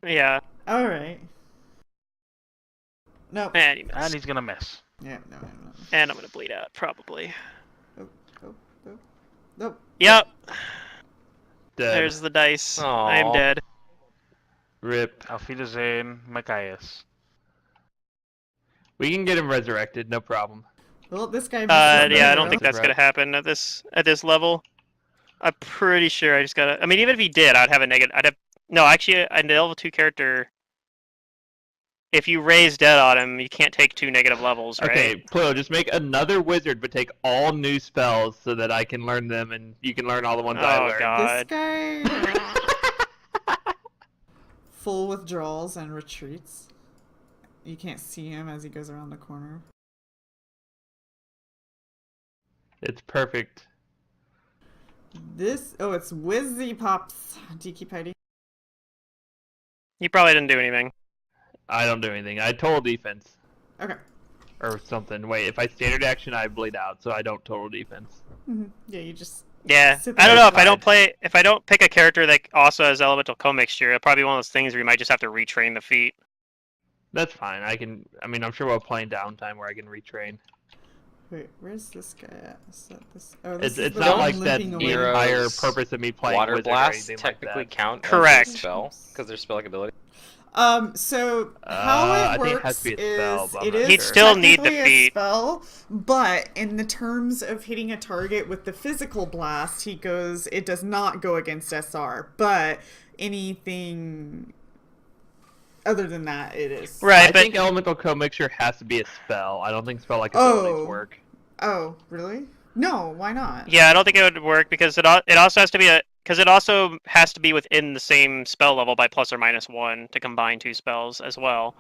Yeah. All right. Nope. And he missed. And he's gonna miss. Yeah. No. And I'm gonna bleed out probably. Nope. Yep. Dead. There's the dice. I am Aw. dead. Rip. Auf Wiedersehen, Machias. We can get him resurrected, no problem. Well, this guy misses Yeah, I the don't think arrow. that's gonna happen at this level. I'm pretty sure I just gotta. I mean, even if he did, I'd have a negative. I'd have no. Actually, a level 2 character. If you raise dead on him, you can't take 2 negative levels, right? Okay, Pluto, just make another wizard, but take all new spells so that I can learn them and you can learn all the ones I Oh learned. This god. guy full withdrawals and retreats. You can't see him as he goes around the corner. It's perfect. This it's Wizzy Pops. Do you keep hiding? He probably didn't do anything. I don't do anything. I total defense. Okay. Or something. Wait, if I standard action, I bleed out, so I don't total defense. Yeah, you just Yeah, sit I don't there. know if I don't pick a character that also has elemental commixture. It'll probably be one of those things where you might just have to retrain the feat. That's fine. I'm sure we'll play in downtime where I can retrain. Wait, where's this guy at? Is that this? Oh, this It's is the not one like that limping the away. entire Heroes, purpose of me playing Water wizard or blasts anything technically like that. count Correct. as a spell because they're spell ability. So how I it think it has works to be a spell, is but I'm it not is He'd still need the technically a feat. spell, but in the terms of hitting a target with the physical blast, it does not go against SR, but anything other than that, it is. Right, I but think elemental commixture has to be a spell. I don't think spell-like abilities work. Oh, really? No, why not? yeah, I don't think it would work because it also has to be it also has to be within the same spell level by ±1 to combine 2 spells as well.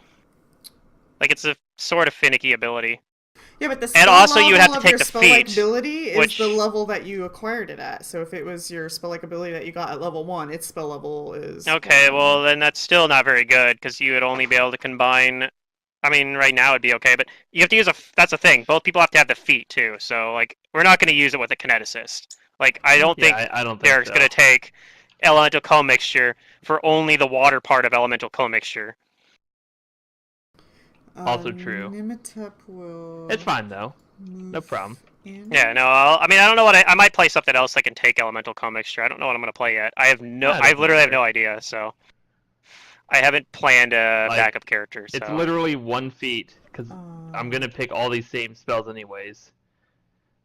Like it's a sort of finicky ability. Yeah, but the spell And also level you would have to of take your the spell-like feat, ability is which- the level that you acquired it at. So if it was your spell-like ability that you got at level 1, its spell level is... Okay, 1. well then that's still not very good because you would only be able to combine. I mean, right now it'd be okay, but you have to use that's the thing. Both people have to have the feat too. So like, we're not going to use it with a kineticist. Like, I don't think I don't think Derek's so. going to take elemental commixture for only the water part of elemental commixture. Also true. Nimitep will... It's fine though. move No problem. in. Yeah, no. I mean, I don't know what I might play something else that can take elemental commixture. I don't know what I'm going to play yet. I doesn't literally have matter. no idea. So I haven't planned a Like, backup character. So. It's literally 1 feat because I'm gonna pick all these same spells anyways.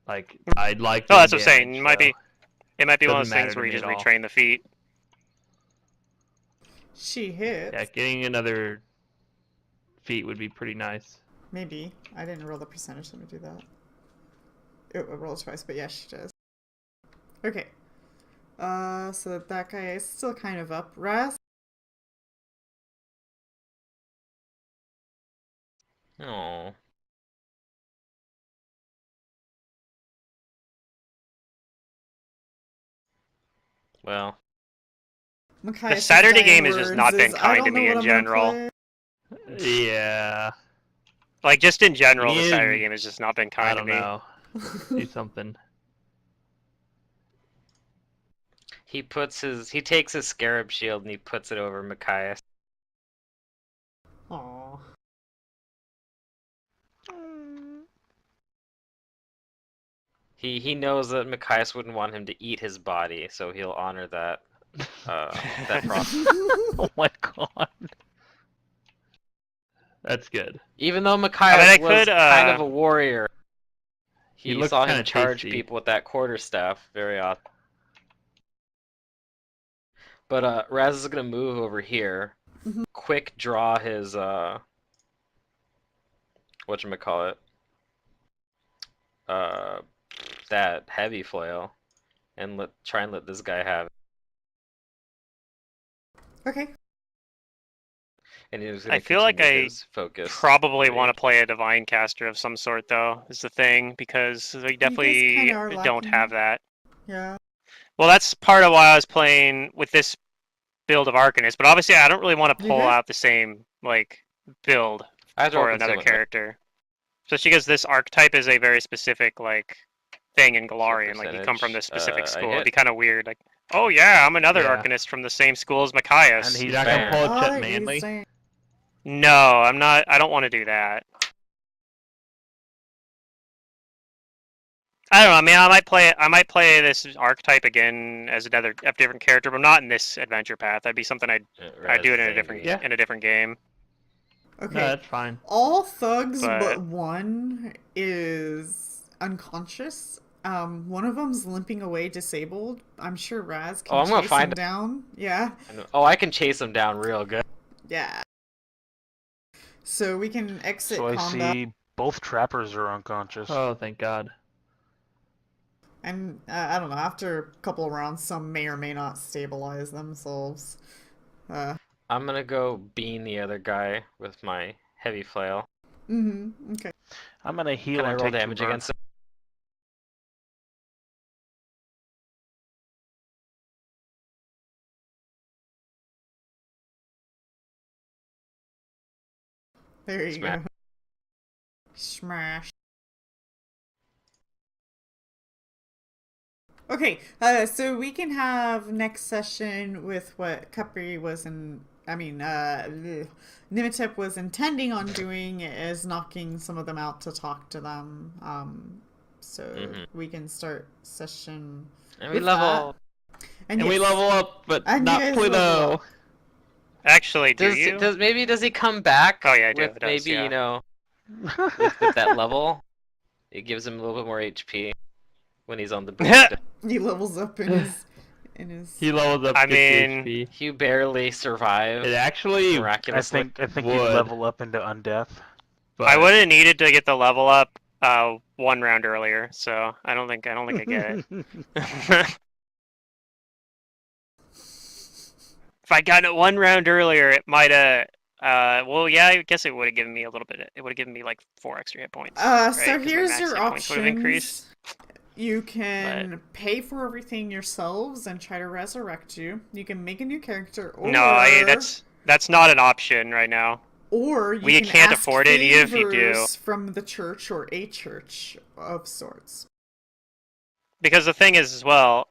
Like I'd like. Oh, that's what I'm doing saying. damage, It might be one of doesn't those things matter where to you me just at all. retrain the feat. She hits. Yeah, getting another feat would be pretty nice. Maybe. I didn't roll the percentage. Let me do that. Oh, I rolled twice, but yeah, she does. Okay. So that guy is still kind of up. Raz? Oh. Well, Machias' The Saturday dying game has just words not been is, kind "I to don't know me what in I'm gonna general. play." Yeah, Like, just in general, the Yeah, Saturday game has just not been I kind to don't me. know. Do something. he takes his scarab shield and he puts it over Machias. Aw. He knows that Machias wouldn't want him to eat his body, so he'll honor that prophecy. Oh my god. That's good. Even though I Machias mean, I was could, kind of a warrior, He he looks saw him kinda charge tasty. people with that quarterstaff very often. But Raz is gonna move over here, quick draw his whatchamacallit, that heavy flail, and try and let this guy have it. Okay. And he's gonna I feel like continue I his focus. Probably want to play a divine caster of some sort, though, is the thing, because we definitely kinda are don't lacking have that. Yeah. Well, that's part of why I was playing with this build of Arcanist, but obviously I don't really want to You pull good? out the same, like, build I have to for open another someone- character. Especially because this archetype is a very specific, like, thing in Galarian. Like, you come from this specific percentage, I school. It'd be hit. kind of weird. Like, oh yeah, I'm another Yeah. Arcanist from the same school as Machias. And You're he's not gonna fair. pull a Oh, Chet he's Manley? saying- No, I'm not. I don't want to do that. I don't know. I mean, I might play this archetype again as a different character, but not in this adventure path. That'd be something I'd do it in a Same different here. Yeah. game. Okay. No, that's fine. All thugs But- but one is unconscious. One of them's limping away, disabled. I'm sure Raz can Oh, I'm gonna chase find him him. down. Yeah, Oh, I can chase him down real good. yeah. So we can exit So I combat, see both trappers are unconscious. Oh, thank God. and I don't know. After a couple of rounds, some may or may not stabilize themselves. I'm gonna go bean the other guy with my heavy flail. Okay. I'm gonna heal Can I and roll take damage 2 burn. against him? There you Smash. go. Smash. Okay, so we can have next session with what Capri was in. I mean, Nimitip was intending on doing is knocking some of them out to talk to them. So we can start session. And we with level. that. And yes. we level up, but And you not guys level Pluto. up. Actually, do Does you? does he come back? Oh, yeah, I do. With It does, maybe yeah. you know with that level, it gives him a little bit more HP when he's on the board. He levels up in his. He levels up I 50 mean- HP. You barely survive. It actually I Miraculously. think you would. level up into undeath. But I would have needed to get the level up 1 round earlier, so I don't think I get it. If I got it 1 round earlier, it might have. Well, yeah, I guess it would have given me a little bit. It would have given me like 4 extra hit points. So right? 'Cause my here's max your hit points would have increased. options. You can pay for everything yourselves and try to resurrect you. You can make a new character, or No, that's not an option right now. or you we can can't ask afford it, even if you do. favors from the church or a church of sorts. Because the thing is, as well,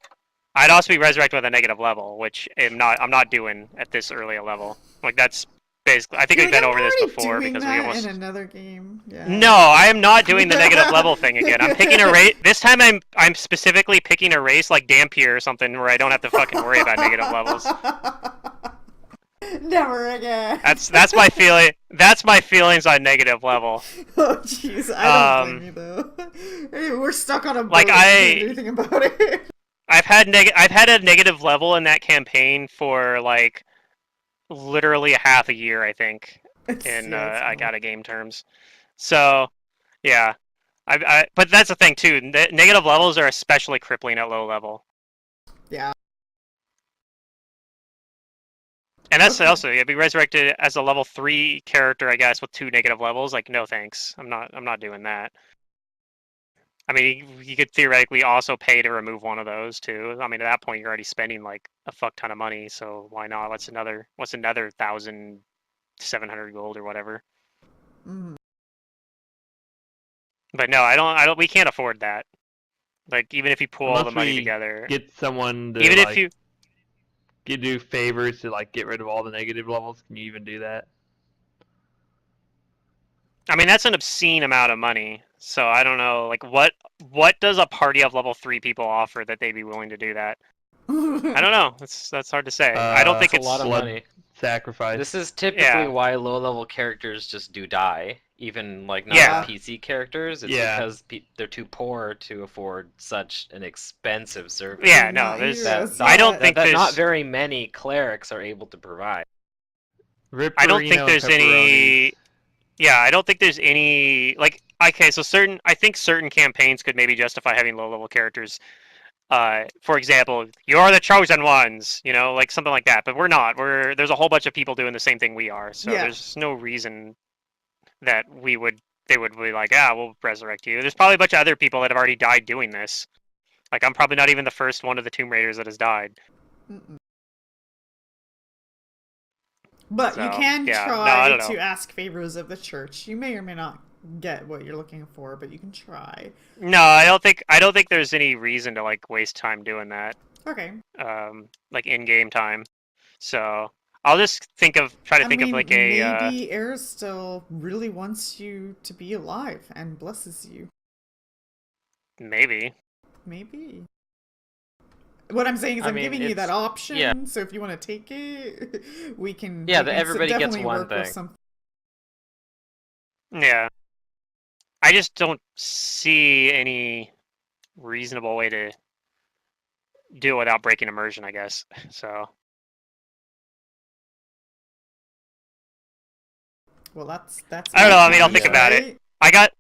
I'd also be resurrected with a negative level, which I'm not doing at this early a level. Like that's basically. I think we've been I'm over this already before doing because we that almost. in another game. Yeah. No, I am not doing the negative level thing again. I'm picking a race. This time I'm specifically picking a race like Dampier or something where I don't have to fucking worry about negative levels. Never again. That's my feeling. That's my feelings on negative level. Oh jeez, I don't blame you though. Hey, we're stuck on a boat. Like, We can't do anything about it. I've had a negative level in that campaign for like literally half a year, I think, in I got a game terms. So, yeah, but that's the thing too. Negative levels are especially crippling at low level. Yeah. And that's Okay. also, you'd be resurrected as a level 3 character, I guess, with 2 negative levels. Like, no thanks. I'm not doing that. I mean, you could theoretically also pay to remove one of those too. I mean, at that point, you're already spending like a fuck ton of money. So why not? What's another 1,700 gold or whatever? Mhm. But no, I don't. We can't afford that. Like, even if you pull all Unless the money we together, get someone to even like, if you, do favors to like get rid of all the negative levels, can you even do that? I mean, that's an obscene amount of money. So I don't know. Like, what does a party of level 3 people offer that they'd be willing to do that? I don't know. That's hard to say. I don't think That's a lot of blood money. sacrifice. This is typically Yeah. why low-level characters just do die, even like not Yeah. PC characters. It's Yeah. because they're too poor to afford such an expensive service. Yeah, They're no, not there's. heroes. I don't Yeah. think that there's. not very many clerics are able to provide. I don't think Ripperino there's and any. Yeah, I don't think there's any like. Okay, so I think certain campaigns could maybe justify having low-level characters. For example, you're the chosen ones, like something like that. But we're not. There's a whole bunch of people doing the same thing we are. So Yeah. there's no reason that they would be like, we'll resurrect you. There's probably a bunch of other people that have already died doing this. Like, I'm probably not even the first one of the Tomb Raiders that has died. Mm-mm. But you So, can yeah. No, I try don't know. to ask favors of the church. You may or may not get what you're looking for, but you can try. No, I don't think there's any reason to like waste time doing that. Okay. Like in-game time. So I'll just try to think of like a. maybe Aristil really wants you to be alive and blesses you. Maybe. Maybe. What I'm saying is I I'm mean, giving you that it's option, yeah, so if you want to take it, we can yeah. we can Everybody gets definitely one work with thing. some. Yeah. I just don't see any reasonable way to do it without breaking immersion, I guess. So Well, that's I don't my know. I mean, I'll think choice, Yeah. about it. right? I got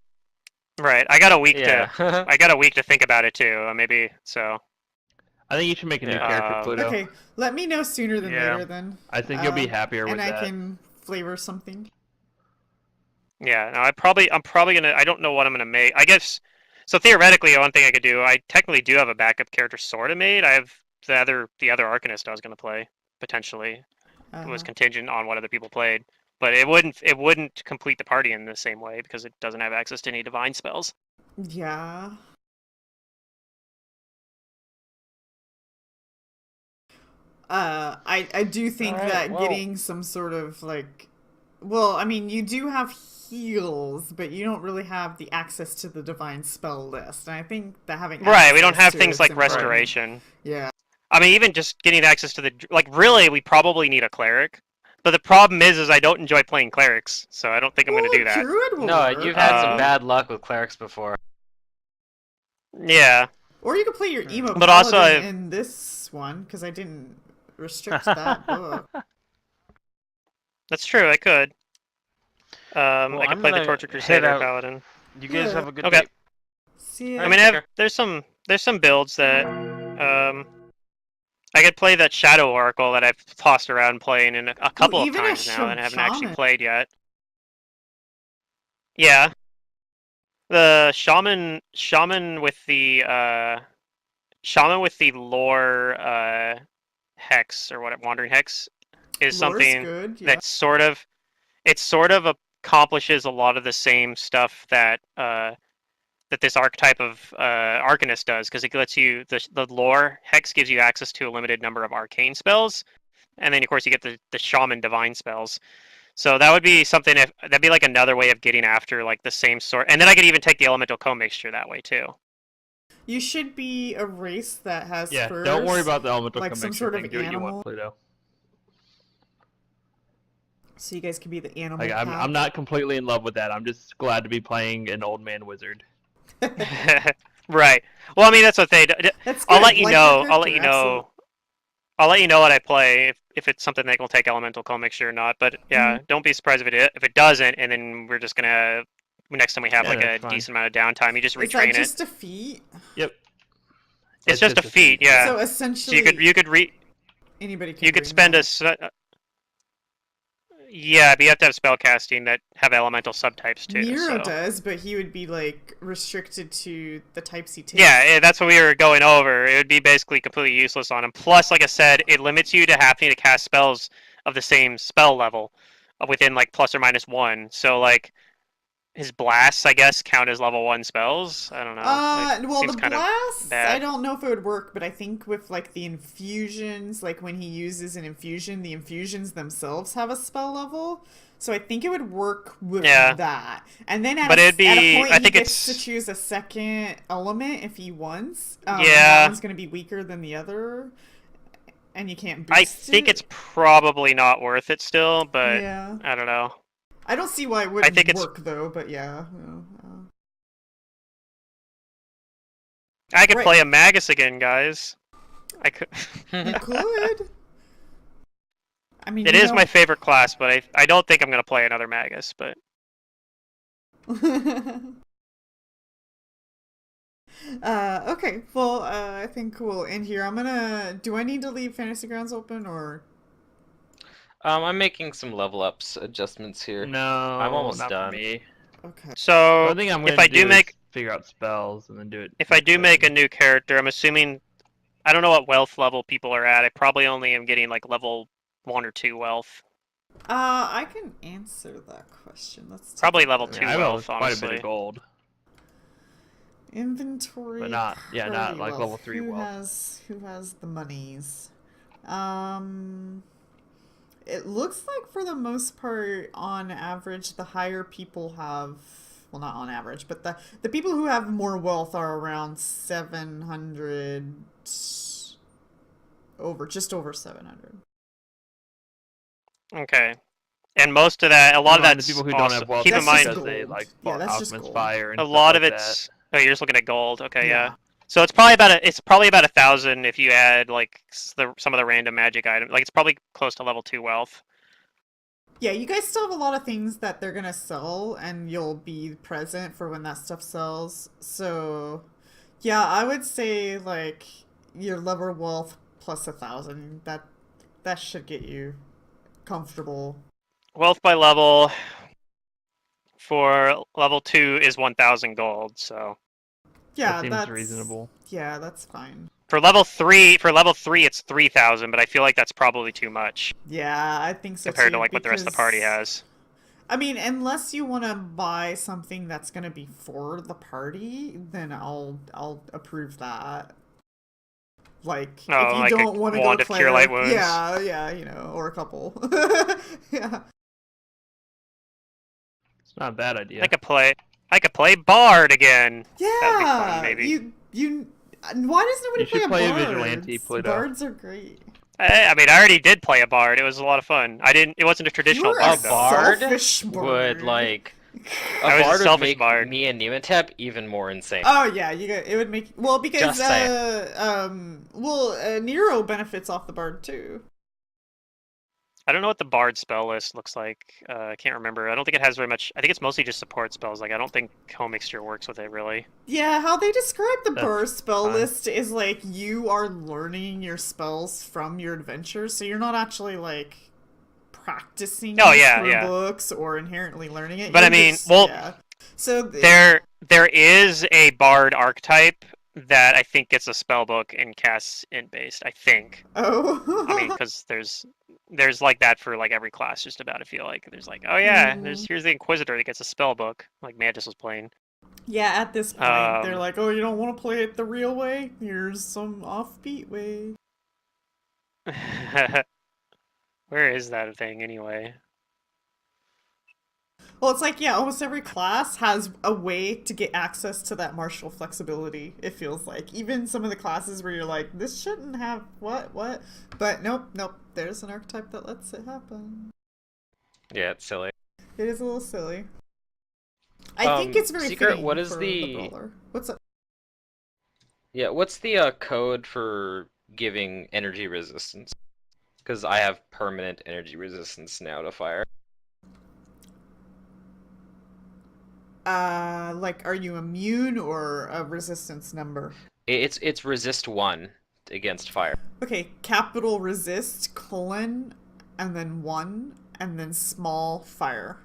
right. I got a week to. Yeah. I got a week to think about it too. Maybe so. I think you should make a new Yeah. character, Um, Pluto. Okay, let me know sooner than Yeah. later then. I think you'll be happier And with I that. can flavor something. Yeah. No, I'm probably gonna. I don't know what I'm gonna make. I guess. So theoretically, one thing I could do. I technically do have a backup character sort of made. I have the other Arcanist I was gonna play potentially. It was Uh, contingent on what other people played, but it wouldn't complete the party in the same way because it doesn't have access to any divine spells. yeah. I do think All right. that Well, getting some sort of like, well, I mean, you do have heals, but you don't really have the access to the divine spell list. And I think that having Right. We don't access have to things it's like important. restoration. Yeah. I mean, even just getting access to the like, really, we probably need a cleric. But the problem is I don't enjoy playing clerics, so I don't think I'm Well, going to a do that. druid will no, work. you've had some Uh, bad luck with clerics before. Yeah, Or you could play your emo but also paladin in this one because I didn't restrict that book. that's true. I could. Well, I could I'm play the gonna Torture head Crusader out. Paladin. You guys Yeah. have a good Okay. day. See All I ya. right, mean, take care. there's some builds that I could play that Shadow Oracle that I've tossed around playing in a Ooh, couple of even a times now and haven't actually shaman. played yet. Yeah, the shaman with the lore hex or what wandering hex is Lore's something good, yeah. that sort of accomplishes a lot of the same stuff that this archetype of Arcanist does, because it lets you the lore hex gives you access to a limited number of arcane spells, and then of course you get the shaman divine spells. So that would be something if that'd be like another way of getting after like the same sort, and then I could even take the elemental commixture that way too. You should be a race that has Yeah, furs, don't worry about the elemental like some commixture sort of thing. Do what you animal. want, Pluto. So you guys could be the animal Like, I'm pack. not completely in love with that. I'm just glad to be playing an old man wizard. Right. Well, I mean that's what they. That's I'll good. let you Like your know. I'll let character, you absolutely. know. I'll let you know what I play if it's something that will take elemental commixture or not. But yeah, don't be surprised if it doesn't, and then we're just gonna next time we have Yeah, like a that's fine. decent amount of downtime, you just Is that retrain it. just a feat? Yep. It's just a feat, yeah. yeah. So So essentially, you could anybody can you could bring spend that. yeah, but you have to have spell casting that have elemental subtypes too. Nero So does, but he would be like restricted to the types he takes. yeah, that's what we were going over. It would be basically completely useless on him. Plus, like I said, it limits you to having to cast spells of the same spell level within like plus or minus one. So like his blasts, I guess, count as level 1 spells. I don't know. Well, Seems the kind of blasts, I bad. don't know if it would work, but I think with like the infusions, like when he uses an infusion, the infusions themselves have a spell level. So I think it would work with Yeah. that. And then at, But it'd at be- a point, I he think gets to it's- choose a second element if he wants. And that Yeah. one's going to be weaker than the other, and you can't I boost think it. it's probably not worth it still, but Yeah. I don't know. I don't see why it wouldn't think it's- work though, but yeah. I could Right. play a Magus again, guys. I could. You could. I mean, It you is know... my favorite class, but I don't think I'm gonna play another Magus. But Okay, well, I think we'll end here. Do I need to leave Fantasy Grounds open, or? I'm making some level ups adjustments here. No, I'm almost not done. for me. Okay. so One thing I'm gonna if I do do make is figure out spells and then do it. if I do next make a session. new character, I'm assuming I don't know what wealth level people are at. I probably only am getting like level 1 or 2 wealth. I can answer that question. Let's take Probably a level look. two I have wealth, quite a bit honestly. of gold. Inventory. But not like party level wealth. 3 wealth. Who has the monies? It looks like for the most part, on average, the higher people have well, not on average, but the people who have more wealth are around 700, just over 700. Okay. And most of that, a lot of Remind the that's people who don't also, have wealth keep in That's mind, just because they gold. like Yeah, bought that's just Alchemist gold. Fire and a stuff lot like of it's, that. oh, you're just looking at gold. Okay, Yeah. yeah. So it's probably about 1,000 if you add like some of the random magic items. Like it's probably close to level 2 wealth. Yeah, you guys still have a lot of things that they're gonna sell, and you'll be present for when that stuff sells. So, yeah, I would say like your level wealth plus 1,000. That should get you comfortable. Wealth by level for level 2 is 1,000 gold. So Yeah, That seems that's reasonable. yeah, that's fine. for level 3 it's 3,000, but I feel like that's probably too much Yeah, I think so compared too. to like what the rest of the party Because has. I mean, unless you want to buy something that's gonna be for the party, then I'll approve that. Like, if Oh, you like a don't want to go wand of cure light cleric, wounds. yeah, or a couple. Yeah. It's not a bad idea. I could play Bard again. That'd be fun, Yeah, maybe. you. Why does nobody You should play play a Bards? vigilante, Pluto. Bards are great. I mean, I already did play a Bard. It was a lot of fun. It wasn't a traditional You're a Bard A though. bard selfish would bard. like I a was a bard would selfish make bard. me and Nematep even more insane. Oh yeah, it would make because Just saying. Nero benefits off the bard too. I don't know what the Bard spell list looks like. I can't remember. I don't think it has very much. I think it's mostly just support spells. Like I don't think Comixture works with it really. Yeah, how they describe the That's burst spell fine. list is like you are learning your spells from your adventures, so you're not actually like practicing Oh, these yeah, through yeah. books or inherently learning it. But You're I mean, just- well, yeah. So There is a Bard archetype that I think gets a spell book and casts int based. I think. oh, I mean, because there's like that for like every class just about. I feel like there's like, oh yeah, Mhm. here's the Inquisitor that gets a spell book, like Mantis was playing. yeah. At this point, they're Um, like, "Oh, you don't want to play it the real way? Here's some offbeat way." Where is that thing anyway? Well, it's like, yeah, almost every class has a way to get access to that martial flexibility, it feels like. Even some of the classes where you're like, this shouldn't have what? But nope, there's an archetype that lets it happen. Yeah, it's silly. It is a little silly. I think it's very Secret, fitting what is for the- brawler. What's up? Yeah, what's the code for giving energy resistance? Because I have permanent energy resistance now to fire. Like, are you immune or a resistance number? It's resist 1 against fire. Okay, capital resist, colon, and then 1, and then small fire.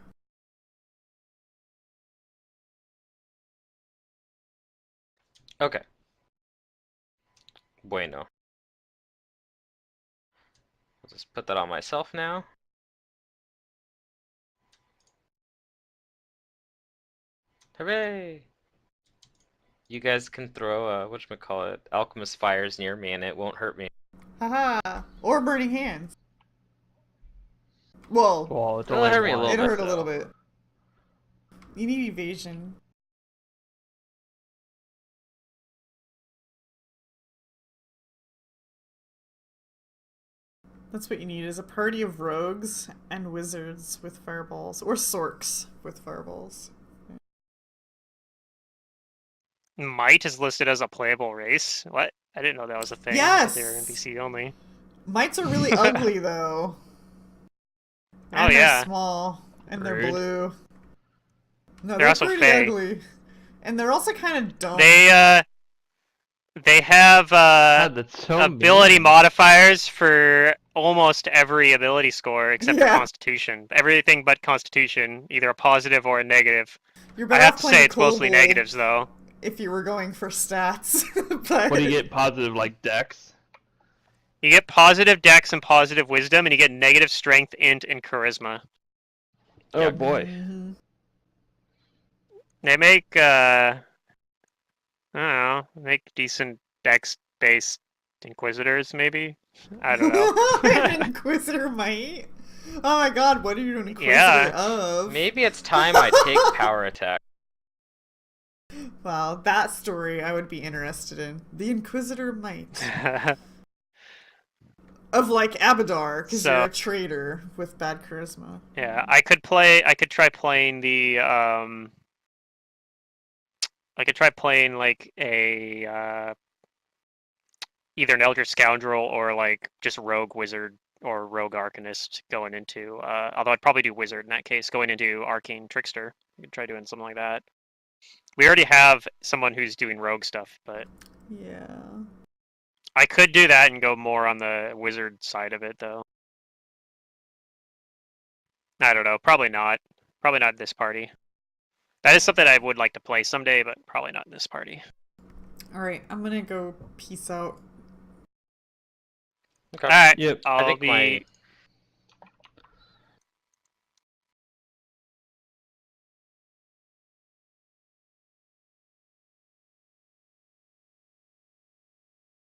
Okay. Bueno. I'll just put that on myself now. Hooray! You guys can throw whatchamacallit, alchemist fires near me and it won't hurt me. Haha. Or burning hands. Well, Well, it's It'll only hurt me a one. little it bit, hurt a little though. bit. You need evasion. That's what you need, is a party of rogues and wizards with fireballs. Or sorks with fireballs. Might is listed as a playable race. What? I didn't know that was a thing. Yes! They were NPC only. Mites are really ugly, though. Oh, And they're yeah. small. And they're Rude. blue. No, They're they're also pretty fey. ugly. And they're also kind of dumb. They have God, that's so ability mean. modifiers for almost every ability score except for Yeah. Constitution. Everything but Constitution, either a positive or a negative. You're I better have off to playing say it's mostly Kobold negatives though. if you were going for stats. But What do you get positive, like Dex? You get positive Dex and positive Wisdom, and you get negative Strength, Int, and Charisma. Oh Yep. boy. Mhm. They make I don't know, make decent Dex-based Inquisitors, maybe. I don't know. An Inquisitor might. Oh my god, what are you an Inquisitor Yeah. of? Maybe it's time I take power attack. Wow, that story I would be interested in. The Inquisitor might. Of like Abadar, because you're So a traitor with bad charisma. yeah, I could play. I could try playing the. I could try playing like a either an Elder Scoundrel or like just Rogue Wizard or Rogue Arcanist going into. Although I'd probably do Wizard in that case, going into Arcane Trickster. You could try doing something like that. We already have someone who's doing Rogue stuff, but Yeah. I could do that and go more on the Wizard side of it, though. I don't know. Probably not. Probably not this party. That is something I would like to play someday, but probably not in this party. Alright, I'm gonna go peace out. Okay. All right. Yep. I I'll think be my